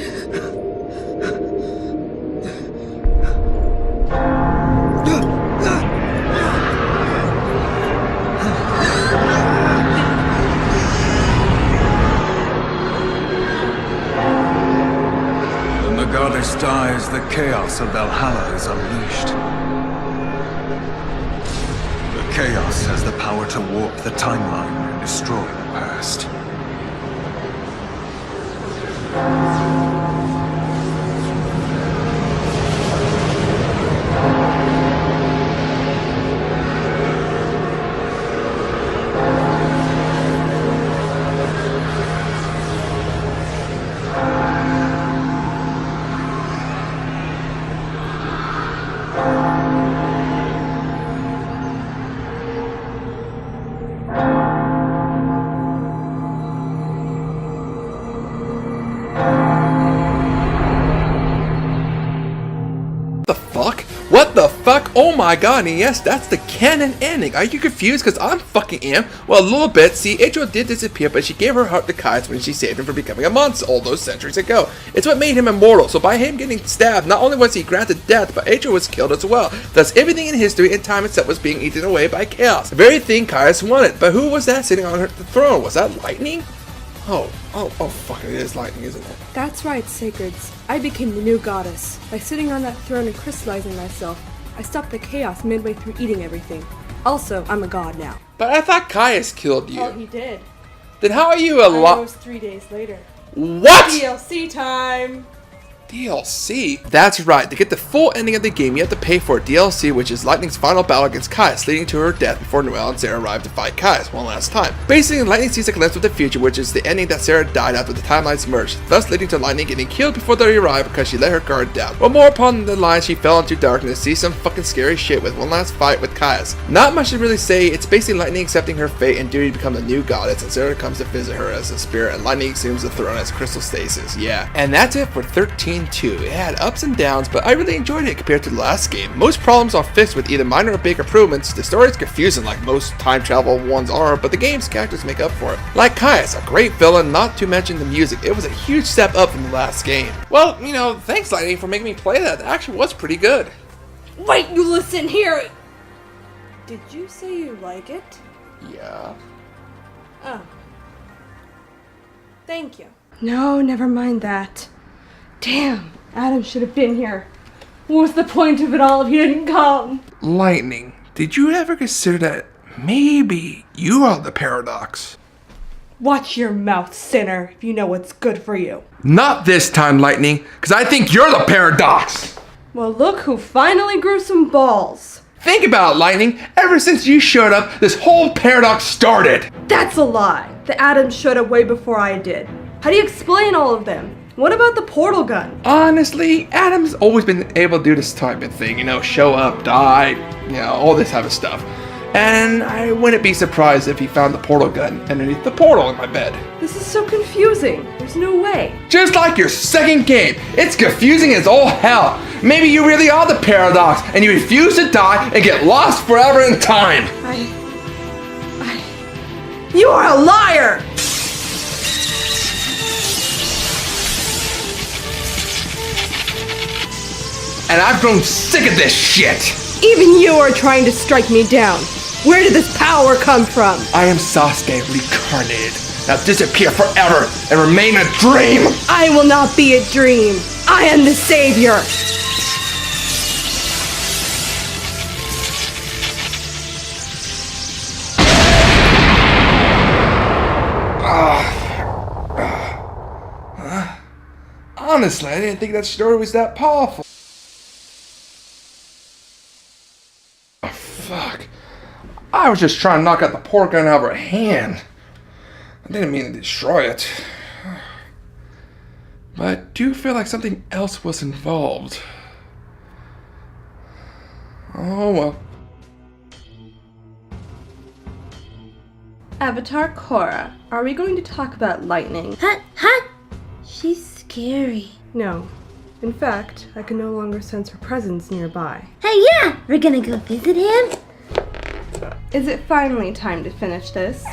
dies, the chaos of Valhalla is unleashed. The chaos has the power to warp the timeline and destroy the past. What the fuck? Oh my god, and yes, that's the canon ending. Are you confused? Because I'm fucking am. Well, a little bit. See, Ichiro did disappear, but she gave her heart to Kai's when she saved him from becoming a monster all those centuries ago. It's what made him immortal, so by him getting stabbed, not only was he granted death, but Ichiro was killed as well. Thus, everything in history and time itself was being eaten away by chaos. The very thing Kai's wanted. But who was that sitting on the throne? Was that lightning? Oh, fuck, it is lightning, isn't it? That's right, Sacreds. I became the new goddess. By sitting on that throne and crystallizing myself, I stopped the chaos midway through eating everything. Also, I'm a god now. But I thought Caius killed you. Oh, he did. Then how are you alive? It was 3 days later. What? DLC time! DLC? That's right, to get the full ending of the game, you have to pay for a DLC, which is Lightning's final battle against Caius, leading to her death before Noelle and Sarah arrive to fight Caius one last time. Basically, Lightning sees a glimpse of the future, which is the ending that Sarah died after the timelines merged, thus leading to Lightning getting killed before they arrive because she let her guard down. But more upon the line, she fell into darkness, sees some fucking scary shit with one last fight with Caius. Not much to really say, it's basically Lightning accepting her fate and duty to become the new goddess, and Sarah comes to visit her as a spirit, and Lightning assumes the throne as crystal stasis. Yeah. And that's it for 13-2. It had ups and downs, but I really enjoyed it compared to the last game. Most problems are fixed with either minor or big improvements. The story is confusing like most time travel ones are, but the game's characters make up for it. Like Caius, a great villain, not to mention the music. It was a huge step up from the last game. Well, you know, thanks Lightning for making me play that. It actually was pretty good. Wait, you listen here! Did you say you like it? Yeah. Oh. Thank you. No, never mind that. Damn, Adam should have been here. What was the point of it all if he didn't come? Lightning, did you ever consider that maybe you are the paradox? Watch your mouth, sinner, if you know what's good for you. Not this time, Lightning, because I think you're the paradox! Well, look who finally grew some balls. Think about it, Lightning. Ever since you showed up, this whole paradox started. That's a lie. The Adams showed up way before I did. How do you explain all of them? What about the portal gun? Honestly, Adam's always been able to do this type of thing, you know, show up, die, you know, all this type of stuff. And I wouldn't be surprised if he found the portal gun underneath the portal in my bed. This is so confusing. There's no way. Just like your second game, it's confusing as all hell. Maybe you really are the paradox, and you refuse to die and get lost forever in time. You are a liar! And I've grown sick of this shit! Even you are trying to strike me down. Where did this power come from? I am Sasuke reincarnated. Now disappear forever and remain a dream! I will not be a dream. I am the savior. Honestly, I didn't think that story was that powerful. Oh, fuck. I was just trying to knock out the portal gun out of her hand. I didn't mean to destroy it. But I do feel like something else was involved. Oh well. Avatar Korra, are we going to talk about Lightning? Huh? She's scary. No. In fact, I can no longer sense her presence nearby. Hey, yeah! We're gonna go visit him? Is it finally time to finish this?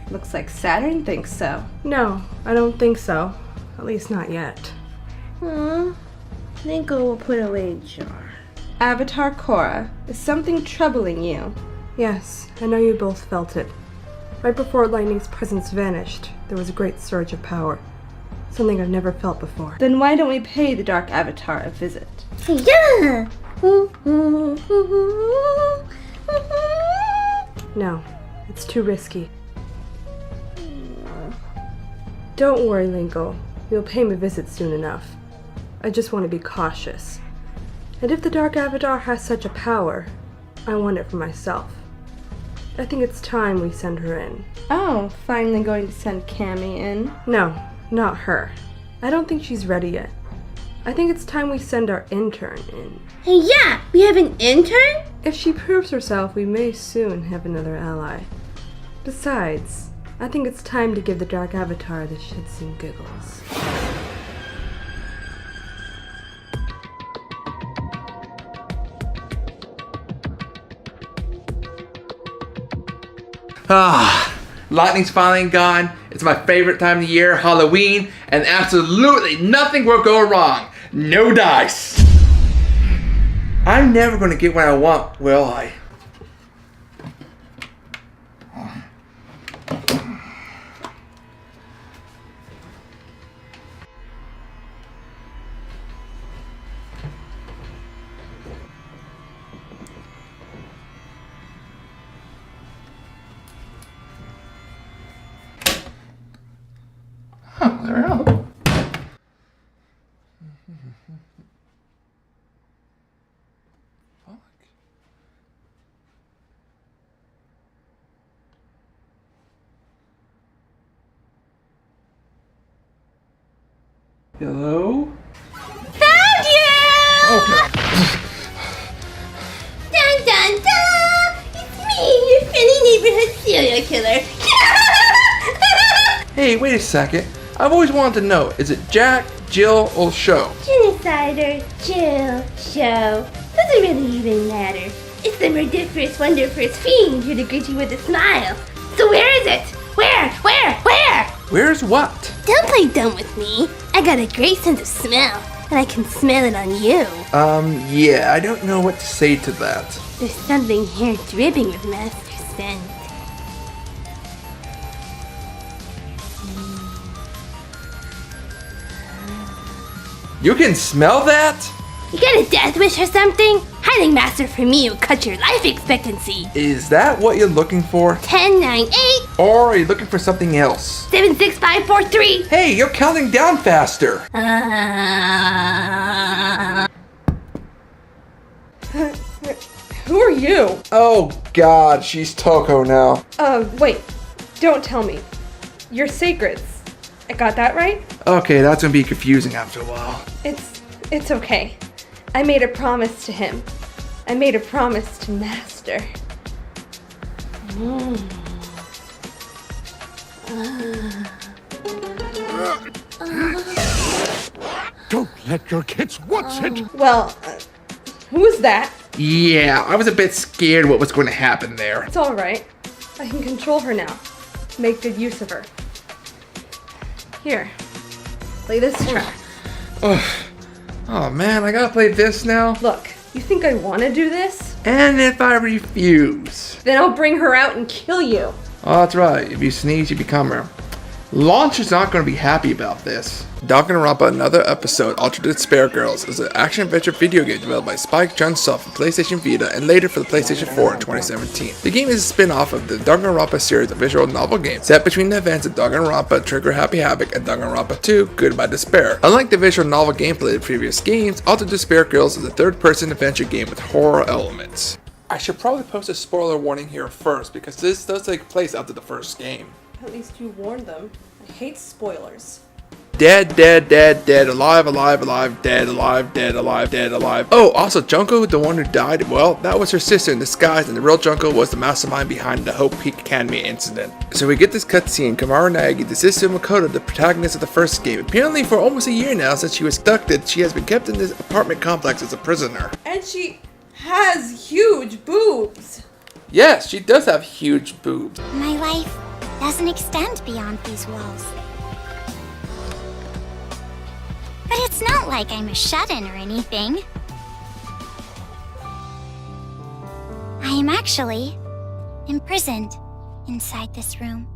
Looks like Saturn thinks so. No, I don't think so. At least not yet. Nico will put away jar. Avatar Korra, is something troubling you? Yes, I know you both felt it. Right before Lightning's presence vanished, there was a great surge of power. something I've never felt before. Then why don't we pay the Dark Avatar a visit? Yeah! No, it's too risky. Don't worry, Linko. You'll pay me a visit soon enough. I just want to be cautious. And if the Dark Avatar has such a power, I want it for myself. I think it's time we send her in. Oh, finally going to send Cammy in? No, not her. I don't think she's ready yet. I think it's time we send our intern in. Hey, yeah! We have an intern? If she proves herself, we may soon have another ally. Besides, I think it's time to give the Dark Avatar the shits and giggles. Lightning's finally gone. It's my favorite time of the year, Halloween, and absolutely nothing will go wrong. No dice. I'm never gonna get what I want, will I? There we go. Hello? Found you! Okay. Dun dun dun! It's me, your friendly neighborhood serial killer. Hey, wait a second. I've always wanted to know, is it Jack, Jill, or Show? Genocider, Jill, Show. Doesn't really even matter. It's the murdiferous, wonderful fiend here to greet you with a smile. So where is it? Where? Where's what? Don't play dumb with me. I got a great sense of smell, and I can smell it on you. Yeah, I don't know what to say to that. There's something here dripping with master scent. You can smell that? You got a death wish or something? Hiding master for me will cut your life expectancy. Is that what you're looking for? 10, 9, 8, Or are you looking for something else? 7, 6, 5, 4, 3. Hey, you're counting down faster. Who are you? Oh God, she's Toko now. Wait. Don't tell me. You're Sacreds. I got that right? Okay, that's gonna be confusing after a while. It's okay. I made a promise to him. I made a promise to Master. Don't let your kids watch it! Well, who's that? Yeah, I was a bit scared what was going to happen there. It's alright. I can control her now. Make good use of her. Here. Play this track. Oh man, I gotta play this now? Look, you think I want to do this? And if I refuse? Then I'll bring her out and kill you. Oh, that's right. If you sneeze, you become her. Launch is not going to be happy about this. Danganronpa Another Episode, Altered Despair Girls, is an action-adventure video game developed by Spike Jonze for PlayStation Vita and later for the PlayStation 4 in 2017. The game is a spin-off of the Danganronpa series of visual novel games, set between the events of Danganronpa Trigger Happy Havoc and Danganronpa 2 Goodbye Despair. Unlike the visual novel gameplay of previous games, Altered Despair Girls is a third-person adventure game with horror elements. I should probably post a spoiler warning here first, because this does take place after the first game. At least you warned them. I hate spoilers. Dead, dead, dead, dead, alive, alive, alive, dead, alive, dead, alive, dead, alive. Oh, also, Junko, the one who died, well, that was her sister in disguise, and the real Junko was the mastermind behind the Hope Peak Academy incident. So we get this cutscene. Kamaru Nagi, the sister of Makoto, the protagonist of the first game. Apparently, for almost a year now since she was abducted, she has been kept in this apartment complex as a prisoner. And she has huge boobs. Yes, she does have huge boobs. My life doesn't extend beyond these walls. But it's not like I'm a shut-in or anything. I am actually imprisoned inside this room.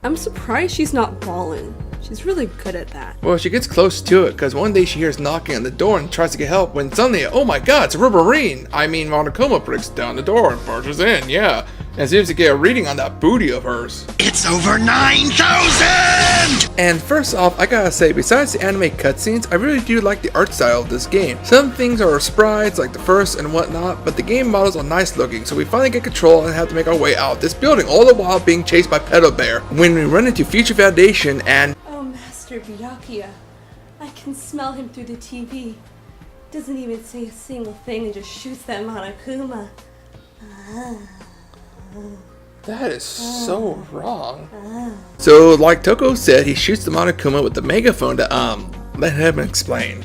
I'm surprised she's not bawling. She's really good at that. Well, she gets close to it because one day she hears knocking on the door and tries to get help when suddenly, oh my god, it's a Rubberine! I mean, Monokuma breaks down the door and barges in, yeah. And seems to get a reading on that booty of hers. It's over 9,000! And first off, I gotta say, besides the anime cutscenes, I really do like the art style of this game. Some things are sprites like the first and whatnot, but the game models are nice looking, so we finally get control and have to make our way out of this building, all the while being chased by Pedo Bear. When we run into Future Foundation and... Oh, Master Byakuya. I can smell him through the TV. Doesn't even say a single thing and just shoots that Monokuma. That is so wrong. So, like Toko said, he shoots the Monokuma with the megaphone to, let him explain.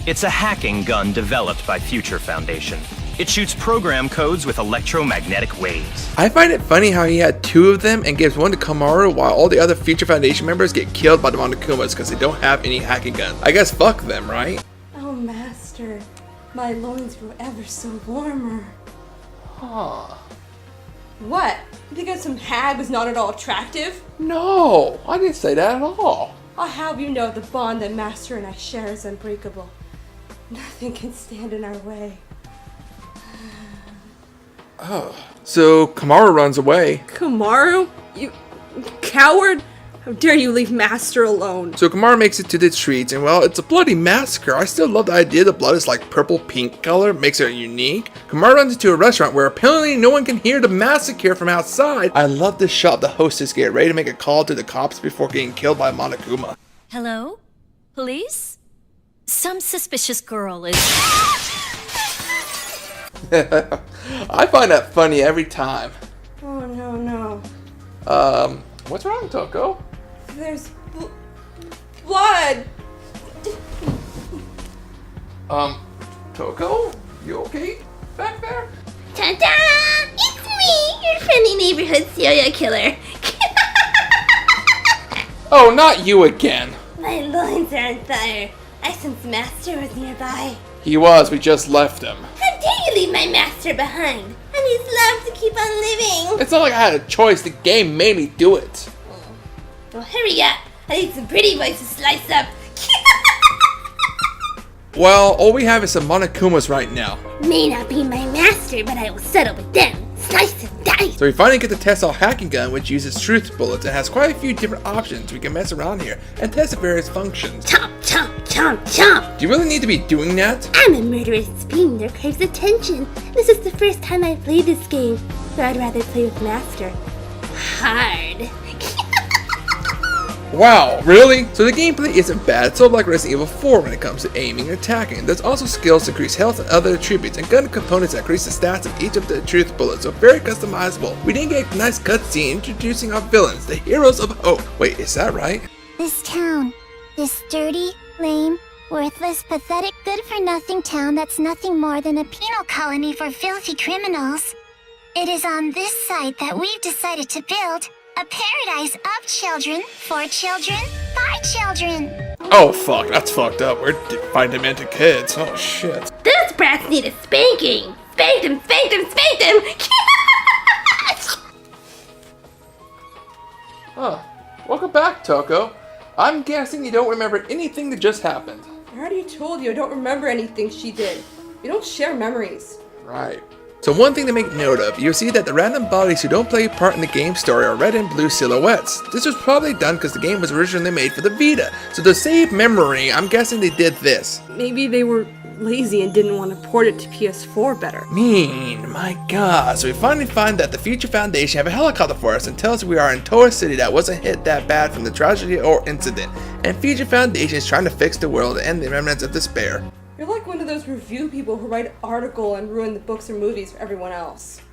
It's a hacking gun developed by Future Foundation. It shoots program codes with electromagnetic waves. I find it funny how he had two of them and gives one to Kamaru while all the other Future Foundation members get killed by the Monokumas because they don't have any hacking guns. I guess fuck them, right? Oh, Master. My loins grow ever so warmer. Huh. What? You think some hag was not at all attractive? No, I didn't say that at all. I'll have you know the bond that Master and I share is unbreakable. Nothing can stand in our way. Oh. So Kamaru runs away. Kamaru? You coward? How dare you leave Master alone? So Kamaru makes it to the streets, and while it's a bloody massacre, I still love the idea the blood is like purple-pink color, makes it unique. Kamaru runs into a restaurant where apparently no one can hear the massacre from outside. I love this shot of the hostess get ready to make a call to the cops before getting killed by Monokuma. Hello? Police? Some suspicious girl is... I find that funny every time. Oh, no. What's wrong, Toko? There's blood! Toko? You okay? Back there? Ta-da! It's me, your friendly neighborhood serial killer. Oh, not you again. My loins are on fire. I sense Master was nearby. He was, we just left him. How dare you leave my master behind? And he's love to keep on living. It's not like I had a choice, the game made me do it. Well, hurry up. I need some pretty boys to slice up. Well, all we have is some Monokumas right now. May not be my master, but I will settle with them. Slice and dice. So we finally get to test our hacking gun, which uses truth bullets and has quite a few different options. We can mess around here and test the various functions. Chomp, chomp, chomp, chomp. Do you really need to be doing that? I'm a murderous fiend that craves attention. This is the first time I've played this game, so I'd rather play with Master. Hard. Wow, really? So the gameplay isn't bad, it's sort of like Resident Evil 4 when it comes to aiming and attacking. There's also skills to increase health and other attributes, and gun components that increase the stats of each of the truth bullets, so very customizable. We didn't get a nice cutscene introducing our villains, the heroes of hope. Wait, is that right? This town, this dirty, lame, worthless, pathetic, good-for-nothing town that's nothing more than a penal colony for filthy criminals. It is on this site that we've decided to build a paradise of children, for children, by children. Oh fuck, that's fucked up. We're finding demented kids. Oh shit. Those brats need a spanking. Spank them, spank them, spank them. Huh. Welcome back, Toko. I'm guessing you don't remember anything that just happened. I already told you I don't remember anything she did. We don't share memories. Right. So one thing to make note of, you'll see that the random bodies who don't play a part in the game story are red and blue silhouettes. This was probably done because the game was originally made for the Vita. So to save memory, I'm guessing they did this. Maybe they were lazy and didn't want to port it to PS4 better. Mean, my god. So we finally find that the Future Foundation have a helicopter for us and tell us we are in Toa City that wasn't hit that bad from the tragedy or incident. And Future Foundation is trying to fix the world and end the remnants of despair. You're like one of those review people who write an article and ruin the books or movies for everyone else.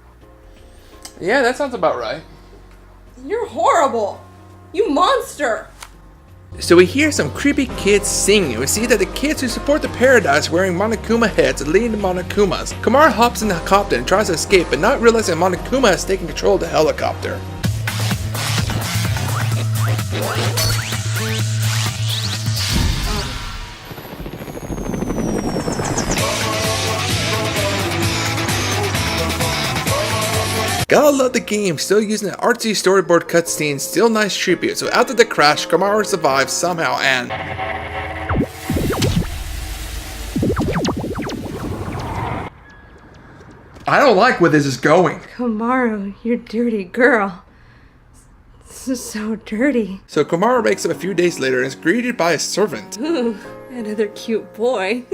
Yeah, that sounds about right. You're horrible! You monster! So we hear some creepy kids singing. We see that the kids who support the paradise wearing Monokuma heads are leading the Monokumas. Kamaru hops in the helicopter and tries to escape, but not realizing Monokuma has taken control of the helicopter. Gotta love the game, still using an artsy storyboard cutscene, still nice tribute. So after the crash, Komaru survives somehow and... I don't like where this is going. Komaru, you dirty girl. This is so dirty. So Komaru wakes up a few days later and is greeted by a servant. Ooh, another cute boy.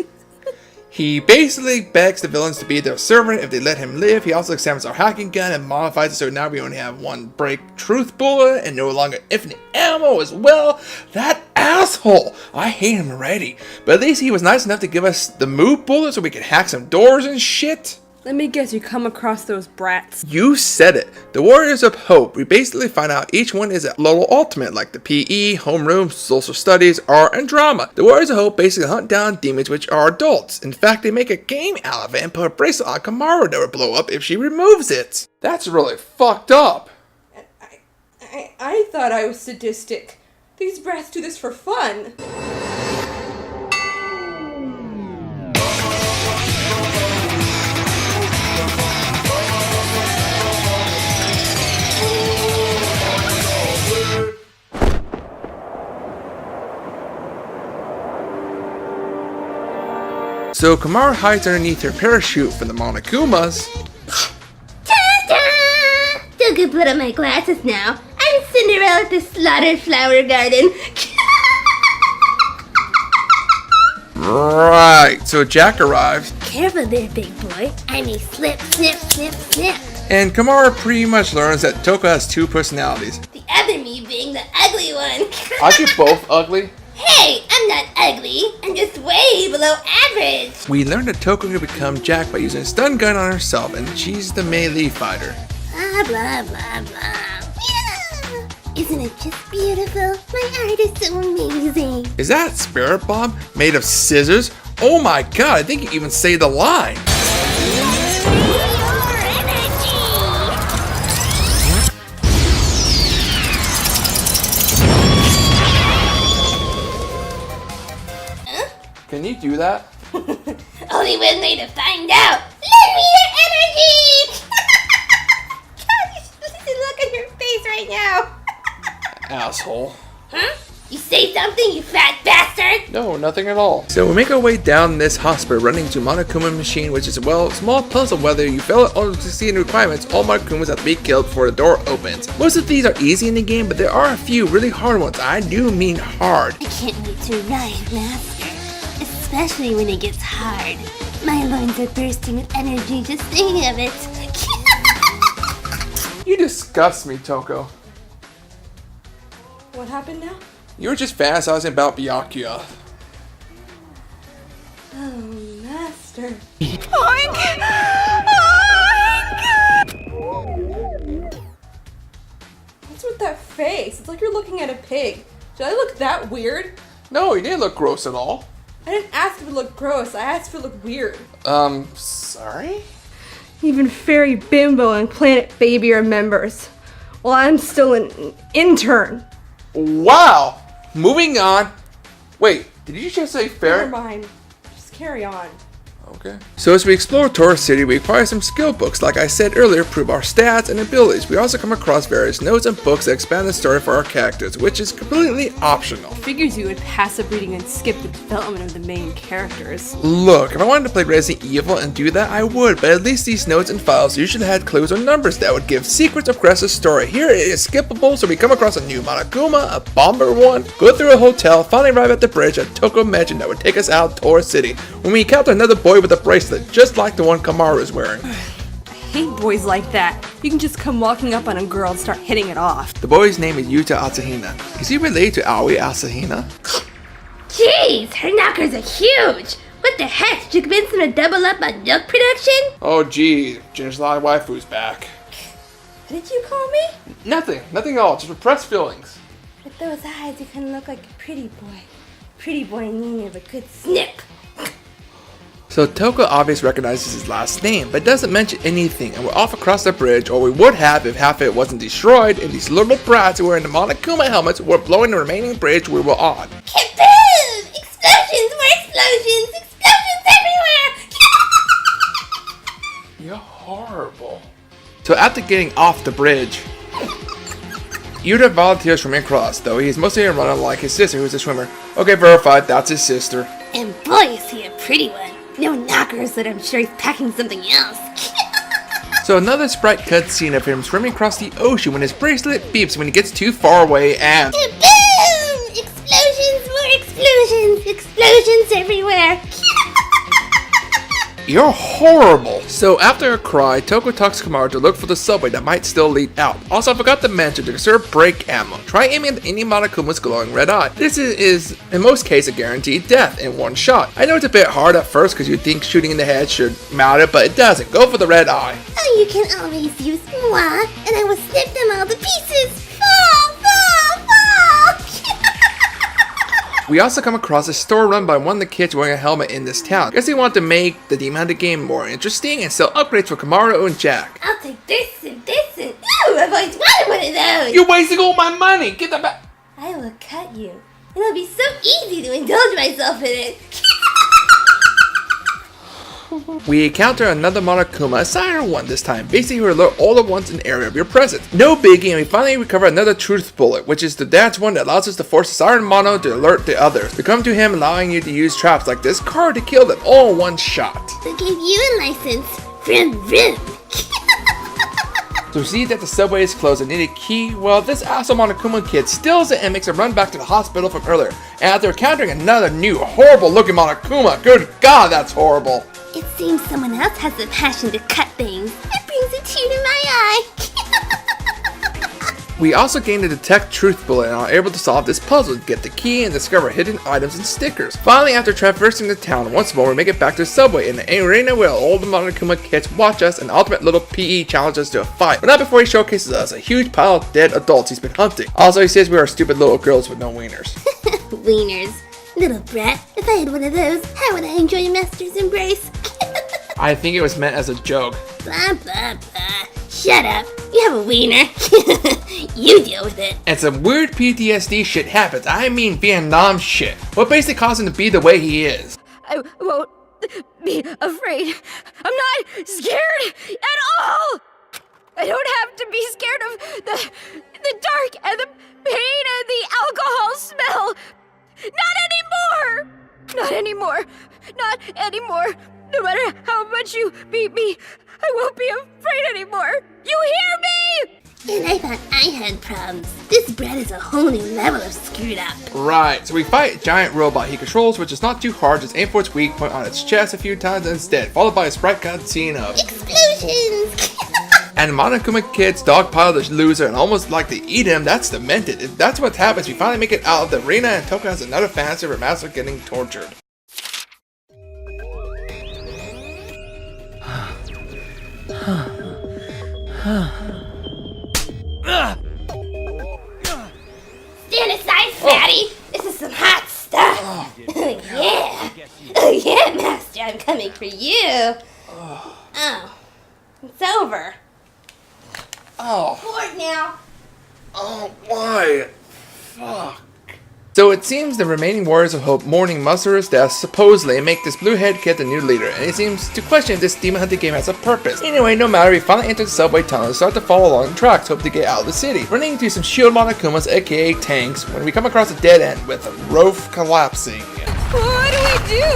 He basically begs the villains to be their servant if they let him live. He also examines our hacking gun and modifies it so now we only have one break truth bullet and no longer infinite ammo as well. That asshole! I hate him already. But at least he was nice enough to give us the move bullet so we could hack some doors and shit. Let me guess, you come across those brats. You said it. The Warriors of Hope. We basically find out each one is a level ultimate, like the PE, homeroom, social studies, art, and drama. The Warriors of Hope basically hunt down demons which are adults. In fact, they make a game out of it and put a bracelet on Komaru that will blow up if she removes it. That's really fucked up. I thought I was sadistic. These brats do this for fun. So Komaru hides underneath her parachute for the Monokumas. Ta-da! Don't get blood on my glasses now. I'm Cinderella at the slaughtered flower garden. Right, so Jack arrives. Careful there, big boy. I may slip, snip, snip, snip. And Komaru pretty much learns that Toko has two personalities. The other me being the ugly one. Aren't you both ugly? Hey, I'm not ugly. I'm just way below average. We learned that Toko can become Jack by using a stun gun on herself, and she's the melee fighter. Blah, blah, blah, blah. Yeah. Isn't it just beautiful? My art is so amazing. Is that Spirit Bomb made of scissors? Oh my god, I think you even say the line. Can you do that? Only one way to find out. Lend me your energy! God, you should see the look on your face right now. Asshole. Huh? You say something, you fat bastard? No, nothing at all. So we make our way down this hospital running to Monokuma machine, which is a small puzzle. Whether you fail or succeed in requirements, all Monokumas have to be killed before the door opens. Most of these are easy in the game, but there are a few really hard ones. I do mean hard. I can't wait to ride, Master. Especially when it gets hard. My lungs are bursting with energy just thinking of it. You disgust me, Toko. What happened now? You were just fantasizing about Byakuya. Oh, Master. What's with that face? It's like you're looking at a pig. Did I look that weird? No, you didn't look gross at all. I didn't ask for it to look gross. I asked for it to look weird. Sorry? Even Fairy Bimbo and Planet Baby are members. Well, I'm still an intern. Wow! Moving on. Wait, did you just say fair? Never mind. Just carry on. Okay. So as we explore Tor City, we acquire some skill books. Like I said earlier, prove our stats and abilities. We also come across various notes and books that expand the story for our characters, which is completely optional. Figures you would pass up reading and skip the development of the main characters. Look, if I wanted to play Resident Evil and do that, I would, but at least these notes and files usually had clues or numbers that would give secrets of Cressa's story. Here it is skippable, so we come across a new Monokuma, a bomber one, go through a hotel, finally arrive at the bridge that Toko mentioned that would take us out of Tor City, when we encounter another boy with a bracelet, just like the one Komaru is wearing. I hate boys like that. You can just come walking up on a girl and start hitting it off. The boy's name is Yuta Asahina. Is he related to Aoi Asahina? Jeez, her knockers are huge. What the heck? Did you convince them to double up on milk production? Oh gee, Jin's waifu's back. What did you call me? Nothing at all, just repressed feelings. With those eyes, you kind of look like a pretty boy. Pretty boy in need of a good snip. So Toko obviously recognizes his last name, but doesn't mention anything, and we're off across the bridge, or we would have if half of it wasn't destroyed, and these little brats who were in the Monokuma helmets were blowing the remaining bridge we were on. Kaboom! Explosions, more explosions! Explosions everywhere! You're horrible. So after getting off the bridge, Yuta volunteers swimming across, though he's mostly a runner like his sister who's a swimmer. Okay, verified, that's his sister. And boy, is he a pretty one. No knockers, but I'm sure he's packing something else. So another sprite cutscene of him swimming across the ocean when his bracelet beeps when he gets too far away and... Boom! Explosions, more explosions! Explosions everywhere! You're horrible! So after a cry, Toko talks Kamaru to look for the subway that might still lead out. Also, I forgot to mention to conserve brake ammo. Try aiming at any Monokuma's glowing red eye. This is, in most cases, a guaranteed death in one shot. I know it's a bit hard at first because you think shooting in the head should matter, but it doesn't. Go for the red eye. Oh, you can always use moi, and I will snip them all to pieces! Fall, fall, fall! We also come across a store run by one of the kids wearing a helmet in this town. Guess they want to make the Demon Hunter game more interesting and sell upgrades for Kamaru and Jack. I'll take this and this and... Ooh, I've always wanted one of those! You're wasting all my money! Get that back! I will cut you. And it'll be so easy to indulge myself in it. We encounter another Monokuma, a Siren one this time, basically who alert all at once an area of your presence. No biggie, and we finally recover another Truth Bullet, which is the dad's one that allows us to force the Siren Mono to alert the others. We come to him allowing you to use traps like this card to kill them all in one shot. Who gave you a license? Vroom, vroom. So we see that the subway is closed and need a key. Well, this asshole Monokuma kid steals it and makes a run back to the hospital from earlier. And after encountering another new horrible looking Monokuma, good god, that's horrible. It seems someone else has the passion to cut things. That brings a tear to my eye. We also gain the Detect Truth Bullet and are able to solve this puzzle, get the key, and discover hidden items and stickers. Finally, after traversing the town once more, we make it back to the subway in the arena where all the Monokuma kids watch us and ultimate little PE challenges us to a fight. But not before he showcases us a huge pile of dead adults he's been hunting. Also, he says we are stupid little girls with no wieners. Wieners. Little brat. If I had one of those, how would I enjoy a master's embrace? I think it was meant as a joke. Blah, blah, blah. Shut up. You have a wiener. You deal with it. And some weird PTSD shit happens. I mean Vietnam shit. What basically caused him to be the way he is. I won't be afraid. I'm not scared at all! I don't have to be scared of the dark and the pain and the alcohol smell. Not anymore! Not anymore. Not anymore. No matter how much you beat me, I won't be afraid anymore. You hear me? And I thought I had problems. This brat is a whole new level of screwed up. Right, so we fight a giant robot he controls, which is not too hard, just aim for its weak point on its chest a few times instead, followed by a sprite cutscene of explosions! And Monokuma kids dogpile the loser and almost like to eat him. That's demented. If that's what happens, we finally make it out of the arena and Toko has another fantasy of her master getting tortured. Stand aside, fatty! This is some hot stuff! Oh, yeah! Oh, yeah, master, I'm coming for you! Oh, it's over. Oh. Bored now. Oh, why? Fuck. So it seems the remaining Warriors of Hope mourning Masaru's death supposedly make this blue head kid the new leader, and he seems to question if this Demon Hunter game has a purpose. Anyway, no matter, we finally enter the subway tunnel and start to follow along the tracks, hope to get out of the city. Running into some shield Monokumas, aka tanks, when we come across a dead end with a roof collapsing. What do we do?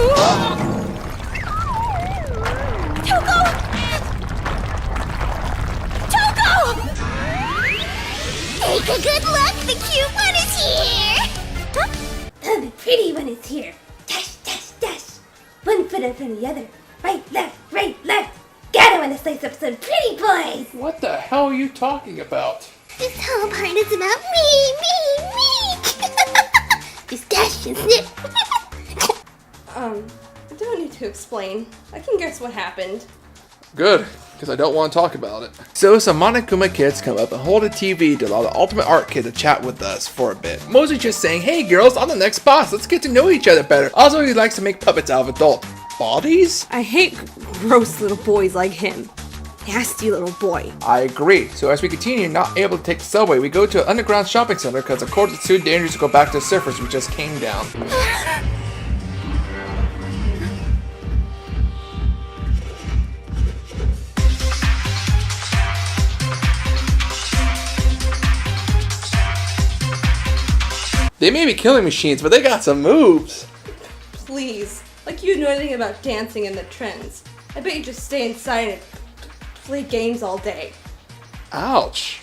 Toko! Toko! Take a good look, the cute one is here! Huh? Oh, the pretty one is here. Dash, dash, dash. One foot in front of the other. Right, left. Gotta wanna slice up some pretty boys. What the hell are you talking about? This whole part is about me. Just dash and snip. I don't need to explain. I can guess what happened. Good, because I don't want to talk about it. So some Monokuma kids come up and hold a TV to allow the Ultimate Art Kid to chat with us for a bit. Mostly just saying, hey girls, I'm the next boss, let's get to know each other better. Also, he likes to make puppets out of adult bodies? I hate gross little boys like him. Nasty little boy. I agree. So as we continue not able to take the subway, we go to an underground shopping center because of course it's too dangerous to go back to the surface we just came down. They may be killing machines, but they got some moves. Please. Like you know anything about dancing and the trends. I bet you just stay inside and play games all day. Ouch.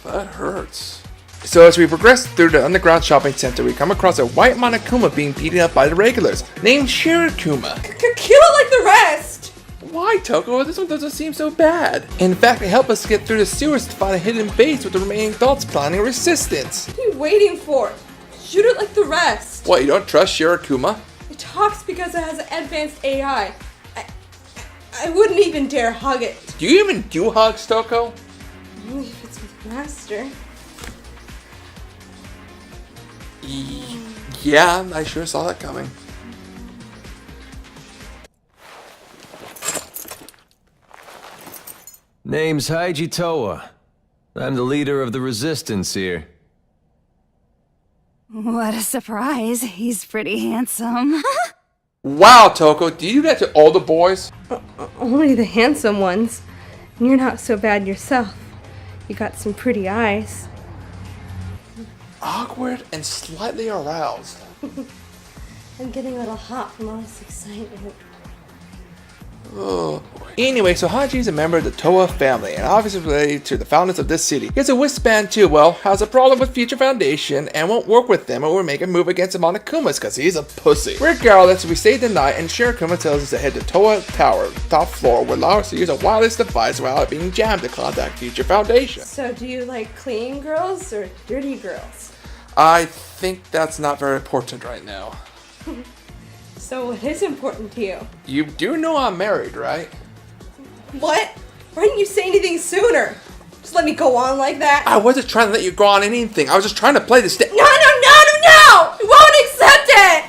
That hurts. So as we progress through the underground shopping center, we come across a white Monokuma being beaten up by the regulars, named Shirakuma. Kill it like the rest! Why, Toko? This one doesn't seem so bad. In fact, they help us get through the sewers to find a hidden base with the remaining adults planning resistance. What are you waiting for? Shoot it like the rest. What, you don't trust Shirakuma? It talks because it has advanced AI. I wouldn't even dare hug it. Do you even do hugs, Toko? Only if it's with Master. Yeah, I sure saw that coming. Name's Haiji Toa. I'm the leader of the resistance here. What a surprise. He's pretty handsome. Wow, Toko, do you do that to all the boys? Only the handsome ones. And you're not so bad yourself. You got some pretty eyes. Awkward and slightly aroused. I'm getting a little hot from all this excitement. Oh. Anyway, so Haji is a member of the Toa family and obviously related to the founders of this city. He has a wristband too, well, has a problem with Future Foundation and won't work with them or will make a move against the Monokumas because he's a pussy. Regardless, we stay the night and Shirakuma tells us to head to Toa Tower, top floor, will allow us to use a wireless device without being jammed to contact Future Foundation. So do you like clean girls or dirty girls? I think that's not very important right now. So what is important to you? You do know I'm married, right? What? Why didn't you say anything sooner? Just let me go on like that? I wasn't trying to let you go on anything. I was just trying to play this. No! I won't accept it!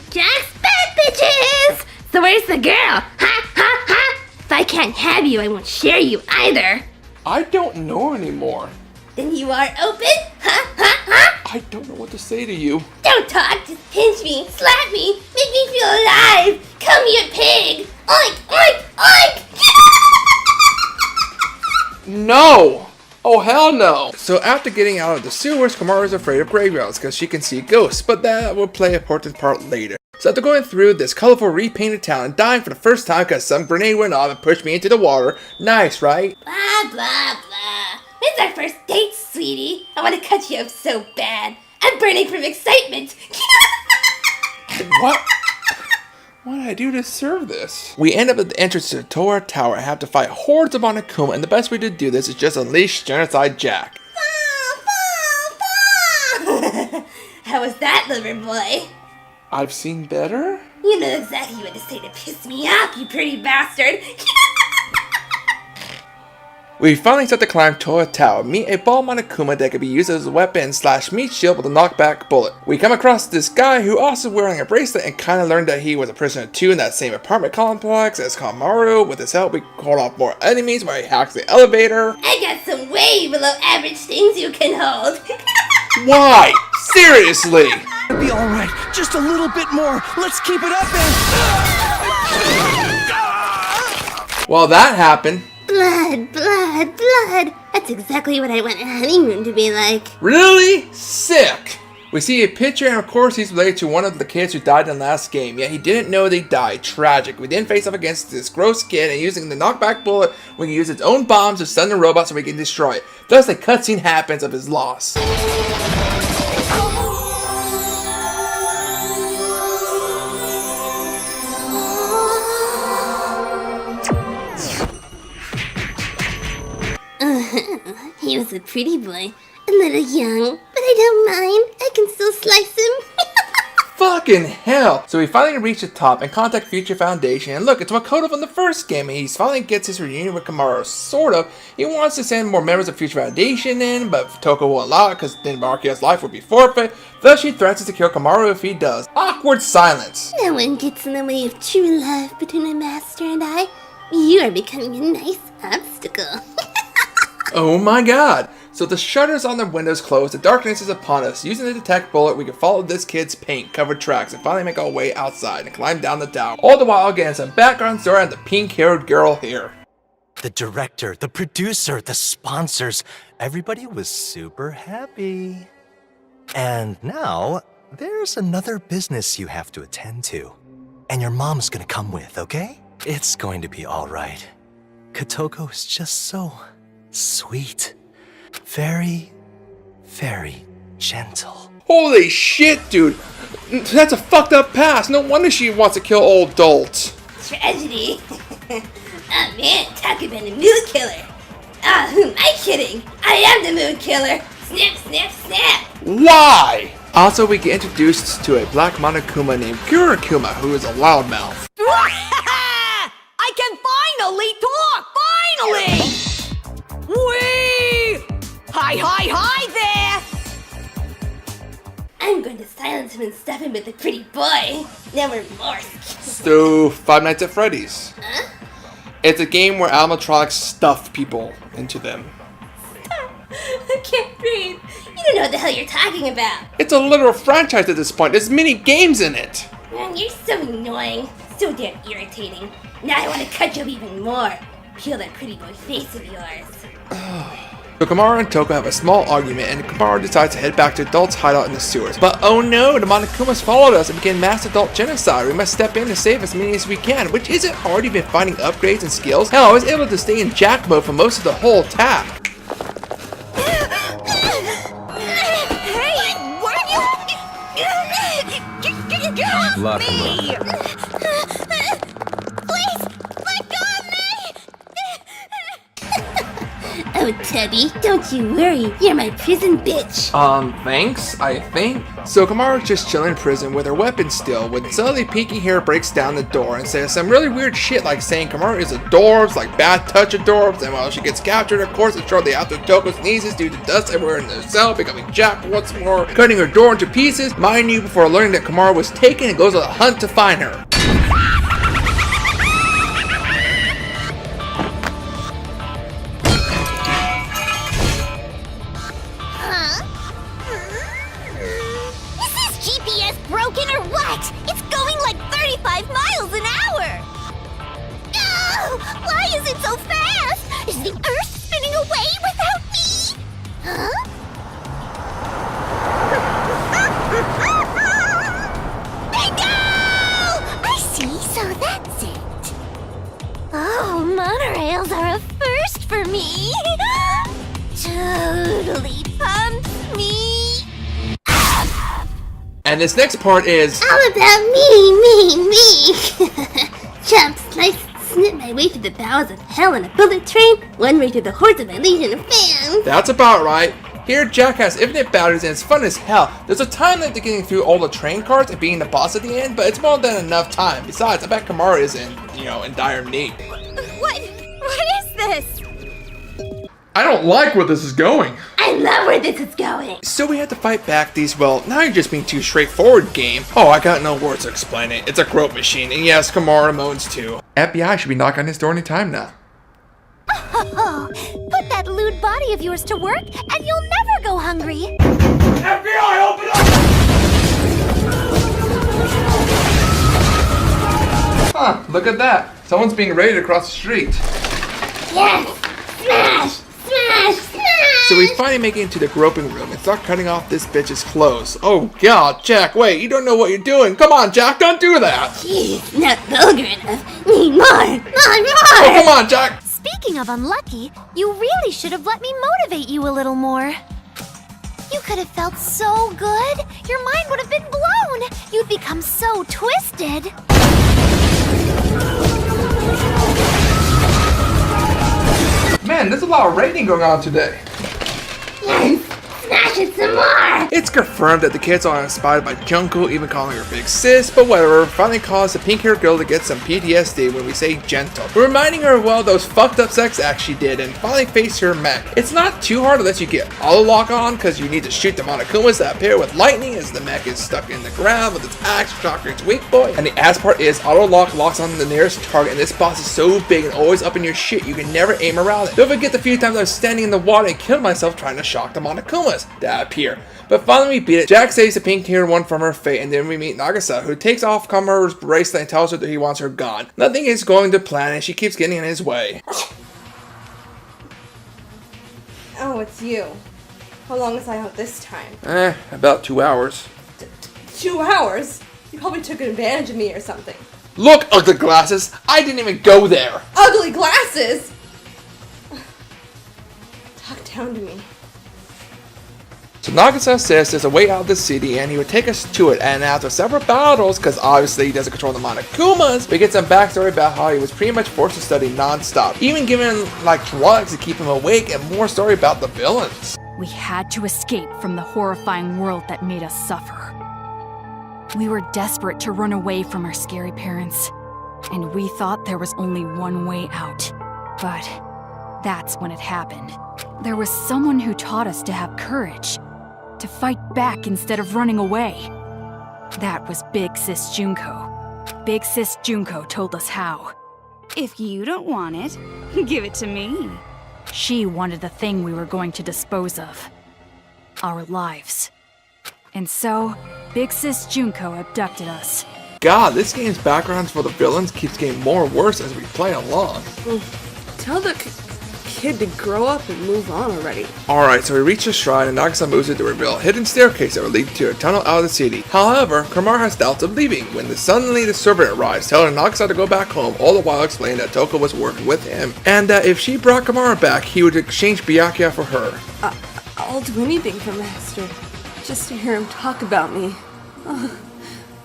Jack's back, bitches! So where's the girl? Ha ha ha! If I can't have you, I won't share you either. I don't know anymore. Then you are open? Ha ha ha! I don't know what to say to you. Don't talk, just pinch me, slap me, make me feel alive! Come here, pig! Oink, oink, oink! No! Oh, hell no! So after getting out of the sewers, Komaru is afraid of graveyards because she can see ghosts, but that will play an important part later. So after going through this colorful repainted town and dying for the first time because some grenade went off and pushed me into the water, nice, right? Blah, blah, blah. It's our first date, sweetie. I want to cut you up so bad. I'm burning from excitement. What? What did I do to deserve this? We end up at the entrance to the Toa Tower and have to fight hordes of Monokuma, and the best way to do this is just unleash Genocide Jack. How was that, lover boy? I've seen better? You know exactly what to say to piss me off, you pretty bastard. We finally start to climb Toa Tower, meet a ball Monokuma that can be used as a weapon / meat shield with a knockback bullet. We come across this guy who also wearing a bracelet and kinda learned that he was a prisoner too in that same apartment complex as Komaru. With his help we hold off more enemies while he hacks the elevator. I got some way below average things you can hold. Why? Seriously? It'll be alright, just a little bit more. Let's keep it up and... Well, that happened. Blood, blood, blood. That's exactly what I want a honeymoon to be like. Really? Sick! We see a picture and of course he's related to one of the kids who died in the last game, yet he didn't know they died. Tragic. We then face off against this gross kid and using the knockback bullet, we can use its own bombs to stun the robot so we can destroy it. Thus a cutscene happens of his loss. He was a pretty boy, a little young, but I don't mind. I can still slice him. Fucking hell! So we finally reach the top and contact Future Foundation, and look, it's Makoto from the first game, and he finally gets his reunion with Komaru, sort of. He wants to send more members of Future Foundation in, but Toko won't allow it because then Marukia's life would be forfeit. Thus she threatens to kill Komaru if he does. Awkward silence. No one gets in the way of true love between a master and I. You are becoming a nice obstacle. Oh my god! So the shutters on the windows close, the darkness is upon us. Using the detect bullet, we can follow this kid's paint-covered tracks and finally make our way outside and climb down the tower. All the while getting some background story on the pink-haired girl here. The director, the producer, the sponsors, everybody was super happy. And now, there's another business you have to attend to. And your mom's gonna come with, okay? It's going to be alright. Kotoko is just so sweet. Very, very gentle. Holy shit, dude. That's a fucked up past. No wonder she wants to kill all adults. Tragedy. Oh man, talk about a mood killer. Ah, who am I kidding? I am the mood killer. Snap, snap, snap. Why? Also, we get introduced to a black Monokuma named Kurakuma, who is a loudmouth. I can finally talk! Finally! Whee! Hi there! I'm going to silence him and stuff him with a pretty boy. No remorse. So, Five Nights at Freddy's. Huh? It's a game where animatronics stuff people into them. I can't breathe. You don't know what the hell you're talking about. It's a literal franchise at this point. There's many games in it. Man, you're so annoying. So damn irritating. Now I want to cut you up even more. Peel that pretty boy face of yours. So Kamaru and Toko have a small argument, and Kamaru decides to head back to Adult's hideout in the sewers. But oh no, the Monokumas followed us and began mass adult genocide. We must step in to save as many as we can, which isn't hard even finding upgrades and skills. Hell, I was able to stay in Jack mode for most of the whole attack. Lock him up. Please, let go of me! Oh, Tubby, don't you worry. You're my prison bitch. Thanks, I think. So Kamaru's just chilling in prison with her weapon still, when suddenly Pinky Hair breaks down the door and says some really weird shit like saying Kamaru is adorbs, like bad touch adorbs, and while she gets captured, of course, it's shortly after Toko sneezes due to dust everywhere in the cell, becoming Jack once more, cutting her door into pieces, mind you, before learning that Kamaru was taken and goes on a hunt to find her. Broken or what? It's going like 35 miles an hour! Oh, why is it so fast? Is the Earth spinning away without me? Huh? Bingo! I see, so that's it. Oh, monorails are a first for me. Totally pumps me. And this next part is all about me. Jump, slice, snip my way through the bowels of hell on a bullet train, one way to the hordes of my legion of fans. That's about right. Here, Jack has infinite batteries and it's fun as hell. There's a time limit to getting through all the train cars and being the boss at the end, but it's more than enough time. Besides, I bet Kamaru is in dire need. What is this? I don't like where this is going. I love where this is going. So we had to fight back these, well, now you're just being too straightforward, game. Oh, I got no words to explain it. It's a grope machine, and yes, Kamaru moans too. FBI should be knocking on his door any time now. Oh, put that lewd body of yours to work, and you'll never go hungry. FBI, open up! Huh, look at that. Someone's being raided across the street. Yes! Smash! Smash! Smash! So we finally make it into the groping room and start cutting off this bitch's clothes. Oh god, Jack, wait, you don't know what you're doing. Come on, Jack, don't do that! Jeez, not vulgar enough. Need more! Oh, come on, Jack! Speaking of unlucky, you really should have let me motivate you a little more. You could have felt so good. Your mind would have been blown. You'd become so twisted. Man, there's a lot of raiding going on today. Yes! Smash it some more! It's confirmed that the kids are inspired by Junko, even calling her big sis, but whatever, finally caused the pink-haired girl to get some PTSD when we say gentle. We're reminding her of, well, those fucked up sex acts she did, and finally face her mech. It's not too hard unless you get auto lock on, because you need to shoot the Monokumas that appear with lightning as the mech is stuck in the ground with its axe, shocker its weak point. And the ass part is auto lock locks on the nearest target, and this boss is so big and always up in your shit, you can never aim around it. Don't forget the few times I was standing in the water and killed myself trying to shock the Monokumas that appear. But finally we beat it. Jack saves the pink-haired one from her fate, and then we meet Nagasa, who takes off Kamaru's bracelet and tells her that he wants her gone. Nothing is going to plan, and she keeps getting in his way. Oh, it's you. How long was I out this time? About 2 hours. 2 hours? You probably took advantage of me or something. Look, ugly glasses! I didn't even go there! Ugly glasses! Talk down to me. So Nagisa says there's a way out of the city and he would take us to it, and after several battles, because obviously he doesn't control the Monokumas, we get some backstory about how he was pretty much forced to study non-stop, even given like drugs to keep him awake, and more story about the villains. We had to escape from the horrifying world that made us suffer. We were desperate to run away from our scary parents, and we thought there was only one way out. But that's when it happened. There was someone who taught us to have courage, to fight back instead of running away. That was Big Sis Junko. Big Sis Junko told us how. If you don't want it, give it to me. She wanted the thing we were going to dispose of. Our lives. And so, Big Sis Junko abducted us. God, this game's backgrounds for the villains keeps getting more worse as we play along. Tell the kid to grow up and move on already. Alright, so we reach the shrine and Nagisa moves it to reveal a hidden staircase that will lead to a tunnel out of the city. However, Kamar has doubts of leaving when suddenly the servant arrives, telling Nagisa to go back home, all the while explaining that Toko was working with him, and that if she brought Kamar back, he would exchange Byakuya for her. I'll do anything for Master, just to hear him talk about me.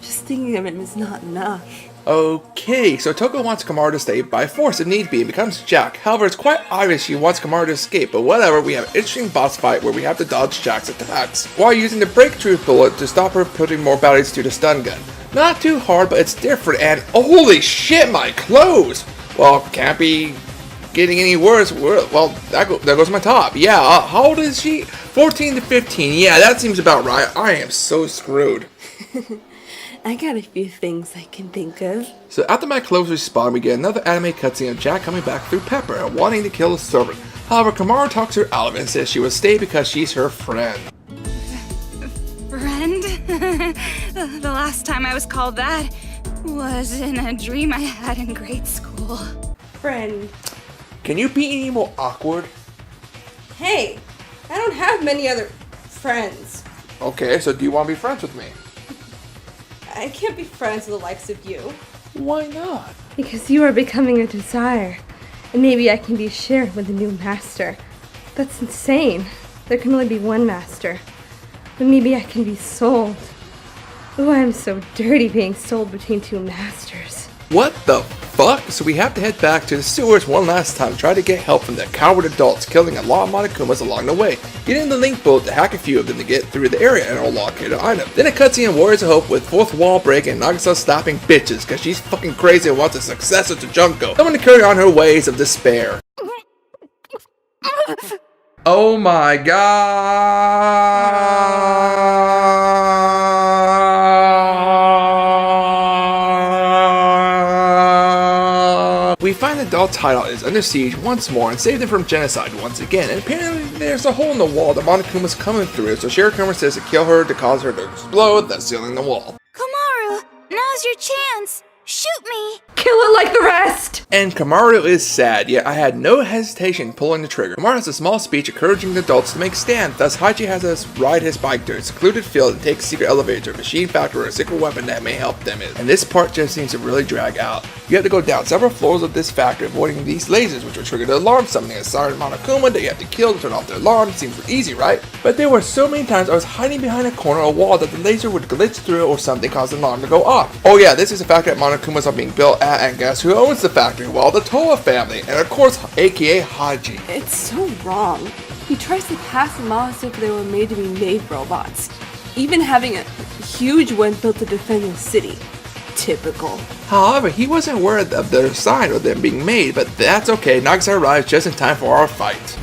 Just thinking of him is not enough. Okay, so Toko wants Kamar to stay by force if need be and becomes Jack. However, it's quite obvious she wants Kamar to escape, but whatever, we have an interesting boss fight where we have to dodge Jack's attacks, while using the breakthrough bullet to stop her putting more batteries to the stun gun. Not too hard, but it's different, and holy shit, my clothes! Well, can't be getting any worse. Well, there goes my top. Yeah, how old is she? 14 to 15. Yeah, that seems about right. I am so screwed. I got a few things I can think of. So after my clothes respawn, we get another anime cutscene of Jack coming back through Pepper and wanting to kill the servant. However, Kamara talks her out of it and says she will stay because she's her friend. Friend? The last time I was called that was in a dream I had in grade school. Friend. Can you be any more awkward? Hey, I don't have many other friends. Okay, so do you want to be friends with me? I can't be friends with the likes of you. Why not? Because you are becoming a desire. And maybe I can be shared with a new master. That's insane. There can only be one master. But maybe I can be sold. Oh, I'm so dirty being sold between two masters. What the fuck? So we have to head back to the sewers one last time to try to get help from the coward adults, killing a lot of Monokumas along the way, getting the link boat to hack a few of them to get through the area and unlock hidden items. Then a cutscene of Warriors of Hope with fourth wall break and Nagisa stopping bitches because she's fucking crazy and wants a successor to Junko, someone to carry on her ways of despair. Oh my god! We find the adult's hideout is under siege once more and save them from genocide once again, and apparently there's a hole in the wall that Monokuma's coming through, so Shirokuma says to kill her to cause her to explode, thus sealing the wall. Komaru, now's your chance. Shoot me. Kill it like the rest! And Kamaru is sad, yet I had no hesitation pulling the trigger. Kamaru has a small speech encouraging the adults to make stand, thus Hachi has us ride his bike to a secluded field and take a secret elevator to a machine factory or a secret weapon that may help them in. And this part just seems to really drag out. You have to go down several floors of this factory avoiding these lasers which will trigger the alarm, summoning a siren Monokuma that you have to kill to turn off the alarm. Seems easy, right? But there were so many times I was hiding behind a corner or wall that the laser would glitch through or something cause the alarm to go off. Oh yeah, this is a factory that Monokumas are being built at, and guess who owns the factory? Well, the Toa family, and of course, aka Haji. It's so wrong. He tries to pass them off as if they were made to be made robots. Even having a huge one built to defend the city. Typical. However, he wasn't aware of their sign or them being made, but that's okay. Nagisa arrives just in time for our fight.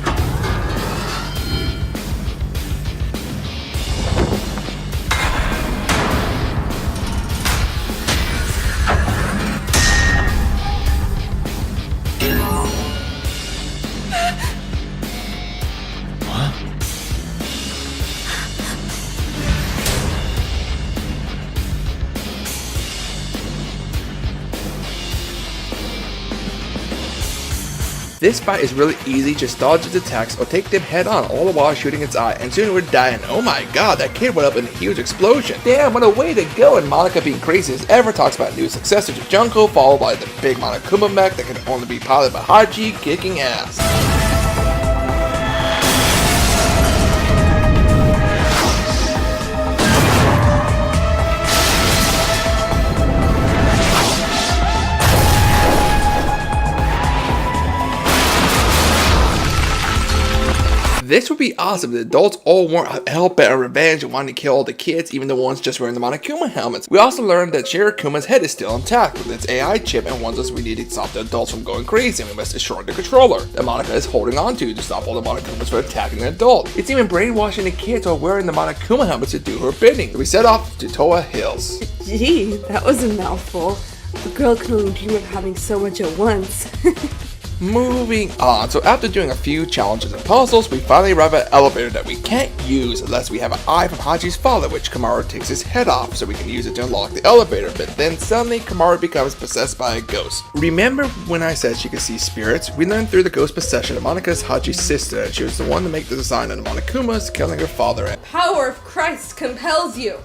This fight is really easy, just dodge its attacks or take them head on, all the while shooting its eye, and soon we're dying. Oh my god, that kid went up in a huge explosion. Damn, what a way to go, and Monica being crazy as ever talks about new successor to Junko, followed by the big Monokuma mech that can only be piloted by Haji kicking ass. This would be awesome if the adults all want hell better revenge and wanting to kill all the kids, even the ones just wearing the Monokuma helmets. We also learned that Shirakuma's head is still intact with its AI chip and warns us we need to stop the adults from going crazy and we must destroy the controller that Monica is holding on to stop all the Monokumas from attacking the adult. It's even brainwashing the kids while wearing the Monokuma helmets to do her bidding. So we set off to Toa Hills. Gee, that was a mouthful. The girl can only dream of having so much at once. Moving on, so after doing a few challenges and puzzles, we finally arrive at an elevator that we can't use unless we have an eye from Haji's father, which Kamaru takes his head off so we can use it to unlock the elevator, but then suddenly Kamaru becomes possessed by a ghost. Remember when I said she could see spirits? We learned through the ghost possession that Monica is Haji's sister, and she was the one to make the design of the Monokumas, killing her father. The power of Christ compels you.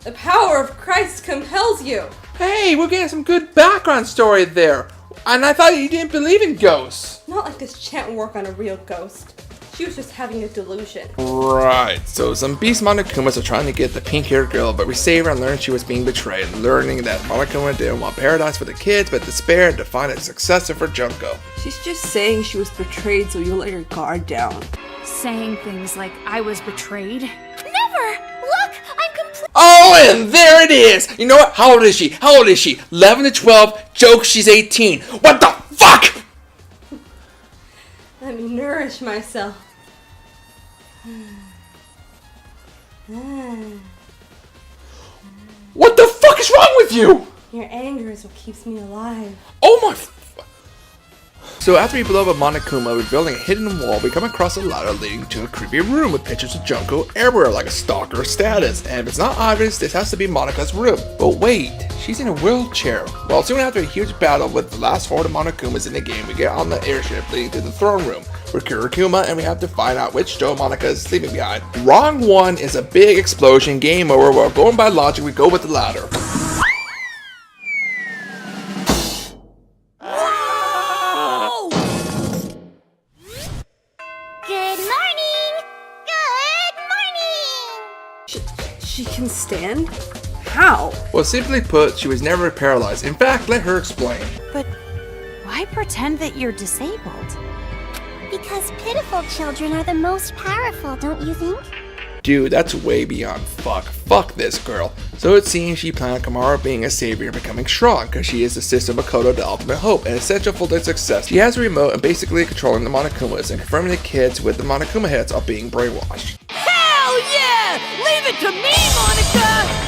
The power of Christ compels you. Hey, we're getting some good background story there. And I thought you didn't believe in ghosts. Not like this chant work on a real ghost. She was just having a delusion. Right, so some beast Monokumas are trying to get the pink-haired girl, but we save her and learn she was being betrayed, learning that Monokuma didn't want paradise for the kids, but despair to find a successor for Junko. She's just saying she was betrayed, so you'll let your guard down. Saying things like I was betrayed? Never! Look, I'm complete. Oh, and there it is! You know what? How old is she? How old is she? 11 to 12, joke she's 18. What the fuck?! Let me nourish myself. What the fuck is wrong with you? Your anger is what keeps me alive. Oh my... So after we blow up a Monokuma revealing a hidden wall, we come across a ladder leading to a creepy room with pictures of Junko everywhere like a stalker status. And if it's not obvious, this has to be Monika's room. But wait, she's in a wheelchair. Well, soon after a huge battle with the last horde of Monokumas in the game, we get on the airship leading to the throne room. We're Kurikuma and we have to find out which door Monica is sleeping behind. Wrong one is a big explosion, game over. Well, going by logic, we go with the ladder. She can stand? How? Well, simply put, she was never paralyzed. In fact, let her explain. But why pretend that you're disabled? Because pitiful children are the most powerful, don't you think? Dude, that's way beyond fuck. Fuck this girl. So it seems she planned Kamaru being a savior and becoming strong, because she is the sister of Makoto, the ultimate hope, and essential for their success. She has a remote and basically controlling the Monokumas and confirming the kids with the Monokuma heads are being brainwashed. Hell yeah! Leave it to me, Monica!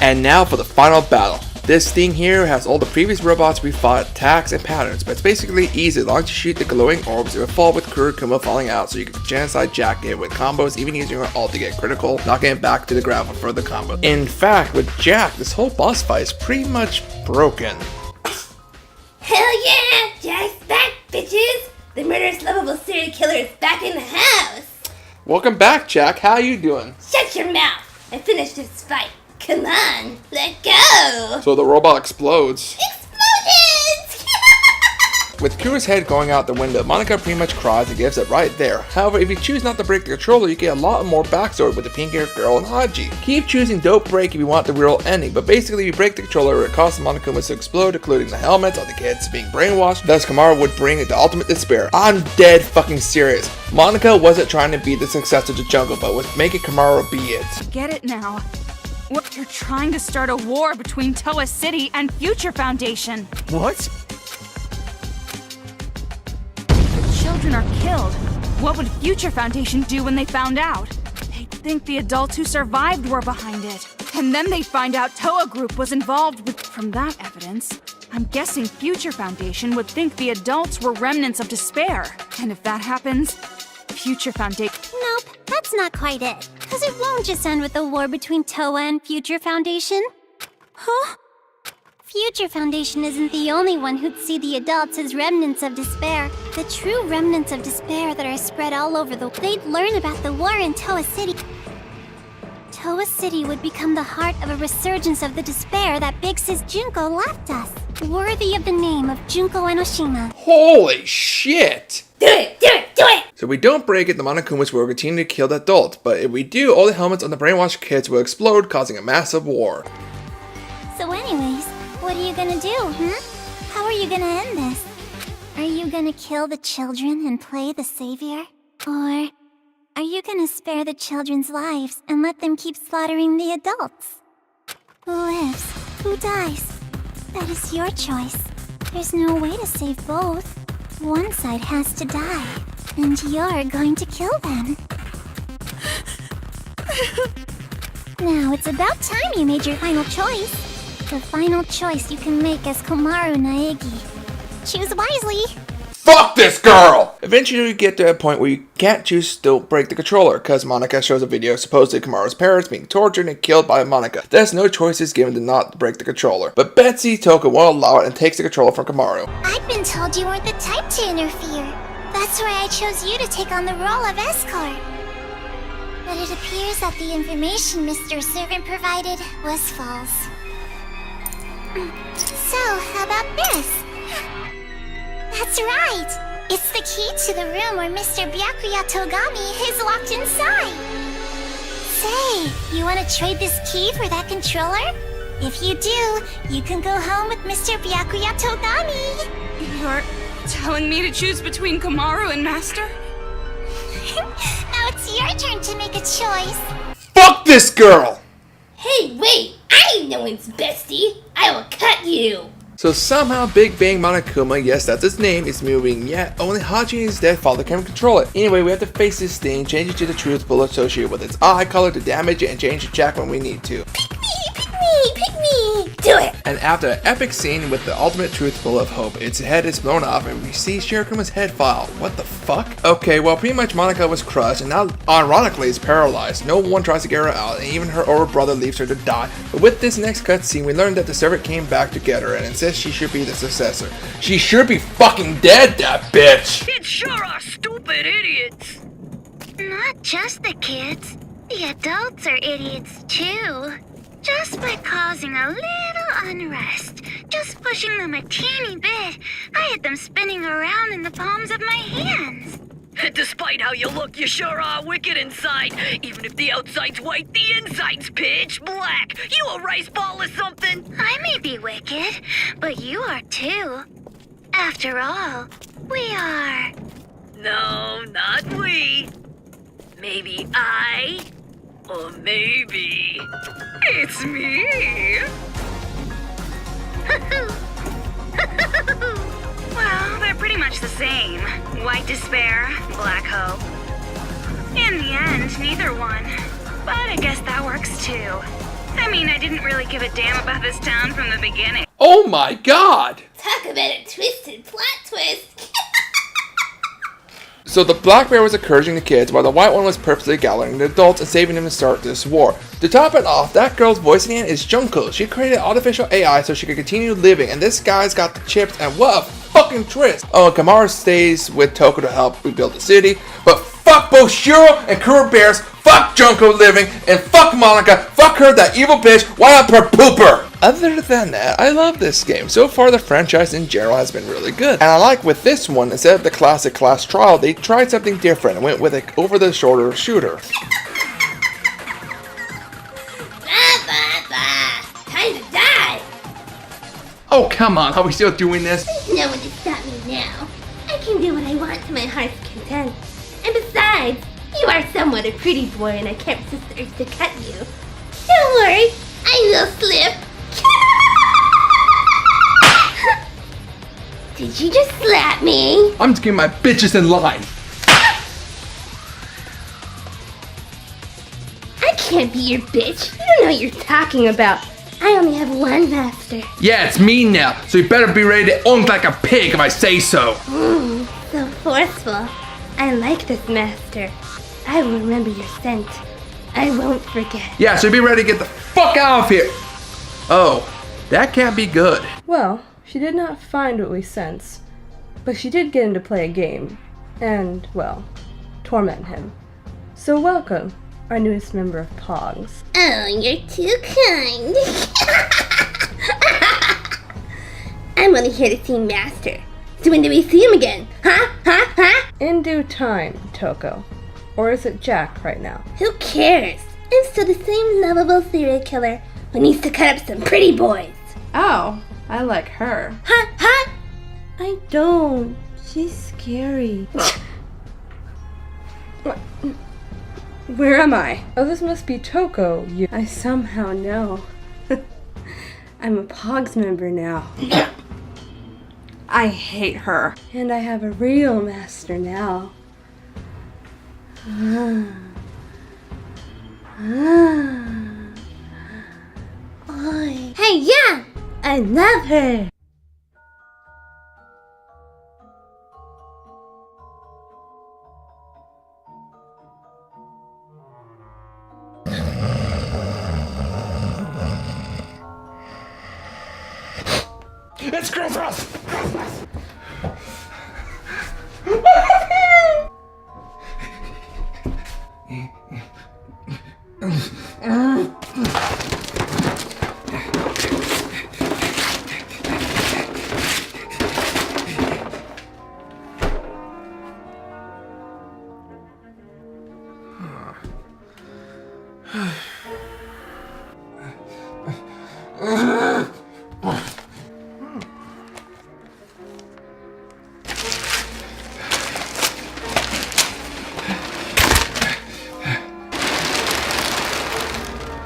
And now for the final battle. This thing here has all the previous robots we fought, attacks and patterns, but it's basically easy as long as you shoot the glowing orbs. It will fall with Kurikuma falling out, so you can genocide Jack it with combos, even using her ult to get critical, knocking it back to the ground for further combo. In fact, with Jack, this whole boss fight is pretty much broken. Hell yeah! Jack's back, bitches! The murderous, lovable serial killer is back in the house! Welcome back, Jack. How you doing? Shut your mouth and finish this fight. Come on, let go! So the robot explodes. Explosions! With Kura's head going out the window, Monica pretty much cries and gives it right there. However, if you choose not to break the controller, you get a lot more backstory with the pink-haired girl and Haji. Keep choosing don't break if you want the real ending, but basically if you break the controller, it causes the Monokumas to explode, including the helmets of the kids being brainwashed. Thus, Kamaru would bring the ultimate despair. I'm dead fucking serious. Monica wasn't trying to be the successor to Jungle, but was making Kamaru be it. Get it now. What? You're trying to start a war between Toa City and Future Foundation. What? children are killed, what would Future Foundation do when they found out? They'd think the adults who survived were behind it. And then they'd find out Toa Group was involved with... From that evidence, I'm guessing Future Foundation would think the adults were remnants of despair. And if that happens, Future Foundation... Nope, that's not quite it. Because it won't just end with a war between Toa and Future Foundation. Huh? Future Foundation isn't the only one who'd see the adults as remnants of despair. The true remnants of despair that are spread all over the... They'd learn about the war in Toa City. Toa City would become the heart of a resurgence of the despair that Big Sis Junko left us. Worthy of the name of Junko Enoshima. Holy shit! Do it! Do it! Do it! So if we don't break it, the Monokumas will continue to kill the adults, but if we do, all the helmets on the brainwashed kids will explode, causing a massive war. So anyways, what are you gonna do, How are you gonna end this? Are you gonna kill the children and play the savior? Or are you gonna spare the children's lives and let them keep slaughtering the adults? Who lives? Who dies? That is your choice. There's no way to save both. One side has to die, and you're going to kill them. Now it's about time you made your final choice. The final choice you can make as Komaru Naegi. Choose wisely. Fuck this girl! Eventually you get to a point where you can't choose to break the controller, because Monica shows a video of supposedly Kamaru's parents being tortured and killed by Monica. There's no choices given to not break the controller. But Betsy Toka won't allow it and takes the controller from Kamaru. I've been told you weren't the type to interfere. That's why I chose you to take on the role of escort. But it appears that the information Mr. Servant provided was false. So, how about this? That's right! It's the key to the room where Mr. Byakuya Togami is locked inside! Say, you want to trade this key for that controller? If you do, you can go home with Mr. Byakuya Togami! You're telling me to choose between Kamaru and Master? Now it's your turn to make a choice! Fuck this girl! Hey, wait! I ain't no one's bestie! I will cut you! So somehow Big Bang Monokuma, yes that's his name, is moving, yet only Hachi and his dead father can control it. Anyway, we have to face this thing, change it to the truth bullet associated with its eye color to damage it and change the jack when we need to. Pick me! Do it! And after an epic scene with the ultimate truth bullet of hope, its head is blown off and we see Shirakuma's head fall. What the fuck? Okay, well pretty much Monica was crushed and now ironically is paralyzed. No one tries to get her out and even her older brother leaves her to die. But with this next cutscene, we learn that the servant came back to get her and insists she should be the successor. She should be fucking dead, that bitch! Kids sure are stupid idiots! Not just the kids. The adults are idiots too. Just by causing a little unrest, just pushing them a teeny bit, I had them spinning around in the palms of my hands. Despite how you look, you sure are wicked inside. Even if the outside's white, the inside's pitch black. You a rice ball or something? I may be wicked, but you are too. After all, we are. No, not we. Maybe I, or maybe it's me. Well, they're pretty much the same. White despair, black hope. In the end, neither one. But I guess that works too. I mean, I didn't really give a damn about this town from the beginning. Oh my god! Talk about a twisted plot twist! So the black bear was encouraging the kids, while the white one was purposely gathering the adults and saving them to start this war. To top it off, that girl's voice in is Junko. She created artificial AI so she could continue living, and this guy's got the chips, and what a fucking twist! Oh, Kamaru stays with Toko to help rebuild the city, but fuck both Shiro and Kuro Bears, fuck Junko living, and fuck Monica, fuck her, that evil bitch, why up her pooper! Other than that, I love this game. So far, the franchise in general has been really good. And I like with this one, instead of the classic class trial, they tried something different and went with an over-the-shoulder shooter. Time to die! Oh, come on, are we still doing this? There's no one to stop me now. I can do what I want to my heart's content. And besides, you are somewhat a pretty boy and I can't resist the urge to cut you. Don't worry, I will slip. Did you just slap me? I'm just getting my bitches in line. I can't be your bitch. You don't know what you're talking about. I only have one master. Yeah, it's me now, so you better be ready to own like a pig if I say so. So forceful. I like this master. I will remember your scent. I won't forget. Yeah, so be ready to get the fuck out of here. Oh, that can't be good. Well, she did not find what we sense, but she did get him to play a game, and, well, torment him. So welcome, our newest member of Pogs. Oh, you're too kind. I'm only here to see Master. So when do we see him again? Huh? In due time, Toko. Or is it Jack right now? Who cares? I'm still the same lovable serial killer who needs to cut up some pretty boys. Oh, I like her. Huh? I don't. She's scary. Where am I? Oh, this must be Toko. I somehow know. I'm a Pogs member now. I hate her. And I have a real master now. Hey, yeah! I love her! It's Christmas!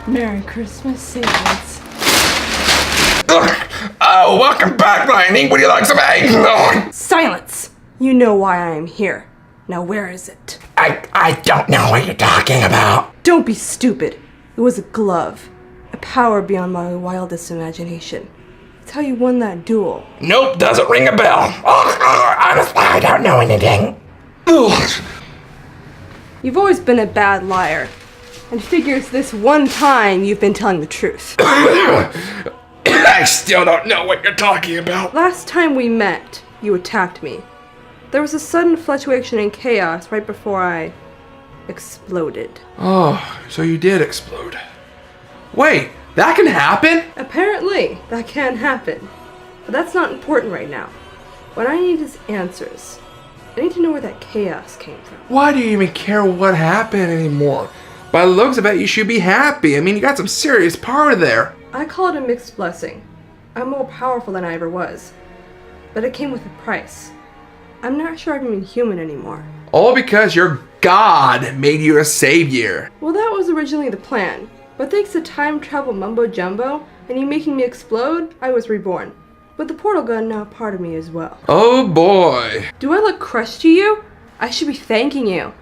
Merry Christmas, Saints. Oh, welcome back, Lightning. Would you like some egg? Silence! You know why I am here. Now where is it? I don't know what you're talking about. Don't be stupid. It was a glove. A power beyond my wildest imagination. It's how you won that duel. Nope, doesn't ring a bell. Honestly, I don't know anything. You've always been a bad liar. And figures this one time you've been telling the truth. I still don't know what you're talking about. Last time we met, you attacked me. There was a sudden fluctuation in chaos right before I exploded. Oh, so you did explode. Wait, that can happen? Apparently, that can happen. But that's not important right now. What I need is answers. I need to know where that chaos came from. Why do you even care what happened anymore? By the looks of it, you should be happy. I mean, you got some serious power there. I call it a mixed blessing. I'm more powerful than I ever was. But it came with a price. I'm not sure I'm even human anymore. All because your God made you a savior. Well, that was originally the plan. But thanks to time travel mumbo jumbo and you making me explode, I was reborn. With the portal gun now part of me as well. Oh boy. Do I look crushed to you? I should be thanking you.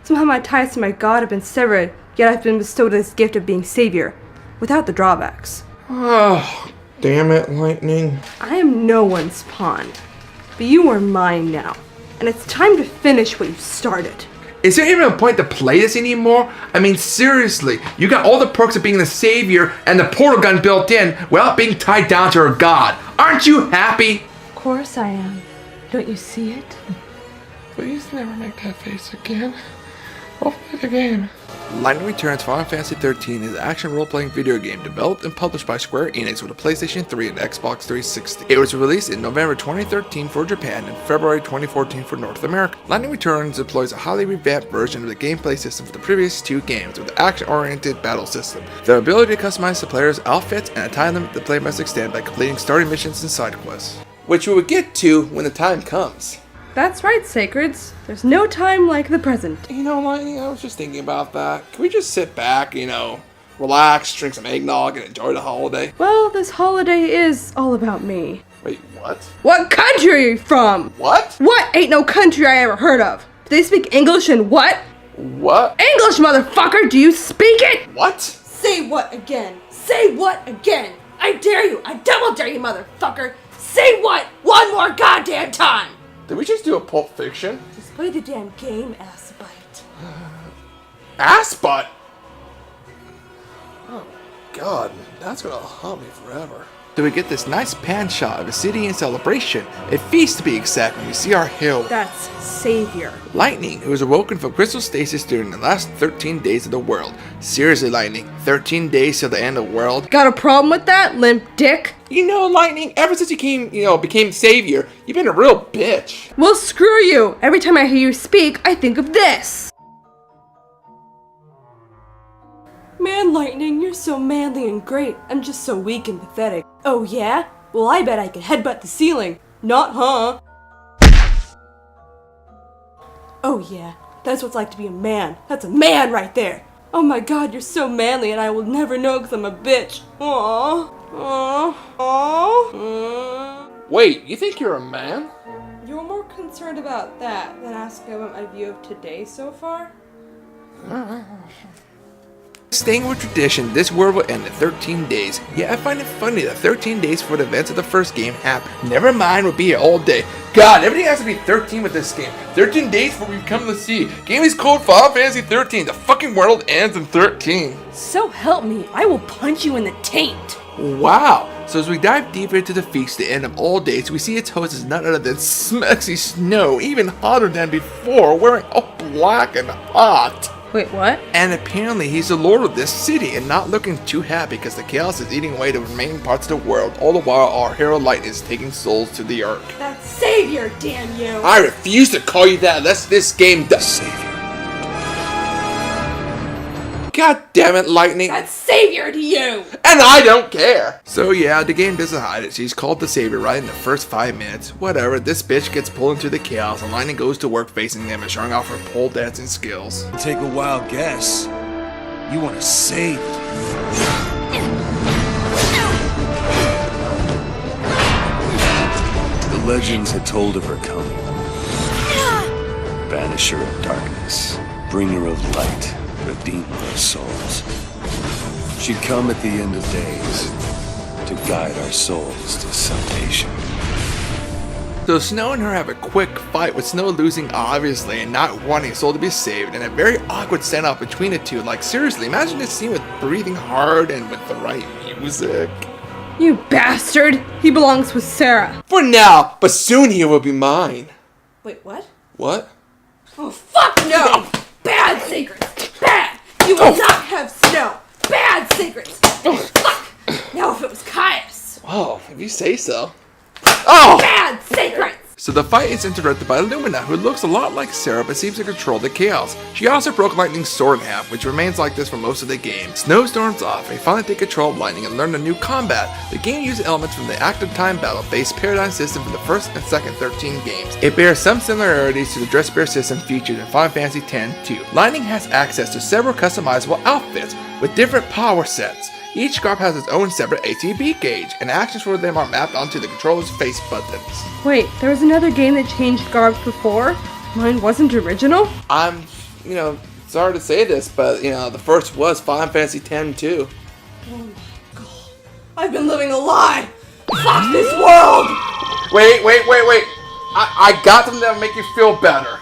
Somehow my ties to my God have been severed, yet I've been bestowed this gift of being savior, without the drawbacks. Oh, damn it, Lightning. I am no one's pawn, but you are mine now, and it's time to finish what you started. Is there even a point to play this anymore? I mean, seriously, you got all the perks of being the savior and the portal gun built in without being tied down to her God. Aren't you happy? Of course I am. Don't you see it? Please never make that face again. I'll play the game. Lightning Returns Final Fantasy XIII is an action role-playing video game developed and published by Square Enix with a PlayStation 3 and Xbox 360. It was released in November 2013 for Japan and February 2014 for North America. Lightning Returns employs a highly revamped version of the gameplay system for the previous two games with an action-oriented battle system. The ability to customize the player's outfits and a time limit to play must extend by completing story missions and side quests, which we will get to when the time comes. That's right, Sacreds. There's no time like the present. You know, Lightning, I was just thinking about that. Can we just sit back, relax, drink some eggnog, and enjoy the holiday? Well, this holiday is all about me. Wait, what? What country are you from? What? What ain't no country I ever heard of? Do they speak English and what? What? English, motherfucker! Do you speak it? What? Say what again? Say what again? I dare you! I double dare you, motherfucker! Say what one more goddamn time! Did we just do a Pulp Fiction? Just play the damn game, ass bite. Ass butt? Oh, God. That's gonna haunt me forever. So we get this nice pan shot of a city in celebration, a feast to be exact, when we see our hero. That's Savior. Lightning, who was awoken from crystal stasis during the last 13 days of the world. Seriously, Lightning, 13 days till the end of the world? Got a problem with that, limp dick? You know, Lightning, ever since you became Savior, you've been a real bitch. Well, screw you. Every time I hear you speak, I think of this. Man, Lightning, you're so manly and great. I'm just so weak and pathetic. Oh yeah? Well, I bet I could headbutt the ceiling. Not, huh? Oh yeah, that's what it's like to be a man. That's a man right there. Oh my god, you're so manly and I will never know because I'm a bitch. Aww. Aww. Aww. Wait, you think you're a man? You're more concerned about that than asking about my view of today so far? Staying with tradition, this world will end in 13 days. Yeah, I find it funny that 13 days before the events of the first game happen. Never mind, we'll be here all day. God, everything has to be 13 with this game. 13 days before we come to see. Game is called Final Fantasy 13. The fucking world ends in 13. So help me, I will punch you in the taint. Wow. So as we dive deeper into the feast, the end of all days, we see its host is none other than Smexy Snow, even hotter than before, wearing all black and hot. Wait, what? And apparently he's the lord of this city and not looking too happy because the chaos is eating away the remaining parts of the world, all the while our hero Lightning is taking souls to the Ark. That's Savior, damn you! I refuse to call you that unless this game does Savior. God damn it, Lightning. That's Savior to you! And I don't care! So yeah, the game doesn't hide it. She's called the Savior right in the first 5 minutes. Whatever, this bitch gets pulled into the chaos and Lightning goes to work facing them and showing off her pole dancing skills. Take a wild guess. You want to save The legends had told of her coming. Banisher of darkness, bringer of light, redeemer of souls. She'd come at the end of days to guide our souls to salvation. So Snow and her have a quick fight, with Snow losing obviously and not wanting Soul to be saved, and a very awkward standoff between the two. Like seriously, imagine this scene with breathing hard and with the right music. You bastard! He belongs with Sarah. For now, but soon he will be mine. Wait, what? What? Oh fuck no! Bad secrets! Bad! You will not have Snow! Bad secrets! Fuck! Now if it was Caius! Oh, if you say so. Oh! Bad secrets! So the fight is interrupted by Lumina, who looks a lot like Sarah but seems to control the chaos. She also broke Lightning's sword in half, which remains like this for most of the game. Snow storms off, and finally take control of Lightning and learn a new combat. The game uses elements from the active time battle-based paradigm system from the first and second 13 games. It bears some similarities to the dress bear system featured in Final Fantasy X-2. Lightning has access to several customizable outfits with different power sets. Each garb has its own separate ATB gauge, and actions for them are mapped onto the controller's face buttons. Wait, there was another game that changed garbs before? Mine wasn't original? It's hard to say this, but, the first was Final Fantasy X-2. Oh my god. I've been living a lie! Fuck this world! Wait. I got something that'll make you feel better.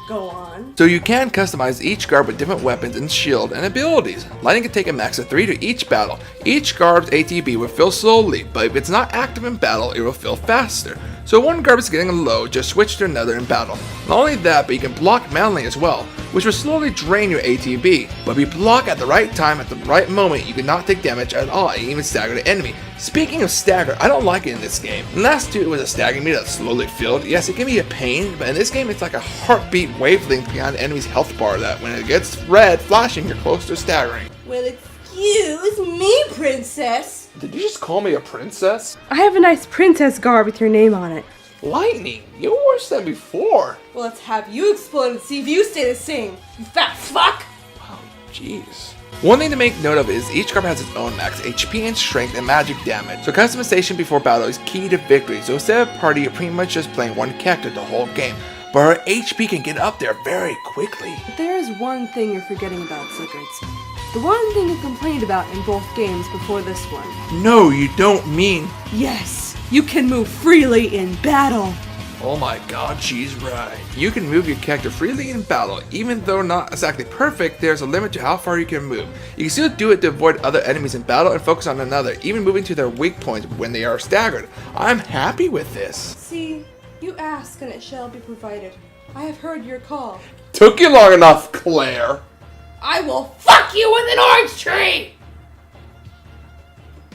Go on. So you can customize each garb with different weapons and shield and abilities. Lightning can take a max of 3 to each battle. Each garb's ATB will fill slowly, but if it's not active in battle, it will fill faster. So if one garb is getting low, just switch to another in battle. Not only that, but you can block manly as well, which will slowly drain your ATB. But if you block at the right time, at the right moment, you cannot take damage at all and even stagger the enemy. Speaking of stagger, I don't like it in this game. In the last two, it was a stagger meter that slowly filled. Yes, it can be a pain, but in this game, it's like a heartbeat wavelength behind the enemy's health bar that when it gets red flashing, you're close to staggering. Well, excuse me, princess. Did you just call me a princess? I have a nice princess garb with your name on it. Lightning, you're worse than before. Well, let's have you explode and see if you stay the same, you fat fuck. Oh, jeez. One thing to make note of is each card has its own max HP and strength and magic damage, so customization before battle is key to victory. So instead of party, you're pretty much just playing one character the whole game, but her HP can get up there very quickly. But there is one thing you're forgetting about, Secrets. The one thing you complained about in both games before this one. No, you don't mean... Yes, you can move freely in battle. Oh my god, she's right. You can move your character freely in battle. Even though not exactly perfect, there's a limit to how far you can move. You can still do it to avoid other enemies in battle and focus on another, even moving to their weak points when they are staggered. I'm happy with this. See, you ask and it shall be provided. I have heard your call. Took you long enough, Claire. I will fuck you with an orange tree!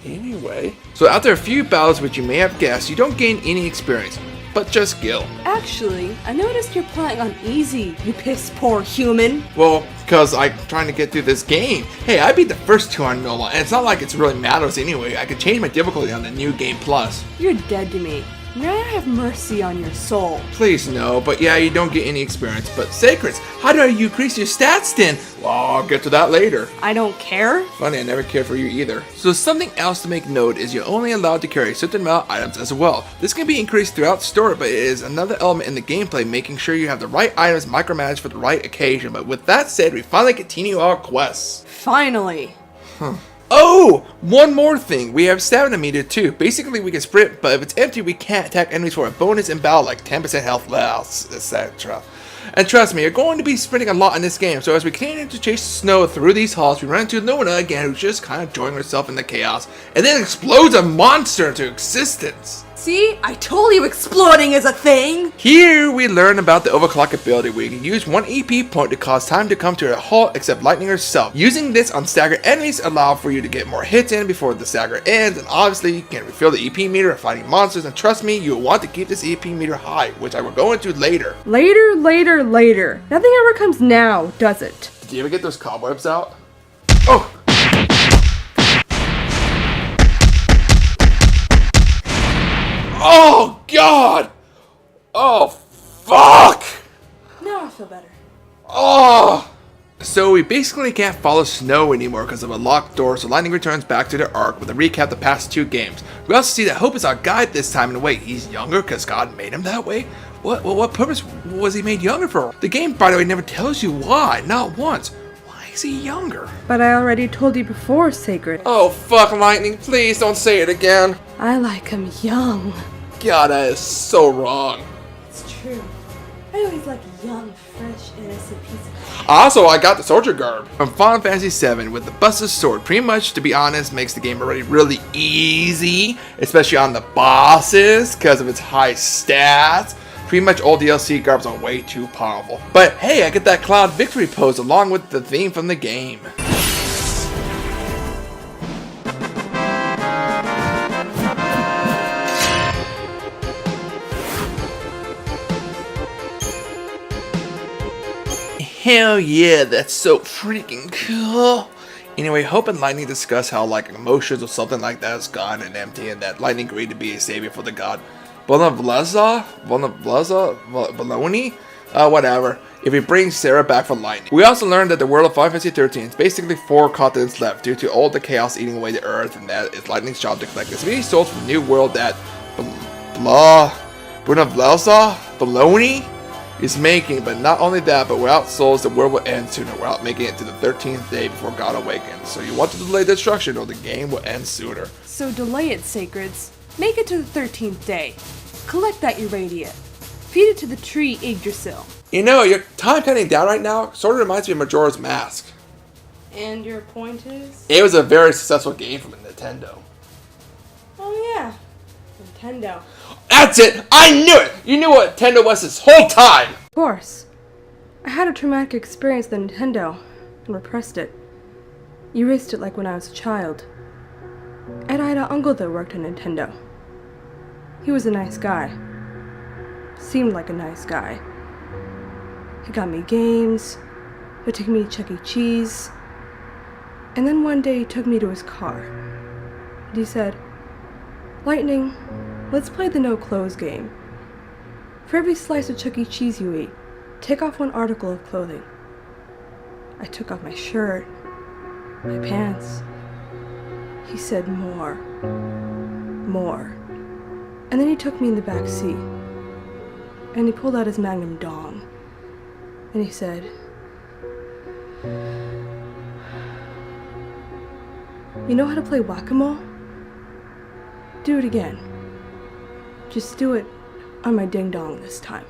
Anyway, so after a few battles which you may have guessed, you don't gain any experience, but just skill. Actually, I noticed you're playing on easy, you piss poor human. Well, because I'm trying to get through this game. Hey, I beat the first two on normal, and it's not like it really matters anyway. I could change my difficulty on the new game plus. You're dead to me. May I have mercy on your soul? Please no, but yeah, you don't get any experience. But Sacreds, how do you increase your stats then? Well, I'll get to that later. I don't care. Funny, I never cared for you either. So something else to make note is you're only allowed to carry a certain amount of items as well. This can be increased throughout the story, but it is another element in the gameplay, making sure you have the right items micromanaged for the right occasion. But with that said, we finally continue our quests. Finally. Oh, one more thing. We have stamina meter too. Basically, we can sprint, but if it's empty, we can't attack enemies for a bonus in battle, like 10% health less, etc. And trust me, you're going to be sprinting a lot in this game, so as we continue to chase snow through these halls, we run into Luna again, who's just kind of enjoying herself in the chaos, and then explodes a monster into existence. See? I told you exploding is a thing! Here we learn about the overclock ability, where you can use one EP point to cause time to come to a halt except lightning herself. Using this on staggered enemies allow for you to get more hits in before the stagger ends, and obviously you can refill the EP meter of fighting monsters, and trust me, you'll want to keep this EP meter high, which I will go into later. Later. Nothing ever comes now, does it? Did you ever get those cobwebs out? Oh! Oh god! Oh fuck! Now I feel better. Oh! So we basically can't follow Snow anymore because of a locked door, so Lightning returns back to the Ark with a recap of the past two games. We also see that Hope is our guide this time, and wait, he's younger because God made him that way? What purpose was he made younger for? The game, by the way, never tells you why, not once. Why is he younger? But I already told you before, Sacred. Oh fuck, Lightning, please don't say it again. I like him young. God, that is so wrong. It's true. I always like a young, fresh, innocent piece of... Also, I got the soldier garb from Final Fantasy VII with the Buster's Sword. Pretty much, to be honest, makes the game already really easy, especially on the bosses, because of its high stats. Pretty much all DLC garbs are way too powerful. But hey, I get that Cloud Victory pose along with the theme from the game. Hell yeah, that's so freaking cool. Anyway, Hope and Lightning discuss how like emotions or something like that is gone and empty, and that Lightning agreed to be a savior for the god Bologna, whatever, if he brings Sarah back from Lightning. We also learned that the world of Final Fantasy XIII is basically 4 continents left due to all the chaos eating away the earth, and that it's Lightning's job to collect as many souls from the new world that Bologna is making. But not only that, but without souls the world will end sooner, without making it to the 13th day before God awakens. So you want to delay destruction or the game will end sooner. So delay it, Sacreds. Make it to the 13th day. Collect that Uradia. Feed it to the tree Yggdrasil. You know, your time counting down right now sort of reminds me of Majora's Mask. And your point is? It was a very successful game from Nintendo. Oh yeah, Nintendo. That's it! I knew it! You knew what Nintendo was this whole time! Of course. I had a traumatic experience with Nintendo and repressed it. Erased it like when I was a child. And I had an uncle that worked at Nintendo. He was a nice guy. Seemed like a nice guy. He got me games, would take me to Chuck E. Cheese, and then one day he took me to his car. And he said, "Lightning, let's play the no clothes game. For every slice of Chuck E. Cheese you eat, take off one article of clothing." I took off my shirt, my pants. He said more. More. And then he took me in the back seat. And he pulled out his Magnum dong. And he said, "You know how to play whack-a-mole? Do it again. Just do it on my ding-dong this time."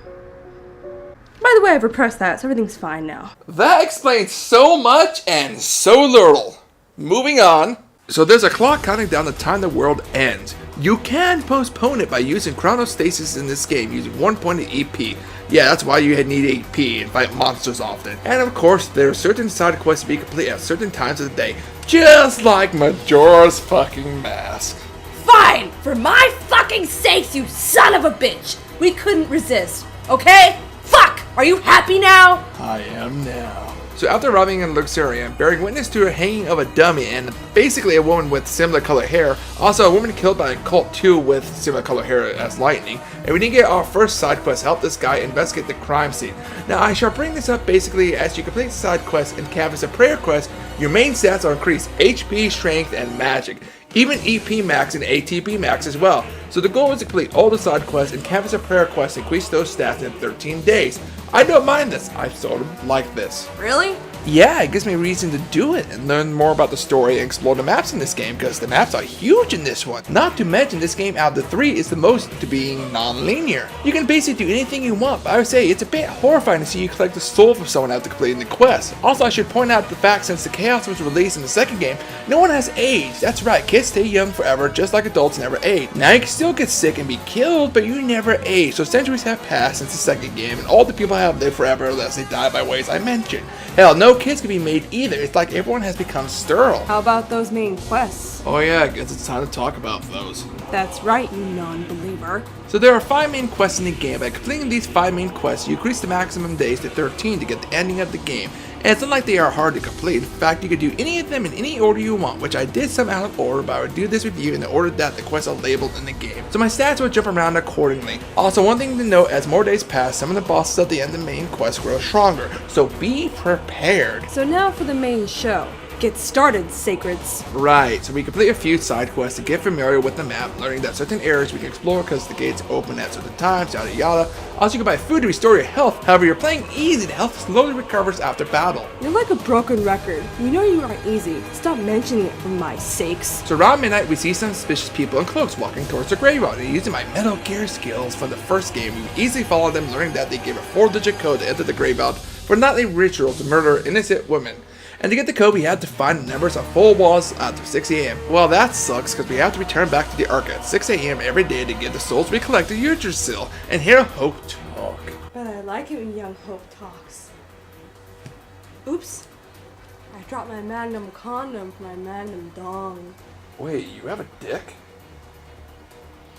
By the way, I've repressed that, so everything's fine now. That explains so much and so little. Moving on. So there's a clock counting down the time the world ends. You can postpone it by using chronostasis in this game using 1 point of EP. Yeah, that's why you need EP and fight monsters often. And of course, there are certain side quests to be complete at certain times of the day. Just like Majora's fucking Mask. Fine! For my fucking sakes, you son of a bitch! We couldn't resist, okay? Fuck! Are you happy now? I am now. So after arriving in Luxurium, bearing witness to a hanging of a dummy and basically a woman with similar color hair, also a woman killed by a cult too with similar color hair as Lightning, and we didn't get our first side quest, help this guy investigate the crime scene. Now I shall bring this up basically as you complete side quests and canvas a prayer quest, your main stats are increased HP, strength, and magic. Even EP max and ATB max as well. So the goal is to complete all the side quests and canvas a prayer quest and increase those stats in 13 days. I don't mind this, I sort of like this. Really? Yeah, it gives me a reason to do it and learn more about the story and explore the maps in this game because the maps are huge in this one. Not to mention this game out of the 3 is the most to being non-linear. You can basically do anything you want, but I would say it's a bit horrifying to see you collect the soul of someone after completing the quest. Also, I should point out the fact since the Chaos was released in the second game, no one has aged. That's right, kids stay young forever just like adults never age. Now you can still get sick and be killed, but you never age. So centuries have passed since the second game and all the people have lived forever unless they die by ways I mentioned. Hell, no kids can be made either. It's like everyone has become sterile. How about those main quests? Oh yeah, I guess it's time to talk about those. That's right, you non-believer. So there are 5 main quests in the game. By completing these 5 main quests, you increase the maximum days to 13 to get the ending of the game. And it's not like they are hard to complete. In fact, you could do any of them in any order you want, which I did some out of order, but I would do this with you in the order that the quests are labeled in the game. So my stats will jump around accordingly. Also, one thing to note, as more days pass, some of the bosses at the end of the main quest grow stronger. So be prepared. So now for the main show. Get started, Sacreds. Right, so we complete a few side quests to get familiar with the map, learning that certain areas we can explore because the gates open at certain times, yada yada. Also, you can buy food to restore your health. However, you're playing easy, the health slowly recovers after battle. You're like a broken record. You know you aren't easy. Stop mentioning it for my sakes. So around midnight, we see some suspicious people in cloaks walking towards the graveyard, and using my Metal Gear skills from the first game, we easily follow them, learning that they gave a 4-digit code to enter the graveyard for nightly rituals to murder innocent women. And to get the code, we had to find the numbers of full walls after 6 AM. Well, that sucks because we have to return back to the Ark at 6 AM every day to get the souls we collected Yggdrasil and hear Hope talk. But I like it when young Hope talks. Oops. I dropped my Magnum condom for my Magnum dong. Wait, you have a dick?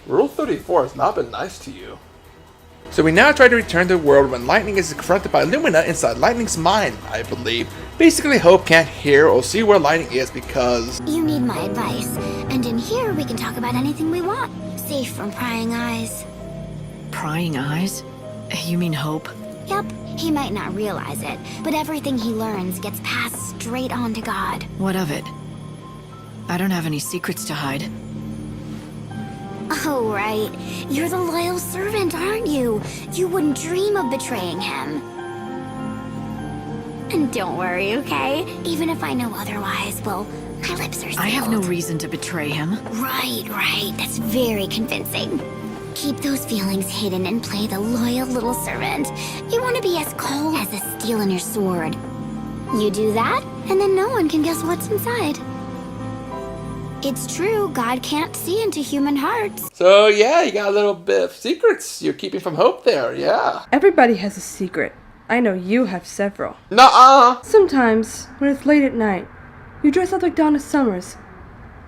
Rule 34 has not been nice to you. So we now try to return to the world when Lightning is confronted by Lumina inside Lightning's mind, I believe. Basically, Hope can't hear or see where Lightning is because... You need my advice, and in here we can talk about anything we want. Safe from prying eyes. Prying eyes? You mean Hope? Yep, he might not realize it, but everything he learns gets passed straight on to God. What of it? I don't have any secrets to hide. Oh, right. You're the loyal servant, aren't you? You wouldn't dream of betraying him. And don't worry, okay? Even if I know otherwise, well, my lips are sealed. I have no reason to betray him. Right. That's very convincing. Keep those feelings hidden and play the loyal little servant. You want to be as cold as the steel in your sword. You do that, and then no one can guess what's inside. It's true, God can't see into human hearts. So yeah, you got a little bit of secrets you're keeping from Hope there, yeah. Everybody has a secret. I know you have several. Nuh-uh. Sometimes, when it's late at night, you dress up like Donna Summers.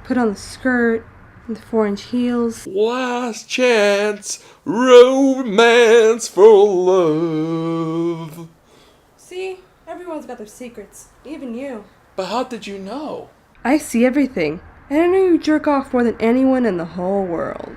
Put on the skirt and the 4-inch heels. Last chance, romance for love. See? Everyone's got their secrets. Even you. But how did you know? I see everything. And I know you jerk off more than anyone in the whole world.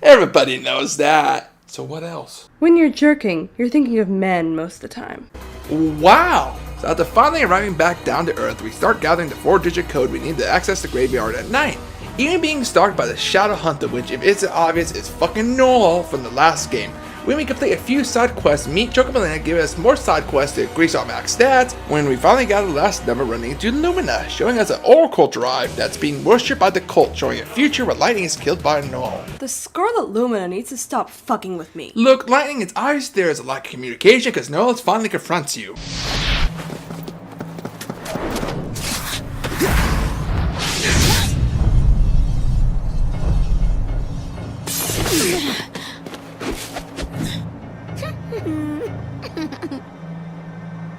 Everybody knows that. So what else? When you're jerking, you're thinking of men most of the time. Wow! So after finally arriving back down to Earth, we start gathering the 4-digit code we need to access the graveyard at night. Even being stalked by the Shadow Hunter, which if it's obvious is fucking Noel from the last game. When we complete a few side quests, meet Chocobolina, give us more side quests to increase our max stats, when we finally got the last number running into Lumina, showing us an oracle drive that's being worshipped by the cult, showing a future where Lightning is killed by Noel. The Scarlet Lumina needs to stop fucking with me. Look, Lightning, it's obvious there is a lack of communication because Noel finally confronts you.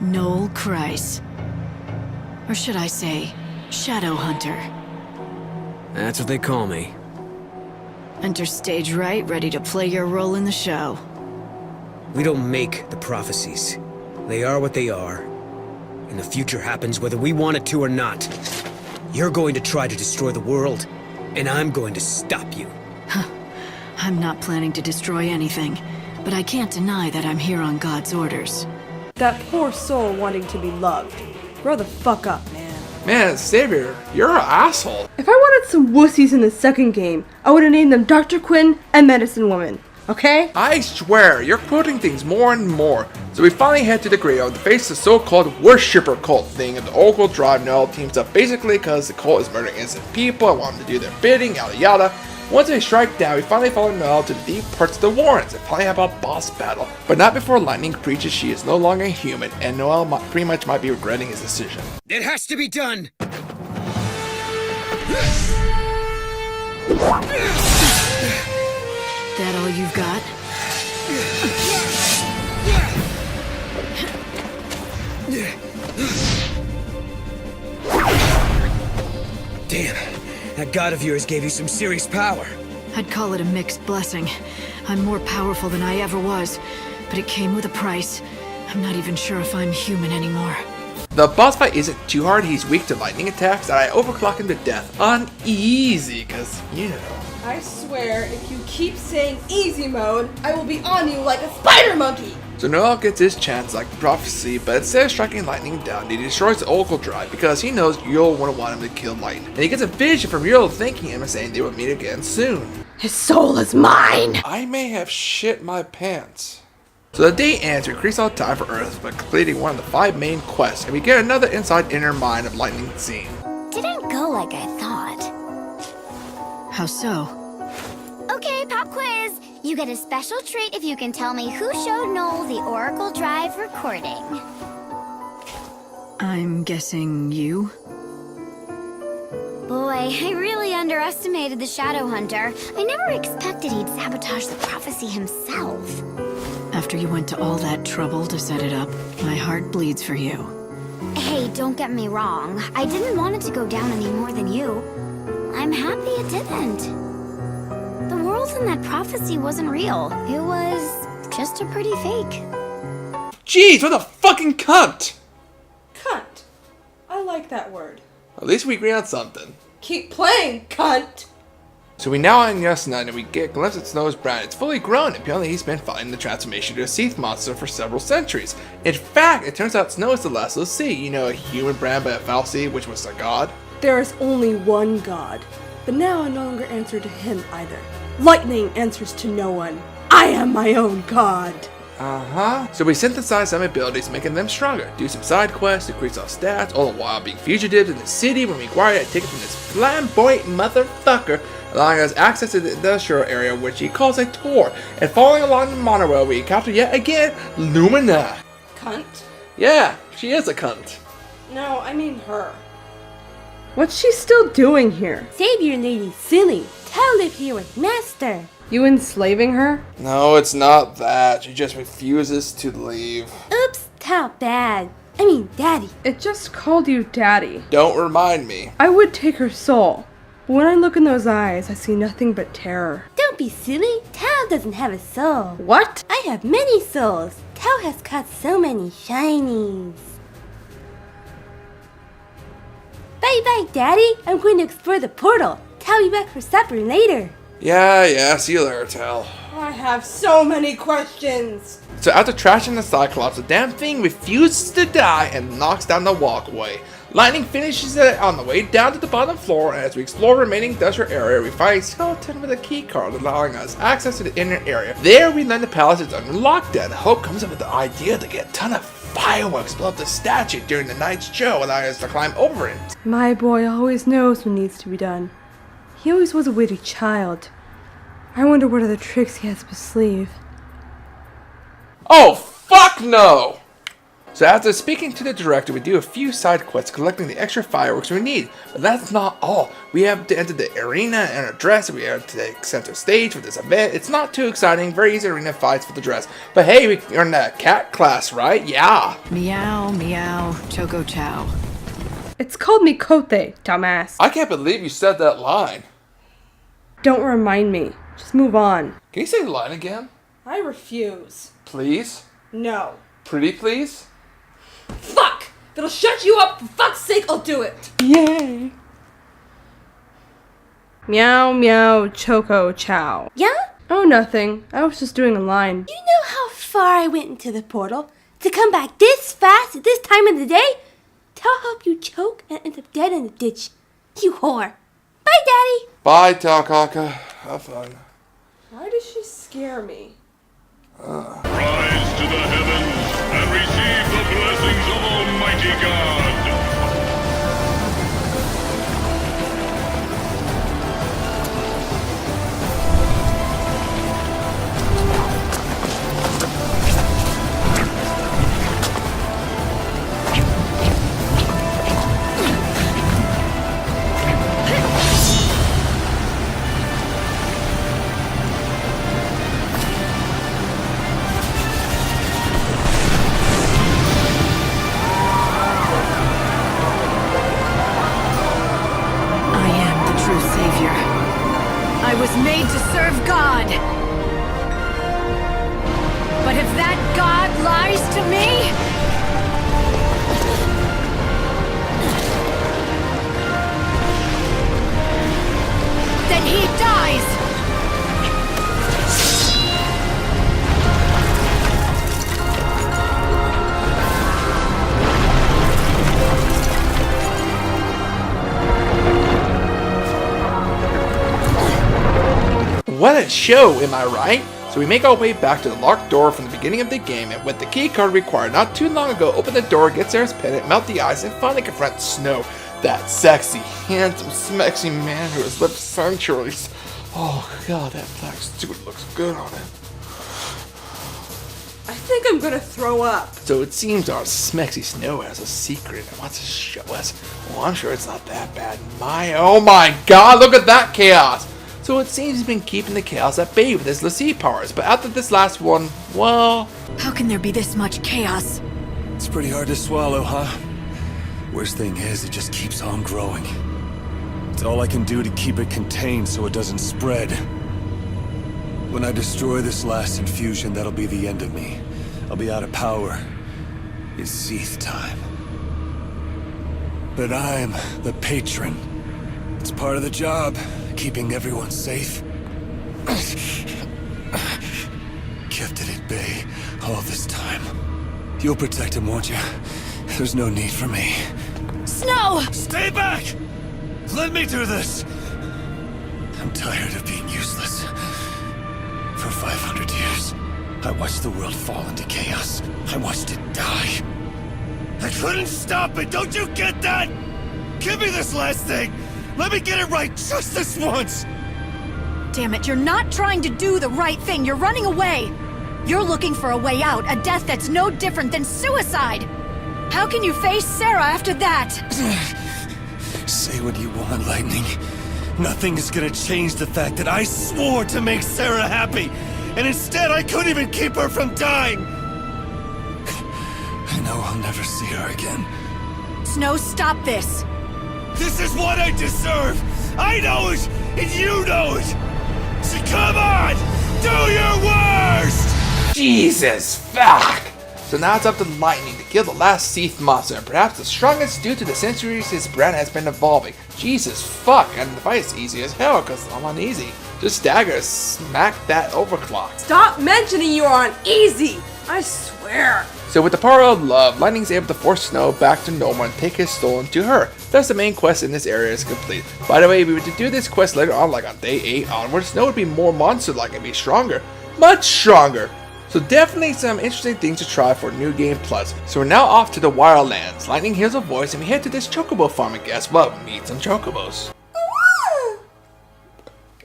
Noel Kreis. Or should I say, Shadow Hunter. That's what they call me. Enter stage right, ready to play your role in the show. We don't make the prophecies. They are what they are. And the future happens whether we want it to or not. You're going to try to destroy the world, and I'm going to stop you. I'm not planning to destroy anything, but I can't deny that I'm here on God's orders. That poor soul wanting to be loved. Grow the fuck up, man. Man, Savior, you're an asshole. If I wanted some wussies in the second game, I would have named them Dr. Quinn and Medicine Woman. Okay? I swear, you're quoting things more and more. So we finally head to the graveyard to face the so-called worshipper cult thing of the Oracle Drive. Noel teams up basically because the cult is murdering innocent people and want them to do their bidding, yada yada. Once they strike down, we finally follow Noel to the deep parts of the Warrens and finally have a boss battle. But not before Lightning preaches she is no longer human and Noel pretty much might be regretting his decision. It has to be done! That all you've got? Damn, that god of yours gave you some serious power. I'd call it a mixed blessing. I'm more powerful than I ever was, but it came with a price. I'm not even sure if I'm human anymore. The boss fight isn't too hard, he's weak to lightning attacks, and I overclock him to death on easy, cause, you know. I swear, if you keep saying easy mode, I will be on you like a spider monkey! So Noel gets his chance like the prophecy, but instead of striking Lightning down, he destroys the Oracle Drive because he knows Yule wouldn't want him to kill Lightning. And he gets a vision from Yule thanking him and saying they will meet again soon. His soul is mine! I may have shit my pants. So the day ends, we increase our time for Earth by completing one of the 5 main quests, and we get another inside inner mind of Lightning scene. Didn't go like I thought. How so? Okay, pop quiz. You get a special treat if you can tell me who showed Noel the Oracle Drive recording. I'm guessing you? Boy, I really underestimated the Shadow Hunter. I never expected he'd sabotage the prophecy himself. After you went to all that trouble to set it up, my heart bleeds for you. Hey, don't get me wrong. I didn't want it to go down any more than you. I'm happy it didn't. The world in that prophecy wasn't real. It was just a pretty fake. Jeez, what a fucking cunt! Cunt. I like that word. At least we agree on something. Keep playing, cunt! So we now are in Yasuna and we get a glimpse at Snow's brand. It's fully grown, and apparently he's been fighting the transformation to a sea monster for several centuries. In fact, it turns out Snow is the last of the sea. You know, a human brand by a foul sea, which was a god. There is only one god, but now I no longer answer to him either. Lightning answers to no one. I am my own god. So we synthesize some abilities, making them stronger. Do some side quests, increase our stats, all the while being fugitives in the city when we acquire a ticket from this flamboyant motherfucker, allowing us access to the industrial area, which he calls a tour. And following along the monorail, we encounter yet again Lumina. Cunt? Yeah, she is a cunt. No, I mean her. What's she still doing here? Savior Lady Silly. Tao live here with Master. You enslaving her? No, it's not that. She just refuses to leave. Oops, Tao bad. I mean, Daddy. It just called you Daddy. Don't remind me. I would take her soul. But when I look in those eyes, I see nothing but terror. Don't be silly. Tao doesn't have a soul. What? I have many souls. Tao has caught so many shinies. Bye-bye, Daddy. I'm going to explore the portal. Tao be back for supper later. Yeah, see you later, Tal. I have so many questions. So after trashing the Cyclops, the damn thing refuses to die and knocks down the walkway. Lightning finishes it on the way down to the bottom floor, and as we explore the remaining desert area, we find a skeleton with a key card allowing us access to the inner area. There we learn the palace is under lockdown. Hope comes up with the idea to get a ton of fireworks blow up the statue during the night's show, allowing us to climb over it. My boy always knows what needs to be done. He always was a witty child. I wonder what other tricks he has up his sleeve. Oh, fuck no! So after speaking to the director, we do a few side quests collecting the extra fireworks we need. But that's not all. We have to enter the arena and our dress, and we have to take center stage for this event. It's not too exciting, very easy arena fights for the dress. But hey, we earned that cat class, right? Yeah! Meow, meow, choco chow. It's called Mikote, dumbass. I can't believe you said that line. Don't remind me. Just move on. Can you say the line again? I refuse. Please? No. Pretty please? Fuck! If it'll shut you up, for fuck's sake, I'll do it! Yay! Meow, meow, choco, chow. Yeah? Oh, nothing. I was just doing a line. You know how far I went into the portal to come back this fast at this time of the day? Tell hope you choke and end up dead in the ditch. You whore. Bye, Daddy. Bye, Takaka. Have fun. Why does she scare me? Rise to the heavens and receive the blessings of Almighty God. I was made to serve God. But if that God lies to me, then he dies. What a show, am I right? So we make our way back to the locked door from the beginning of the game, and with the key card required not too long ago, open the door, get Sarah's pendant, melt the ice, and finally confront Snow, that sexy, handsome, smexy man who has lived centuries. Oh god, that black suit looks good on him. I think I'm gonna throw up. So it seems our smexy Snow has a secret and wants to show us. Well, I'm sure it's not that bad. Oh my god, look at that chaos! So it seems he's been keeping the chaos at bay with his Lassie powers, but after this last one, well... How can there be this much chaos? It's pretty hard to swallow, huh? Worst thing is, it just keeps on growing. It's all I can do to keep it contained so it doesn't spread. When I destroy this last infusion, that'll be the end of me. I'll be out of power. It's XIII time. But I'm the patron. It's part of the job. Keeping everyone safe. Kept it at bay all this time. You'll protect him, won't you? There's no need for me. Snow! Stay back! Let me do this! I'm tired of being useless. For 500 years, I watched the world fall into chaos. I watched it die. I couldn't stop it! Don't you get that? Give me this last thing! Let me get it right just this once! Damn it, you're not trying to do the right thing. You're running away. You're looking for a way out, a death that's no different than suicide. How can you face Sarah after that? Say what you want, Lightning. Nothing is gonna change the fact that I swore to make Sarah happy, and instead I couldn't even keep her from dying. I know I'll never see her again. Snow, stop this. This is what I deserve! I know it, and you know it! So come on! Do your worst! Jesus, fuck! So now it's up to Lightning to kill the last XIII monster, and perhaps the strongest due to the centuries his brand has been evolving. Jesus, fuck, and the fight is easy as hell, cause I'm uneasy. Just stagger, smack that overclock. Stop mentioning you are on easy! I swear. So with the power of love, Lightning's able to force Snow back to normal and take his soul into her. Thus the main quest in this area is complete. By the way, if we were to do this quest later on, like on day 8 onwards, Snow would be more monster-like and be stronger. Much stronger! So definitely some interesting things to try for New Game Plus. So we're now off to the Wildlands. Lightning hears a voice and we head to this chocobo farm and guess what? Meet some chocobos.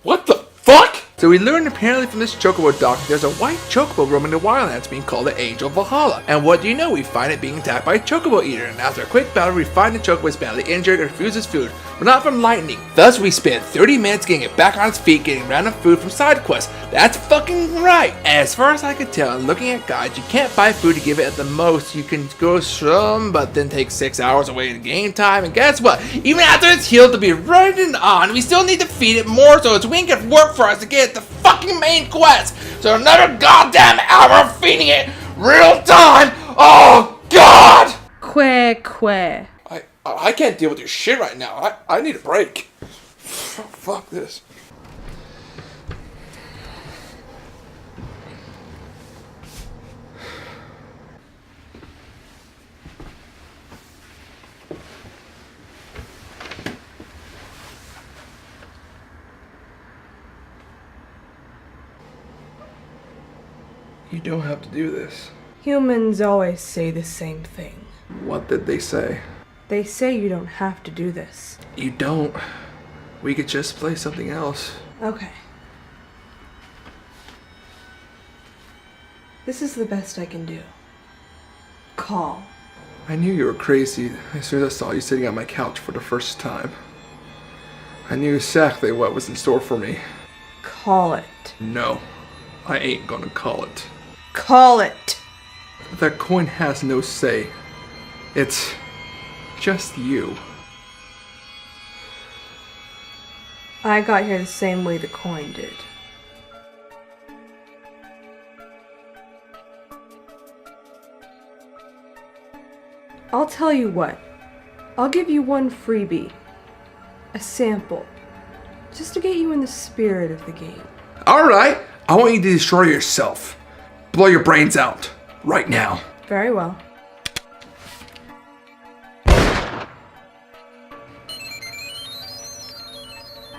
What the fuck? So we learned apparently from this chocobo doc there's a white chocobo roaming the Wildlands being called the Angel of Valhalla. And what do you know? We find it being attacked by a chocobo eater, and after a quick battle we find the chocobo is badly injured and refuses food, but not from Lightning. Thus we spend 30 minutes getting it back on its feet, getting random food from side quests. That's fucking right! As far as I can tell, and looking at guides, you can't buy food to give it at the most. You can go some, but then take 6 hours away in game time, and guess what? Even after it's healed to be running on, we still need to feed it more so its wing can work for us to get the fucking main quest. So another goddamn hour of feeding it real time. Oh god! Que. I can't deal with your shit right now. I need a break. Fuck this. You don't have to do this. Humans always say the same thing. What did they say? They say you don't have to do this. You don't. We could just play something else. Okay. This is the best I can do. Call. I knew you were crazy as soon as I saw you sitting on my couch for the first time. I knew exactly what was in store for me. Call it. No, I ain't gonna call it. Call it! That coin has no say. It's just you. I got here the same way the coin did. I'll tell you what. I'll give you one freebie. A sample. Just to get you in the spirit of the game. Alright, I want you to destroy yourself. Blow your brains out. Right now. Very well.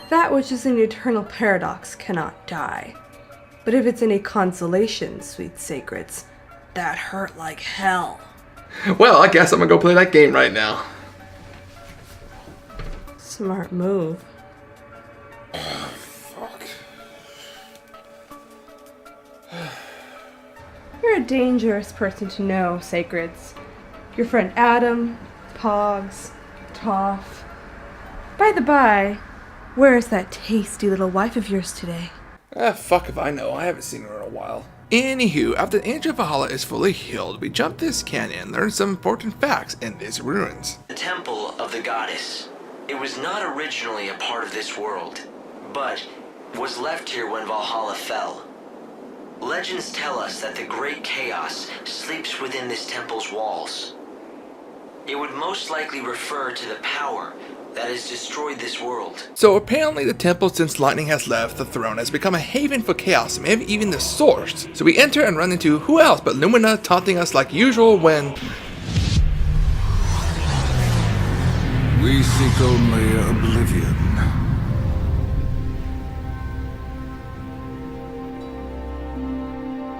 That which is an eternal paradox cannot die. But if it's any consolation, sweet sacreds, that hurt like hell. Well, I guess I'm gonna go play that game right now. Smart move. Fuck. You're a dangerous person to know, sacreds. Your friend Adam, Pogs, Toph. By the by, where is that tasty little wife of yours today? Fuck if I know. I haven't seen her in a while. Anywho, after the Angel of Valhalla is fully healed, we jump this canyon and learn some important facts in these ruins. The Temple of the Goddess. It was not originally a part of this world, but was left here when Valhalla fell. Legends tell us that the Great Chaos sleeps within this temple's walls. It would most likely refer to the power that has destroyed this world. So apparently the temple, since Lightning has left the throne, has become a haven for chaos, maybe even the source. So we enter and run into who else but Lumina, taunting us like usual when... We seek only oblivion.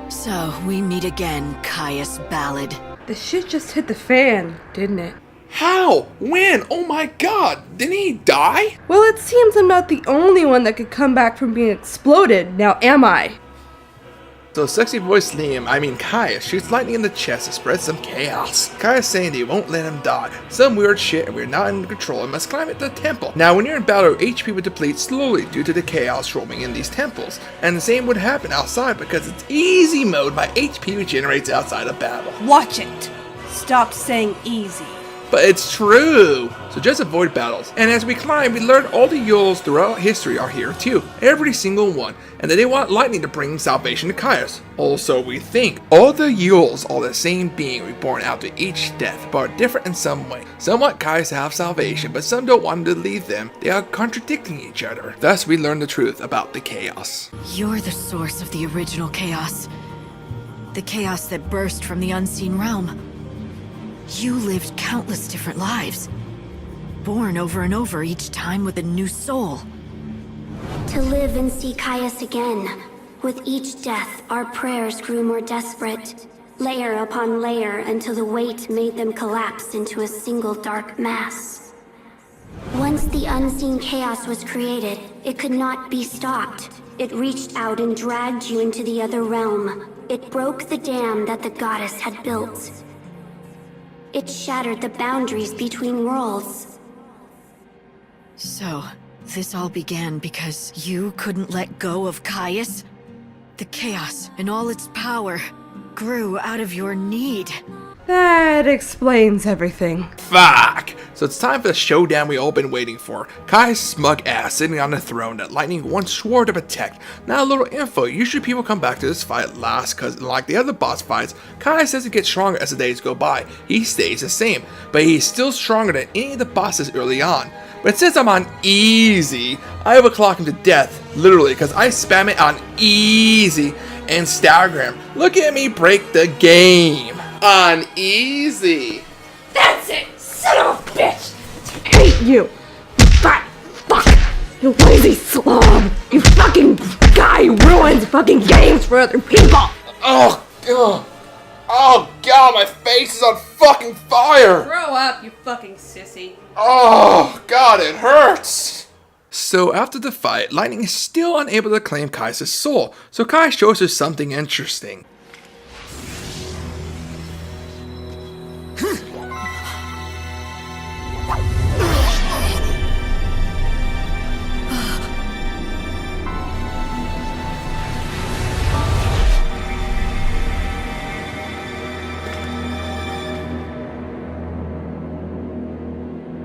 So, we meet again, Caius Ballad. The shit just hit the fan, didn't it? How? When? Oh my god! Didn't he die? Well, it seems I'm not the only one that could come back from being exploded, now am I? So sexy voice Liam, Caius, shoots Lightning in the chest to spread some chaos. Caius saying they won't let him die. Some weird shit and we're not in control and must climb at the temple. Now when you're in battle, HP would deplete slowly due to the chaos roaming in these temples. And the same would happen outside because it's easy mode, my HP regenerates outside of battle. Watch it! Stop saying easy. But it's true! So just avoid battles. And as we climb, we learn all the Yules throughout history are here too. Every single one. And that they want lightning to bring salvation to Caius. Also, we think all the Yules are the same being reborn after each death, but are different in some way. Some want Caius to have salvation, but some don't want him to leave them. They are contradicting each other. Thus, we learn the truth about the chaos. You're the source of the original chaos. The chaos that burst from the unseen realm. You lived countless different lives. Born over and over each time with a new soul. To live and see Caius again. With each death, our prayers grew more desperate. Layer upon layer until the weight made them collapse into a single dark mass. Once the unseen chaos was created, it could not be stopped. It reached out and dragged you into the other realm. It broke the dam that the goddess had built. It shattered the boundaries between worlds. So, this all began because you couldn't let go of Caius? The chaos and all its power grew out of your need. That explains everything. Fuck! So it's time for the showdown we all been waiting for. Caius' smug ass sitting on the throne that Lightning once swore to protect. Now a little info, usually people come back to this fight last cause like the other boss fights, Caius doesn't get stronger as the days go by. He stays the same, but he's still stronger than any of the bosses early on. But since I'm on easy, I overclock him to death, literally, because I spam it on easy and stagger him. Look at me break the game. On easy. That's it, son of a bitch! I hate you! You fat fuck! You lazy slob! You fucking guy who ruins fucking games for other people! Oh god! Oh god, my face is on fucking fire! Grow up, you fucking sissy. Oh god, it hurts! So after the fight, Lightning is still unable to claim Caius' soul, so Caius shows us something interesting.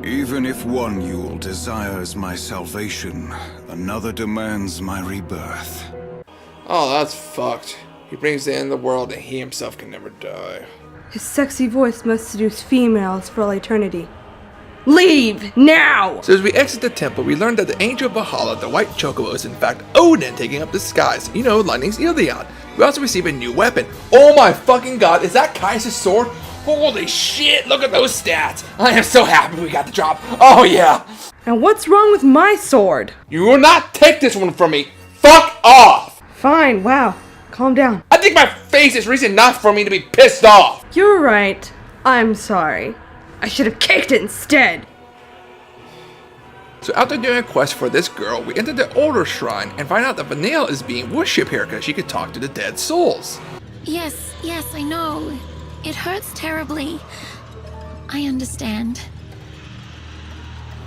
Even if one Yule desires my salvation, another demands my rebirth. Oh, that's fucked. He brings the end of the world and he himself can never die. His sexy voice must seduce females for all eternity. Leave now! So as we exit the temple, we learn that the Angel of Valhalla, the white chocobo, is in fact Odin taking up the skies. You know, Lightning's Ilion. We also receive a new weapon. Oh my fucking god, is that Caius' sword? Holy shit, look at those stats. I am so happy we got the drop. Oh yeah. And what's wrong with my sword? You will not take this one from me. Fuck off. Fine, wow. Calm down. I think my face is reason enough for me to be pissed off. You're right. I'm sorry. I should have kicked it instead. So after doing a quest for this girl, we enter the older shrine and find out that Vanille is being worshipped here because she could talk to the dead souls. Yes, I know. It hurts terribly. I understand.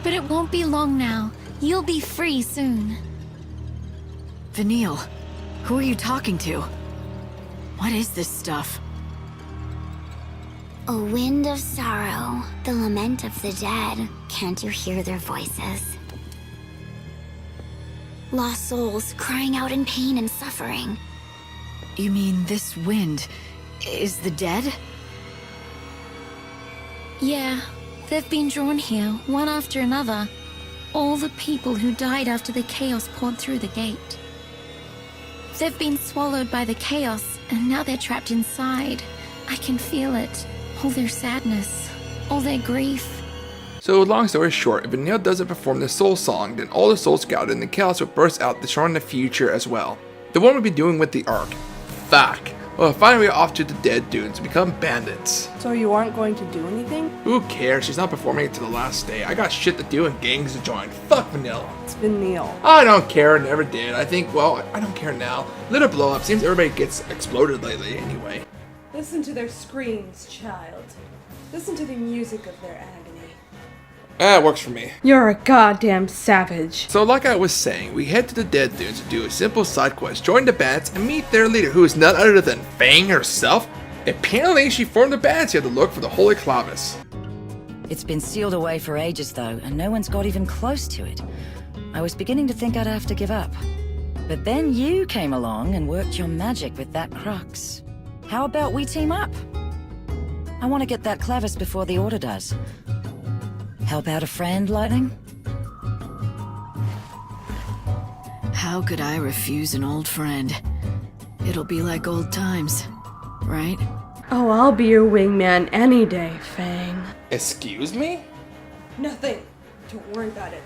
But it won't be long now. You'll be free soon. Vanille, who are you talking to? What is this stuff? A wind of sorrow, the lament of the dead. Can't you hear their voices? Lost souls crying out in pain and suffering. You mean this wind is the dead? Yeah, they've been drawn here, one after another. All the people who died after the chaos poured through the gate. They've been swallowed by the chaos, and now they're trapped inside. I can feel it. All their sadness, all their grief. So long story short, if Vanille doesn't perform the soul song, then all the souls scattered in the chaos will burst out, destroying the future as well. The one we'll be doing with the Ark. Fuck. Well, finally we're off to the dead dunes to become bandits. So you aren't going to do anything? Who cares? She's not performing it to the last day. I got shit to do and gangs to join. Fuck Vanille. It's Vanille. I don't care, never did. I think, well, I don't care now. Little blow up. Seems everybody gets exploded lately anyway. Listen to their screams, child. Listen to the music of their agony. It works for me. You're a goddamn savage. So like I was saying, we head to the Dead Dunes to do a simple side quest, join the bandits, and meet their leader, who is none other than Fang herself. Apparently, she formed the bandits here to look for the Holy Clavis. It's been sealed away for ages, though, and no one's got even close to it. I was beginning to think I'd have to give up. But then you came along and worked your magic with that crux. How about we team up? I want to get that Clavis before the Order does. Help out a friend, Lightning? How could I refuse an old friend? It'll be like old times, right? Oh, I'll be your wingman any day, Fang. Excuse me? Nothing. Don't worry about it.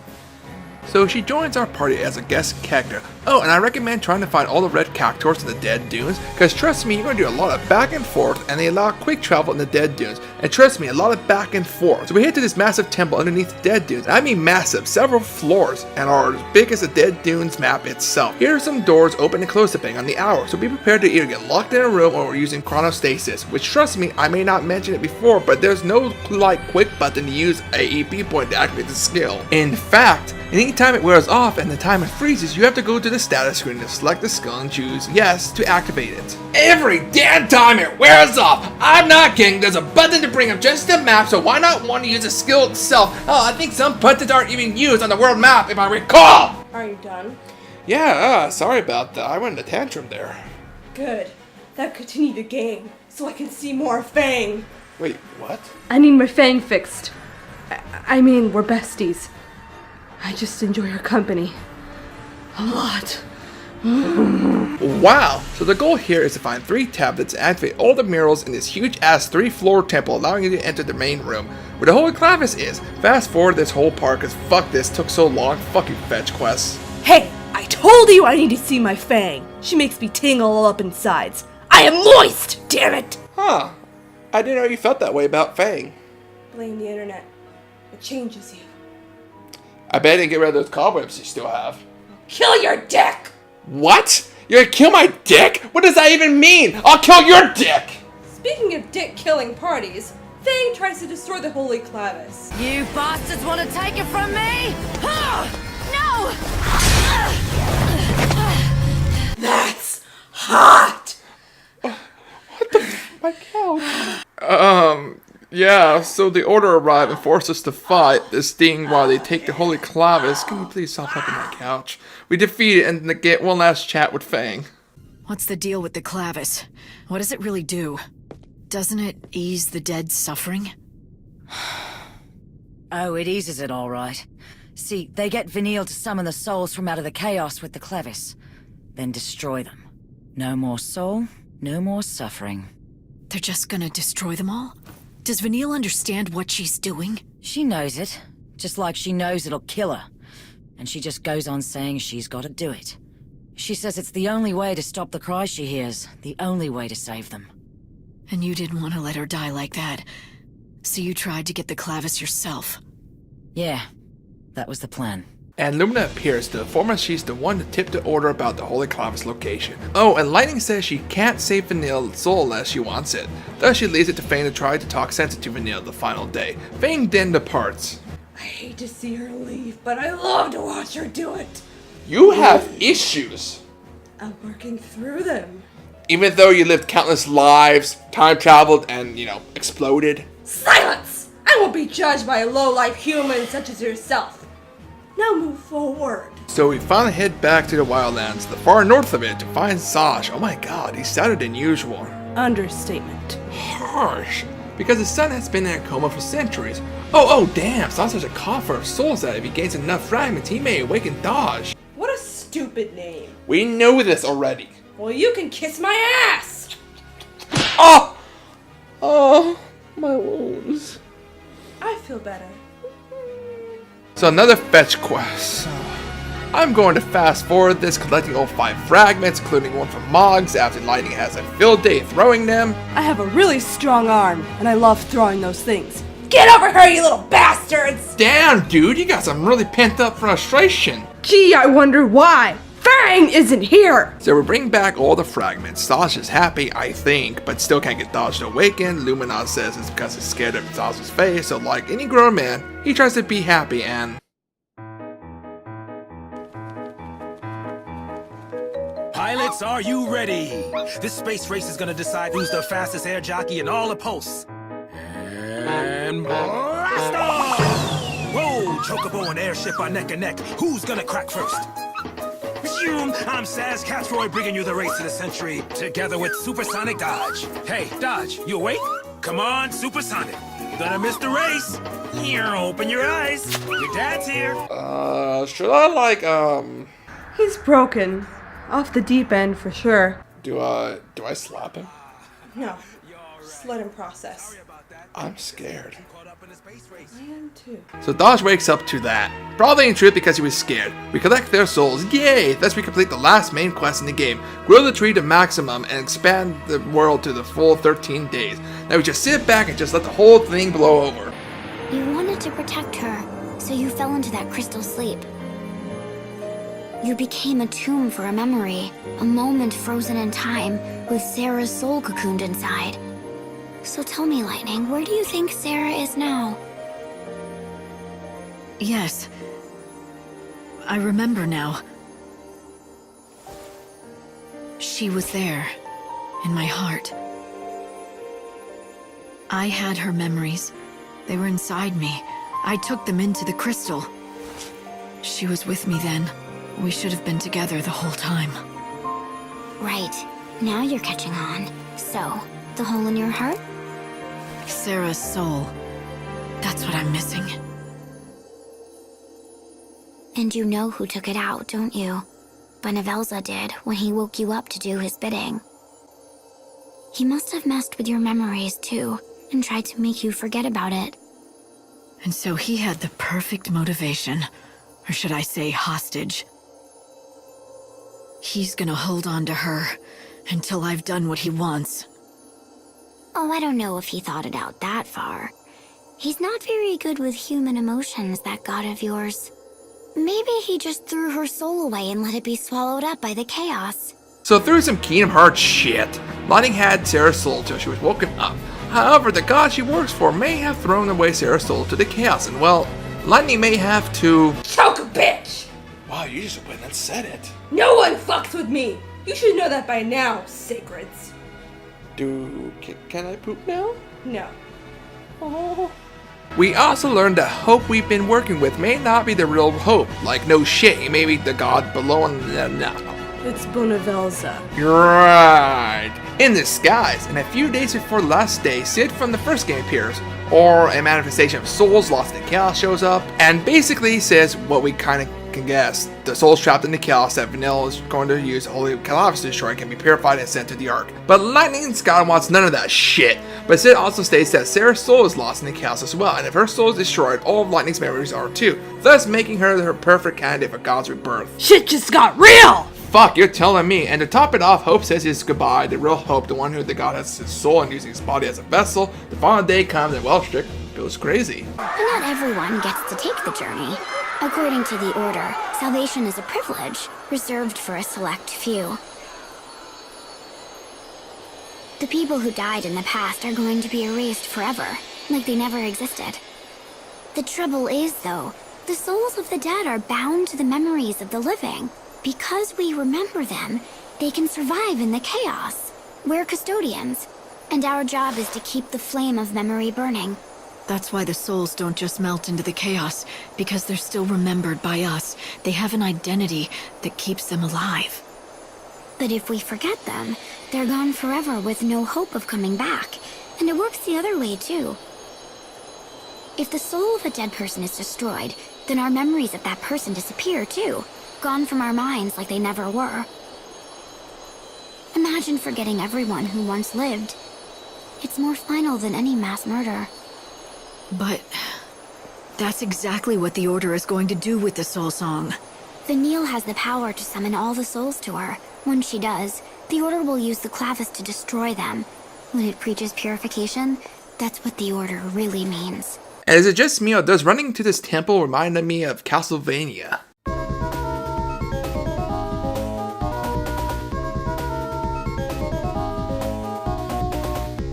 So she joins our party as a guest character. Oh, and I recommend trying to find all the red cactuars in the Dead Dunes, because trust me, you're going to do a lot of back and forth, and they allow quick travel in the Dead Dunes. And trust me, a lot of back and forth. So we head to this massive temple underneath the Dead Dunes. I mean massive, several floors, and are as big as the Dead Dunes map itself. Here are some doors open and close depending on the hour, so be prepared to either get locked in a room or we're using chronostasis, which trust me, I may not mention it before, but there's no like quick button to use a EP point to activate the skill. In fact, anytime it wears off and the time it freezes, you have to go to the status screen to select the skill and choose yes to activate it. Every damn time it wears off! I'm not kidding, there's a button to bring up just the map, so why not want to use the skill itself? Oh, I think some buttons aren't even used on the world map if I recall! Are you done? Yeah, sorry about that, I went in a tantrum there. Good. Now continue the game, so I can see more Fang. Wait, what? I need my Fang fixed. I mean, we're besties. I just enjoy her company. A lot. Wow! So the goal here is to find 3 tablets and activate all the murals in this huge ass 3-floor temple, allowing you to enter the main room where the Holy Clavis is. Fast forward this whole part, cause fuck this, took so long, fucking fetch quests. Hey, I told you I need to see my Fang. She makes me tingle all up insides. I am moist, damn it! Huh. I didn't know you felt that way about Fang. Blame the internet. It changes you. I bet I didn't get rid of those cobwebs you still have. Kill your dick! What? You're gonna kill my dick? What does that even mean? I'll kill your dick! Speaking of dick-killing parties, Fang tries to destroy the Holy Clavis. You bastards want to take it from me? No! That's hot! What the my couch? Yeah, so the Order arrived and forced us to fight this thing while they take the Holy Clavis. Can you please stop up on my couch? We defeat it and get one last chat with Fang. What's the deal with the Clavis? What does it really do? Doesn't it ease the dead's suffering? Oh, it eases it all right. See, they get Vanille to summon the souls from out of the chaos with the Clavis, then destroy them. No more soul, no more suffering. They're just gonna destroy them all? Does Vanille understand what she's doing? She knows it, just like she knows it'll kill her. And she just goes on saying she's gotta do it. She says it's the only way to stop the cries she hears, the only way to save them. And you didn't want to let her die like that. So you tried to get the Clavis yourself. Yeah, that was the plan. And Lumina appears to inform us she's the one to tip the Order about the Holy Clavis location. Oh, and Lightning says she can't save Vanille's soul unless she wants it. Thus she leaves it to Fang to try to talk sense to Vanille the final day. Fang then departs. I hate to see her leave, but I love to watch her do it. You have issues. I'm working through them. Even though you lived countless lives, time traveled, and, exploded. Silence! I won't be judged by a low-life human such as yourself. Now move forward. So we finally head back to the Wildlands, the far north of it, to find Saj. Oh my god, he's sadder than usual. Understatement. Harsh. Because his son has been in a coma for centuries. Oh damn, Saj has a coffer of souls that if he gains enough fragments, he may awaken Dodge. What a stupid name. We know this already. Well, you can kiss my ass! Oh, my wounds. I feel better. So another fetch quest. I'm going to fast forward this, collecting all 5 fragments, including one from Moggs after Lightning has a field day throwing them. I have a really strong arm, and I love throwing those things. Get over here, you little bastards! Damn, dude, you got some really pent up frustration. Gee, I wonder why. Fang isn't here! So we bring back all the fragments. Saj is happy, I think, but still can't get Dodge to awaken. Lumina says it's because he's scared of Saj's face, so like any grown man, he tries to be happy and... Pilots, are you ready? This space race is gonna decide who's the fastest air jockey in all the posts. And blast Blast off! Whoa, Chocobo and Airship are neck and neck. Who's gonna crack first? Zoom! I'm Saz Catroy bringing you the race to the century, together with Supersonic Dodge. Hey, Dodge, you awake? Come on, Supersonic. You're gonna miss the race. Here, open your eyes. Your dad's here. Should I He's broken. Off the deep end for sure. do I slap him? No. Just let him process. I'm scared. I am too. So Dodge wakes up to that. Probably in truth because he was scared. We collect their souls, yay! Thus we complete the last main quest in the game. Grow the tree to maximum and expand the world to the full 13 days. Now we just sit back and just let the whole thing blow over. You wanted to protect her, so you fell into that crystal sleep. You became a tomb for a memory, a moment frozen in time, with Sarah's soul cocooned inside. So tell me, Lightning, where do you think Sarah is now? Yes. I remember now. She was there, in my heart. I had her memories. They were inside me. I took them into the crystal. She was with me then. We should have been together the whole time. Right. Now you're catching on. So, the hole in your heart? Sarah's soul. That's what I'm missing. And you know who took it out, don't you? Benevelza did when he woke you up to do his bidding. He must have messed with your memories too, and tried to make you forget about it. And so he had the perfect motivation. Or should I say hostage. He's gonna hold on to her until I've done what he wants. Oh, I don't know if he thought it out that far. He's not very good with human emotions, that god of yours. Maybe he just threw her soul away and let it be swallowed up by the chaos. So through some Kingdom Hearts shit, Lightning had Sarah's soul till she was woken up. However, the god she works for may have thrown away Sarah's soul to the chaos, and well, Lightning may have to... Choke a bitch! Wow, you just went and said it. No one fucks with me! You should know that by now, Sacreds. Can I poop now? No. Oh. We also learned that Hope we've been working with may not be the real Hope. Like, no shit, he may be the god below and no. It's Benevelza. Right. In disguise, and a few days before the last day, Sid from the first game appears. Or a manifestation of souls lost in chaos shows up, and basically says what we kinda can guess. The souls trapped in the chaos that Vanilla is going to use Holy Calavis to destroy can be purified and sent to the Ark. But Lightning and Scott wants none of that shit. But Sid also states that Sarah's soul is lost in the chaos as well, and if her soul is destroyed, all of Lightning's memories are too, thus making her perfect candidate for God's rebirth. Shit just got real! Fuck, you're telling me. And to top it off, Hope says his goodbye. The real Hope, the one who the god has his soul and using his body as a vessel. The final day comes and Welstrick goes crazy. But not everyone gets to take the journey. According to the Order, salvation is a privilege reserved for a select few. The people who died in the past are going to be erased forever, like they never existed. The trouble is, though, the souls of the dead are bound to the memories of the living. Because we remember them, they can survive in the chaos. We're custodians, and our job is to keep the flame of memory burning. That's why the souls don't just melt into the chaos, because they're still remembered by us. They have an identity that keeps them alive. But if we forget them, they're gone forever with no hope of coming back. And it works the other way, too. If the soul of a dead person is destroyed, then our memories of that person disappear, too. Gone from our minds like they never were. Imagine forgetting everyone who once lived. It's more final than any mass murder. But that's exactly what the Order is going to do with the Soul Song. Vanille has the power to summon all the souls to her. When she does, the Order will use the clavis to destroy them. When it preaches purification, that's what the Order really means. And is it just me or does running to this temple remind me of Castlevania?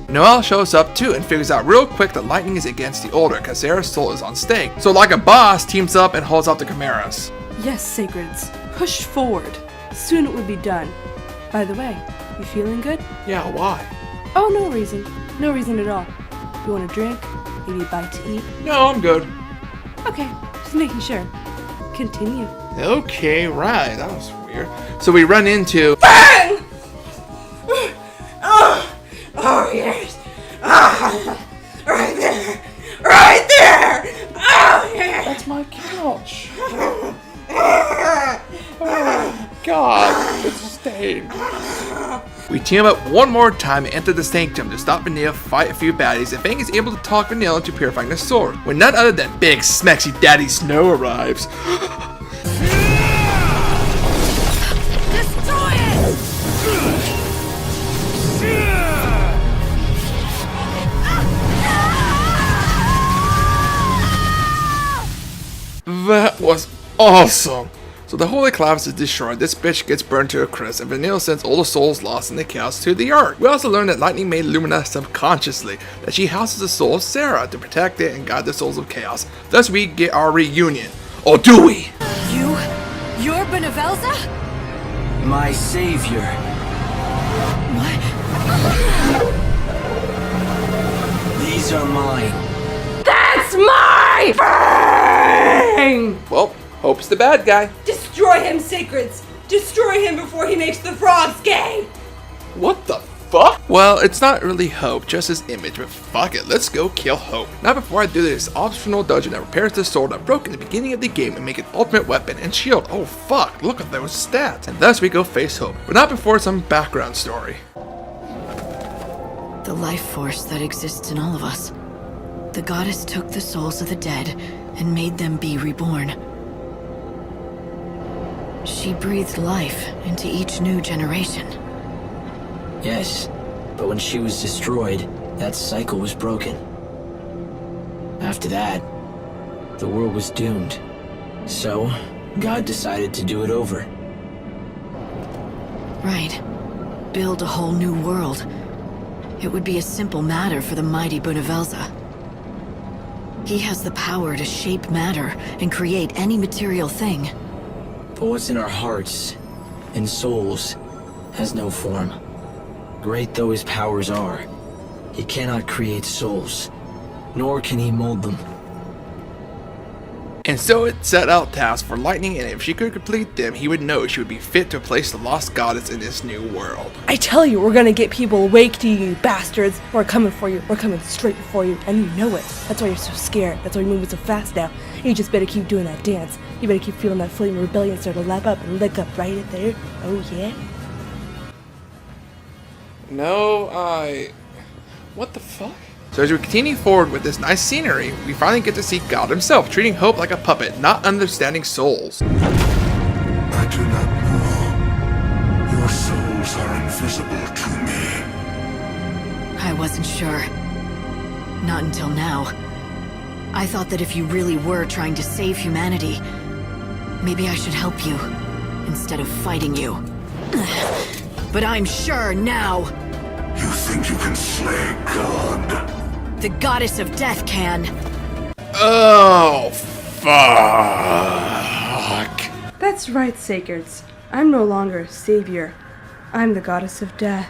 Noelle shows up too and figures out real quick that Lightning is against the Order because Sarah's soul is on stake. So like a boss, teams up and holds out the Chimeras. Yes, Sacreds. Push forward. Soon it will be done. By the way, you feeling good? Yeah, why? Oh, no reason. No reason at all. You want a drink? Maybe a bite to eat? No, I'm good. Okay, just making sure. Continue. Okay, right. That was weird. So we run into... Bang! Oh, yes. Right there. Right there. Oh, yes. That's my couch. Oh, God. It's stained. We team up one more time and enter the sanctum to stop Vanilla, fight a few baddies, and Fang is able to talk Vanilla into purifying the sword, when none other than Big Smexy Daddy Snow arrives. Destroy it! That was awesome! So the Holy Clavis is destroyed, this bitch gets burned to a crisp, and Vanille sends all the souls lost in the chaos to the Ark. We also learn that Lightning made Lumina subconsciously, that she houses the soul of Sarah to protect it and guide the souls of chaos. Thus we get our reunion. Or do we? You're Benevelza? My savior. What? These are mine. That's my Fang! Well, Hope's the bad guy. Destroy him, Sacreds! Destroy him before he makes the frogs gay! What the fuck? Well, it's not really Hope, just his image, but fuck it, let's go kill Hope. Now before I do this optional dungeon that repairs the sword I broke in the beginning of the game and make an ultimate weapon and shield. Oh fuck, look at those stats. And thus we go face Hope, but not before some background story. The life force that exists in all of us. The goddess took the souls of the dead and made them be reborn. She breathed life into each new generation. Yes, but when she was destroyed, that cycle was broken. After that, the world was doomed. So, God decided to do it over. Right. Build a whole new world. It would be a simple matter for the mighty Benevelza. He has the power to shape matter and create any material thing. But what's in our hearts and souls has no form. Great though his powers are, he cannot create souls, nor can he mold them. And so it set out tasks for Lightning, and if she could complete them, he would know she would be fit to replace the lost goddess in this new world. I tell you, we're gonna get people awake to you, bastards. We're coming for you. We're coming straight for you, and you know it. That's why you're so scared. That's why you're moving so fast now. You just better keep doing that dance. You better keep feeling that flame of rebellion start to lap up and lick up right at there. Oh yeah? No, what the fuck? So as we continue forward with this nice scenery, we finally get to see God himself, treating Hope like a puppet, not understanding souls. I do not know. Your souls are invisible to me. I wasn't sure. Not until now. I thought that if you really were trying to save humanity, maybe I should help you, instead of fighting you. But I'm sure now! You think you can slay God? The goddess of death can. Oh, fuck. That's right, Sacreds. I'm no longer a savior. I'm the goddess of death.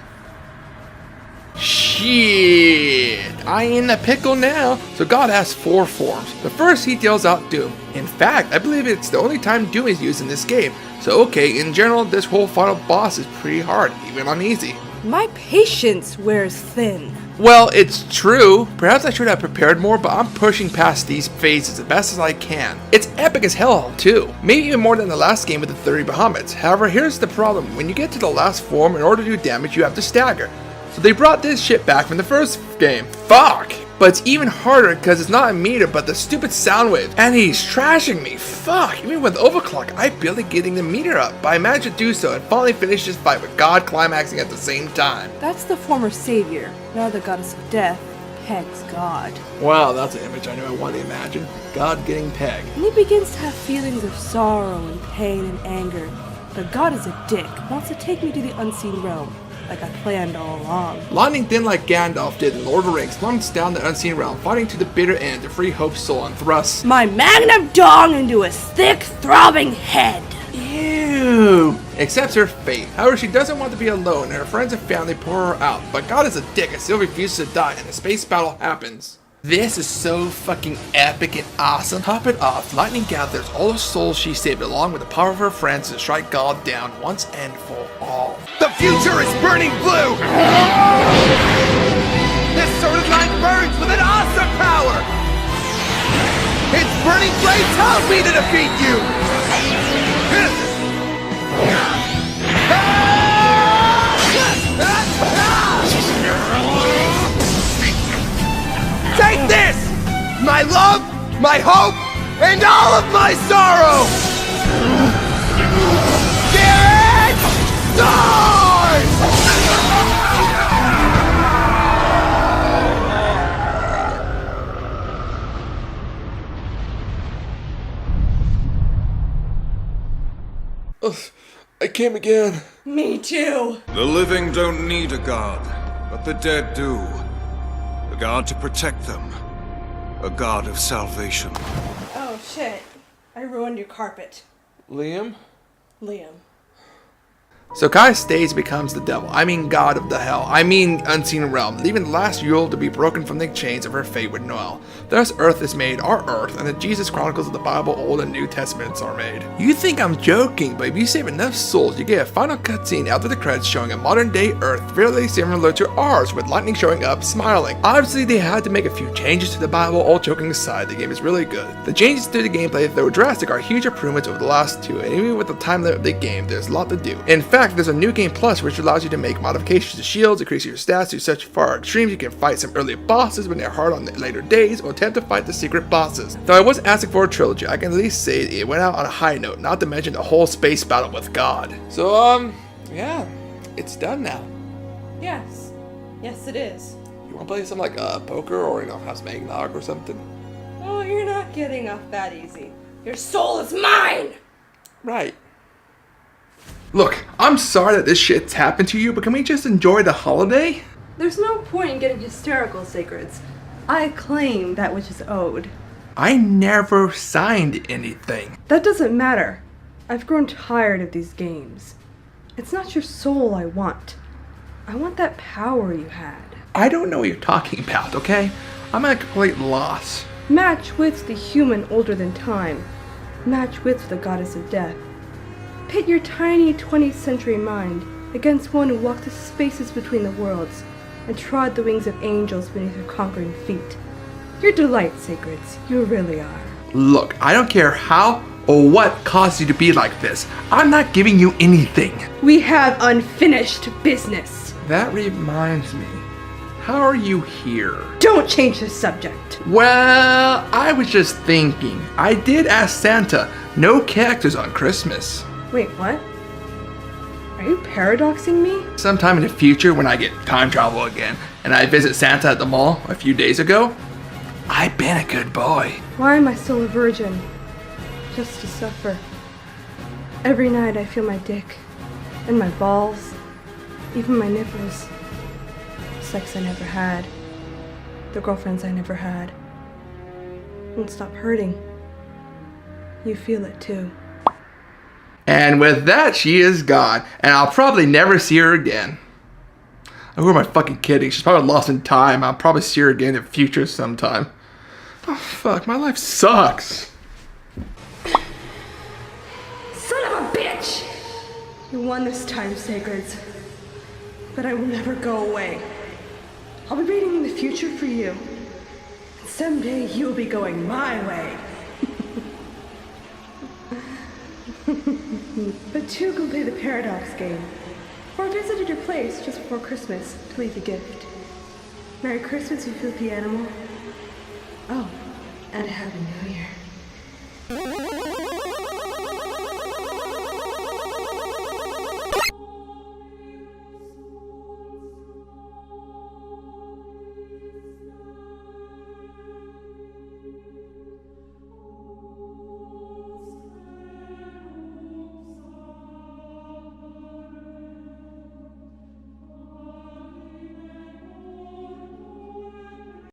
Shit, I ain't in the pickle now. So God has 4 forms. The first he deals out Doom. In fact, I believe it's the only time Doom is used in this game. So okay, in general, this whole final boss is pretty hard, even on easy. My patience wears thin. Well, it's true. Perhaps I should have prepared more, but I'm pushing past these phases as best as I can. It's epic as hell, too. Maybe even more than the last game with the 30 Bahamut's. However, here's the problem. When you get to the last form, in order to do damage, you have to stagger. So they brought this shit back from the first game. Fuck! But it's even harder because it's not a meter, but the stupid sound wave. And he's trashing me. Fuck! Even with overclock, I barely getting the meter up. But I managed to do so and finally finish this fight with God climaxing at the same time. That's the former savior. Now the goddess of death pegs God. Wow, that's an image I knew I wanted to imagine. God getting pegged. And he begins to have feelings of sorrow and pain and anger. But God is a dick, wants to take me to the unseen realm, like I planned all along. Lightning then, like Gandalf did in Lord of the Rings, plunges down the unseen realm, fighting to the bitter end to free Hope's soul and thrusts my magnum dong into his thick, throbbing head. Ew. Accepts her fate. However, she doesn't want to be alone, and her friends and family pour her out. But God is a dick and still refuses to die, and a space battle happens. This is so fucking epic and awesome. Top it off, Lightning gathers all the souls she saved along with the power of her friends to strike God down once and for all. The future is burning blue! This sword line burns with an awesome power! Its burning blade tells me to defeat you! Take this! My love, my hope, and all of my sorrow! Spirit Sword! I came again. Me too. The living don't need a god, but the dead do. A god to protect them. A god of salvation. Oh shit. I ruined your carpet. Liam? Liam. So Kai stays becomes the devil. I mean god of the hell. I mean unseen realm, leaving the last Yule to be broken from the chains of her fate with Noel. Thus Earth is made our Earth, and the Jesus Chronicles of the Bible, Old and New Testaments are made. You think I'm joking, but if you save enough souls, you get a final cutscene after the credits showing a modern day Earth fairly similar to ours, with lightning showing up, smiling. Obviously they had to make a few changes to the Bible, all joking aside, the game is really good. The changes to the gameplay, though drastic, are huge improvements over the last two, and even with the time limit of the game, there's a lot to do. In fact, there's a new game plus which allows you to make modifications to shields, increase your stats to such far extremes you can fight some early bosses when they're hard on the later days, or attempt to fight the secret bosses. Though I wasn't asking for a trilogy, I can at least say it went out on a high note, not to mention the whole space battle with God. So yeah, it's done now. Yes. Yes it is. You wanna play some like poker, or have some eggnog or something? Oh, you're not getting off that easy. Your soul is mine! Right. Look, I'm sorry that this shit's happened to you, but can we just enjoy the holiday? There's no point in getting hysterical, Sacreds. I claim that which is owed. I never signed anything. That doesn't matter. I've grown tired of these games. It's not your soul I want. I want that power you had. I don't know what you're talking about, okay? I'm at a complete loss. Match with the human older than time. Match with the goddess of death. Pit your tiny 20th century mind against one who walked the spaces between the worlds and trod the wings of angels beneath her conquering feet. You're delight, Sacreds. You really are. Look, I don't care how or what caused you to be like this. I'm not giving you anything. We have unfinished business. That reminds me. How are you here? Don't change the subject. Well, I was just thinking. I did ask Santa. No cactus on Christmas. Wait, what? Are you paradoxing me? Sometime in the future when I get time travel again and I visit Santa at the mall a few days ago, I've been a good boy. Why am I still a virgin? Just to suffer. Every night I feel my dick and my balls, even my nipples. Sex I never had. The girlfriends I never had. Won't stop hurting. You feel it too. And with that, she is gone, and I'll probably never see her again. Who am I fucking kidding? She's probably lost in time. I'll probably see her again in the future sometime. Oh fuck, my life sucks. Son of a bitch! You won this time, Sacreds. But I will never go away. I'll be waiting in the future for you. And someday you'll be going my way. But two can play the Paradox game. Or visit at your place just before Christmas to leave a gift. Merry Christmas, you filthy animal. Oh, and a Happy New Year.